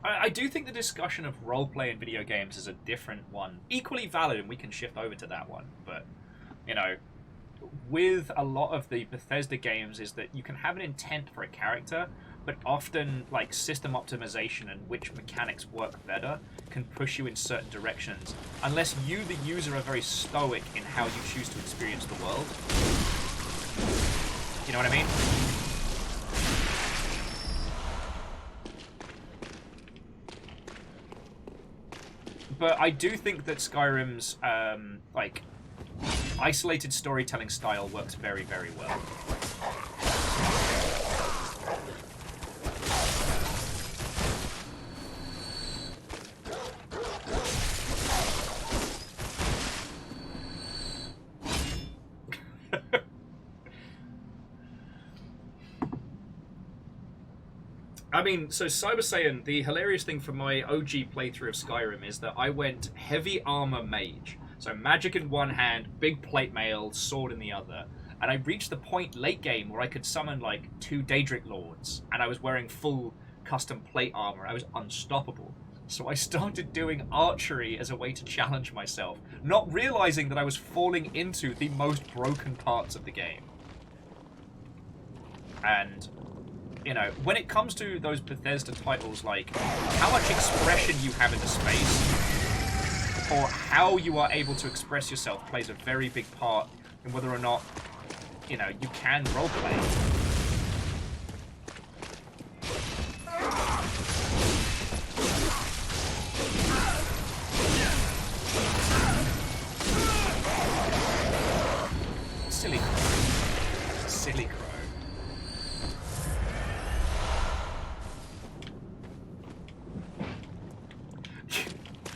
I do think the discussion of roleplay in video games is a different one. Equally valid, and we can shift over to that one. But, with a lot of the Bethesda games is that you can have an intent for a character, but often, system optimization and which mechanics work better can push you in certain directions, unless you, the user, are very stoic in how you choose to experience the world. You know what I mean? But I do think that Skyrim's isolated storytelling style works very, very well. So Cyber Saiyan, the hilarious thing from my OG playthrough of Skyrim is that I went heavy armor mage. So magic in one hand, big plate mail, sword in the other. And I reached the point late game where I could summon 2 Daedric Lords, and I was wearing full custom plate armor. I was unstoppable. So I started doing archery as a way to challenge myself, not realizing that I was falling into the most broken parts of the game. And you know, when it comes to those Bethesda titles, like, how much expression you have in the space, or how you are able to express yourself plays a very big part in whether or not, you know, you can roleplay. Silly crow. Silly crow.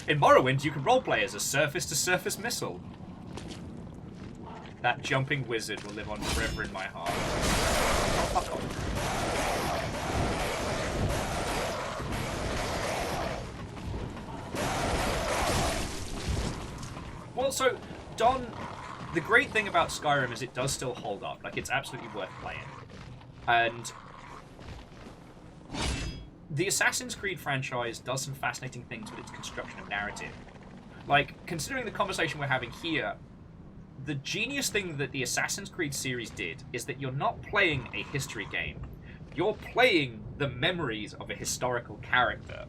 In Morrowind, you can roleplay as a surface-to-surface missile. That jumping wizard will live on forever in my heart. Oh, fuck off. Well, so, Don, the great thing about Skyrim is it does still hold up. Like, it's absolutely worth playing. And the Assassin's Creed franchise does some fascinating things with its construction of narrative. Like, considering the conversation we're having here, the genius thing that the Assassin's Creed series did is that you're not playing a history game. You're playing the memories of a historical character.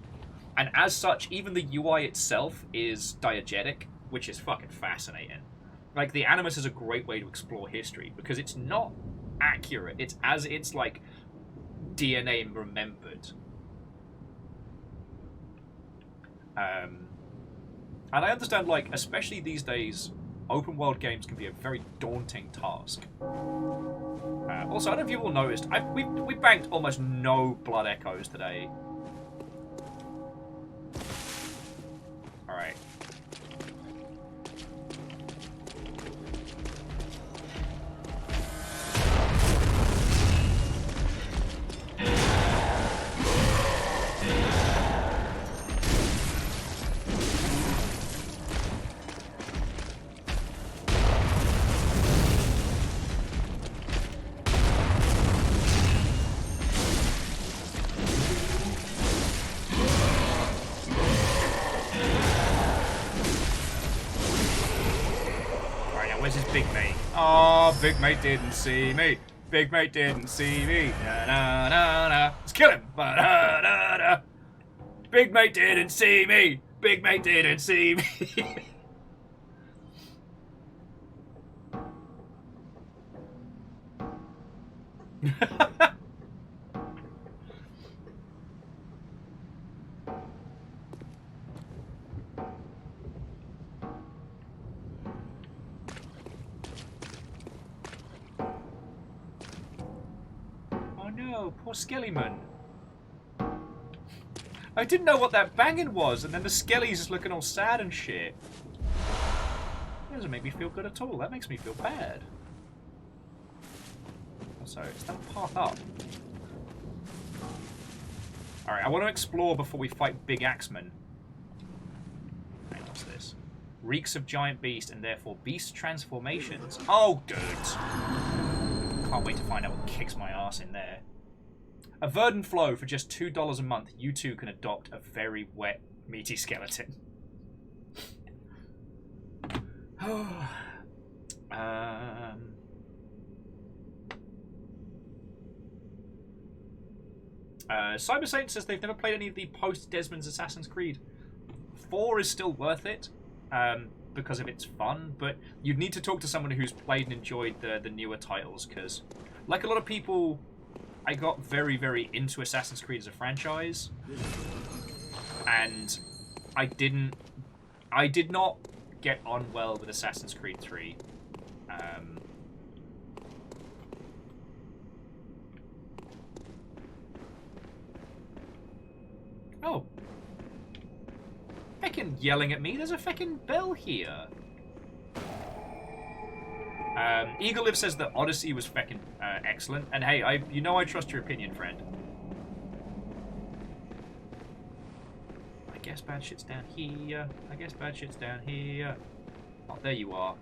And as such, even the UI itself is diegetic, which is fucking fascinating. Like, the Animus is a great way to explore history, because it's not accurate. It's as it's, like, DNA remembered. And I understand, like, especially these days, open world games can be a very daunting task. Also, I don't know if you all noticed, we banked almost no blood echoes today. Alright. Big mate didn't see me. Big mate didn't see me. Na na na na. Let's kill him. Ba da da da. Big mate didn't see me. Big mate didn't see me. Poor Skellyman. I didn't know what that banging was, and then the Skelly's just looking all sad and shit. That doesn't make me feel good at all. That makes me feel bad. So, is that a path up? Alright, I want to explore before we fight Big Axeman. Hang on, what's this? Reeks of giant beast, and therefore beast transformations. Oh, good. Can't wait to find out what kicks my ass in there. A verdant flow for just $2 a month. You too can adopt a very wet, meaty skeleton. Cyber Saint says they've never played any of the post-Desmond's Assassin's Creed. 4 is still worth it, because of its fun, but you'd need to talk to someone who's played and enjoyed the newer titles, because, like a lot of people, I got very, very into Assassin's Creed as a franchise, and I did not get on well with Assassin's Creed 3. Oh. Feckin' yelling at me, there's a feckin' bell here. Eagle says that Odyssey was feckin' excellent, and hey, I trust your opinion, friend. I guess bad shit's down here. I guess bad shit's down here. Oh, there you are.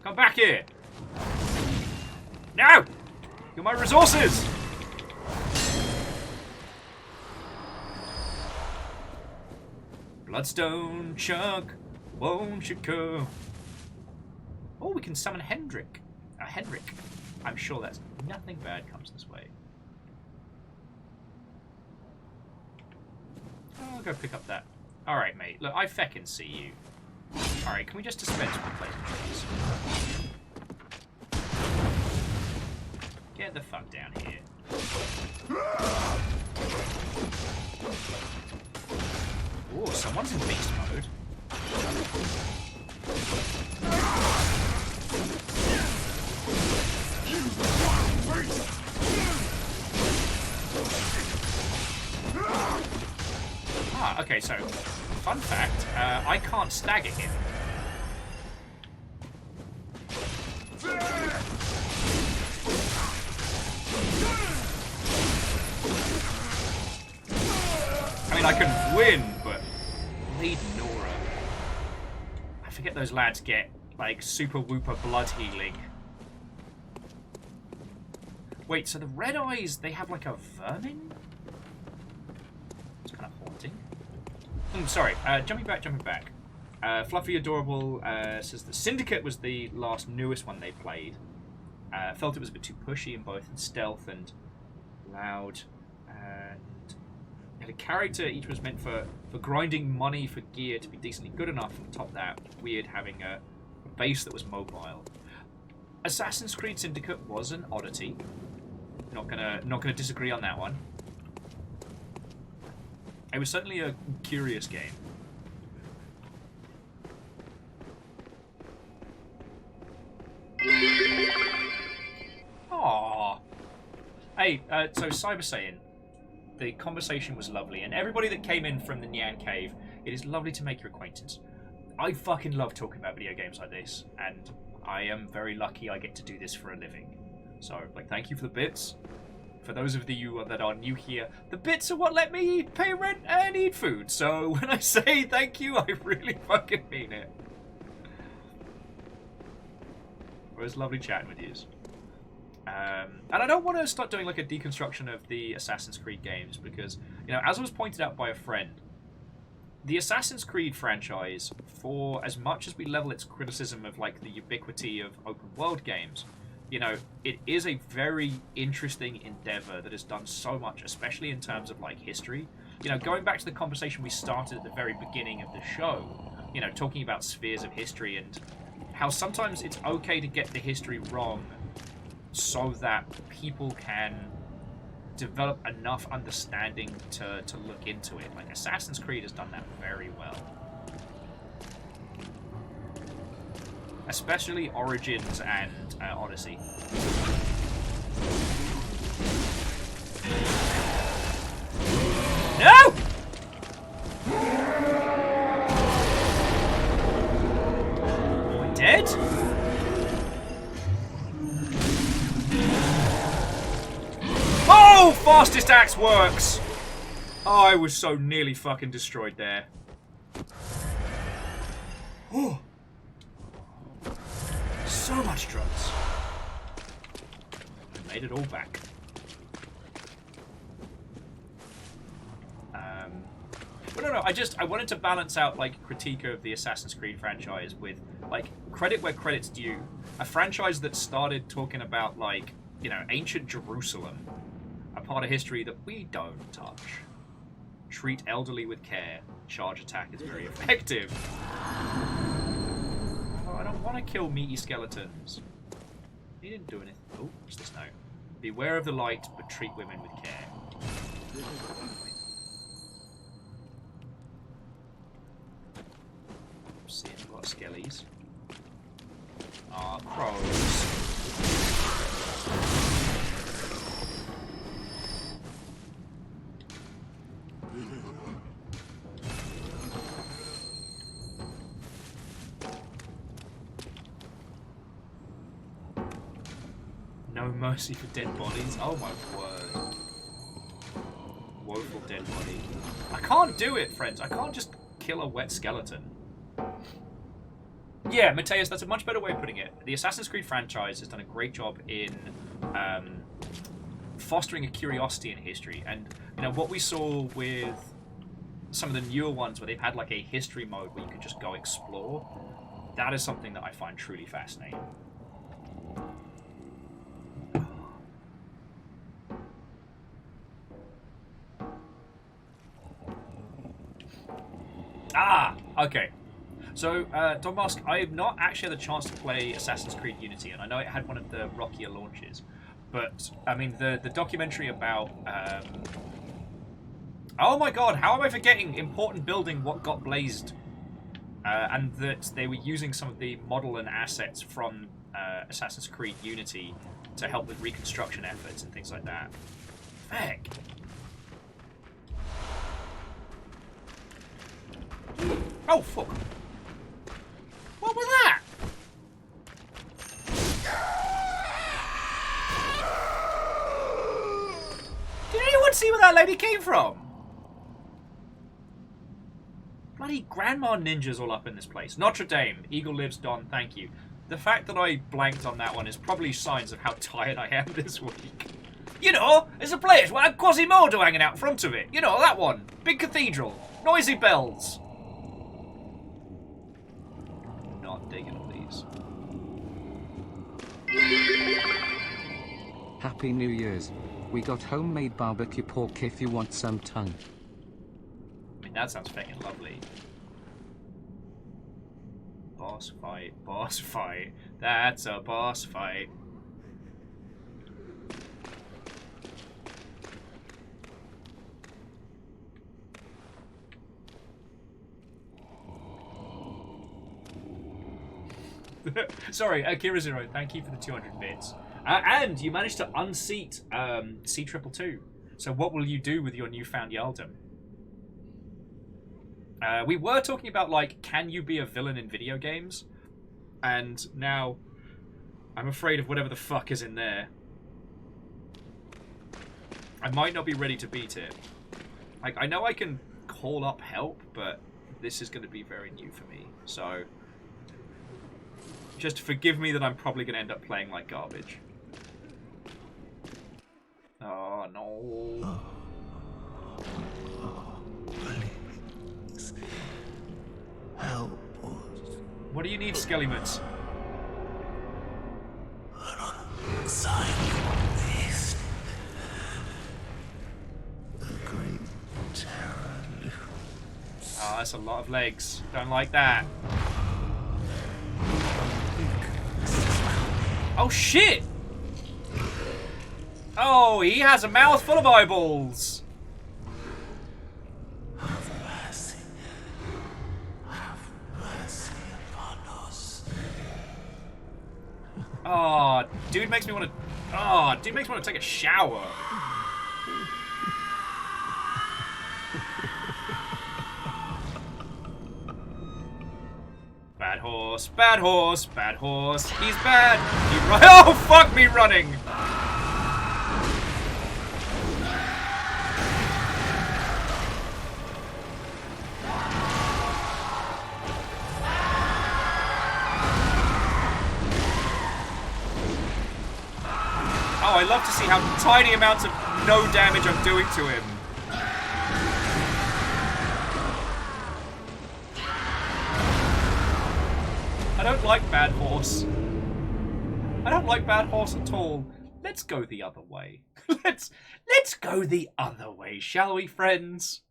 Come back here! No! You're my resources! Bloodstone chunk, won't you come? Oh, we can summon Hendrik. Henrik. I'm sure that's nothing bad comes this way. I'll go pick up that. Alright, mate. Look, I feckin' see you. Alright, can we just dispense with pleasantries? Get the fuck down here. Oh, someone's in beast mode. Ah, okay, so, fun fact, I can't stagger him. I mean, I can win, but lead Nora. I forget those lads get, like, super whooper blood healing. Wait, so the red eyes, they have, like, a vermin? It's kind of haunting. Sorry, jumping back. Fluffy Adorable says the Syndicate was the last newest one they played. Felt it was a bit too pushy in both stealth and loud. And had a character each was meant for grinding money for gear to be decently good enough, and top that, weird having a base that was mobile. Assassin's Creed Syndicate was an oddity. Not gonna disagree on that one. It was certainly a curious game. Aww. Hey, so Cyber Saiyan, the conversation was lovely, and everybody that came in from the Nyan Cave, it is lovely to make your acquaintance. I fucking love talking about video games like this, and I am very lucky I get to do this for a living. So, like, thank you for the bits. For those of you that are new here, the bits are what let me pay rent and eat food. So when I say thank you, I really fucking mean it. It was lovely chatting with you. And I don't want to start doing like a deconstruction of the Assassin's Creed games because, you know, as was pointed out by a friend, the Assassin's Creed franchise, for as much as we level its criticism of like the ubiquity of open world games, you know, it is a very interesting endeavor that has done so much, especially in terms of like history. You know, going back to the conversation we started at the very beginning of the show, you know, talking about spheres of history and how sometimes it's okay to get the history wrong so that people can develop enough understanding to look into it. Like, Assassin's Creed has done that very well. Especially Origins and Odyssey. No! Am I dead? Oh! Fastest axe works! Oh, I was so nearly fucking destroyed there. Oh! So much drugs. I made it all back. But no, I wanted to balance out like critique of the Assassin's Creed franchise with like credit where credit's due. A franchise that started talking about like, you know, ancient Jerusalem, a part of history that we don't touch. Treat elderly with care. Charge attack is very effective. I don't want to kill meaty skeletons. He didn't do anything. Oh, what's this now? Beware of the light, but treat women with care. Seeing a lot of skellies. Ah, crows. No mercy for dead bodies. Oh my word. Woeful dead body. I can't do it, friends. I can't just kill a wet skeleton. Yeah, Mateus, that's a much better way of putting it. The Assassin's Creed franchise has done a great job in fostering a curiosity in history. And, you know, what we saw with some of the newer ones where they've had like a history mode where you could just go explore, that is something that I find truly fascinating. Okay. So, Don Mask, I have not actually had the chance to play Assassin's Creed Unity, and I know it had one of the rockier launches. But, I mean, the documentary about... oh my god, how am I forgetting important building what got blazed? And that they were using some of the model and assets from Assassin's Creed Unity to help with reconstruction efforts and things like that. Heck. Oh, fuck. What was that? Did anyone see where that lady came from? Bloody grandma ninjas all up in this place. Notre Dame. Eagle lives, Don. Thank you. The fact that I blanked on that one is probably signs of how tired I am this week. You know, there's a place where Quasimodo hanging out front of it. You know, that one. Big cathedral. Noisy bells. Not digging all these. Happy New Year's. We got homemade barbecue pork if you want some tongue. I mean, that sounds fucking lovely. Boss fight, boss fight. That's a boss fight. Sorry, Akira Zero, thank you for the 200 bits. And you managed to unseat C222. So what will you do with your newfound Yaldom? We were talking about, like, can you be a villain in video games? And now I'm afraid of whatever the fuck is in there. I might not be ready to beat it. Like, I know I can call up help, but this is going to be very new for me. So just forgive me that I'm probably going to end up playing like garbage. Oh, no. Please. Help us. What do you need, Skellymans? Alongside this, the great terror looms. Oh, that's a lot of legs. Don't like that. Oh, shit! Oh, he has a mouth full of eyeballs. Have mercy. Have mercy upon us. Oh, dude makes me want to... Oh, dude makes me want to take a shower. Bad horse, bad horse, bad horse. He's bad. He run. Oh, fuck me running. Oh, I love to see how tiny amounts of no damage I'm doing to him. I don't like Bad Horse. I don't like Bad Horse at all. Let's go the other way. Let's go the other way, shall we, friends?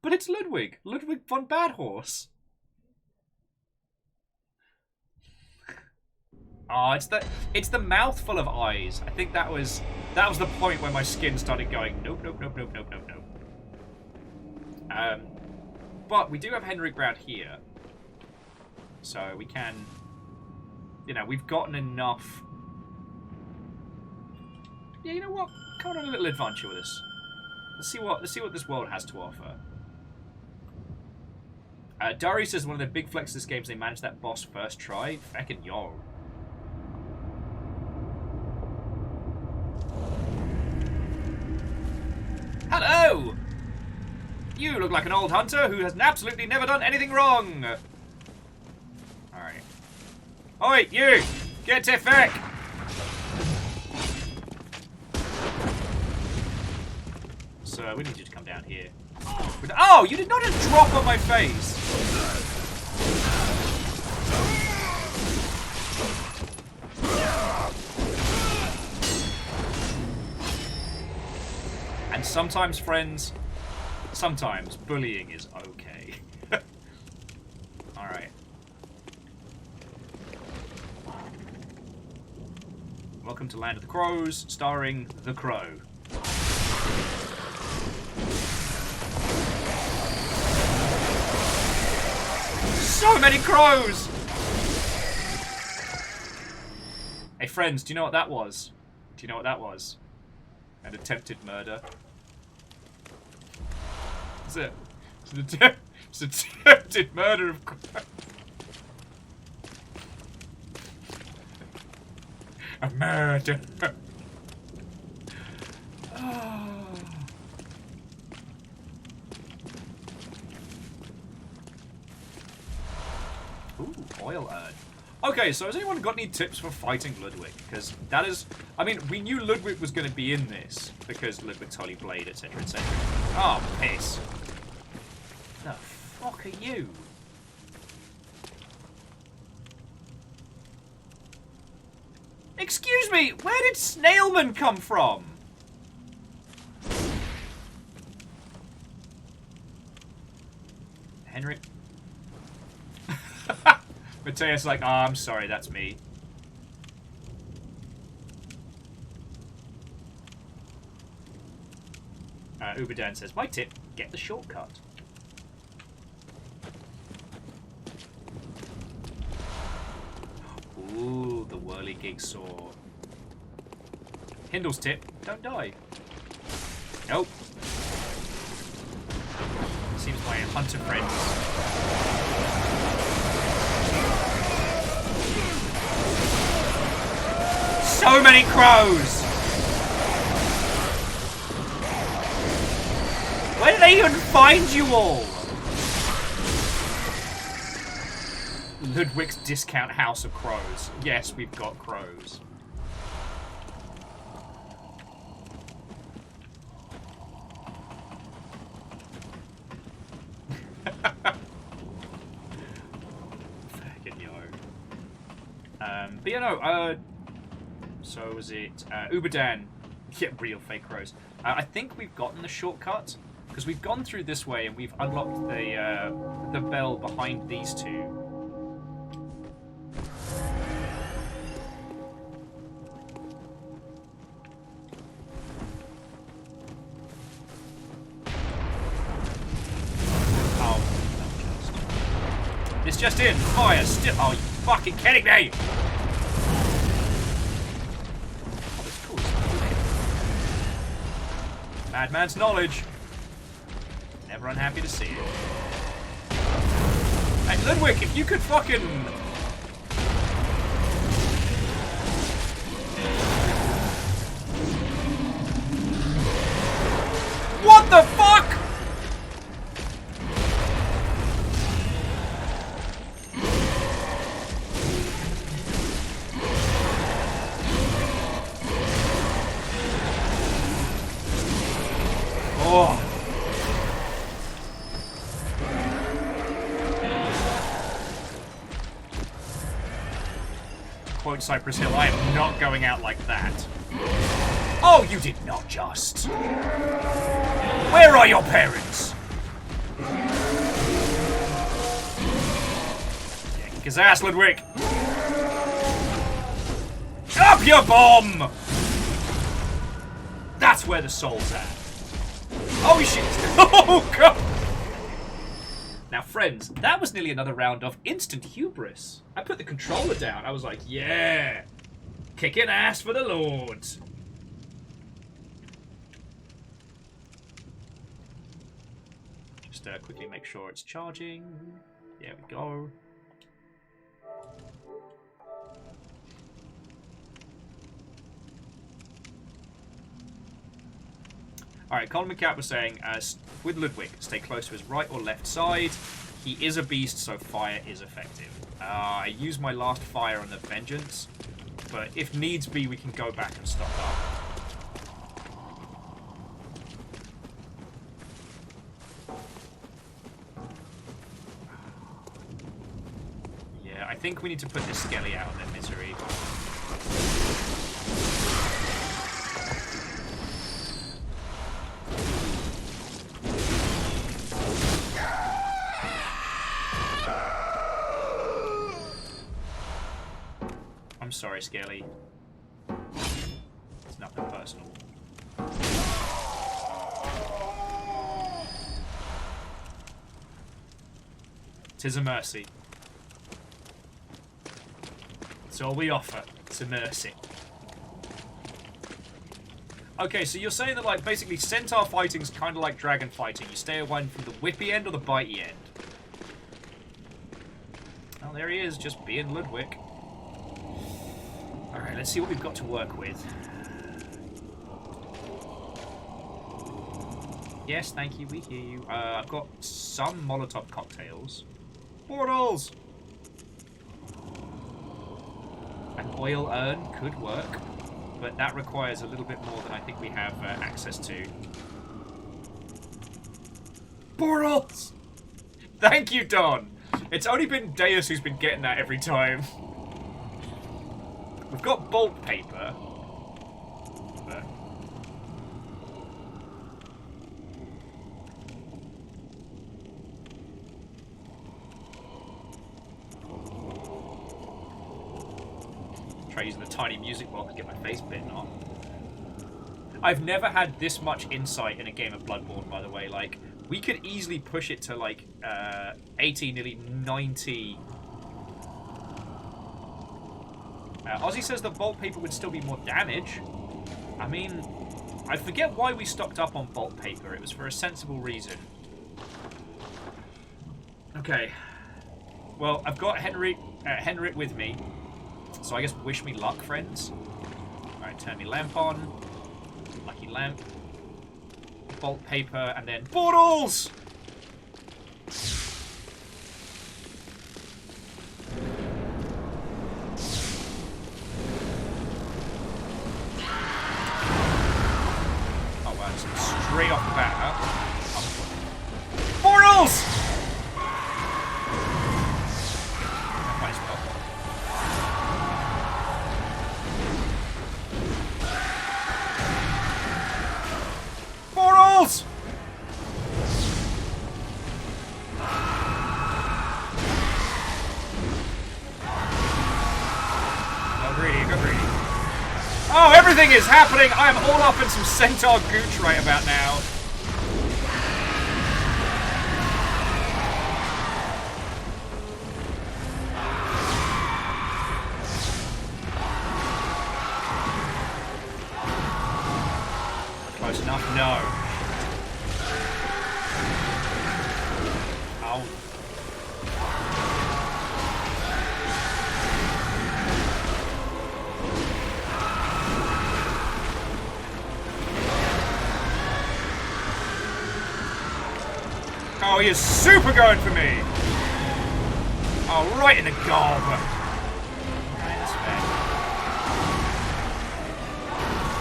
But it's Ludwig. Ludwig von Bad Horse. Oh, it's the mouthful of eyes. I think that was the point where my skin started going nope, nope, nope, nope, nope, nope, nope. But we do have Henrik Brown here, so we can, you know, we've gotten enough. Yeah, you know what? Come on a little adventure with us. Let's see what this world has to offer. Dari says one of the big flex of this game is they managed that boss first try. Feckin' yo. Hello! You look like an old hunter who has absolutely never done anything wrong. Alright. Oi, you! Get to feck! So, we need you to come down here. Oh, you did not just drop on my face! And sometimes, friends, sometimes bullying is okay. Alright. Welcome to Land of the Crows, starring The Crow. So many crows! Hey friends, do you know what that was? Do you know what that was? An attempted murder. It's an attempted murder of crows. A murder. Ooh, oil urn. Okay, so has anyone got any tips for fighting Ludwig? Because that is... I mean, we knew Ludwig was going to be in this, because Ludwig's Holy Blade, etc., etc. Oh, piss. The fuck are you? Excuse me, where did Snailman come from? Henrik? Mateus like, oh, I'm sorry, that's me. Uberdan says, my tip, get the shortcut. Ooh, the whirligig saw. Hindle's tip, don't die. Nope. Seems my hunter friends. So many crows! Where did they even find you all? Ludwig's discount house of crows. Yes, we've got crows. Fucking yo. But you know, so was it Uberdan? Yeah, real fake crows. I think we've gotten the shortcut because we've gone through this way and we've unlocked the bell behind these two. Oh, it's just in fire still. Oh, you fucking kidding me! Madman's knowledge. Never unhappy to see it. Hey, Ludwig, if you could fucking... What the fuck? Oh. Quote Cypress Hill, I am not going out like that. Oh, you did not just. Where are your parents? Yeah, kick his ass, Ludwig. Up your bomb! That's where the soul's at. Oh shit! Oh god! Now friends, that was nearly another round of instant hubris. I put the controller down, I was like, yeah! Kicking ass for the Lord! Just quickly make sure it's charging. There we go. Alright, Colin McCat was saying, with Ludwig, stay close to his right or left side. He is a beast, so fire is effective. I used my last fire on the Vengeance, but if needs be, we can go back and stock up. Yeah, I think we need to put this Skelly out of their misery. I'm sorry, Scaly. It's nothing personal. Tis a mercy. It's all we offer. It's a mercy. Okay, so you're saying that, like, basically centaur fighting's kind of like dragon fighting. You stay away from the whippy end or the bitey end. Oh, there he is, just being Ludwig. Alright, let's see what we've got to work with. Yes, thank you, we hear you. I've got some Molotov cocktails. Portals! An oil urn could work, but that requires a little bit more than I think we have access to. Portals! Thank you, Don! It's only been Deus who's been getting that every time. We've got bolt paper. But... try using the tiny music box to get my face bitten off. I've never had this much insight in a game of Bloodborne, by the way. Like, we could easily push it to, like, 80, nearly 90... Ozzy says the bolt paper would still be more damage. I mean, I forget why we stocked up on bolt paper. It was for a sensible reason. Okay. Well, I've got Henrik with me. So I guess wish me luck, friends. Alright, turn me lamp on. Lucky lamp. Bolt paper, and then portals! Oh wow, just straight off the bat, huh? Oh. Portals! Might as well. Portals! Go greedy, go greedy. Oh, everything is happening! I am all up in some centaur gooch right about now. Close enough? No. Oh. Oh, he is super going for me! Oh, right in the gob! Right, that's fair.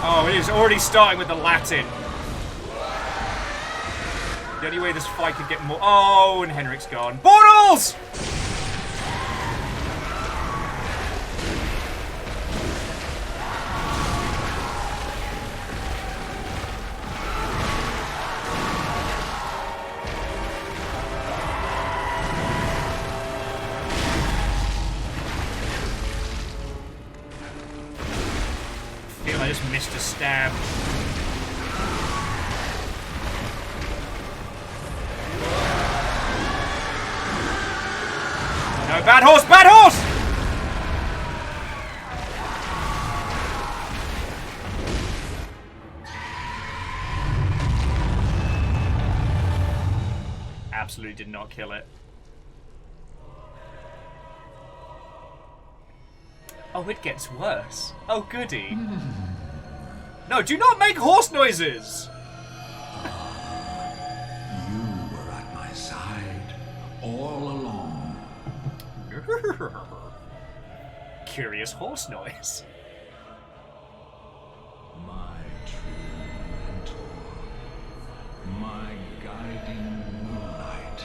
Oh, it is already starting with the Latin. The only way this fight could get more... Oh, and Henrik's gone. Portals! I feel I just missed a stab. No, bad horse, bad horse! Absolutely did not kill it. Oh, it gets worse. Oh, goody. No, do not make horse noises! You were at my side all along. Curious horse noise. My true mentor. My guiding moonlight.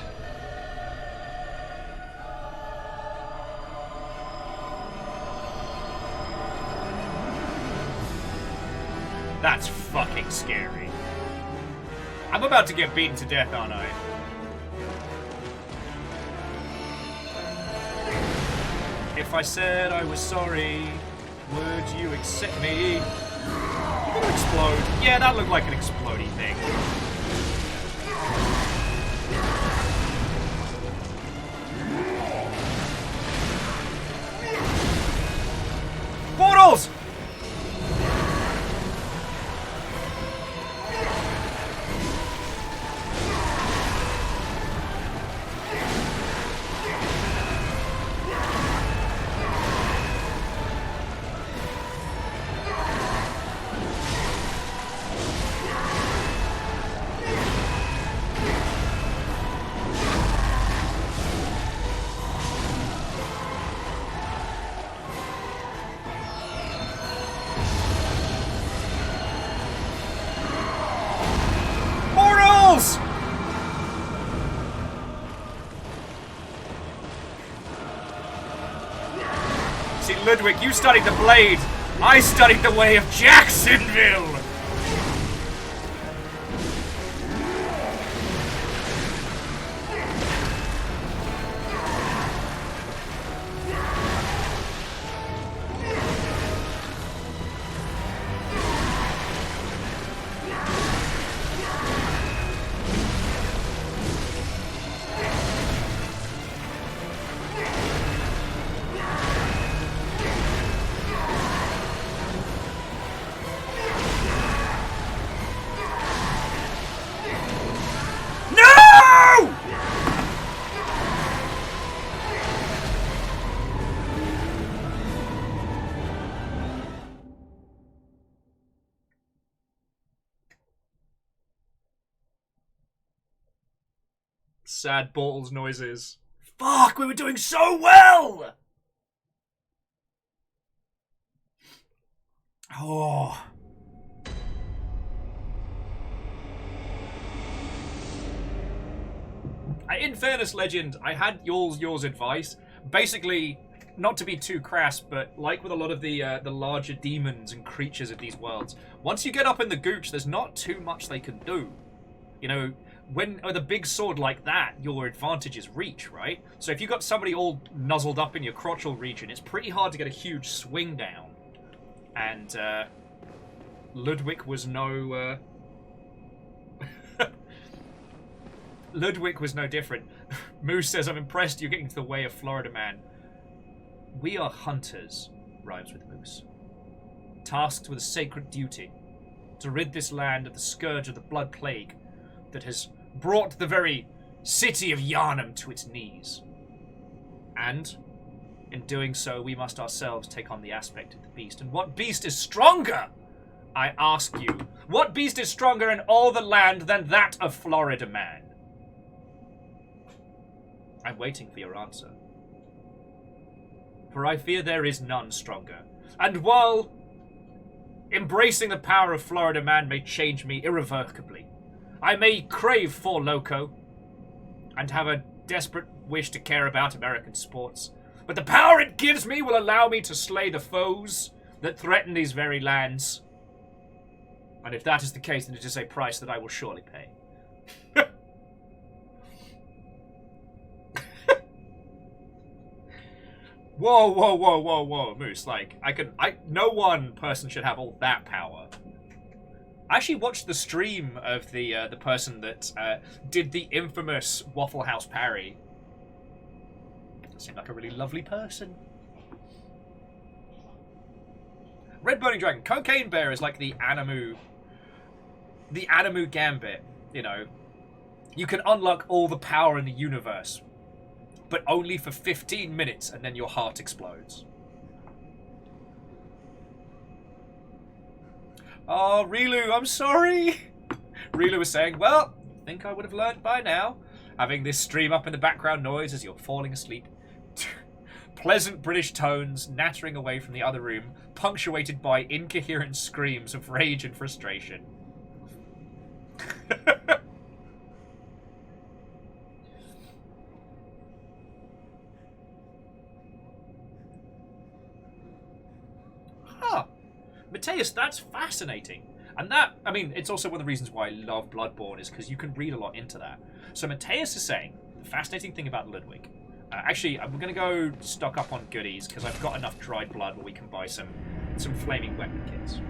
That's fucking scary. I'm about to get beaten to death, aren't I? If I said I was sorry, would you accept me? You're gonna explode. Yeah, that looked like an explodey thing. Portals! Portals! See, Ludwig, you studied the blade. I studied the way of Jacksonville. No! Sad balls noises. Fuck, we were doing so well! Oh. In fairness, Legend, I had yours advice. Basically, not to be too crass, but like with a lot of the larger demons and creatures of these worlds, once you get up in the gooch, there's not too much they can do. You know, when with a big sword like that, your advantage is reach, right? So if you got somebody all nuzzled up in your crotchal region, it's pretty hard to get a huge swing down. And Ludwig was no Ludwig was no different. Moose says, I'm impressed you're getting to the way of Florida man. We are hunters, rhymes with Moose. Tasked with a sacred duty. To rid this land of the scourge of the blood plague that has brought the very city of YHARNAM to its knees. And, in doing so, we must ourselves take on the aspect of the beast. And what beast is stronger? I ask you, what beast is stronger in all the land than that of Florida man? I'm waiting for your answer. For I fear there is none stronger. And while embracing the power of Florida man may change me irrevocably, I may crave for Loco and have a desperate wish to care about American sports, but the power it gives me will allow me to slay the foes that threaten these very lands. And if that is the case, then it is a price that I will surely pay. Whoa, whoa, whoa, whoa, whoa, Moose, like, no one person should have all that power. I actually watched the stream of the person that did the infamous Waffle House parry. Seemed like a really lovely person. Red Burning Dragon. Cocaine Bear is like the Animu Gambit, you know. You can unlock all the power in the universe, but only for 15 minutes, and then your heart explodes. Oh, Rilu, I'm sorry. Rilu was saying, well, I think I would have learned by now. Having this stream up in the background noise as you're falling asleep. Pleasant British tones nattering away from the other room, punctuated by incoherent screams of rage and frustration. Huh. Mateus, that's fascinating. And that, I mean, it's also one of the reasons why I love Bloodborne, is because you can read a lot into that. So Mateus is saying, the fascinating thing about Ludwig, Actually, I'm going to go stock up on goodies, because I've got enough dried blood where we can buy some flaming weapon kits.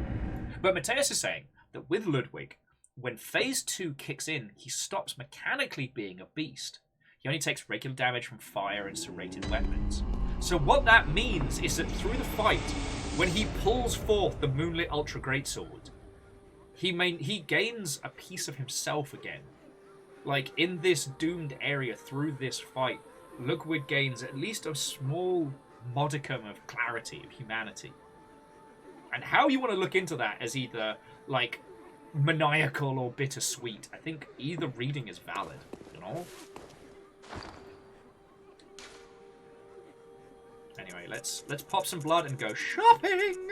But Mateus is saying that with Ludwig, when Phase 2 kicks in, he stops mechanically being a beast. He only takes regular damage from fire and serrated weapons. So what that means is that through the fight, when he pulls forth the Moonlit Ultra Greatsword, he gains a piece of himself again. Like, in this doomed area, through this fight, Ludwig gains at least a small modicum of clarity, of humanity. And how you want to look into that as either, like, maniacal or bittersweet, I think either reading is valid, you know? Anyway, let's pop some blood and go shopping!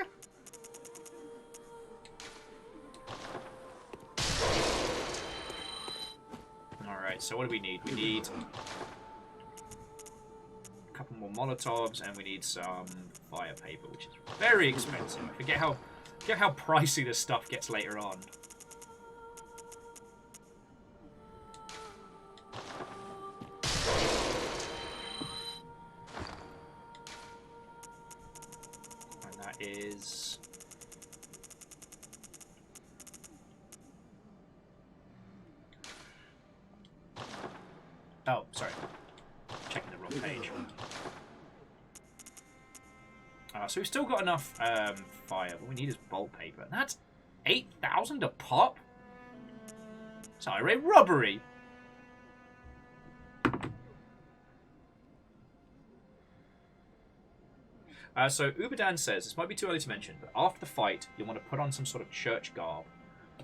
Alright, so what do we need? We need a couple more Molotovs, and we need some fire paper, which is very expensive. I forget how pricey this stuff gets later on. And that is... Oh, sorry. Checking the wrong page. So we've still got enough fire, but we need is bolt paper. And that's 8,000 a pop? It's irate robbery! So Uberdan says, this might be too early to mention, but after the fight, you'll want to put on some sort of church garb.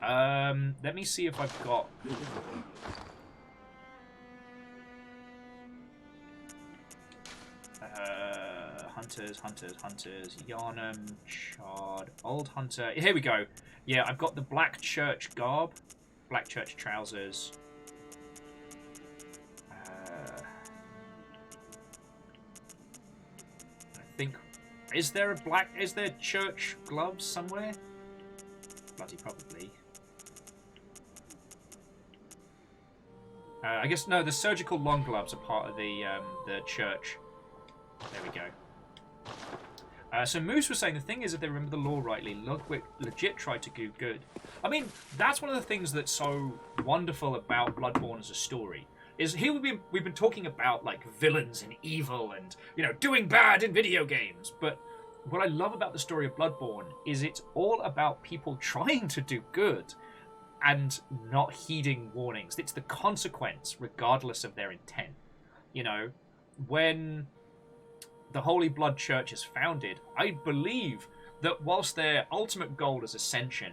Let me see if I've got... Hunters, YHARNAM, Shard, Old Hunter. Here we go. Yeah, I've got the Black Church garb, Black Church trousers. I think, is there church gloves somewhere? Bloody probably. I guess no. The surgical long gloves are part of the church. There we go. So Moose was saying the thing is, if they remember the lore rightly, Ludwig legit tried to do good. I mean, that's one of the things that's so wonderful about Bloodborne as a story. Is here we've been talking about like villains and evil and, you know, doing bad in video games. But what I love about the story of Bloodborne is it's all about people trying to do good and not heeding warnings. It's the consequence regardless of their intent. You know, when the Holy Blood Church is founded, I believe that whilst their ultimate goal is ascension,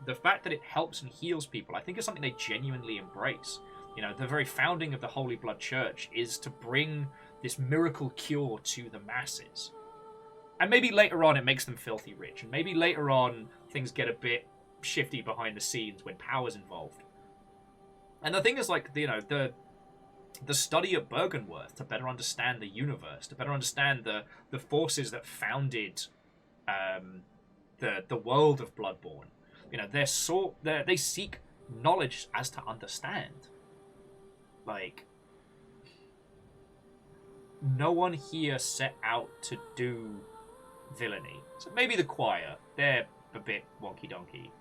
the fact that it helps and heals people, I think is something they genuinely embrace. You know, the very founding of the Holy Blood Church is to bring this miracle cure to the masses. And maybe later on it makes them filthy rich, and maybe later on things get a bit shifty behind the scenes when power's involved. And the thing is, like, you know, the study at Bergenworth to better understand the universe, to better understand the forces that founded the world of Bloodborne. You know, they seek knowledge as to understand. Like, no one here set out to do villainy. So maybe the choir, they're a bit wonky donkey.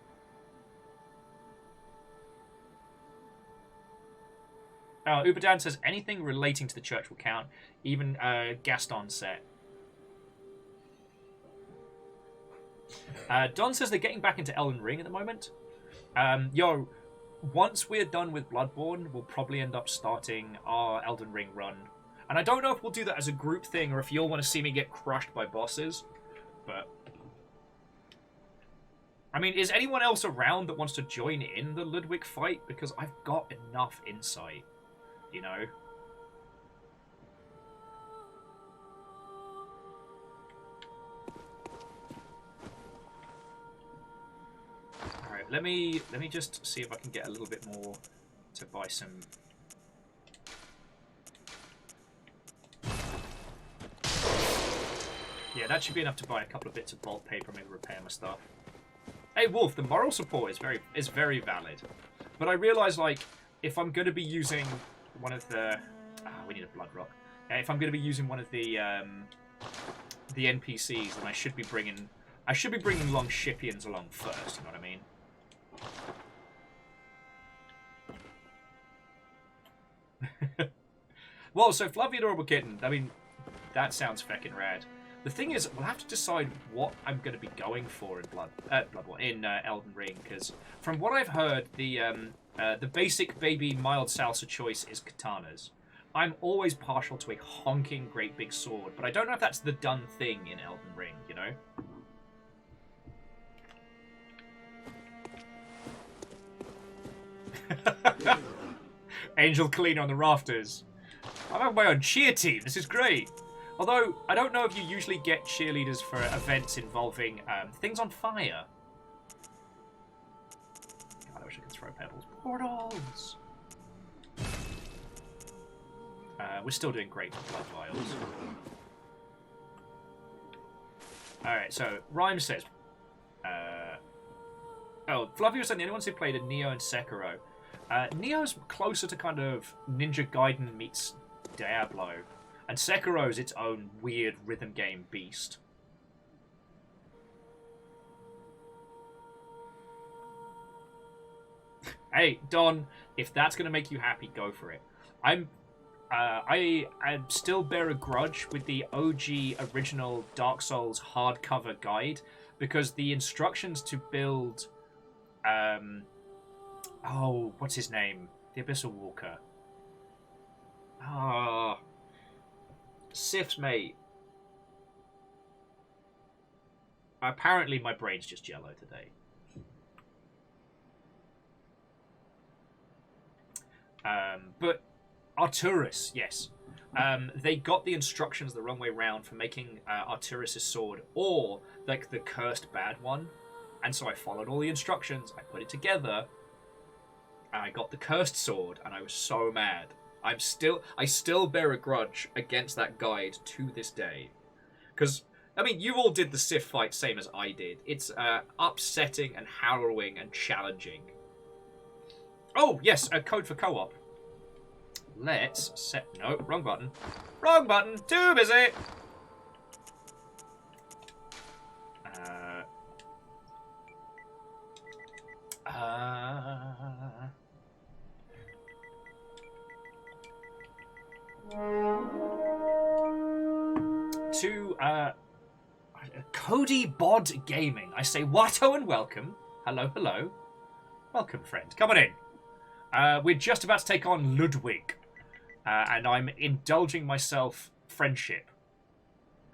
Uberdan says anything relating to the church will count, even Gaston set. Don says they're getting back into Elden Ring at the moment. Once we're done with Bloodborne, we'll probably end up starting our Elden Ring run. And I don't know if we'll do that as a group thing or if you'll want to see me get crushed by bosses. But I mean, is anyone else around that wants to join in the Ludwig fight? Because I've got enough insight. You know? Alright, let me just see if I can get a little bit more to buy some. Yeah, that should be enough to buy a couple of bits of bolt paper and maybe repair my stuff. Hey Wolf, the moral support is very valid. But I realise, like, if I'm gonna be using one of the we need a blood rock. if I'm going to be using one of the NPCs, then I should be bringing Longshipians along first. You know what I mean? Well, so Fluffy Adorable Kitten, I mean, that sounds feckin' rad. The thing is, we'll have to decide what I'm going to be going for in Bloodborne, in Elden Ring, because from what I've heard, the basic baby mild salsa choice is katanas. I'm always partial to a honking great big sword, but I don't know if that's the done thing in Elden Ring, you know? Angel Cleaner on the rafters. I'm on my own cheer team. This is great. Although, I don't know if you usually get cheerleaders for events involving things on fire. God, I wish I could throw pebbles. Portals! We're still doing great for blood vials. Alright, so, Rhyme says... oh, Fluffy was saying the only ones who played are Neo and Sekiro. Neo's closer to kind of Ninja Gaiden meets Diablo. And Sekiro's its own weird rhythm game beast. Hey, Don, if that's going to make you happy, go for it. I still bear a grudge with the OG original Dark Souls hardcover guide because the instructions to build... oh, what's his name? The Abyssal Walker. Ah... Sifs, mate. Apparently my brain's just yellow today. But Arturus, yes. They got the instructions the wrong way round for making Arturus' sword, or like the cursed bad one. And so I followed all the instructions, I put it together, and I got the cursed sword, and I was so mad. I still bear a grudge against that guide to this day. Because, I mean, you all did the Sif fight same as I did. It's upsetting and harrowing and challenging. Oh, yes, a code for co-op. Let's set... No, wrong button. Wrong button! Too busy! To Cody Bod Gaming, I say Watto and welcome. Hello, hello. Welcome, friend. Come on in. We're just about to take on Ludwig, and I'm indulging myself friendship.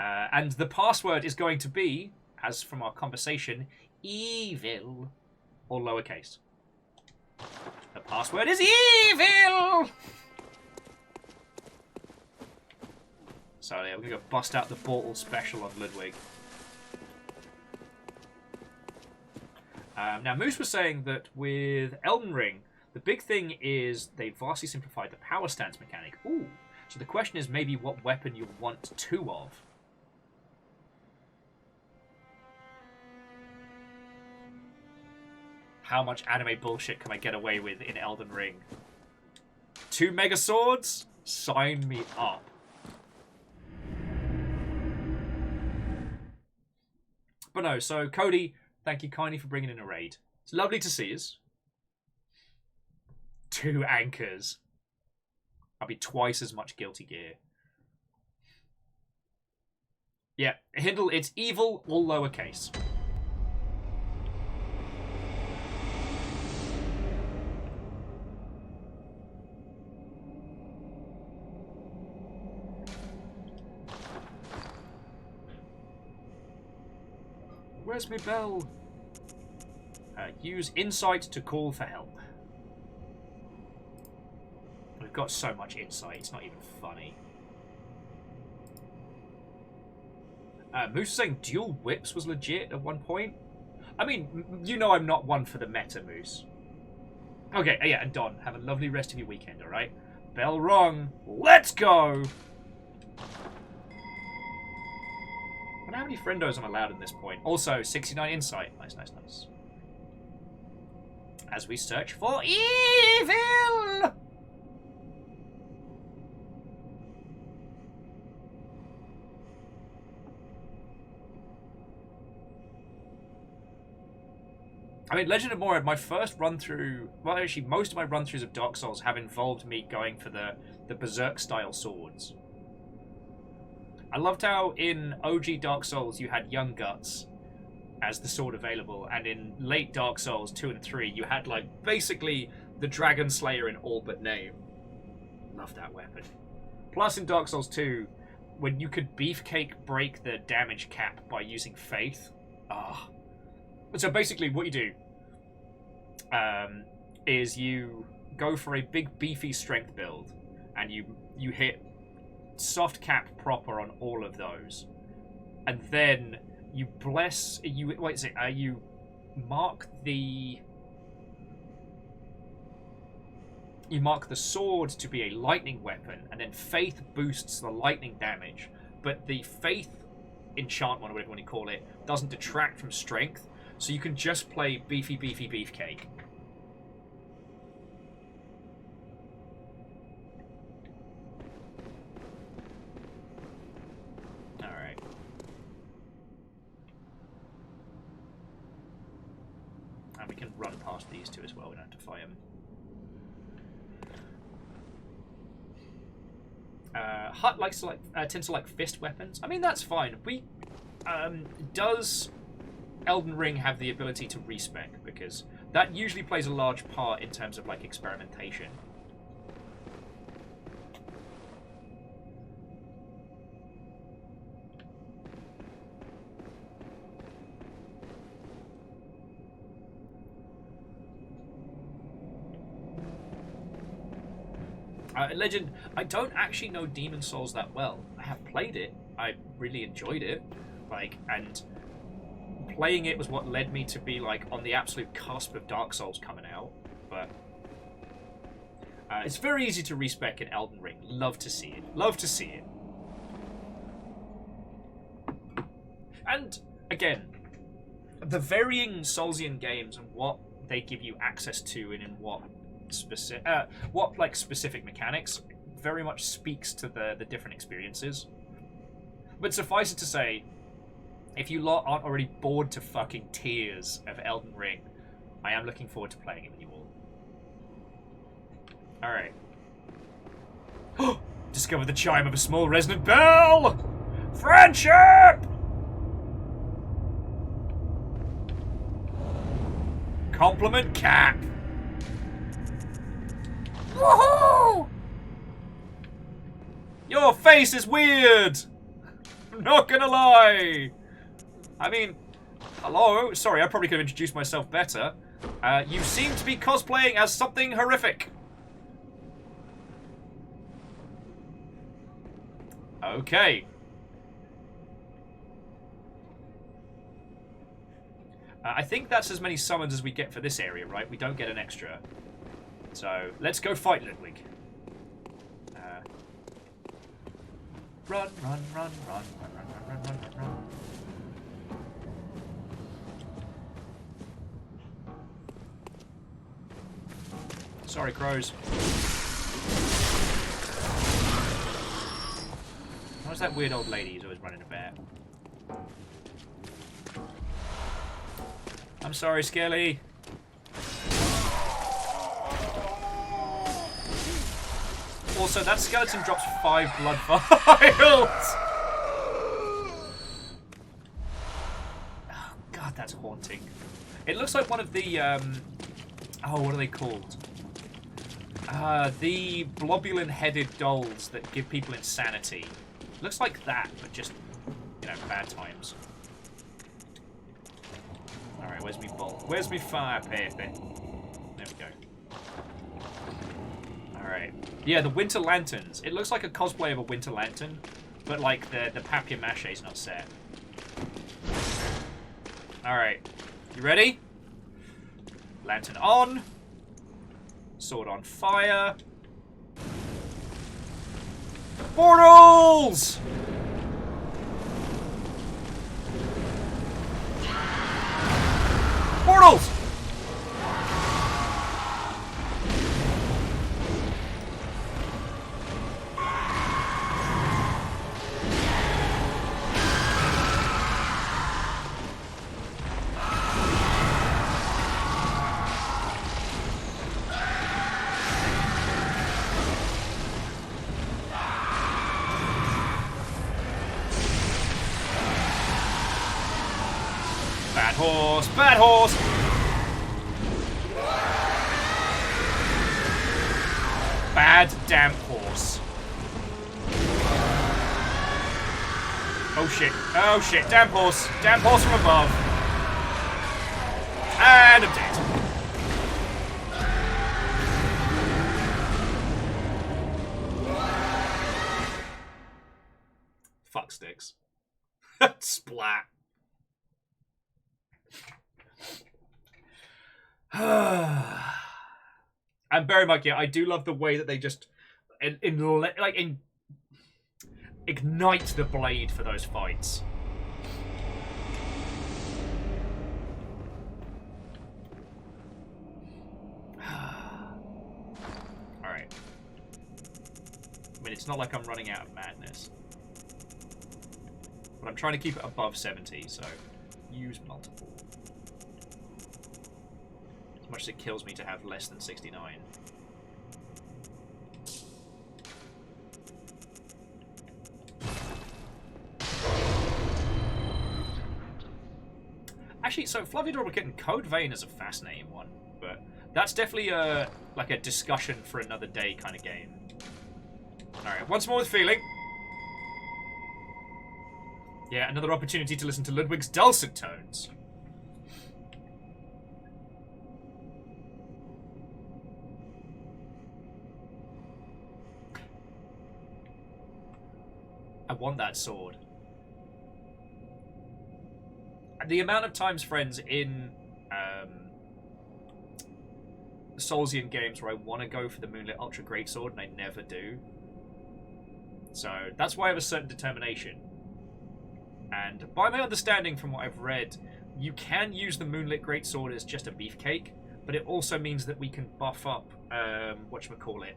And the password is going to be, as from our conversation, evil, or lowercase. The password is evil! So yeah, we're going to go bust out the Bortle special on Ludwig. Now, Moose was saying that with Elden Ring, the big thing is they vastly simplified the power stance mechanic. Ooh, so the question is maybe what weapon you want two of. How much anime bullshit can I get away with in Elden Ring? 2 mega swords? Sign me up. But no, so Cody, thank you kindly for bringing in a raid. It's lovely to see us. 2 anchors. I'll be twice as much Guilty Gear. Yeah, Hindle, it's evil, all lowercase. Where's my bell? Use insight to call for help. We've got so much insight, it's not even funny. Moose is saying dual whips was legit at one point. I mean, you know I'm not one for the meta, Moose. Okay, yeah, and Don, have a lovely rest of your weekend, alright? Bell rung. Let's go! I wonder how many friendos I'm allowed at this point. Also, 69 insight. Nice, nice, nice. As we search for evil! I mean, Legend of Morad, my first run-through... Well, actually, most of my run-throughs of Dark Souls have involved me going for the Berserk-style swords. I loved how in OG Dark Souls you had Young Guts as the sword available, and in late Dark Souls 2 and 3 you had, like, basically the Dragon Slayer in all but name. Love that weapon. Plus, in Dark Souls 2, when you could beefcake break the damage cap by using Faith... So basically what you do is you go for a big beefy strength build, and you hit soft cap proper on all of those, and then you you mark the sword to be a lightning weapon, and then Faith boosts the lightning damage, but the Faith enchantment, or whatever you call it, doesn't detract from strength, so you can just play beefy beefcake. Alright. And we can run past these two as well, we don't have to fight them. Hut tends to like fist weapons. I mean, that's fine. Does Elden Ring have the ability to respec? Because that usually plays a large part in terms of like experimentation. Legend, I don't actually know Demon Souls that well. I have played it. I really enjoyed it. And playing it was what led me to be, on the absolute cusp of Dark Souls coming out. But it's very easy to respec in Elden Ring. Love to see it. Love to see it. And, again, the varying Soulsian games and what they give you access to and in what specific mechanics very much speaks to the different experiences. But suffice it to say, if you lot aren't already bored to fucking tears of Elden Ring, I am looking forward to playing it with you all. Alright. Discover the chime of a small resonant bell! Friendship! Compliment cap! Woohoo! Your face is weird! I'm not gonna lie! I mean, hello? Sorry, I probably could have introduced myself better. You seem to be cosplaying as something horrific. Okay. I think that's as many summons as we get for this area, right? We don't get an extra. So, let's go fight Ludwig. Run, run, run, run, run, run, run, run, run, run. Sorry, crows. What's that weird old lady who's always running about? I'm sorry, Skelly. Also, that skeleton drops 5 blood vials. Oh, God, that's haunting. It looks like one of the, oh, what are they called? The globulin-headed dolls that give people insanity. Looks like that, but just, bad times. Alright, where's me bolt? Where's me fire paper? There we go. Alright. Yeah, the Winter Lanterns. It looks like a cosplay of a Winter Lantern, but the papier-mâché is not set. Alright. You ready? Lantern on. Sword on fire. Portals! Portals! Bad horse! Bad horse! Bad damn horse. Oh shit. Oh shit. Damn horse. Damn horse from above. And I'm dead. Fuck sticks. Splat. And bear in mind, yeah, I do love the way that they just ignite the blade for those fights. Alright. I mean, it's not like I'm running out of madness. But I'm trying to keep it above 70, so use multiple. As much as it kills me to have less than 69. Actually, so Fluffy Adorable Kitten, Code Vein is a fascinating one, but that's definitely like a discussion for another day kind of game. Alright, once more with feeling. Yeah, another opportunity to listen to Ludwig's dulcet tones. I want that sword. And the amount of times, friends, in Soulsian games where I want to go for the Moonlit Ultra Greatsword and I never do. So that's why I have a certain determination. And by my understanding from what I've read, you can use the Moonlit Greatsword as just a beefcake, but it also means that we can buff up, whatchamacallit,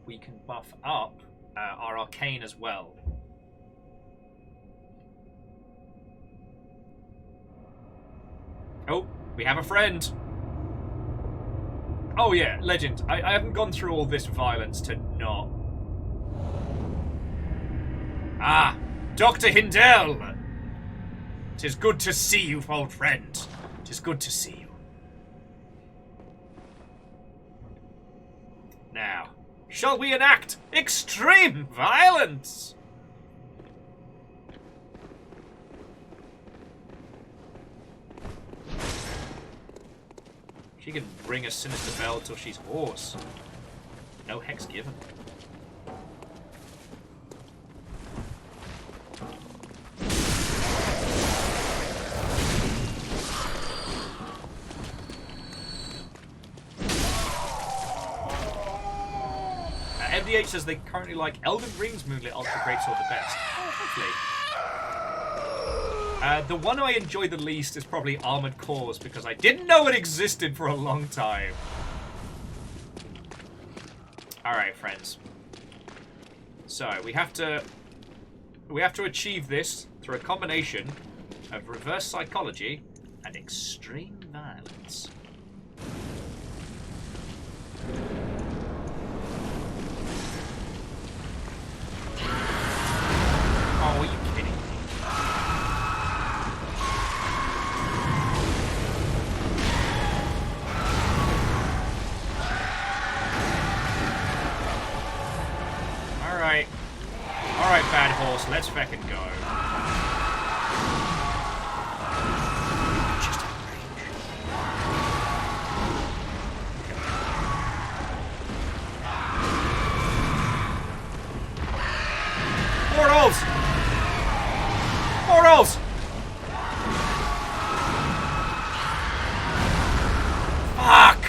we can buff up our arcane as well. Oh, we have a friend. Oh yeah, legend. I haven't gone through all this violence to not. Ah, Dr. Hindel! 'Tis good to see you, old friend. 'Tis good to see you. Now, shall we enact extreme violence? She can ring a sinister bell till she's hoarse. No hex given. MDH says they currently like Elden Ring's Moonlit Ultra Greatsword the best. Oh, hopefully. The one I enjoy the least is probably Armored Cores because I didn't know it existed for a long time. Alright, friends. So, we have to achieve this through a combination of reverse psychology and extreme violence. Oh, are you kidding me? Alright. Alright, bad horse, let's feckin' go. Just Mortals! Mortals! Fuck!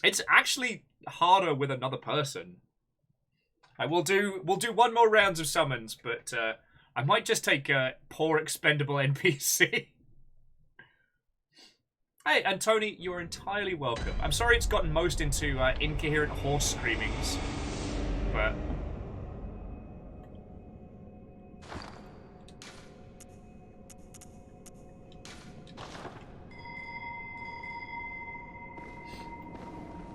It's actually harder with another person. We'll do one more rounds of summons, but I might just take a poor expendable NPC. Hey, and Tony, you're entirely welcome. I'm sorry it's gotten most into incoherent horse screamings, but...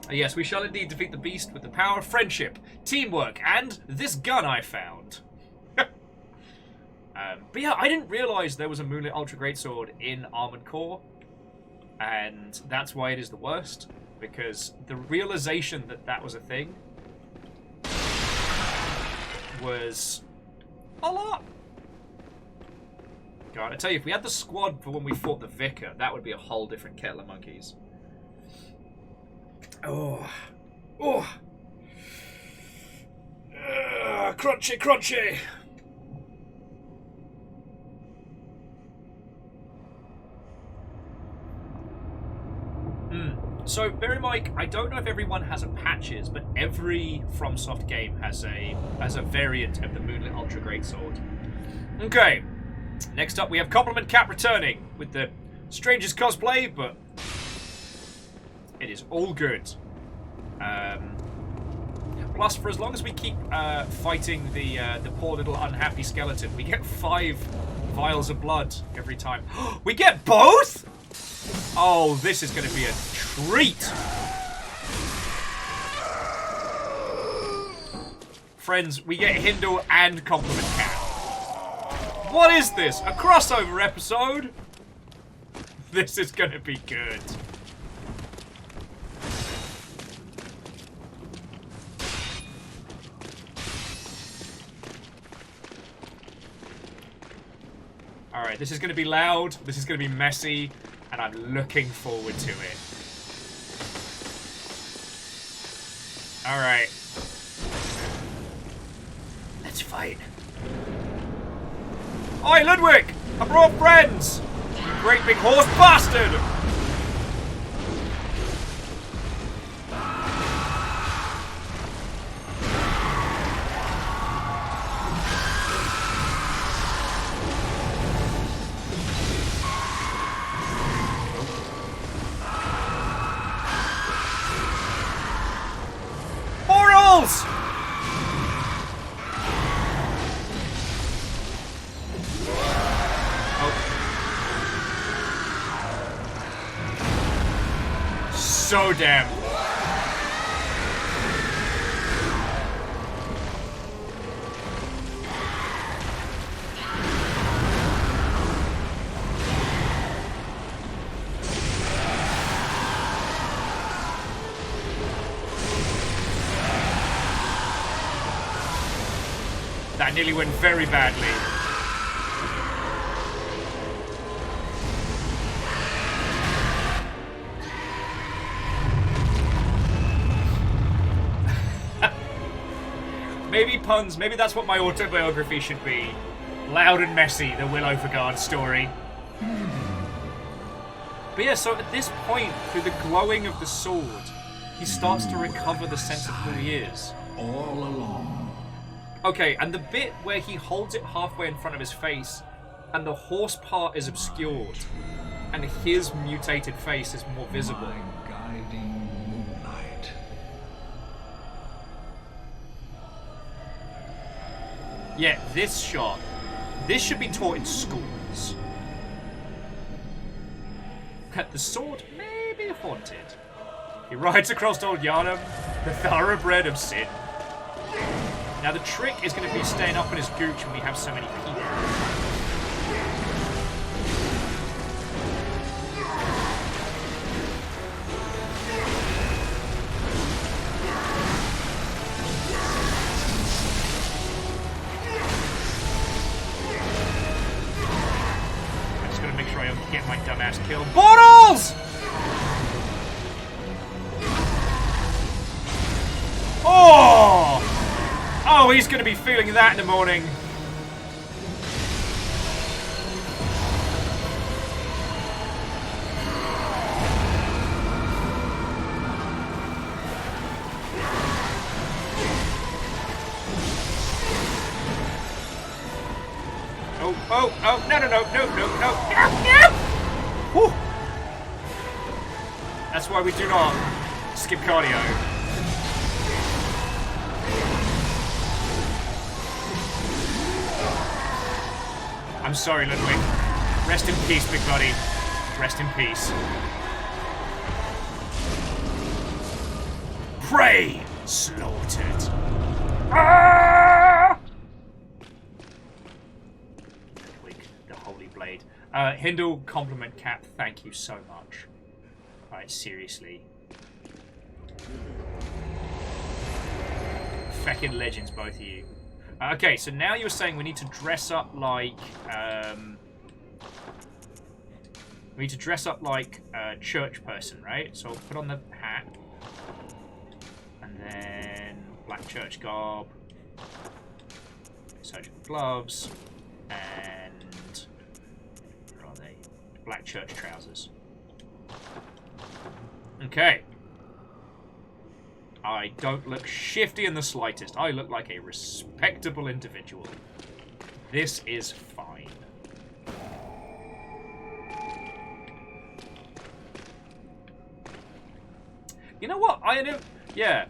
Yes, we shall indeed defeat the beast with the power of friendship, teamwork, and this gun I found. But yeah, I didn't realise there was a Moonlit Ultra Greatsword in Armored Core, and that's why it is the worst, because the realisation that that was a thing was a lot. God, I tell you, if we had the squad for when we fought the Vicar, that would be a whole different kettle of monkeys. Oh. Oh. Crunchy, crunchy. So, bear in mind, I don't know if everyone has a patches, but every FromSoft game has a variant of the Moonlit Ultra Greatsword. Okay. Next up, we have Compliment Cap returning with the strangest cosplay, but it is all good. Plus, for as long as we keep fighting the poor little unhappy skeleton, we get 5 vials of blood every time. We get both? Oh, this is going to be a treat. Friends, we get Hindle and Compliment Cap. What is this? A crossover episode? This is going to be good. Alright, this is going to be loud, this is going to be messy, and I'm looking forward to it. Alright. Let's fight. Oi, Ludwig! I brought friends! You great big horse bastard! Morals! So damn. That nearly went very badly. Maybe puns, maybe that's what my autobiography should be. Loud and messy, the Will Overguard story. But yeah, so at this point, through the glowing of the sword, he starts to recover the sense of who he is. All along. Okay, and the bit where he holds it halfway in front of his face, and the horse part is obscured, and his mutated face is more visible. My guiding moonlight. Yeah, this shot. This should be taught in schools. The sword may be haunted. He rides across old YHARNAM, the thoroughbred of sin. Now the trick is going to be staying up in his gooch when we have so many people. I'm just going to make sure I don't get my dumbass killed. Bottles! Oh! Oh, he's going to be feeling that in the morning. Oh, no, Whew. That's why we do not skip cardio. I'm sorry, Ludwig. Rest in peace, big buddy. Rest in peace. Prey slaughtered. Ah! The Holy Blade. Hindle, compliment Cap, thank you so much. Alright, seriously. Feckin' legends, both of you. Okay, so now you're saying we need to dress up like... we need to dress up like a church person, right? So I'll put on the hat. And then black church garb. Surgical gloves. And... where are they? Black church trousers. Okay. I don't look shifty in the slightest. I look like a respectable individual. This is fine. You know what? Yeah.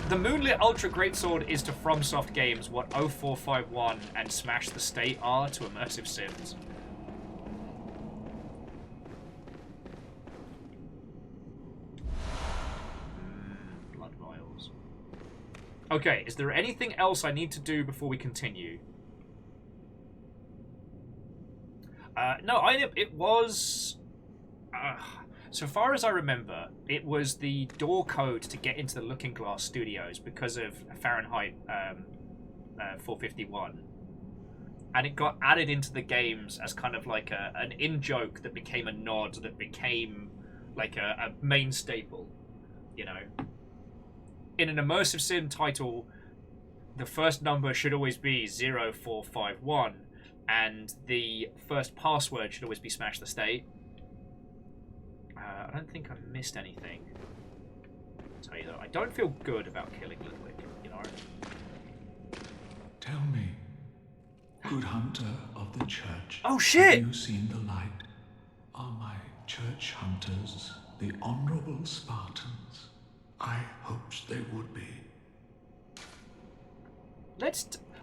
The Moonlit Ultra Greatsword is to FromSoft games what 0451 and Smash the State are to Immersive Sims. Blood vials. Okay, is there anything else I need to do before we continue? No, it was... so far as I remember, it was the door code to get into the Looking Glass Studios because of Fahrenheit 451. And it got added into the games as kind of like an in-joke that became a nod, that became like a main staple, you know. In an immersive sim title, the first number should always be 0451, and the first password should always be Smash the State. I don't think I missed anything. I'll tell you though, I don't feel good about killing Ludwig, you know? Tell me, good hunter of the church. Oh shit! Have you seen the light? Are my church hunters the honorable Spartans? I hoped they would be.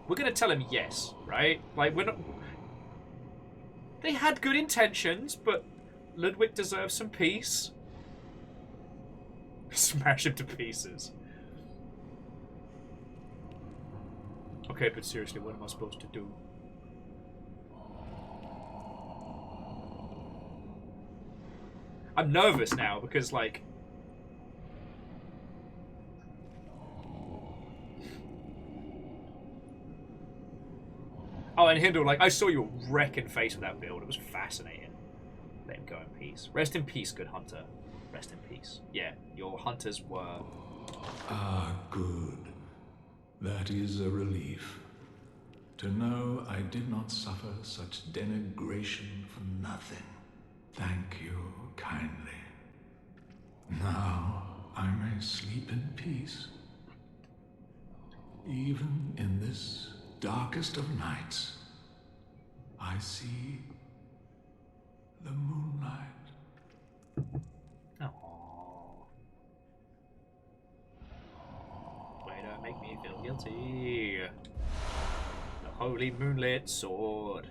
We're gonna tell him yes, right? Like, we're not... They had good intentions, but Ludwig deserves some peace. Smash him to pieces. Okay, but seriously, what am I supposed to do? I'm nervous now because, like... Oh, and Hindle, like, I saw your wrecking face with that build. It was fascinating. Let him go in peace. Rest in peace, good hunter. Rest in peace. Yeah, your hunters were... Ah, good. That is a relief. To know I did not suffer such denigration for nothing. Thank you kindly. Now I may sleep in peace. Even in this darkest of nights, I see the moonlight. Aww. Way to make me feel guilty. The holy moonlit sword.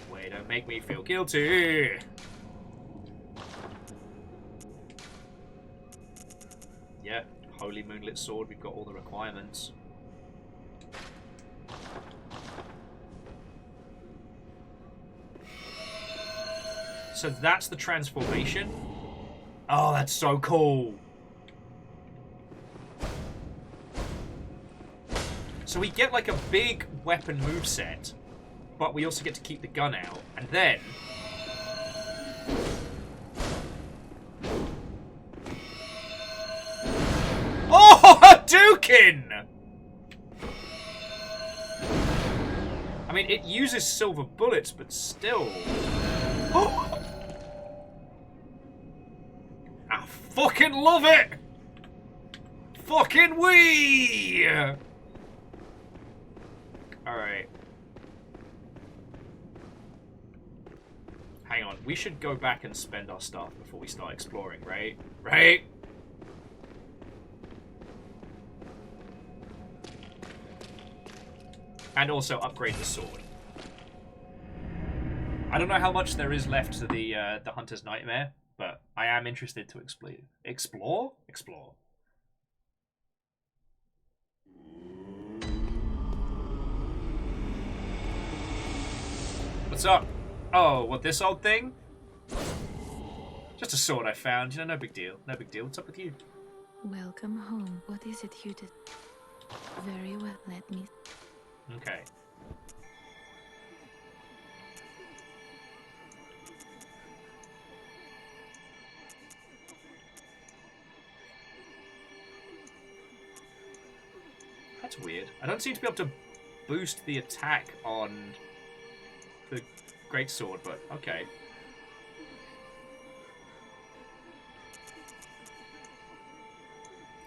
Way to make me feel guilty. Yeah, holy moonlit sword, we've got all the requirements. So that's the transformation? Oh, that's so cool. So we get like a big weapon moveset, but we also get to keep the gun out. And then... oh, Hadouken! I mean, it uses silver bullets, but still... I fucking love it! Fucking wee! Alright. Hang on, we should go back and spend our stuff before we start exploring, right? Right? And also upgrade the sword. I don't know how much there is left to the Hunter's Nightmare, but I am interested to explore. Explore? What's up? Oh, what, this old thing? Just a sword I found. You know, no big deal. No big deal. What's up with you? Welcome home. What is it you did? Very well, let me... Okay. That's weird. I don't seem to be able to boost the attack on the greatsword, but okay.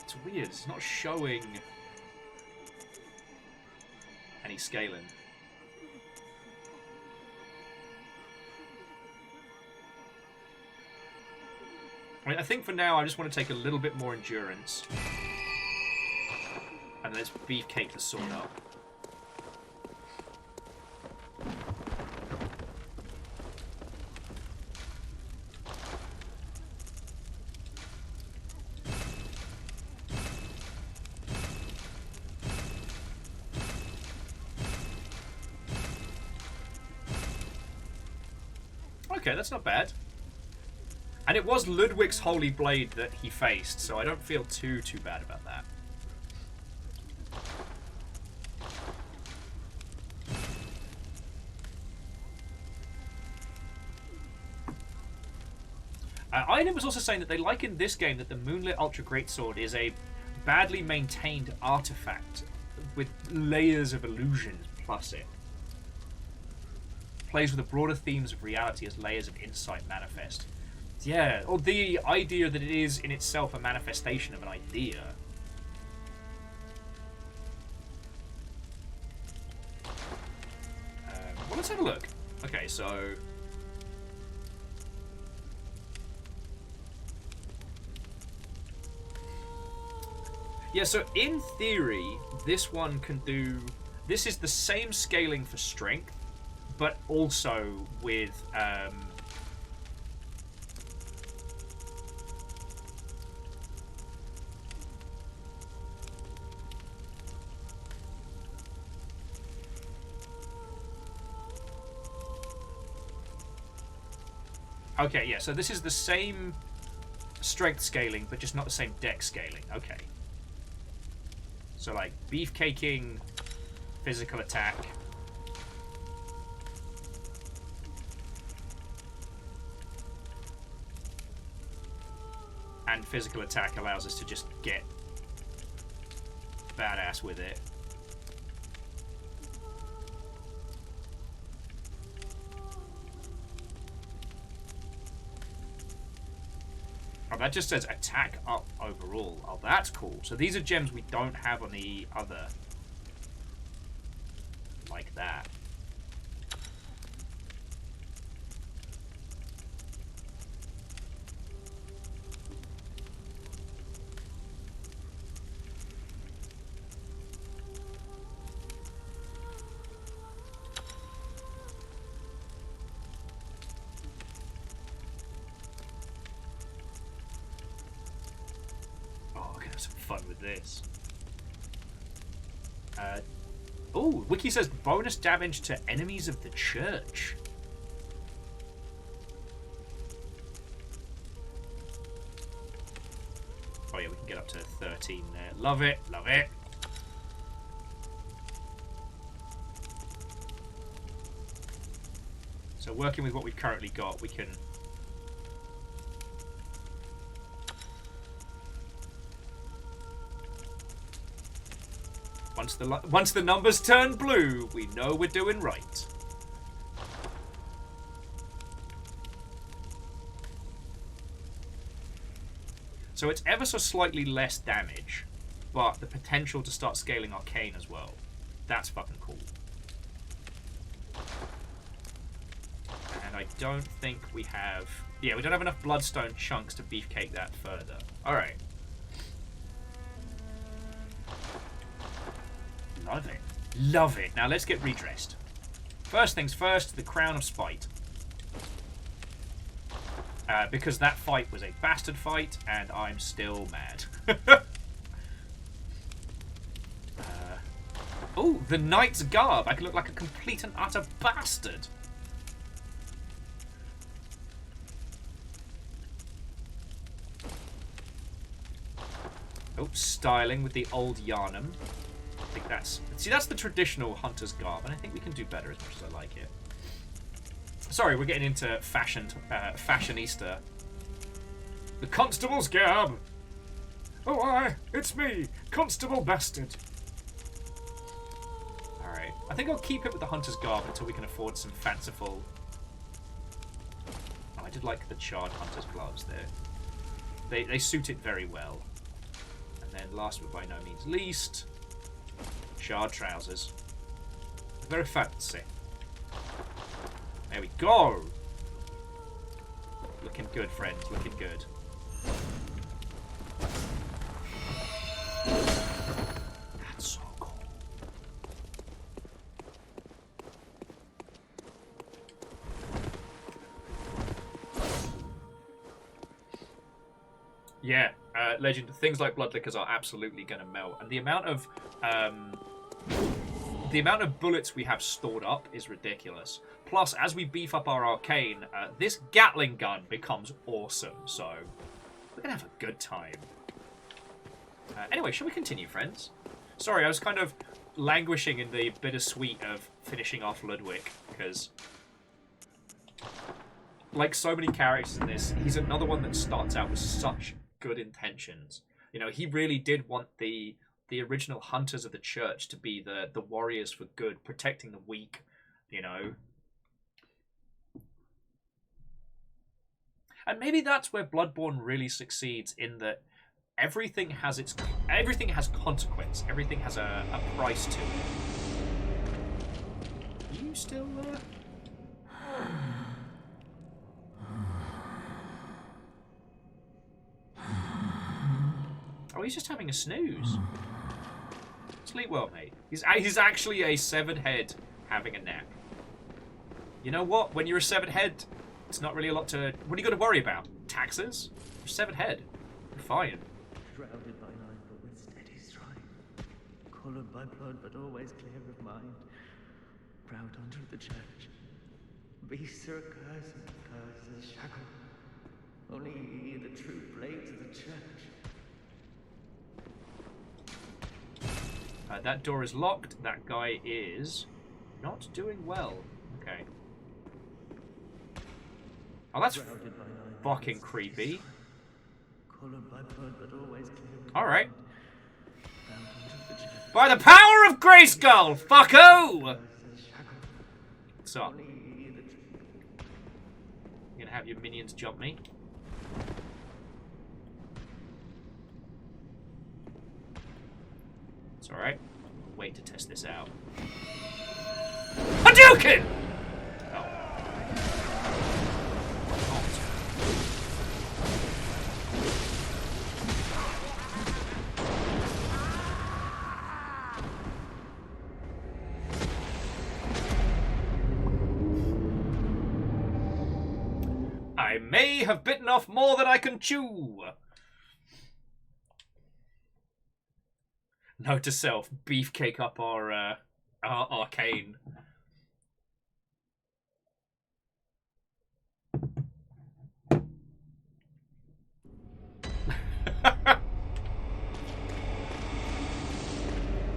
It's weird. It's not showing any scaling. I mean, I think for now I just want to take a little bit more endurance. And let's beefcake the sword up. Okay, that's not bad. And it was Ludwig's Holy Blade that he faced, so I don't feel too bad about that. Iron was also saying that they like in this game that the Moonlit Ultra Greatsword is a badly maintained artifact with layers of illusions plus it. Plays with the broader themes of reality as layers of insight manifest. Yeah, or the idea that it is in itself a manifestation of an idea. Well, let's have a look. Okay, so... yeah, so in theory, this one can do... this is the same scaling for strength, but also with... okay, yeah, so this is the same strength scaling, but just not the same dex scaling. Okay. So, like, beefcaking, physical attack. And physical attack allows us to just get badass with it. Oh, that just says attack up overall. Oh, that's cool. So these are gems we don't have on the other. Like that. Some fun with this. Oh, Wiki says bonus damage to enemies of the church. Oh yeah, we can get up to 13 there. Love it, love it. So working with what we've currently got, we can... Once the numbers turn blue, we know we're doing right. So it's ever so slightly less damage, but the potential to start scaling arcane as well. That's fucking cool. And I don't think we have... yeah, we don't have enough bloodstone chunks to beefcake that further. Alright. Love it. Love it. Now let's get redressed. First things first, the Crown of Spite. Because that fight was a bastard fight, and I'm still mad. Oh, the Knight's Garb. I can look like a complete and utter bastard. styling with the old YHARNAM. I think that's... See, that's the traditional hunter's garb, and I think we can do better as much as I like it. Sorry, we're getting into fashionista. The constable's garb! Oh, aye, it's me, Constable Bastard. Alright, I think I'll keep it with the hunter's garb until we can afford some fanciful... Oh, I did like the charred hunter's gloves there. They suit it very well. And then last but by no means least, charred trousers. Very fancy. There we go! Looking good, friends, looking good. That's so cool. Yeah, Legend, things like blood liquors are absolutely going to melt. And the amount of bullets we have stored up is ridiculous. Plus, as we beef up our arcane, this Gatling gun becomes awesome. So, we're going to have a good time. Anyway, shall we continue, friends? Sorry, I was kind of languishing in the bittersweet of finishing off Ludwig, because, like so many characters in this, he's another one that starts out with such good intentions. You know, he really did want the original hunters of the church to be the warriors for good, protecting the weak, you know. And maybe that's where Bloodborne really succeeds, in that everything has consequence. Everything has a price to it. Are you still there? Oh, he's just having a snooze. Sleep well, mate. He's actually a severed head having a nap. You know what? When you're a severed head, it's not really a lot to... What are you got to worry about? Taxes? You're a severed head. You're fine. Shrouded by night, but with steady stride. Colored by blood, but always clear of mind. Proud hunter of the church. Beasts are a curse, and curse is a shackle. Only ye, the true blades of the church. That door is locked. That guy is not doing well. Okay. Oh, that's fucking creepy. Alright. By the power of Grayskull! Fucko! What's up? You gonna have your minions jump me? It's alright. Wait to test this out. Hadouken! Oh. I may have bitten off more than I can chew. Note to self, beefcake up our arcane.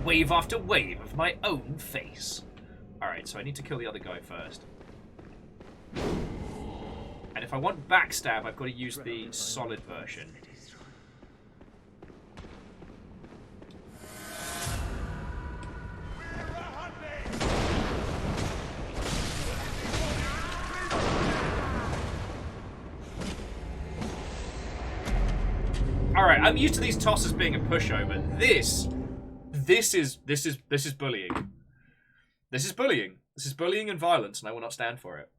Wave after wave of my own face. Alright, so I need to kill the other guy first. And if I want backstab, I've got to use the solid version. Alright, I'm used to these tosses being a pushover. This is bullying. This is bullying. This is bullying and violence, and I will not stand for it.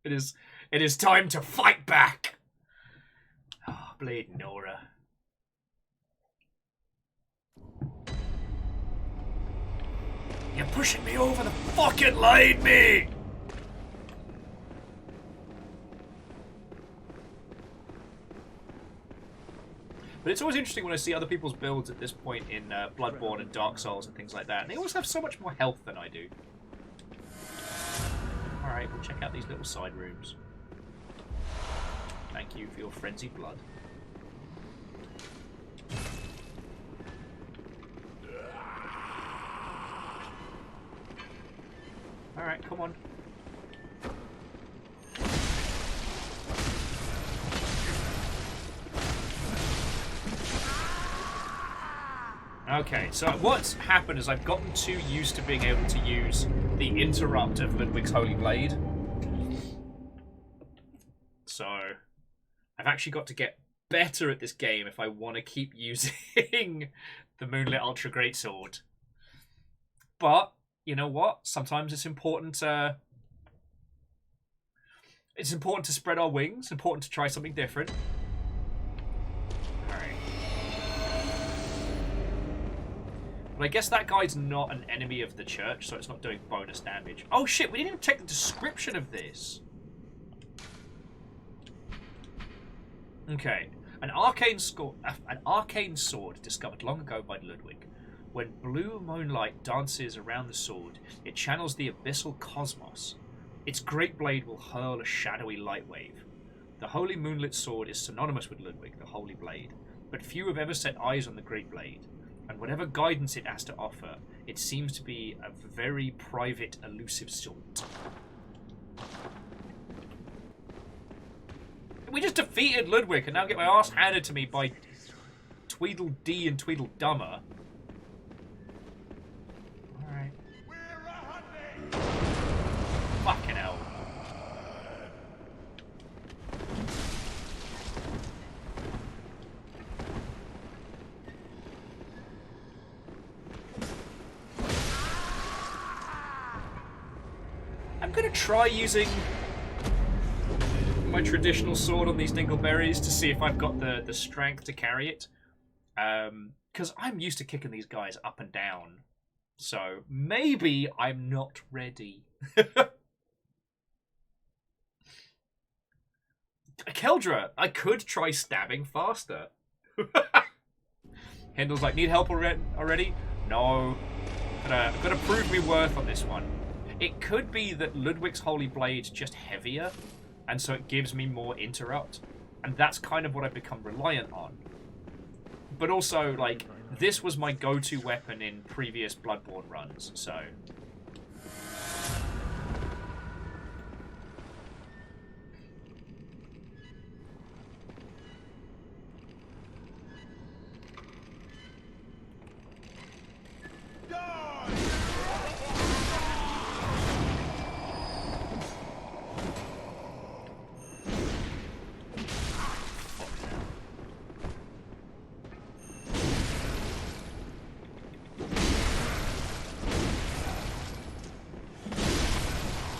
It is time to fight back. Oh, Blade Nora. You're pushing me over the fucking line, mate! But it's always interesting when I see other people's builds at this point in Bloodborne and Dark Souls and things like that. And they always have so much more health than I do. Alright, we'll check out these little side rooms. Thank you for your frenzied blood. Alright, come on. Okay, so what's happened is I've gotten too used to being able to use the interrupt of Ludwig's Holy Blade. So I've actually got to get better at this game if I want to keep using the Moonlit Ultra Greatsword. But you know what? Sometimes it's important to spread our wings. It's important to try something different. All right. But I guess that guy's not an enemy of the church, so it's not doing bonus damage. Oh shit! We didn't even check the description of this. Okay, an arcane sword discovered long ago by Ludwig. When blue moonlight dances around the sword, it channels the abyssal cosmos. Its great blade will hurl a shadowy light wave. The holy moonlit sword is synonymous with Ludwig, the holy blade, but few have ever set eyes on the great blade, and whatever guidance it has to offer, it seems to be a very private, elusive sort. We just defeated Ludwig and now get my ass handed to me by Tweedledee and Tweedledummer. Alright. Fucking hell. I'm gonna try using my traditional sword on these dingleberries to see if I've got the strength to carry it. Because I'm used to kicking these guys up and down. So maybe I'm not ready. Keldra, I could try stabbing faster. Hendel's like, need help already? No. I'm gonna prove me worth on this one. It could be that Ludwig's Holy Blade's just heavier, and so it gives me more interrupt. And that's kind of what I've become reliant on. But also, like, this was my go-to weapon in previous Bloodborne runs, so...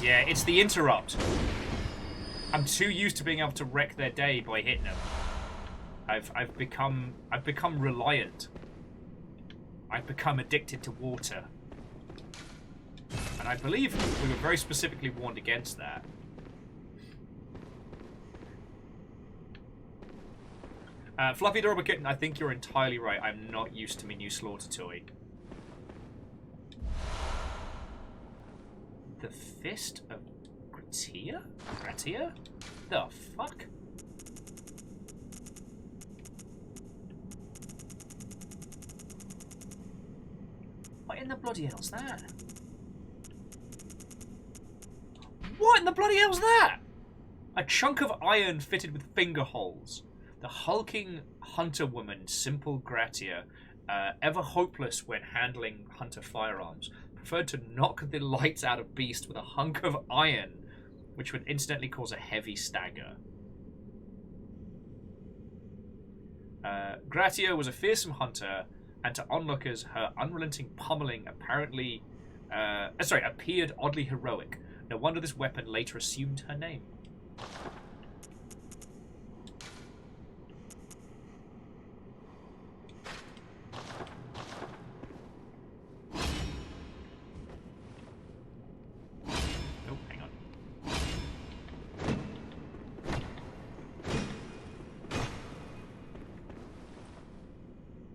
Yeah, it's the interrupt. I'm too used to being able to wreck their day by hitting them. I've become reliant. I've become addicted to water. And I believe we were very specifically warned against that. Fluffy Adorable Kitten, I think you're entirely right. I'm not used to my new slaughter toy. The Fist of Gratia? Gratia? The fuck? What in the bloody hell's that? What in the bloody hell's that? A chunk of iron fitted with finger holes. The hulking hunter woman, Simple Gratia, ever hopeless when handling hunter firearms, preferred to knock the lights out of beast with a hunk of iron, which would incidentally cause a heavy stagger. Gratia was a fearsome hunter, and to onlookers, her unrelenting pummeling appeared oddly heroic. No wonder this weapon later assumed her name.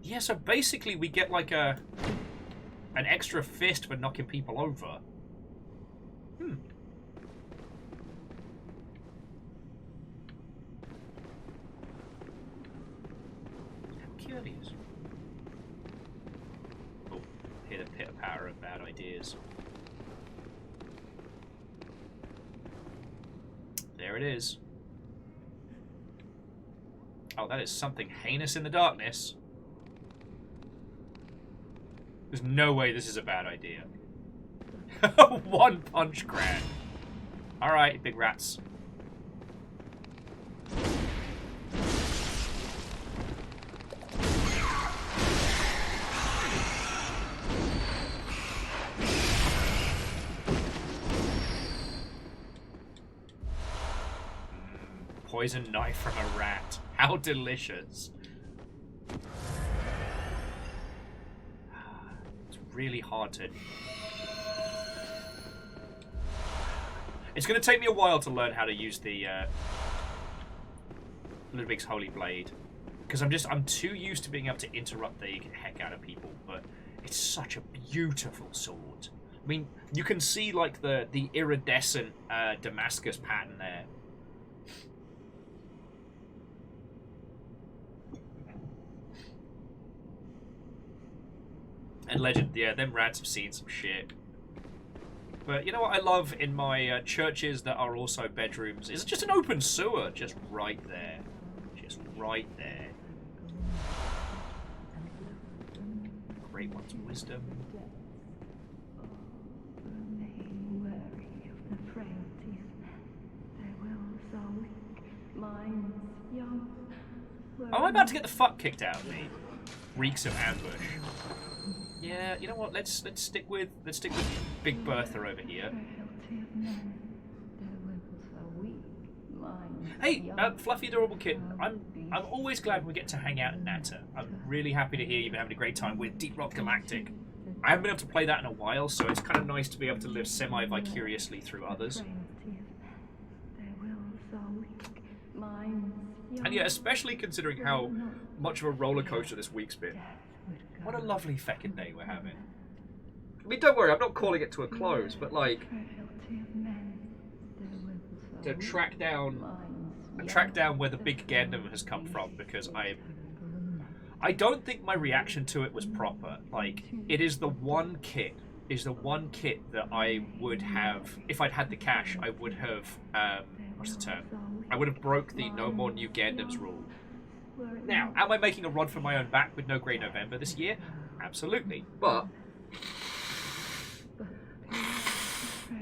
Yeah, so basically we get like an extra fist for knocking people over. There he is. Oh, hear the pitter-patter of bad ideas. There it is. Oh, that is something heinous in the darkness. There's no way this is a bad idea. One punch grab. Alright, big rats. Poison knife from a rat. How delicious. It's really hard to... It's going to take me a while to learn how to use the Ludwig's Holy Blade. Because I'm too used to being able to interrupt the heck out of people, but it's such a beautiful sword. I mean, you can see like the iridescent Damascus pattern there. And Legend, yeah, them rats have seen some shit. But you know what I love in my churches that are also bedrooms? Is just an open sewer, just right there. Just right there. Great one's wisdom. Oh, I'm about to get the fuck kicked out of me. Reeks of ambush. Yeah, you know what? Let's stick with Big Bertha over here. Hey, fluffy adorable kitten. I'm always glad we get to hang out in Nata. I'm really happy to hear you've been having a great time with Deep Rock Galactic. I haven't been able to play that in a while, so it's kind of nice to be able to live semi-vicariously through others. And yeah, especially considering how much of a roller coaster this week's been. What a lovely feckin' day we're having. I mean, don't worry, I'm not calling it to a close, but like to track down where the big Gundam has come from, because I don't think my reaction to it was proper. Like, it is the one kit that I would have, if I'd had the cash, I would have what's the term? I would have broke the no more new Gundams rule. Now, am I making a rod for my own back with No Grey November this year? Absolutely. But...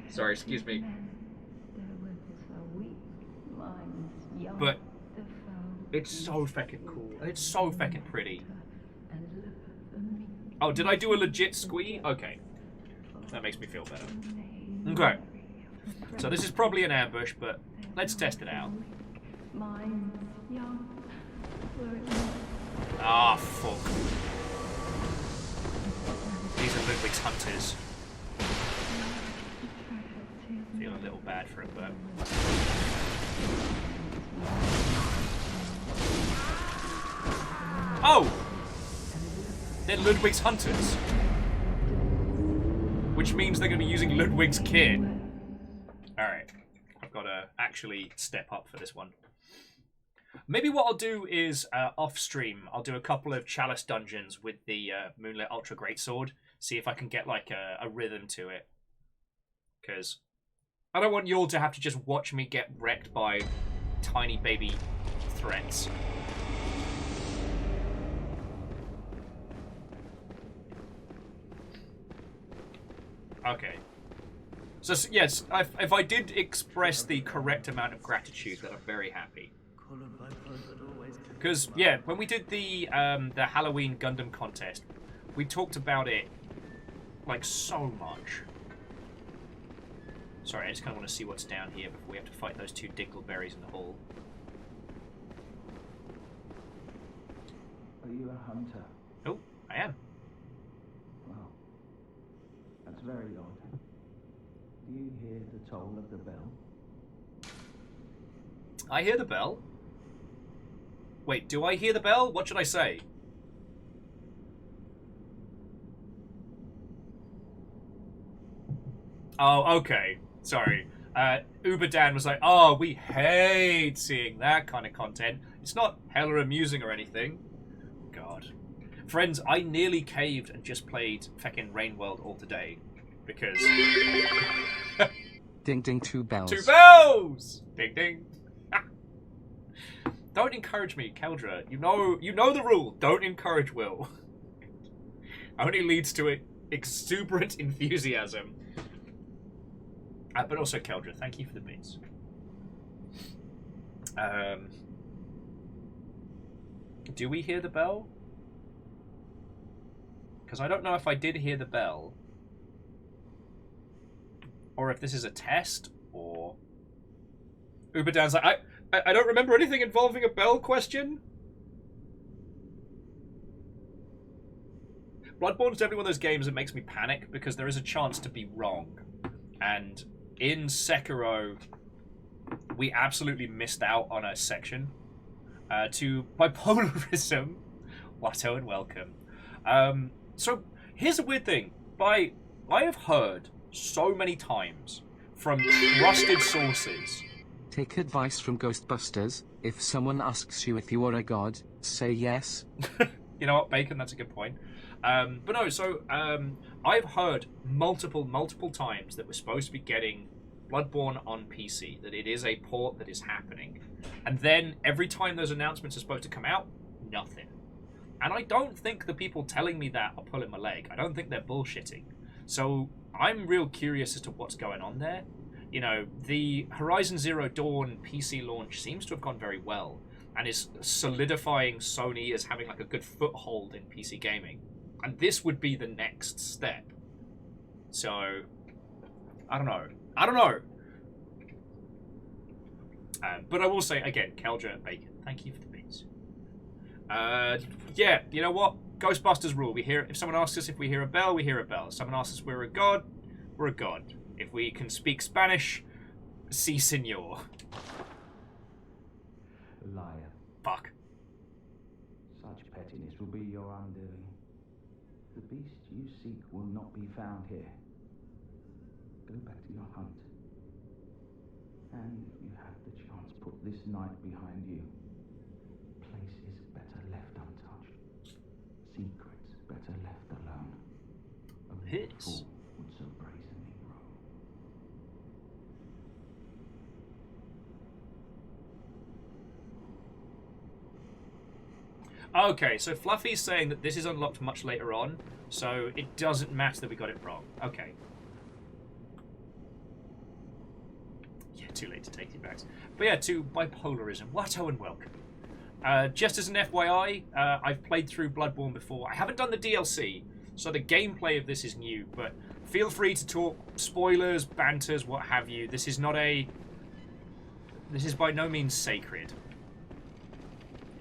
Sorry, excuse me. But it's so fucking cool. And it's so fucking pretty. Oh, did I do a legit squee? Okay. That makes me feel better. Okay. So this is probably an ambush, but let's test it out. Ah, fuck. These are Ludwig's hunters. Feel a little bad for it, but... Oh! They're Ludwig's hunters. Which means they're going to be using Ludwig's kit. Alright. I've got to actually step up for this one. Maybe what I'll do is, off-stream, I'll do a couple of Chalice dungeons with the Moonlit Ultra Greatsword. See if I can get, like, a rhythm to it. Because I don't want you all to have to just watch me get wrecked by tiny baby threats. Okay. So, yes, if I did express the correct amount of gratitude, then I'm very happy. Because, yeah, when we did the Halloween Gundam contest, we talked about it, like, so much. Sorry, I just kind of want to see what's down here before we have to fight those two dingleberries in the hall. Are you a hunter? Oh, I am. Wow. That's very odd. Do you hear the toll of the bell? I hear the bell. Wait, do I hear the bell? What should I say? Oh, okay. Sorry. Uber Dan was like, oh, we hate seeing that kind of content. It's not hella amusing or anything. God. Friends, I nearly caved and just played feckin' Rain World all today. Because... Ding ding, 2 bells. 2 bells! Ding ding. Don't encourage me, Keldra. You know the rule. Don't encourage Will. Only leads to exuberant enthusiasm. But also, Keldra, thank you for the bits. Do we hear the bell? Because I don't know if I did hear the bell. Or if this is a test, or... Uberdan's like, I don't remember anything involving a bell question. Bloodborne's definitely one of those games that makes me panic, because there is a chance to be wrong. And in Sekiro, we absolutely missed out on a section to bipolarism. Watto and welcome. So here's a weird thing. I have heard so many times from trusted sources. Take advice from Ghostbusters. If someone asks you if you are a god, say yes. You know what, Bacon? That's a good point. But no, so I've heard multiple times that we're supposed to be getting Bloodborne on PC, that it is a port that is happening. And then every time those announcements are supposed to come out, nothing. And I don't think the people telling me that are pulling my leg. I don't think they're bullshitting. So I'm real curious as to what's going on there. You know, the Horizon Zero Dawn PC launch seems to have gone very well and is solidifying Sony as having like a good foothold in PC gaming. And this would be the next step. So, I don't know. But I will say, again, Keldra and Bacon, thank you for the beats. Yeah, you know what? Ghostbusters rule. We hear, if someone asks us if we hear a bell, we hear a bell. If someone asks us if we're a god, we're a god. If we can speak Spanish, si senor. Liar. Fuck. Such pettiness will be your undoing. The beast you seek will not be found here. Go back to your hunt. And if you have the chance, put this night behind you. Places better left untouched. Secrets better left alone. Only a fool would so brazenly grow. Okay, so Fluffy's saying that this is unlocked much later on, so it doesn't matter that we got it wrong. Okay. Yeah, too late to take you back. But yeah, to bipolarism. Watto and welcome. Just as an FYI, I've played through Bloodborne before. I haven't done the DLC, so the gameplay of this is new, but feel free to talk spoilers, banters, what have you. This is not a... This is by no means sacred.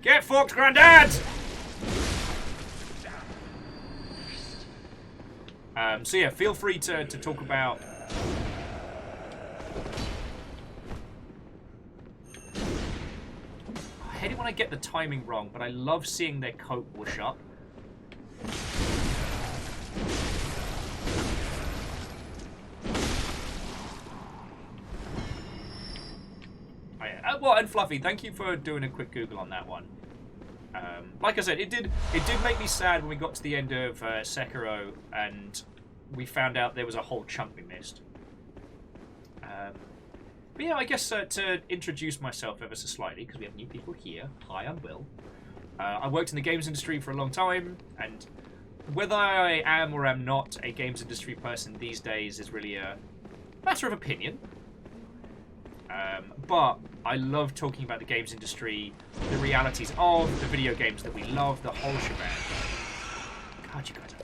Get fucked, Grandad! So yeah, feel free to talk about... I hate it when I get the timing wrong, but I love seeing their coat whoosh up. Oh, yeah. Well, and Fluffy, thank you for doing a quick Google on that one. Like I said, it did make me sad when we got to the end of Sekiro and we found out there was a whole chunk we missed. But yeah, I guess to introduce myself ever so slightly, because we have new people here. Hi, I'm Will. I worked in the games industry for a long time, and whether I am or am not a games industry person these days is really a matter of opinion. But I love talking about the games industry, the realities of the video games that we love, the whole shebang. God, you guys are...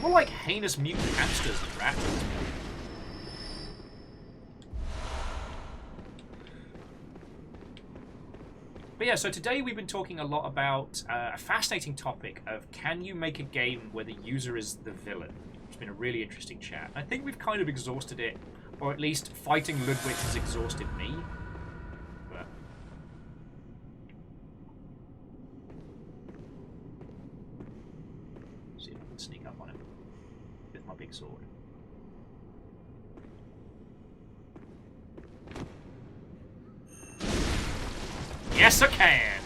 More like heinous mutant hamsters than rats. But yeah, so today we've been talking a lot about a fascinating topic of can you make a game where the user is the villain? It's been a really interesting chat. I think we've kind of exhausted it, or at least fighting Ludwig has exhausted me. But... see if I can sneak up on him with my big sword. Yes, I can.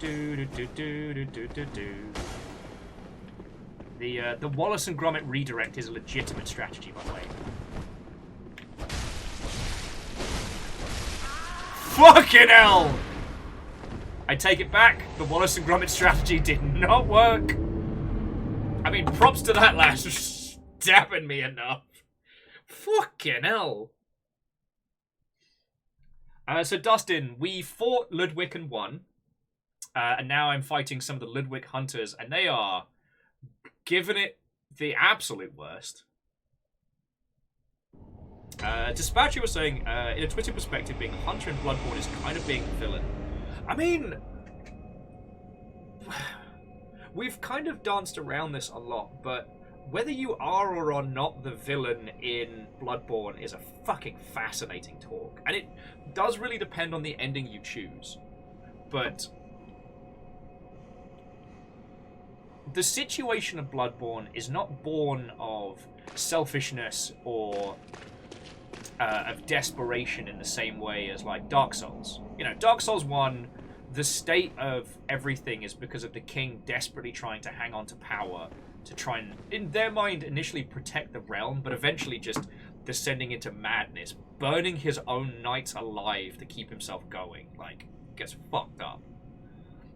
The Wallace and Gromit redirect is a legitimate strategy, by the way. Fucking hell! I take it back. The Wallace and Gromit strategy did not work. I mean, props to that lad for stabbing me enough. Fucking hell. So Dustin, we fought Ludwig and won. And now I'm fighting some of the Ludwig hunters, and they are giving it the absolute worst. Dispatcher was saying, in a Twitter perspective, being a hunter in Bloodborne is kind of being a villain. I mean, we've kind of danced around this a lot, but whether you are or are not the villain in Bloodborne is a fucking fascinating talk. And it does really depend on the ending you choose. But the situation of Bloodborne is not born of selfishness or of desperation in the same way as, like, Dark Souls. You know, Dark Souls 1, the state of everything is because of the king desperately trying to hang on to power to try and, in their mind, initially protect the realm, but eventually just descending into madness, burning his own knights alive to keep himself going. Like, gets fucked up.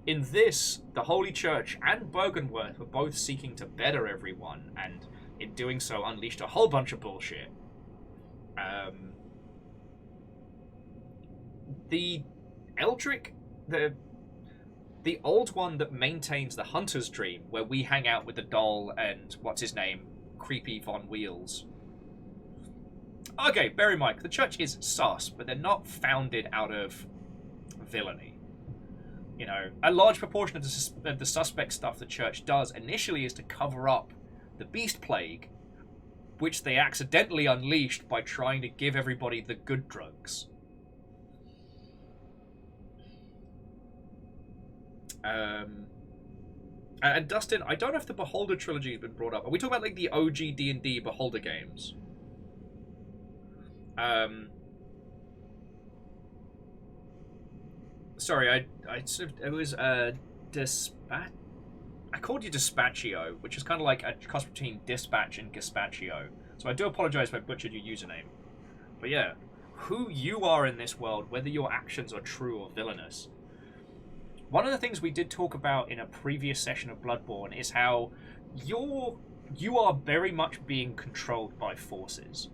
In this, the Holy Church and Byrgenwerth were both seeking to better everyone, and in doing so unleashed a whole bunch of bullshit. The Eldrick, the old one that maintains the Hunter's Dream, where we hang out with the doll and, what's his name, Creepy Von Wheels. Okay, bear in mind, the church is sus, but they're not founded out of villainy. You know, a large proportion of the suspect stuff the church does initially is to cover up the beast plague, which they accidentally unleashed by trying to give everybody the good drugs. And Dustin, I don't know if the Beholder trilogy has been brought up. Are we talking about, like, the OG D&D Beholder games? Sorry, it was Dispatch. I called you Dispatchio, which is kind of like a cross between Dispatch and Gazpacho. So I do apologize if I butchered your username. But yeah, who you are in this world, whether your actions are true or villainous. One of the things we did talk about in a previous session of Bloodborne is how you are very much being controlled by forces.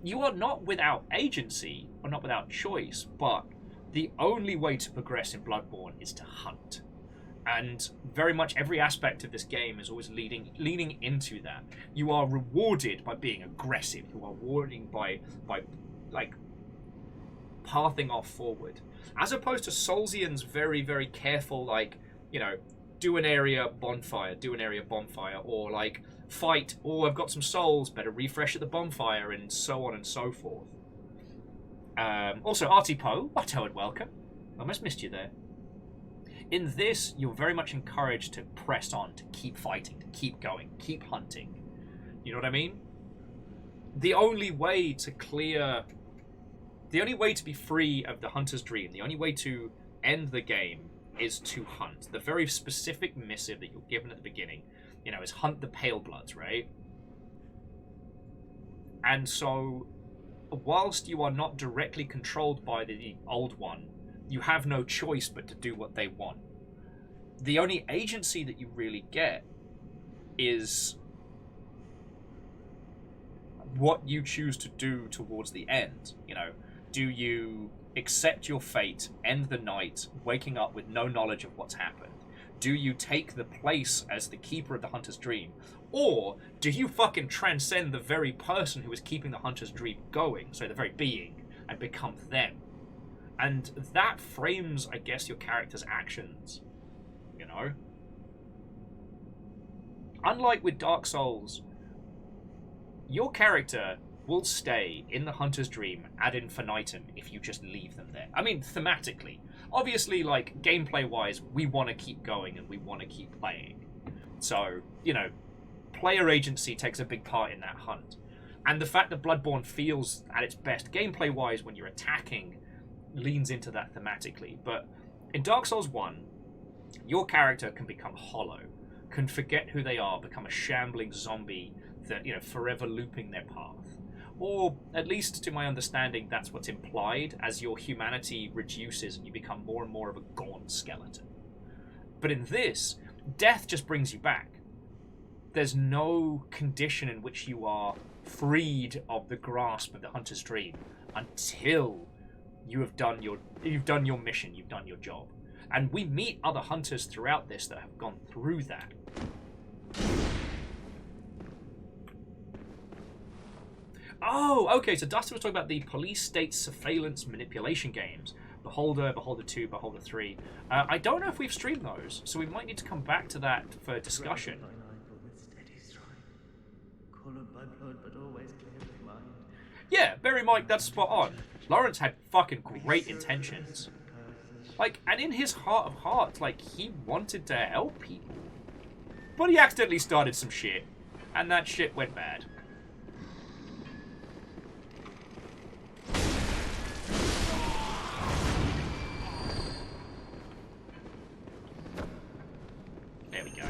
You are not without agency, or not without choice, but the only way to progress in Bloodborne is to hunt. And very much every aspect of this game is always leaning into that. You are rewarded by being aggressive. You are rewarded by like pathing off forward. As opposed to Soulsian's very, very careful, like, you know, do an area bonfire, or like fight, oh, I've got some souls, better refresh at the bonfire, and so on and so forth. Also, Artie Poe, what a welcome. I almost missed you there. In this, you're very much encouraged to press on, to keep fighting, to keep going, keep hunting. You know what I mean? The only way to be free of the Hunter's Dream, the only way to end the game is to hunt. The very specific missive that you're given at the beginning, you know, is hunt the Pale Bloods, right? And so, whilst you are not directly controlled by the old one, you have no choice but to do what they want. The only agency that you really get is what you choose to do towards the end. You know, do you accept your fate, end the night, waking up with no knowledge of what's happened? Do you take the place as the keeper of the Hunter's Dream? Or do you fucking transcend the very person who is keeping the Hunter's Dream going, so the very being, and become them? And that frames, I guess, your character's actions, you know? Unlike with Dark Souls, your character will stay in the Hunter's Dream ad infinitum if you just leave them there. I mean, thematically. Obviously, like, gameplay-wise, we want to keep going and we want to keep playing. So, you know, player agency takes a big part in that hunt. And the fact that Bloodborne feels at its best gameplay-wise when you're attacking leans into that thematically. But in Dark Souls 1, your character can become hollow, can forget who they are, become a shambling zombie that, you know, forever looping their path. Or, at least to my understanding, that's what's implied as your humanity reduces and you become more and more of a gaunt skeleton. But in this, death just brings you back. There's no condition in which you are freed of the grasp of the hunter's dream until you've done your mission, you've done your job. And we meet other hunters throughout this that have gone through that. Oh, okay, so Dustin was talking about the police state surveillance manipulation games. Beholder, Beholder 2, Beholder 3. I don't know if we've streamed those, so we might need to come back to that for discussion. Yeah, Berry Mike, that's spot on. Lawrence had fucking great intentions. Like, and in his heart of hearts, like, he wanted to help people. But he accidentally started some shit, and that shit went bad. There we go.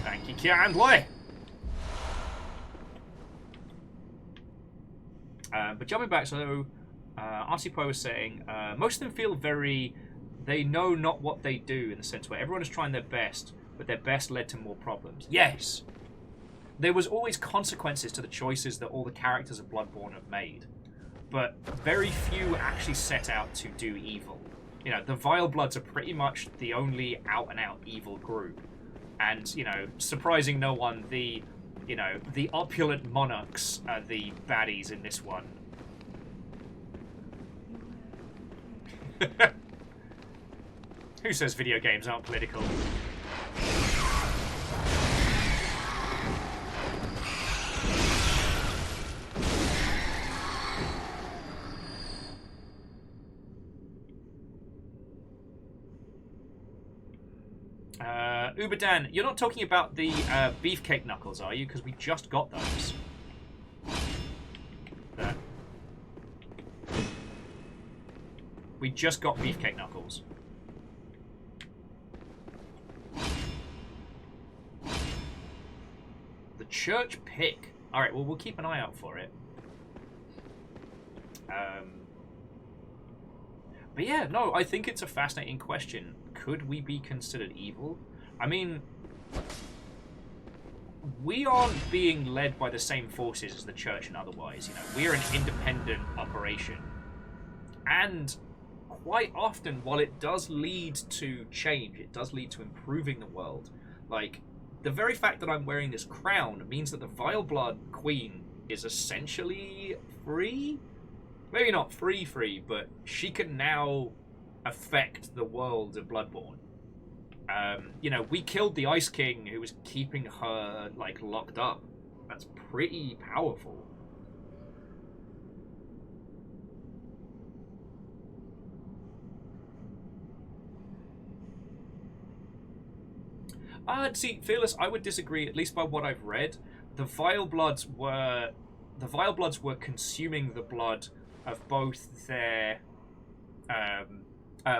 Thank you, Kindly. But jumping back, so RC Pro was saying, most of them feel very, they know not what they do, in the sense where everyone is trying their best, but their best led to more problems. Yes! There was always consequences to the choices that all the characters of Bloodborne have made, but very few actually set out to do evil. You know, the Vile Bloods are pretty much the only out-and-out evil group. And, you know, surprising no one, the opulent monarchs are the baddies in this one. Who says video games aren't political? Uberdan, you're not talking about the beefcake knuckles, are you? Because we just got those. There. We just got beefcake knuckles. The church pick. Alright, well, we'll keep an eye out for it. But yeah, no, I think it's a fascinating question. Could we be considered evil? I mean, we aren't being led by the same forces as the church and otherwise. You know, we're an independent operation. And quite often, while it does lead to change, it does lead to improving the world. Like, the very fact that I'm wearing this crown means that the Vile Blood Queen is essentially free? Maybe not free, but she can now affect the world of Bloodborne. You know, we killed the Ice King who was keeping her, like, locked up. That's pretty powerful. See, Fearless, I would disagree, at least by what I've read. The Vile Bloods were consuming the blood of both their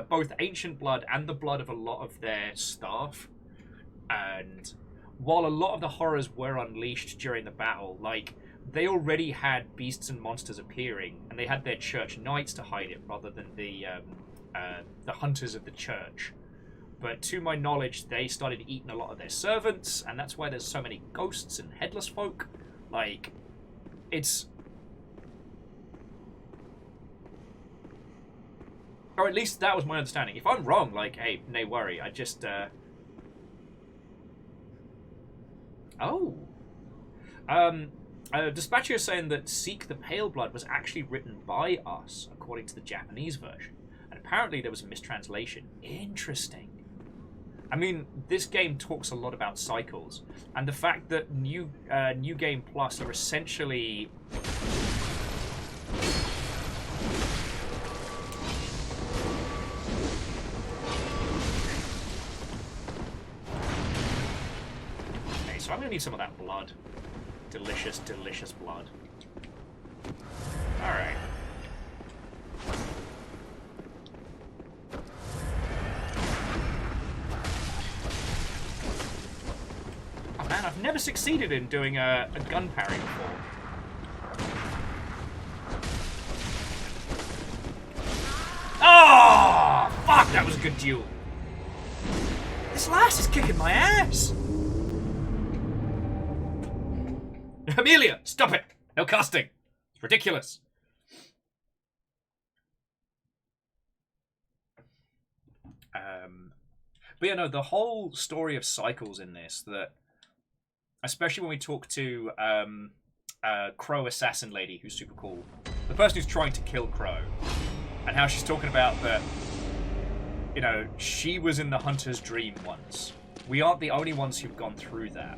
both ancient blood and the blood of a lot of their staff. And while a lot of the horrors were unleashed during the battle, like, they already had beasts and monsters appearing, and they had their church knights to hide it rather than the hunters of the church. But to my knowledge, they started eating a lot of their servants, and that's why there's so many ghosts and headless folk. Like, it's... Or at least that was my understanding. If I'm wrong, like, hey, nay worry. I just, Dispatcher is saying that Seek the Pale Blood was actually written by us, according to the Japanese version. And apparently there was a mistranslation. Interesting. I mean, this game talks a lot about cycles. And the fact that New Game Plus, you're essentially I'm gonna need some of that blood. Delicious, delicious blood. Alright. Oh man, I've never succeeded in doing a gun parry before. Oh! Fuck, that was a good duel. This lass is kicking my ass! Amelia, stop it! No casting! It's ridiculous. But yeah, no, the whole story of cycles in this, that especially when we talk to Crow Assassin Lady, who's super cool, the person who's trying to kill Crow, and how she's talking about that, you know, she was in the hunter's dream once. We aren't the only ones who've gone through that.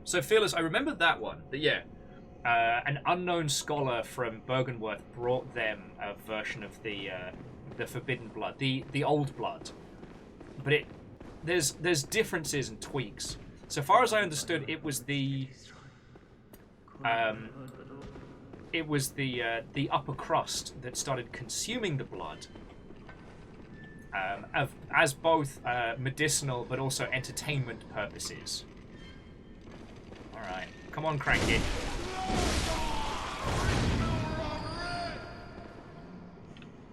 So Fearless, I remember that one. That yeah, an unknown scholar from Bergenworth brought them a version of the Forbidden Blood, the Old Blood, but there's differences and tweaks. So far as I understood, it was the upper crust that started consuming the blood as both medicinal but also entertainment purposes. Alright, come on, crank it.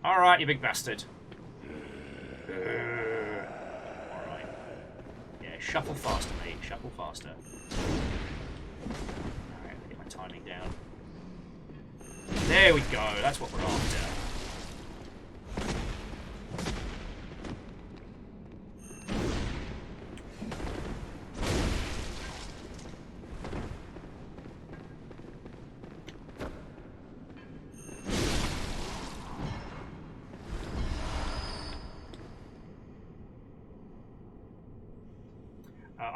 Alright, you big bastard. Alright. Yeah, shuffle faster, mate. Shuffle faster. Alright, get my timing down. There we go, that's what we're after.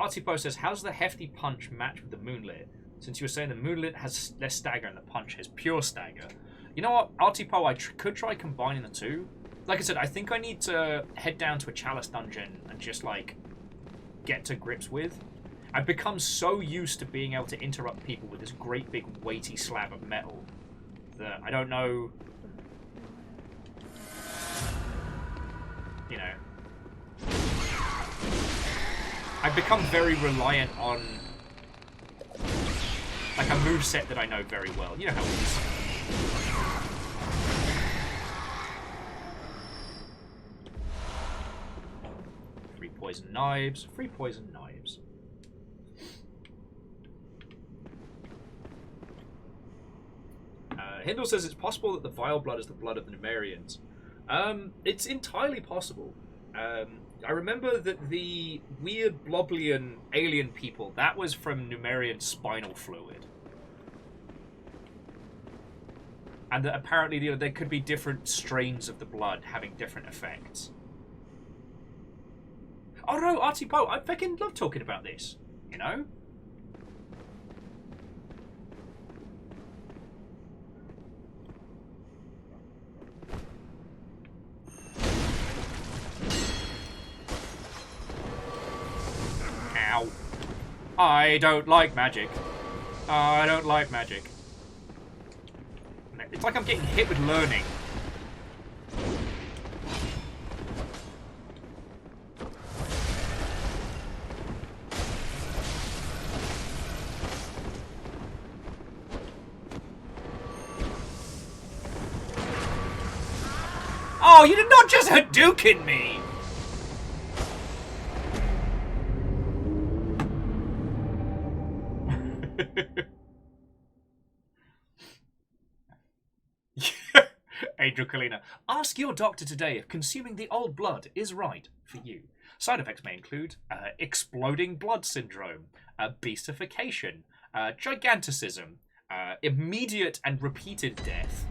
Artipo says, how's the hefty punch match with the moonlit? Since you were saying the moonlit has less stagger and the punch has pure stagger. You know what, Artipo, I could try combining the two. Like I said, I think I need to head down to a Chalice dungeon and just, like, get to grips with. I've become so used to being able to interrupt people with this great big weighty slab of metal that I don't know... You know... I've become very reliant on like a moveset that I know very well. You know how it is. Free poison knives. Free poison knives. Hindle says it's possible that the vile blood is the blood of the Numerians. It's entirely possible. I remember that the weird Bloblian alien people, that was from Numerian spinal fluid. And that apparently, you know, there could be different strains of the blood having different effects. Oh no, Artie Poe, I fucking love talking about this, you know? Ow. I don't like magic. I don't like magic. It's like I'm getting hit with learning. Oh, you did not just Hadouken me! Angel Kalina, ask your doctor today if consuming the old blood is right for you. Side effects may include exploding blood syndrome, beastification, giganticism, immediate and repeated death,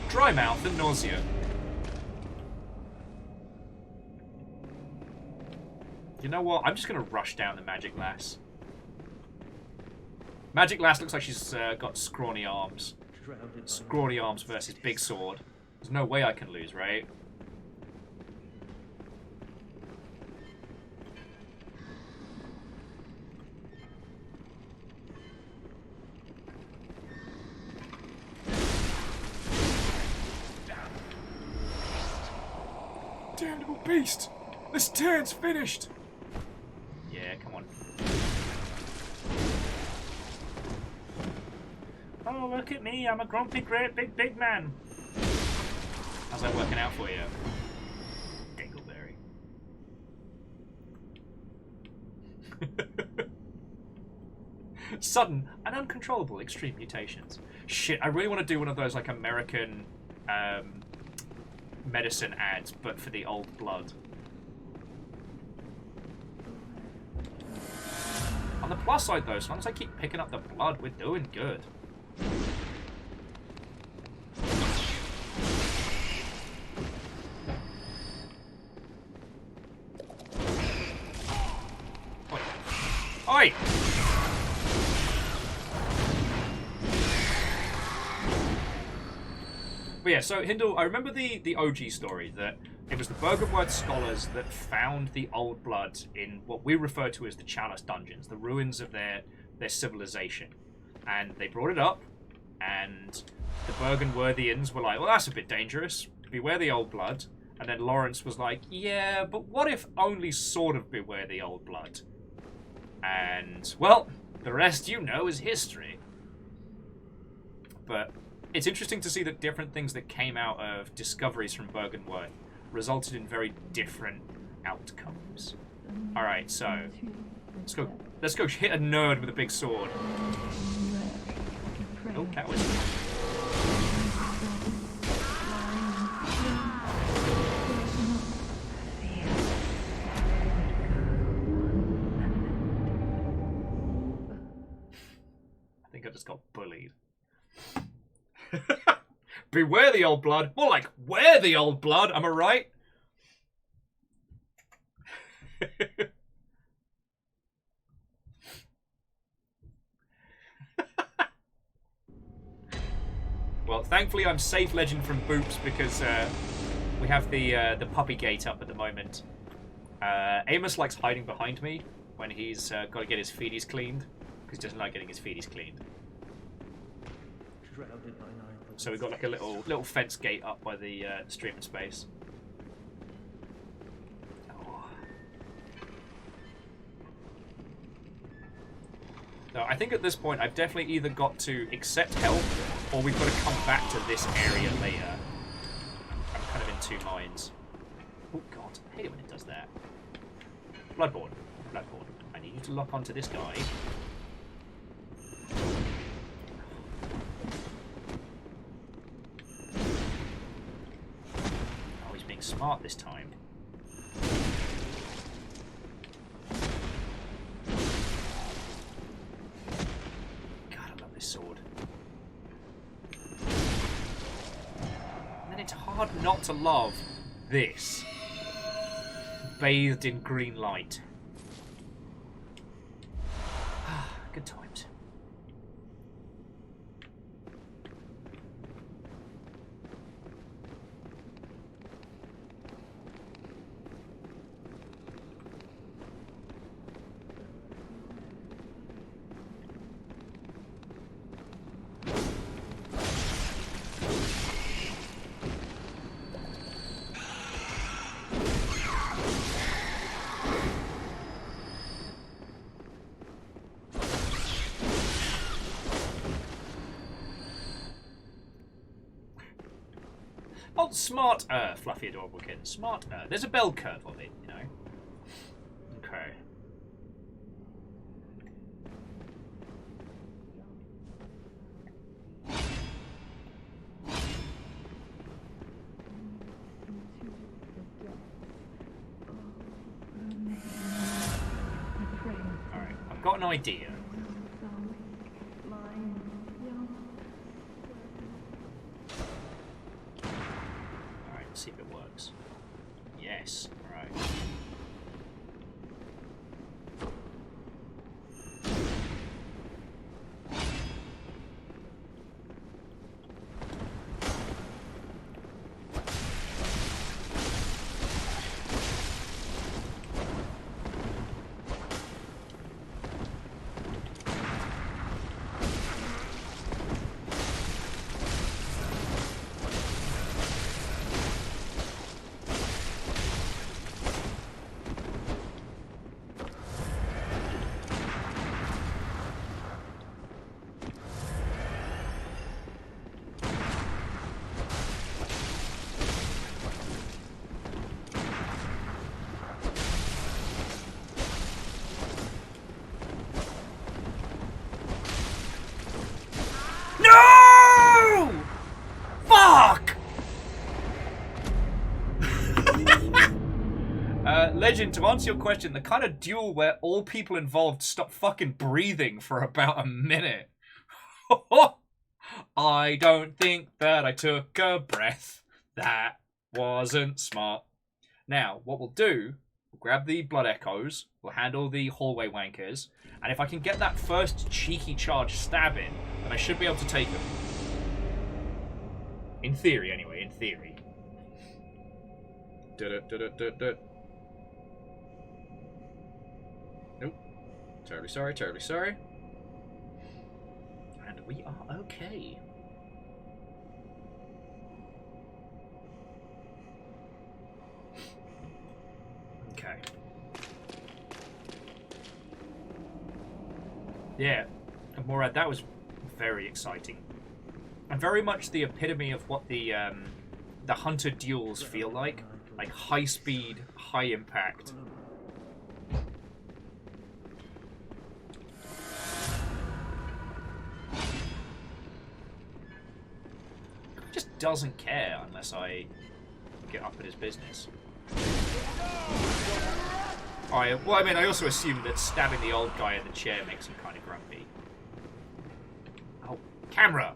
dry mouth and nausea. You know what? I'm just going to rush down the Magic Lass. Magic Lass looks like she's got scrawny arms. Scrawny arms versus big sword. There's no way I can lose, right? Damnable beast! This turn's finished! Yeah, come on. Oh, look at me, I'm a grumpy, great, big man. How's that working out for you? Dingleberry. Sudden and uncontrollable extreme mutations. Shit, I really want to do one of those, like, American medicine ads, but for the old blood. On the plus side, though, as long as I keep picking up the blood, we're doing good. Oi! But yeah, so Hindle, I remember the OG story that it was the Bergenworth scholars that found the old blood in what we refer to as the Chalice Dungeons, the ruins of their civilization. And they brought it up, and the Bergenworthians were like, well, that's a bit dangerous. Beware the old blood. And then Lawrence was like, yeah, but what if only sort of beware the old blood? And, well, the rest you know is history. But it's interesting to see that different things that came out of discoveries from Bergenworth resulted in very different outcomes. Alright, so let's go hit a nerd with a big sword. Oh, that was... I think I just got bullied. Beware the old blood. More like, wear the old blood, am I right? Well, thankfully I'm safe legend from Boops because we have the puppy gate up at the moment. Amos likes hiding behind me when he's got to get his feeties cleaned because he doesn't like getting his feeties cleaned. So we've got like a little fence gate up by the streaming space. Oh. No, I think at this point I've definitely either got to accept help or we've got to come back to this area later. I'm kind of in two minds. Oh god, I hate it when it does that. Bloodborne. I need you to lock onto this guy. Smart this time. God, I love this sword. And then it's hard not to love this. Bathed in green light. Good times. Smart, fluffy, adorable kitten. Smart, there's a bell curve of it, you know. Okay. Alright, I've got an idea. See if it works. Yes, right. Legend, to answer your question, the kind of duel where all people involved stop fucking breathing for about a minute. I don't think that I took a breath. That wasn't smart. Now, what we'll do, we'll grab the blood echoes, we'll handle the hallway wankers, and if I can get that first cheeky charge stab in, then I should be able to take them. In theory, anyway, in theory. Nope. Terribly sorry, terribly sorry. And we are okay. Okay. Yeah, and Morad, that was very exciting. And very much the epitome of what the hunter duels feel like high speed, high impact. He just doesn't care unless I get up at his business. Well, I mean, I also assume that stabbing the old guy in the chair makes him kind of grumpy. Oh, camera!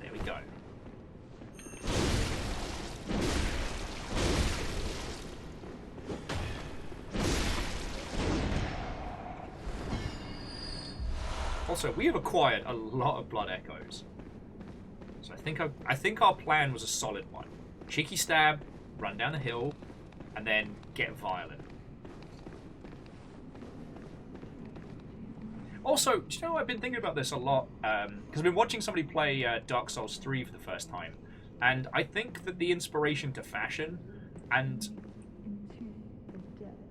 There we go. Also, we have acquired a lot of blood echoes. So I think our plan was a solid one. Cheeky stab, run down the hill, and then get violent. Also, do you know, I've been thinking about this a lot, because I've been watching somebody play Dark Souls 3 for the first time, and I think that the inspiration to fashion, and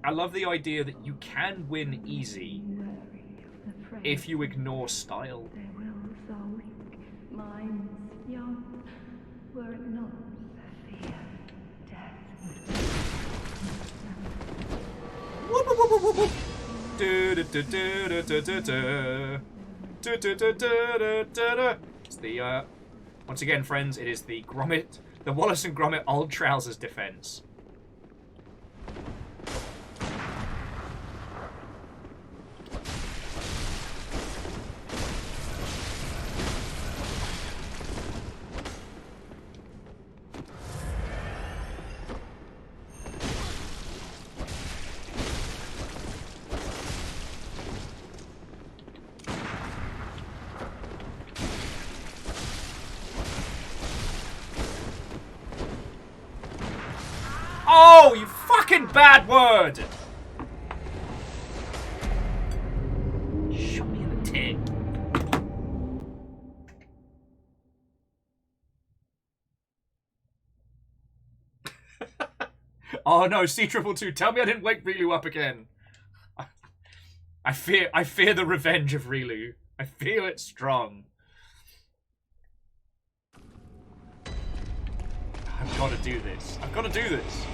I love the idea that you can win easy if you ignore style. It's the once again, friends, it is the Gromit, the Wallace and Gromit old trousers defense. Oh, you fucking bad word! Shot me in the tit. Oh no, C222, tell me I didn't wake Rilu up again. I fear the revenge of Rilu. I feel it strong. I've got to do this. I've got to do this.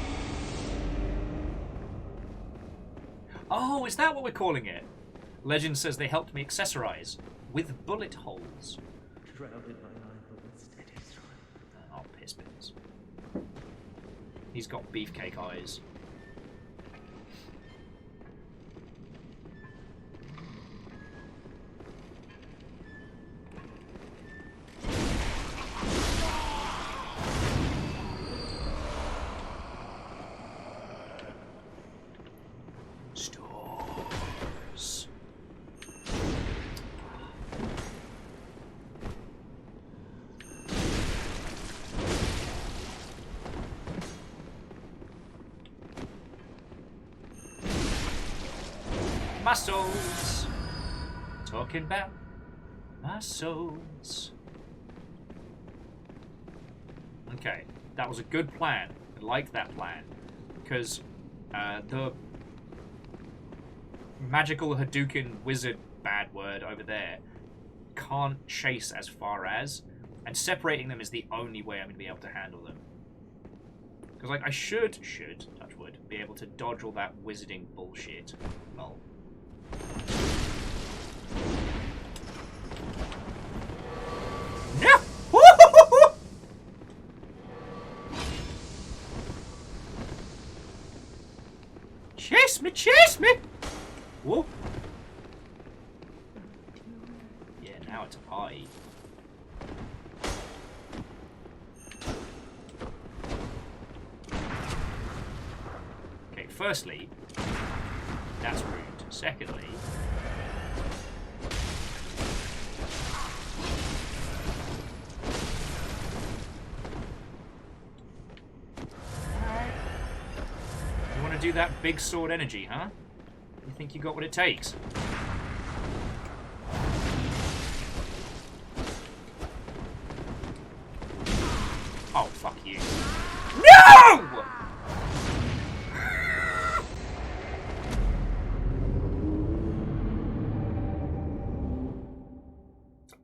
Oh, is that what we're calling it? Legend says they helped me accessorize with bullet holes. Oh, piss bits. He's got beefcake eyes. Stores. Muscles. Talking about muscles. Okay, that was a good plan. I like that plan. Because the magical Hadouken wizard bad word over there can't chase as far as, and separating them is the only way I'm going to be able to handle them. Because like I should, touch wood, be able to dodge all that wizarding bullshit. Lol. Yeah! Chase me, chase me! Whoa. Yeah, now it's a party. Okay, firstly, that's rude. Secondly, you want to do that big sword energy, huh? You think you got what it takes? Oh, fuck you. No!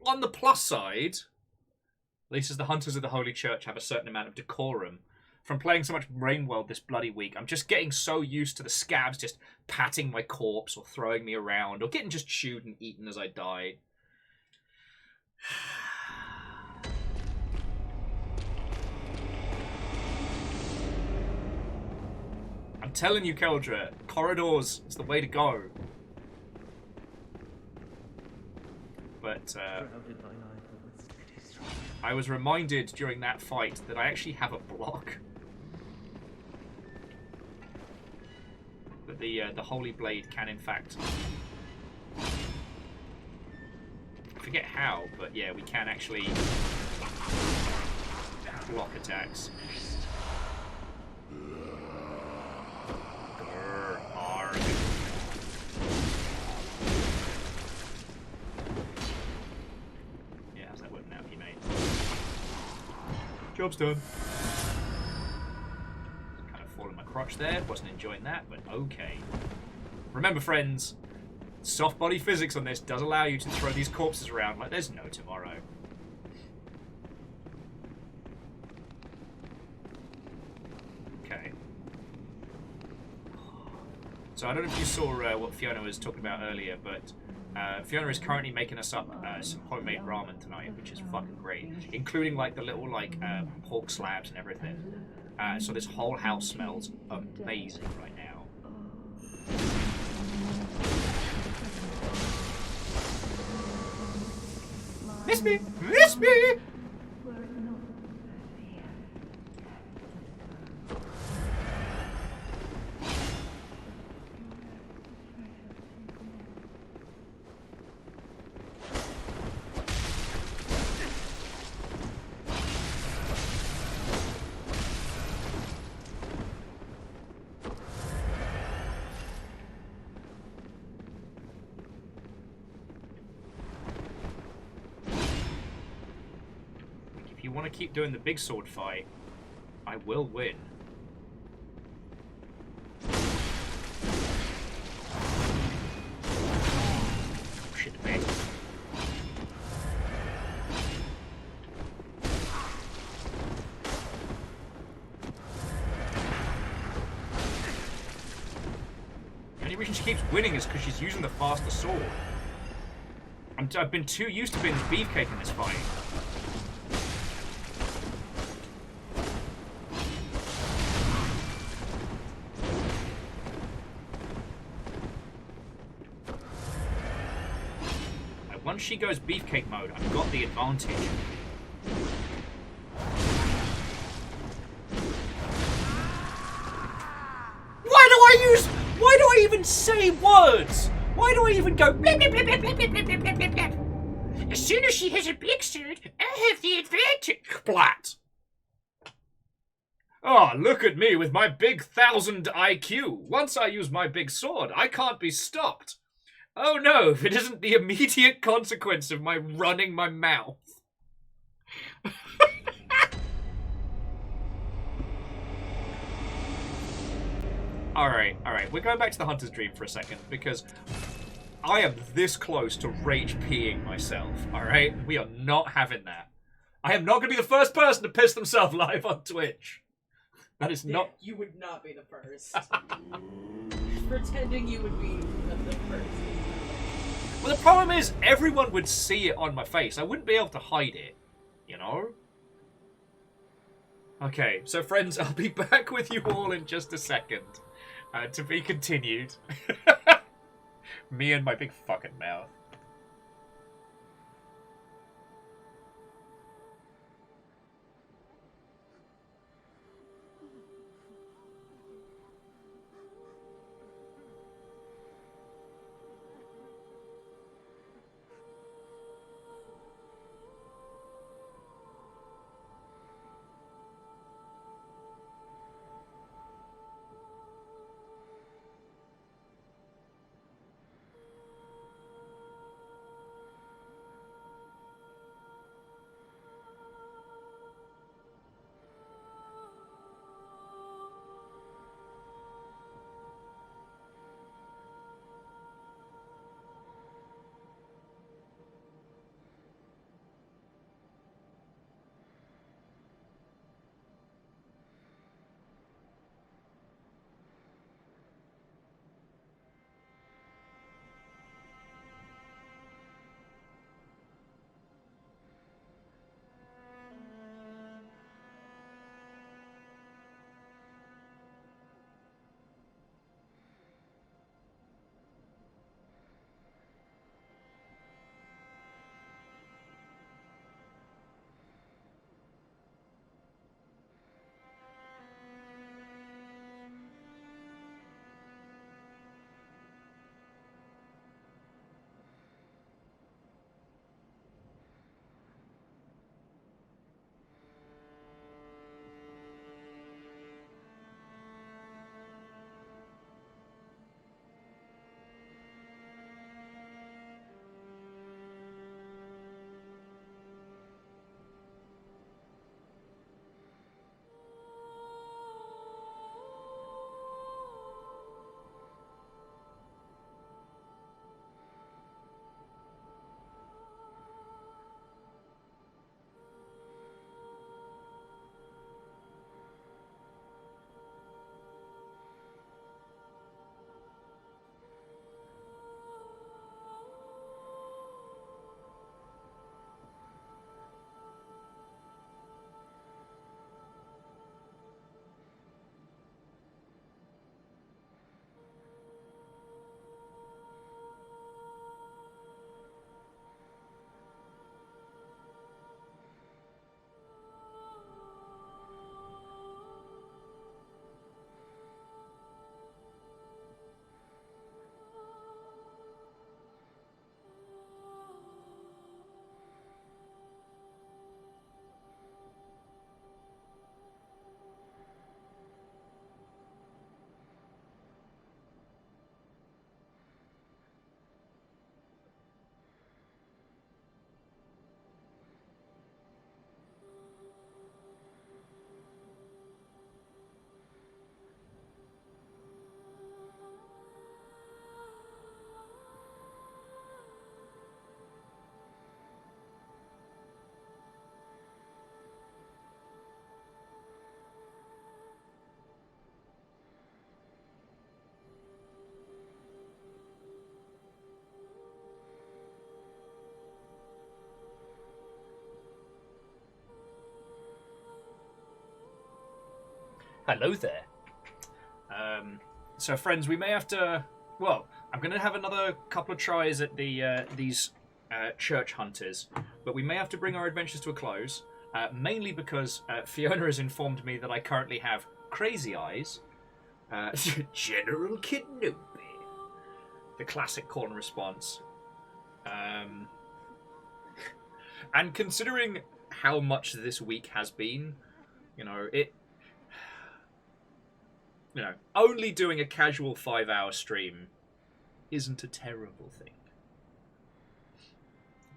On the plus side, at least as the Hunters of the Holy Church have a certain amount of decorum. From playing so much Rainworld this bloody week, I'm just getting so used to the scabs just patting my corpse or throwing me around or getting just chewed and eaten as I die. I'm telling you, Keldra, corridors is the way to go. But I was reminded during that fight that I actually have a block. That the Holy Blade can, in fact... I forget how, but yeah, we can actually block attacks. Grr, arg. Yeah, how's that working out for you, mate? Job's done. Kind of fall in my crotch there. Wasn't enjoying that, but okay. Remember, friends, soft body physics on this does allow you to throw these corpses around like there's no tomorrow. Okay. So I don't know if you saw what Fiona was talking about earlier, but Fiona is currently making us up some homemade ramen tonight, which is fucking great, including like the little like pork slabs and everything. So this whole house smells amazing right now. Miss me! Miss me! If you want to keep doing the big sword fight, I will win. Oh, shit, the bed. The only reason she keeps winning is because she's using the faster sword. I've been too used to being the beefcake in this fight. Once she goes beefcake mode, I've got the advantage. Why do I even say words? Why do I even go blip, blip, blip, blip, blip, blip, blip, blip, blip, blip? As soon as she has a big sword, I have the advantage. Splat. Oh, look at me with my big 1000 IQ. Once I use my big sword, I can't be stopped. Oh no, if it isn't the immediate consequence of my running my mouth. Alright, we're going back to the Hunter's Dream for a second, because I am this close to rage peeing myself, alright? We are not having that. I am not going to be the first person to piss themselves live on Twitch. That is not... You would not be the first. Pretending you would be the first. Well, the problem is, everyone would see it on my face. I wouldn't be able to hide it, you know? Okay, so friends, I'll be back with you all in just a second. To be continued. Me and my big fucking mouth. Hello there. So, friends, we may have to. Well, I'm going to have another couple of tries at these church hunters, but we may have to bring our adventures to a close. Mainly because Fiona has informed me that I currently have crazy eyes. General Kenobi. The classic call and response. And considering how much this week has been, only doing a casual 5-hour stream isn't a terrible thing.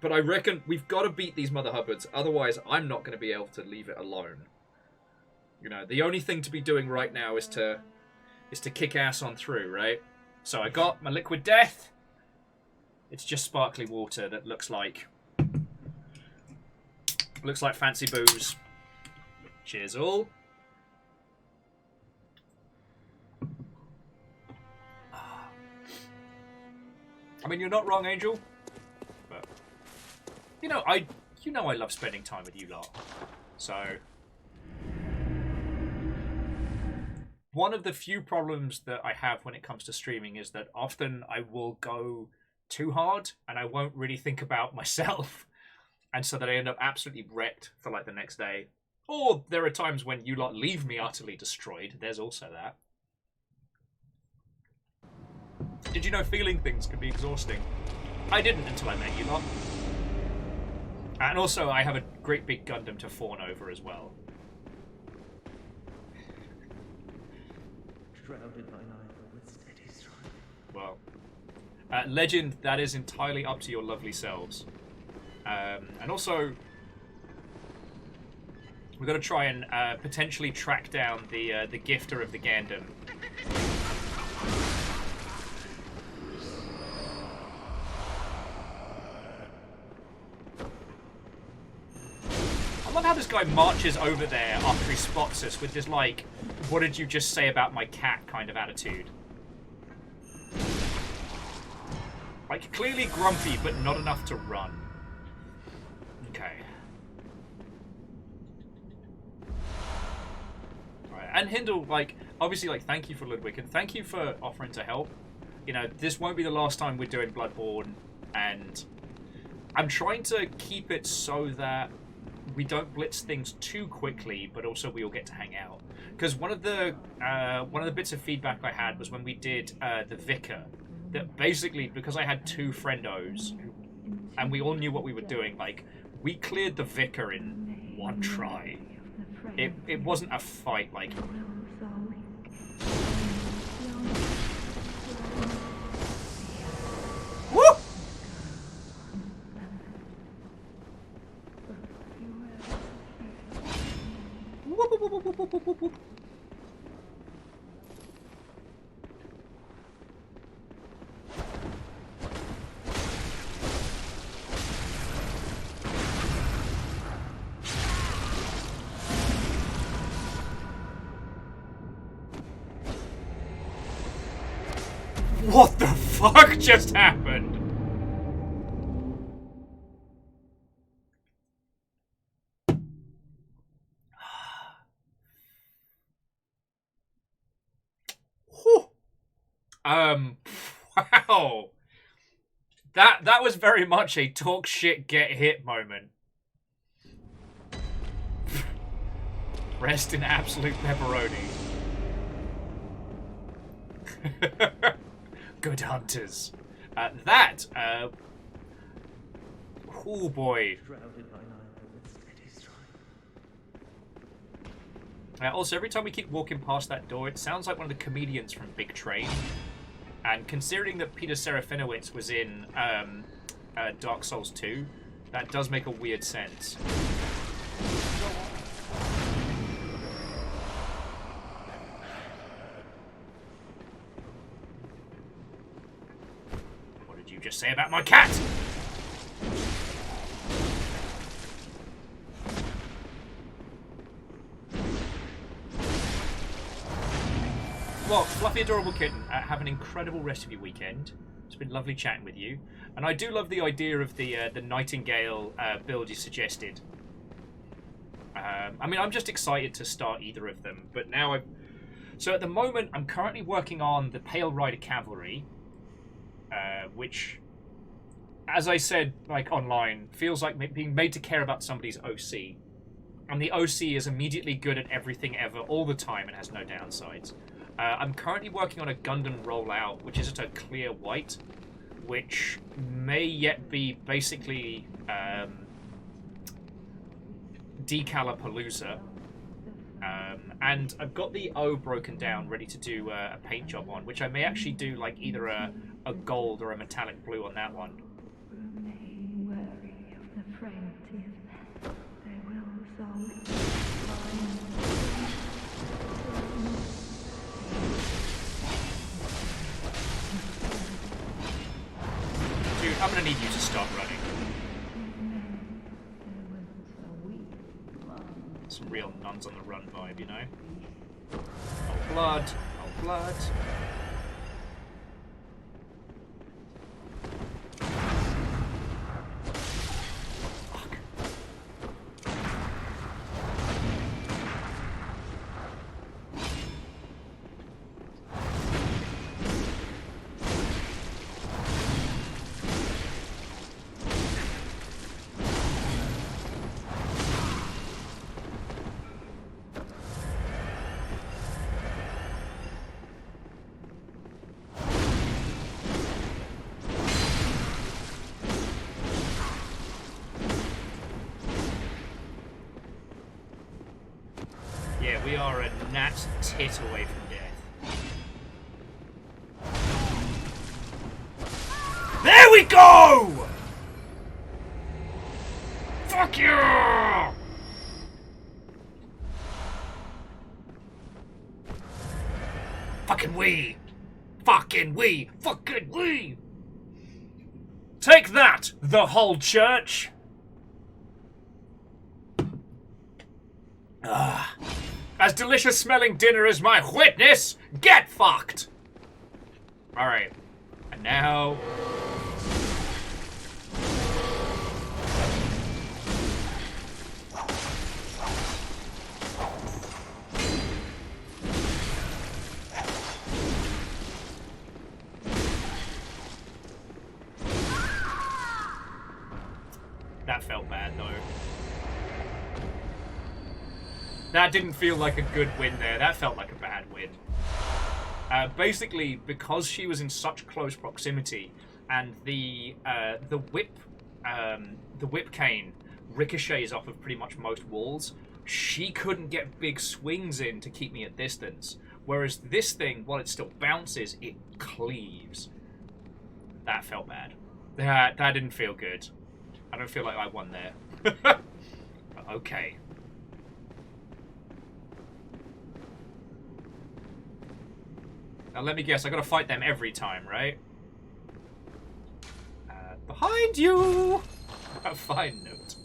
But I reckon we've got to beat these Mother Hubbards, otherwise I'm not going to be able to leave it alone. The only thing to be doing right now is to kick ass on through, right? So I got my liquid death. It's just sparkly water that looks like fancy booze. Cheers all. I mean, you're not wrong, Angel. But I love spending time with you lot. So one of the few problems that I have when it comes to streaming is that often I will go too hard and I won't really think about myself. And so that I end up absolutely wrecked for like the next day. Or there are times when you lot leave me utterly destroyed. There's also that. Did you know feeling things can be exhausting? I didn't until I met you lot. And also I have a great big Gundam to fawn over as well. Shrouded by night with steady stride. Well, Legend, that is entirely up to your lovely selves. And also, we're going to try and potentially track down the gifter of the Gundam. I love how this guy marches over there after he spots us with this, like, what did you just say about my cat kind of attitude. Like, clearly grumpy, but not enough to run. Okay. Right. And Hindle, like, obviously, like, thank you for Ludwig, and thank you for offering to help. You know, this won't be the last time we're doing Bloodborne, and I'm trying to keep it so that we don't blitz things too quickly, but also we all get to hang out. Because one of the bits of feedback I had was when we did the Vicar, that basically, because I had two friendos, and we all knew what we were doing, like, we cleared the Vicar in one try. It wasn't a fight, like... Woo! What the fuck just happened? Whew. Wow. That was very much a talk shit, get hit moment. Rest in absolute pepperoni. Good hunters. Oh boy. Also, every time we keep walking past that door, it sounds like one of the comedians from Big Train. And considering that Peter Serafinowicz was in Dark Souls 2, that does make a weird sense. What did you just say about my cat? Well, Fluffy Adorable Kitten, have an incredible rest of your weekend. It's been lovely chatting with you. And I do love the idea of the Nightingale build you suggested. I mean, I'm just excited to start either of them. But now So at the moment, I'm currently working on the Pale Rider Cavalry. Which, as I said, like, online, feels like being made to care about somebody's OC. And the OC is immediately good at everything ever, all the time, and has no downsides. I'm currently working on a Gundam rollout, which is at a clear white, which may yet be basically Decalapalooza. And I've got the O broken down, ready to do a paint job on, which I may actually do like either a gold or a metallic blue on that one. Dude, I'm gonna need you to start running. Some real nuns on the run vibe, you know? Oh, blood. Oh, blood. Fuck. Yeah, we are a gnat's tit away from death. There we go! Fuck you! Fucking we! Fucking we! Fucking we! Take that, the whole church! Ah. As delicious smelling dinner as my witness, get fucked! Alright. And now... That felt bad, though. That didn't feel like a good win there. That felt like a bad win. Basically, because she was in such close proximity, and the whip cane ricochets off of pretty much most walls, she couldn't get big swings in to keep me at distance. Whereas this thing, while it still bounces, it cleaves. That felt bad. That didn't feel good. I don't feel like I won there. Okay. Now let me guess, I gotta fight them every time, right? Behind you! A fine note.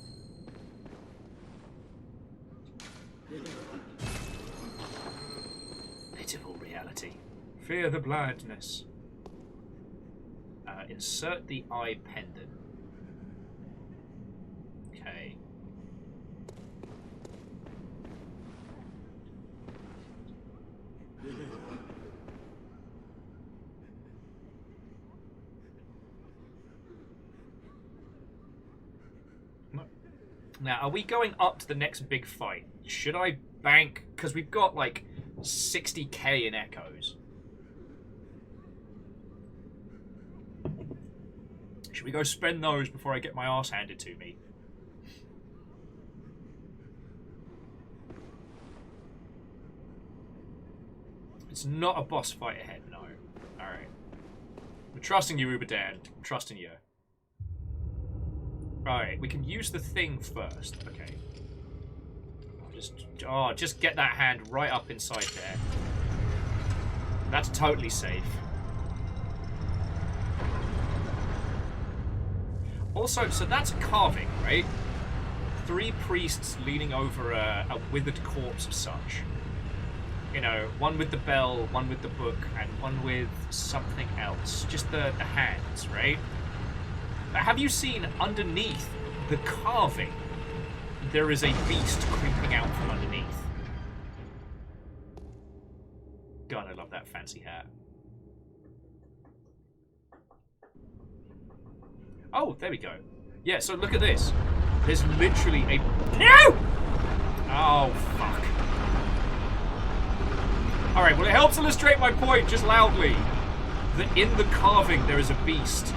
Pitiful reality. Fear the blindness. Insert the eye pendant. Okay. Now, are we going up to the next big fight? Should I bank? Because we've got like 60k in echoes. Should we go spend those before I get my arse handed to me? It's not a boss fight ahead, no. Alright. I'm trusting you, Uberdan. I'm trusting you. Alright, we can use the thing first. Okay. Just get that hand right up inside there. That's totally safe. Also, so that's a carving, right? 3 priests leaning over a withered corpse of such. You know, one with the bell, one with the book, and one with something else. Just the hands, right? But have you seen underneath the carving, there is a beast creeping out from underneath? God, I love that fancy hat. Oh, there we go. Yeah, so look at this. There's literally a... No! Oh, fuck. Alright, well it helps illustrate my point, just loudly. That in the carving there is a beast.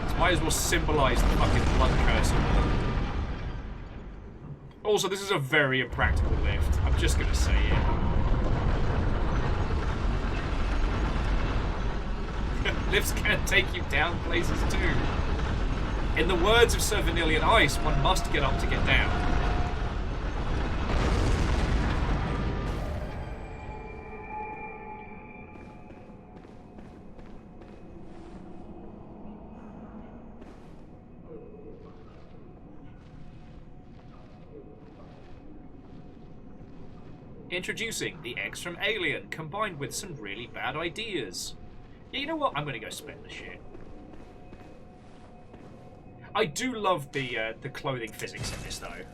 This might as well symbolize the fucking blood curse of them. Also, this is a very impractical lift. I'm just gonna say it. Lifts can take you down places too. In the words of Sir Vanillian Ice, one must get up to get down. Introducing the eggs from Alien, combined with some really bad ideas. Yeah, you know what? I'm gonna go spend the shit. I do love the clothing physics in this, though.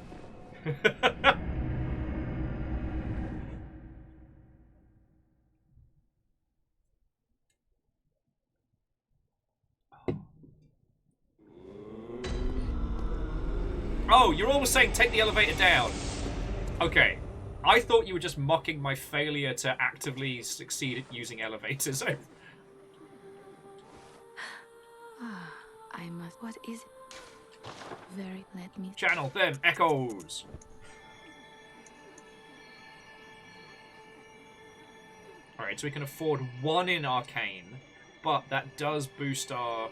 Oh, you're almost saying take the elevator down. Okay. I thought you were just mocking my failure to actively succeed at using elevators. I must. What is it? Very. Let me. Channel them echoes. upgrade, so we can afford 1 in Arcane, but that does boost our...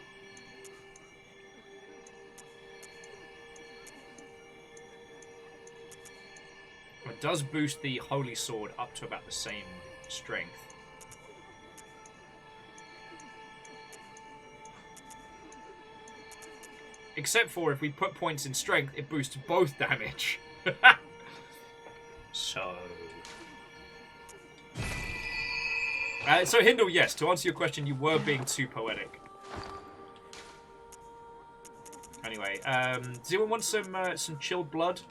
It does boost the Holy Sword up to about the same strength. Except for if we put points in strength, it boosts both damage. So Hindle, yes, to answer your question, you were being too poetic. Anyway, does anyone want some chilled blood?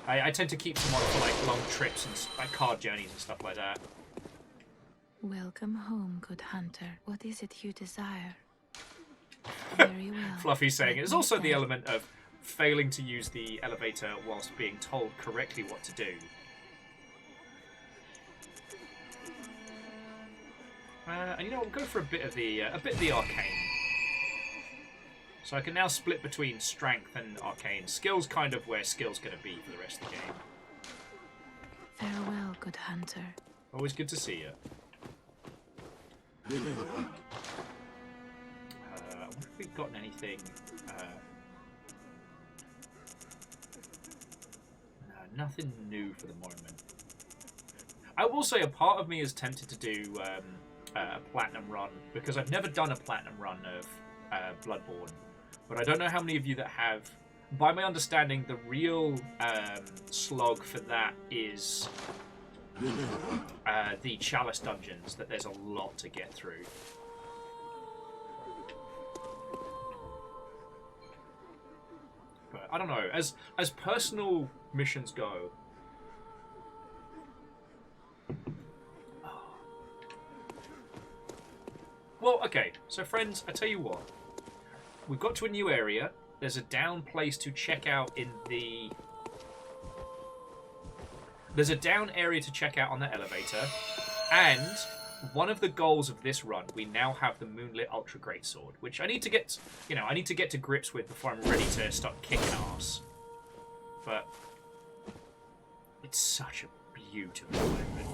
I tend to keep some on for like long trips and like card journeys and stuff like that. Welcome home, good hunter. What is it you desire? Very well. Fluffy's saying there's also the Then. element of failing to use the elevator whilst being told correctly what to do. And you know, we'll go for a bit of the arcane. So I can now split between strength and arcane. Skill's kind of where skill's going to be for the rest of the game. Farewell, good hunter. Always good to see you. I wonder if we've gotten anything. No, nothing new for the moment. I will say a part of me is tempted to do a platinum run because I've never done a platinum run of Bloodborne. But I don't know how many of you that have. By my understanding, the real slog for that is the Chalice dungeons, that there's a lot to get through. But I don't know, as personal missions go, well, okay, so friends, I tell you what, we've got to a new area. There's a down place to check out in the... There's a down area to check out on the elevator, and one of the goals of this run, we now have the Moonlit Ultra Greatsword, which I need to get, I need to get to grips with before I'm ready to start kicking ass. But it's such a beautiful weapon.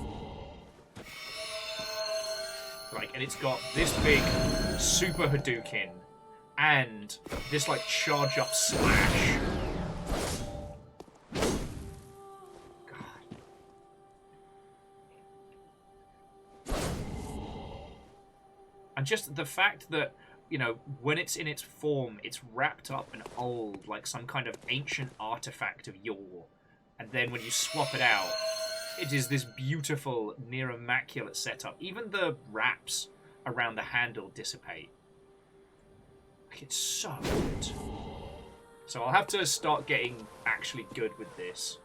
Like, and it's got this big super Hadouken and this like charge up slash. And just the fact that, when it's in its form, it's wrapped up and old, like some kind of ancient artifact of yore. And then when you swap it out, it is this beautiful, near immaculate setup. Even the wraps around the handle dissipate. Like, it's so good. So I'll have to start getting actually good with this.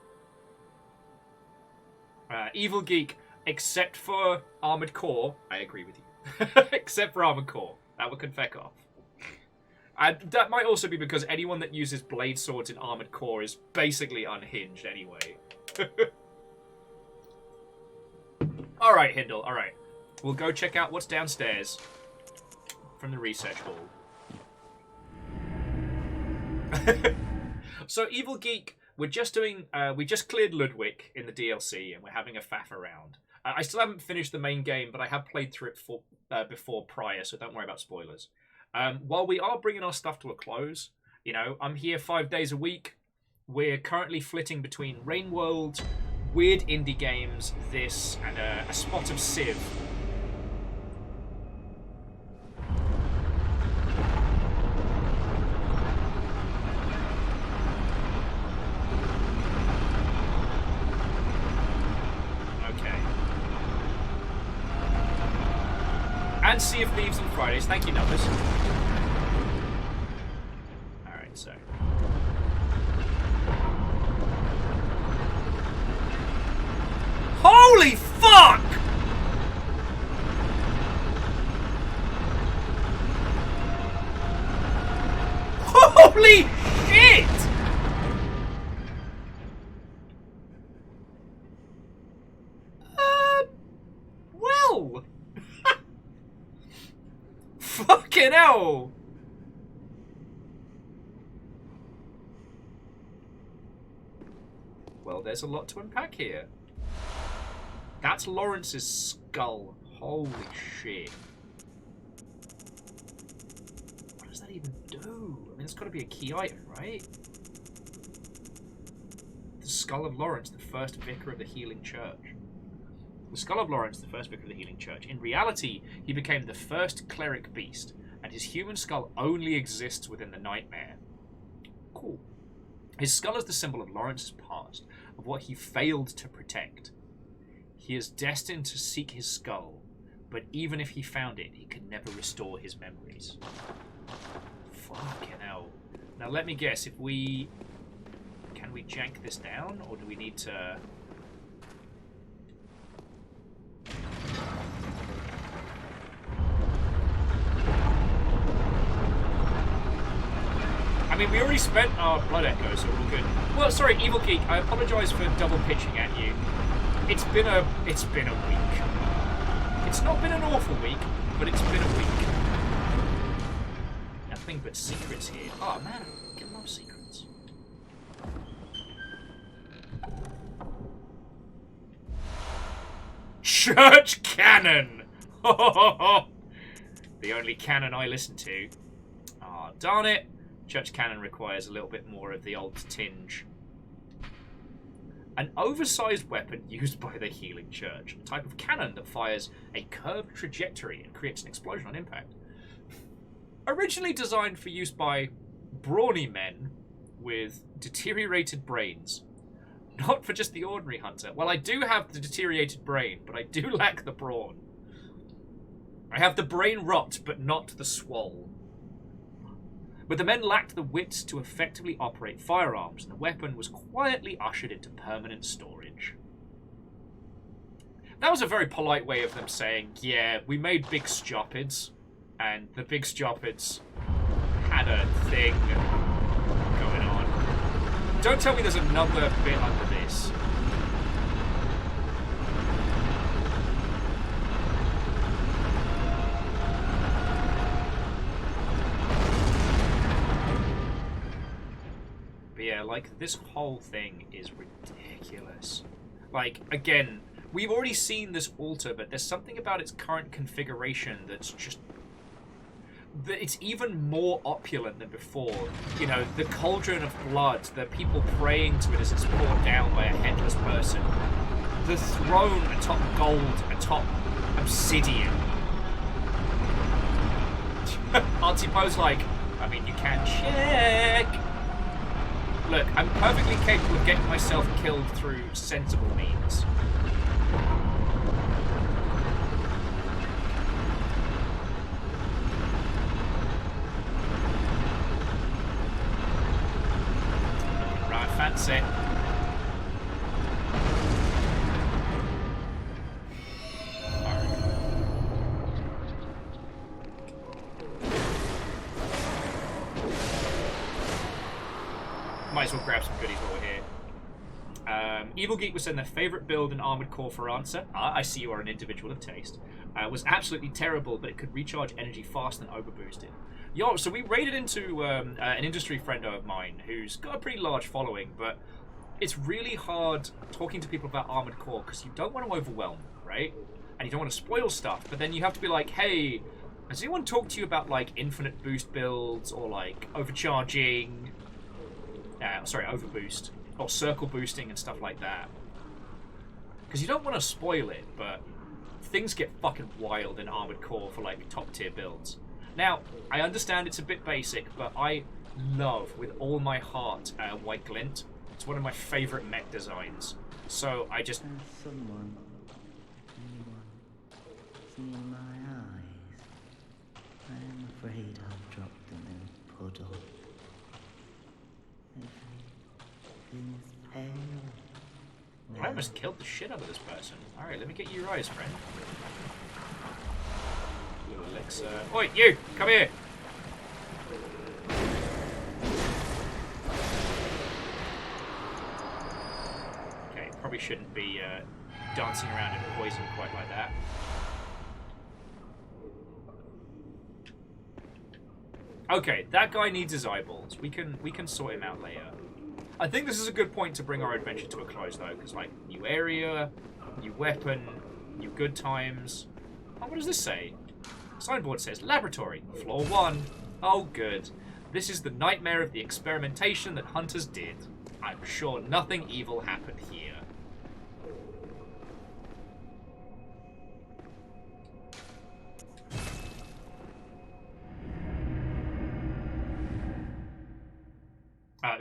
Evil Geek, except for Armored Core, I agree with you. Except for Armored Core. That one can feck off. And that might also be because anyone that uses blade swords in Armored Core is basically unhinged anyway. Alright, Hindle, alright. We'll go check out what's downstairs from the research hall. So, Evil Geek, we're just doing... we just cleared Ludwig in the DLC, and we're having a faff around. I still haven't finished the main game, but I have played through it before prior, so don't worry about spoilers. While we are bringing our stuff to a close, I'm here 5 days a week. We're currently flitting between Rainworld, weird indie games, this, and a spot of Civ. And Sea of Thieves on Fridays. Thank you, Numbers. Alright, so. Holy fuck! Holy shit! Well... Fucking hell! Well, there's a lot to unpack here. That's Lawrence's skull. Holy shit. What does that even do? I mean, it's got to be a key item, right? The skull of Lawrence, the first vicar of the Healing Church. The skull of Lawrence, the first vicar of the Healing Church. In reality, he became the first cleric beast, and his human skull only exists within the nightmare. Cool. His skull is the symbol of Lawrence's past, of what he failed to protect. He is destined to seek his skull, but even if he found it, he could never restore his memories. Fucking hell. Now let me guess, if we... Can we jank this down, or do we need to... I mean, we already spent our Blood Echo, so we're all good. Well, sorry, Evil Geek, I apologise for double pitching at you. It's been a week. It's not been an awful week, but it's been a week. Nothing but secrets here. Oh man, I fucking love secrets. Church Cannon! The only canon I listen to. Ah, oh, darn it. Church Cannon requires a little bit more of the old tinge. An oversized weapon used by the Healing Church. A type of cannon that fires a curved trajectory and creates an explosion on impact. Originally designed for use by brawny men with deteriorated brains. Not for just the ordinary hunter. Well, I do have the deteriorated brain, but I do lack the brawn. I have the brain rot, but not the swole. But the men lacked the wits to effectively operate firearms, and the weapon was quietly ushered into permanent storage. That was a very polite way of them saying, yeah, we made big stuppids, and the big stuppids had a thing going on. Don't tell me there's another bit under this. Yeah, like, this whole thing is ridiculous. Like, again, we've already seen this altar, but there's something about its current configuration that's just... It's even more opulent than before. You know, the cauldron of blood, the people praying to it as it's poured down by a headless person. The throne atop gold, atop obsidian. Auntie Poe's like, I mean, you can check. Look, I'm perfectly capable of getting myself killed through sensible means. Right, fancy. Might as well grab some goodies while we're here. Evil Geek was saying their favourite build in Armoured Core for answer. I see you are an individual of taste. Was absolutely terrible, but it could recharge energy faster than overboosted. Yo, so we raided into an industry friend of mine who's got a pretty large following, but it's really hard talking to people about Armoured Core because you don't want to overwhelm them, right? And you don't want to spoil stuff, but then you have to be like, hey, has anyone talked to you about like infinite boost builds or like overcharging? Overboost. Or circle boosting and stuff like that. Because you don't want to spoil it, but things get fucking wild in Armoured Core for like top tier builds. Now, I understand it's a bit basic, but I love with all my heart White Glint. It's one of my favourite mech designs. So I just... Anyone seen my eyes? I'm afraid I've dropped them in a puddle. I almost killed the shit out of this person. Alright, let me get your eyes, friend. Blue elixir. Oi, you! Come here! Okay, probably shouldn't be dancing around in poison quite like that. Okay, that guy needs his eyeballs. We can sort him out later. I think this is a good point to bring our adventure to a close, though, because, like, new area, new weapon, new good times. Oh, what does this say? Signboard says laboratory, floor 1. Oh, good. This is the nightmare of the experimentation that hunters did. I'm sure nothing evil happened here.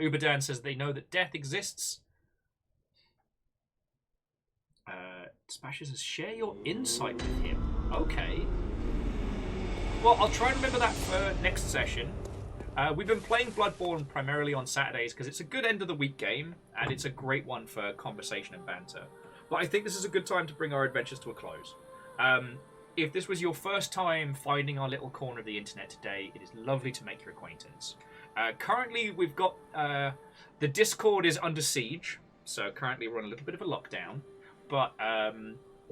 Uberdan says they know that death exists. Spashes says, share your insight with him. Okay. Well, I'll try and remember that for next session. We've been playing Bloodborne primarily on Saturdays because it's a good end of the week game, and it's a great one for conversation and banter. But I think this is a good time to bring our adventures to a close. If this was your first time finding our little corner of the internet today, it is lovely to make your acquaintance. Currently, we've got... the Discord is under siege, so currently we're on a little bit of a lockdown. But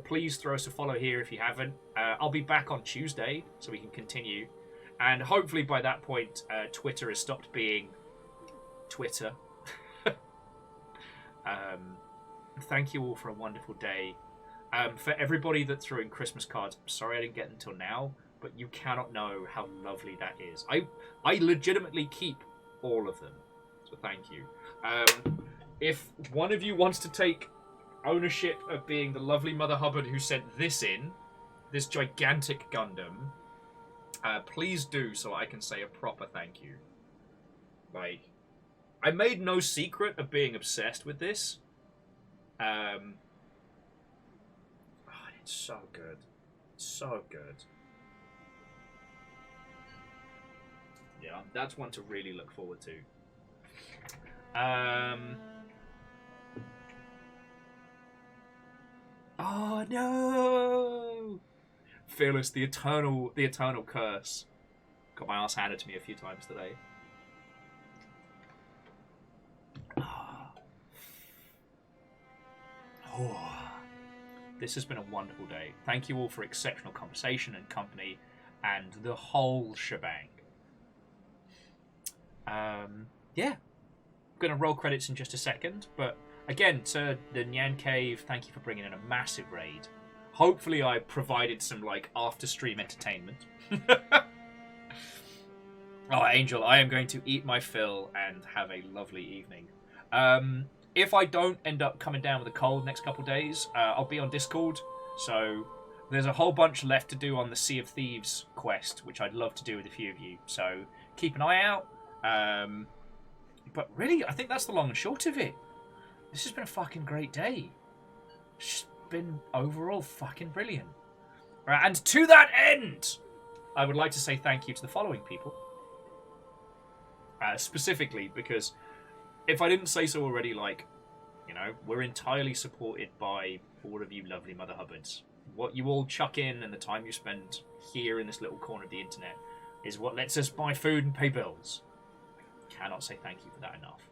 please throw us a follow here if you haven't. I'll be back on Tuesday, so we can continue. And hopefully by that point, Twitter has stopped being Twitter. Thank you all for a wonderful day. For everybody that threw in Christmas cards, I'm sorry I didn't get them until now, but you cannot know how lovely that is. I legitimately keep all of them, so thank you. If one of you wants to take ownership of being the lovely Mother Hubbard who sent this in, this gigantic Gundam, please do so I can say a proper thank you. Like, I made no secret of being obsessed with this. It's so good. So good. Yeah, that's one to really look forward to. Oh no! Fearless, the eternal curse. Got my ass handed to me a few times today. Oh. This has been a wonderful day. Thank you all for exceptional conversation and company and the whole shebang. Yeah. I'm going to roll credits in just a second, but again, to the Nyan Cave, thank you for bringing in a massive raid. Hopefully I provided some, like, after-stream entertainment. Oh, Angel, I am going to eat my fill and have a lovely evening. If I don't end up coming down with a cold next couple of days, I'll be on Discord. So there's a whole bunch left to do on the Sea of Thieves quest, which I'd love to do with a few of you. So keep an eye out. But really, I think that's the long and short of it. This has been a fucking great day. It's just been overall fucking brilliant. And to that end, I would like to say thank you to the following people. Specifically because if I didn't say so already, like, you know, we're entirely supported by all of you lovely Mother Hubbards. What you all chuck in and the time you spend here in this little corner of the internet is what lets us buy food and pay bills. I cannot say thank you for that enough.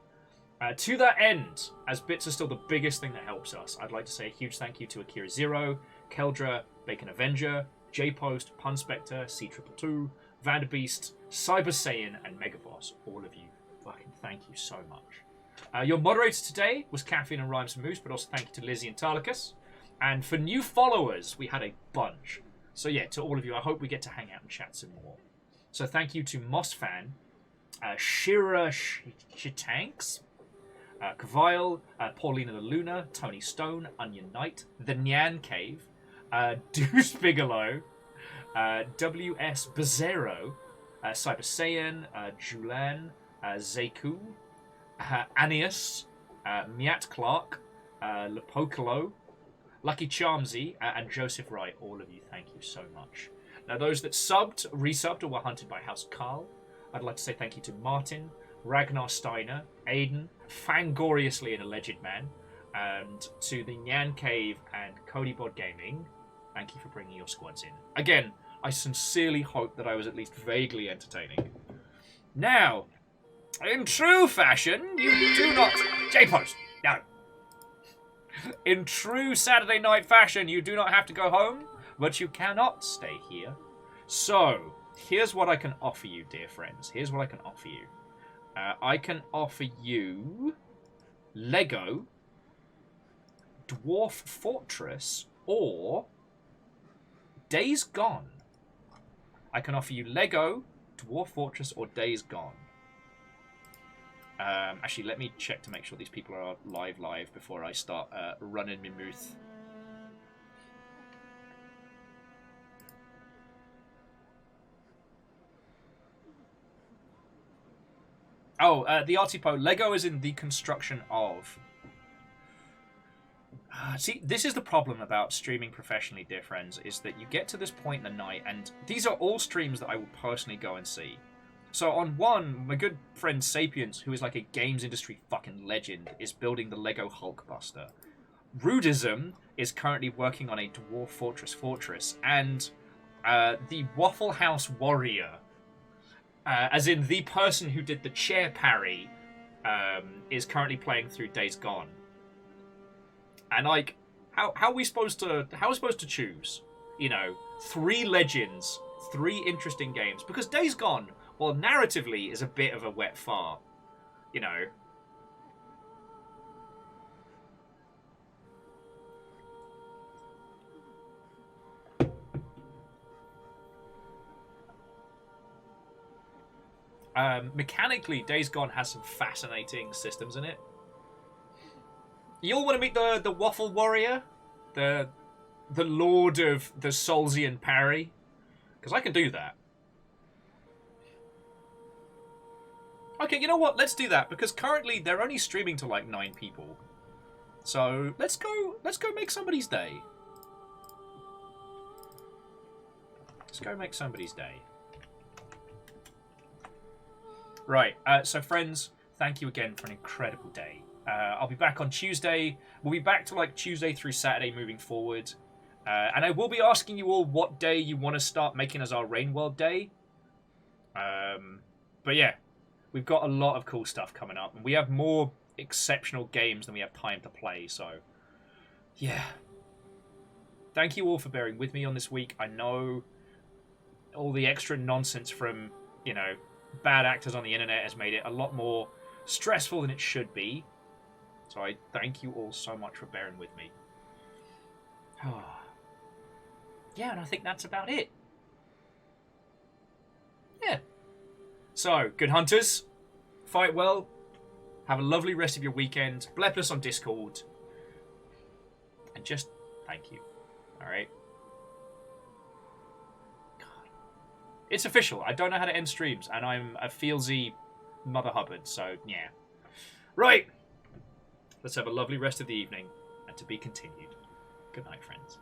To that end, as bits are still the biggest thing that helps us, I'd like to say a huge thank you to Akira Zero, Keldra, Bacon Avenger, J-Post, Pun Spectre, C222, Vanderbeast, Cyber Saiyan, and Megaboss. All of you, fucking thank you so much. Your moderator today was Caffeine and Rhymes and Moose, but also thank you to Lizzie and Tarlicus. And for new followers, we had a bunch. So yeah, to all of you, I hope we get to hang out and chat some more. So thank you to Mossfan, Shira Shitanks, Kavile, Paulina the Luna, Tony Stone, Onion Knight, The Nyan Cave, Deuce Bigelow, W.S. Bezero, Cyber Saiyan, Julan, Zeku, Anius, Miat Clark, Lepokolo, Lucky Charmsy, and Joseph Wright. All of you, thank you so much. Now, those that subbed, resubbed, or were hunted by House Carl, I'd like to say thank you to Martin, Ragnar Steiner, Aiden, Fangoriously an Alleged Man, and to the Nyan Cave and Codybot Gaming. Thank you for bringing your squads in. Again, I sincerely hope that I was at least vaguely entertaining. Now, in true fashion, you do not... J-Post! No. In true Saturday night fashion, you do not have to go home, but you cannot stay here. So, here's what I can offer you, dear friends. Here's what I can offer you. I can offer you Lego Dwarf Fortress or Days Gone. I can offer you Lego, Dwarf Fortress, or Days Gone. Actually, let me check to make sure these people are live before I start running my mouth. Oh, the Artipo. Lego is in the construction of. See, this is the problem about streaming professionally, dear friends, is that you get to this point in the night, and these are all streams that I will personally go and see. So on one, my good friend Sapiens, who is like a games industry fucking legend, is building the Lego Hulkbuster. Rudism is currently working on a Dwarf Fortress, and the Waffle House Warrior, as in the person who did the chair parry, is currently playing through Days Gone. And like, how are we supposed to choose? You know, 3 legends, 3 interesting games, because Days Gone, well, narratively is a bit of a wet fart, you know. Mechanically, Days Gone has some fascinating systems in it. You all want to meet the Waffle Warrior? The Lord of the Solzian Parry? Because I can do that. Okay, you know what? Let's do that, because currently they're only streaming to like 9 people. So let's go make somebody's day. Let's go make somebody's day. Right, so friends, thank you again for an incredible day. I'll be back on Tuesday. We'll be back to like Tuesday through Saturday moving forward. And I will be asking you all what day you want to start making as our Rain World day. But yeah, we've got a lot of cool stuff coming up. And we have more exceptional games than we have time to play. So, yeah. Thank you all for bearing with me on this week. I know all the extra nonsense from, you know, bad actors on the internet has made it a lot more stressful than it should be. So I thank you all so much for bearing with me. Yeah, and I think that's about it. Yeah. So, good hunters. Fight well. Have a lovely rest of your weekend. Blep us on Discord. And just thank you. Alright? God. It's official. I don't know how to end streams, and I'm a feelsy Mother Hubbard, so yeah. Right. Let's have a lovely rest of the evening, and to be continued. Good night, friends.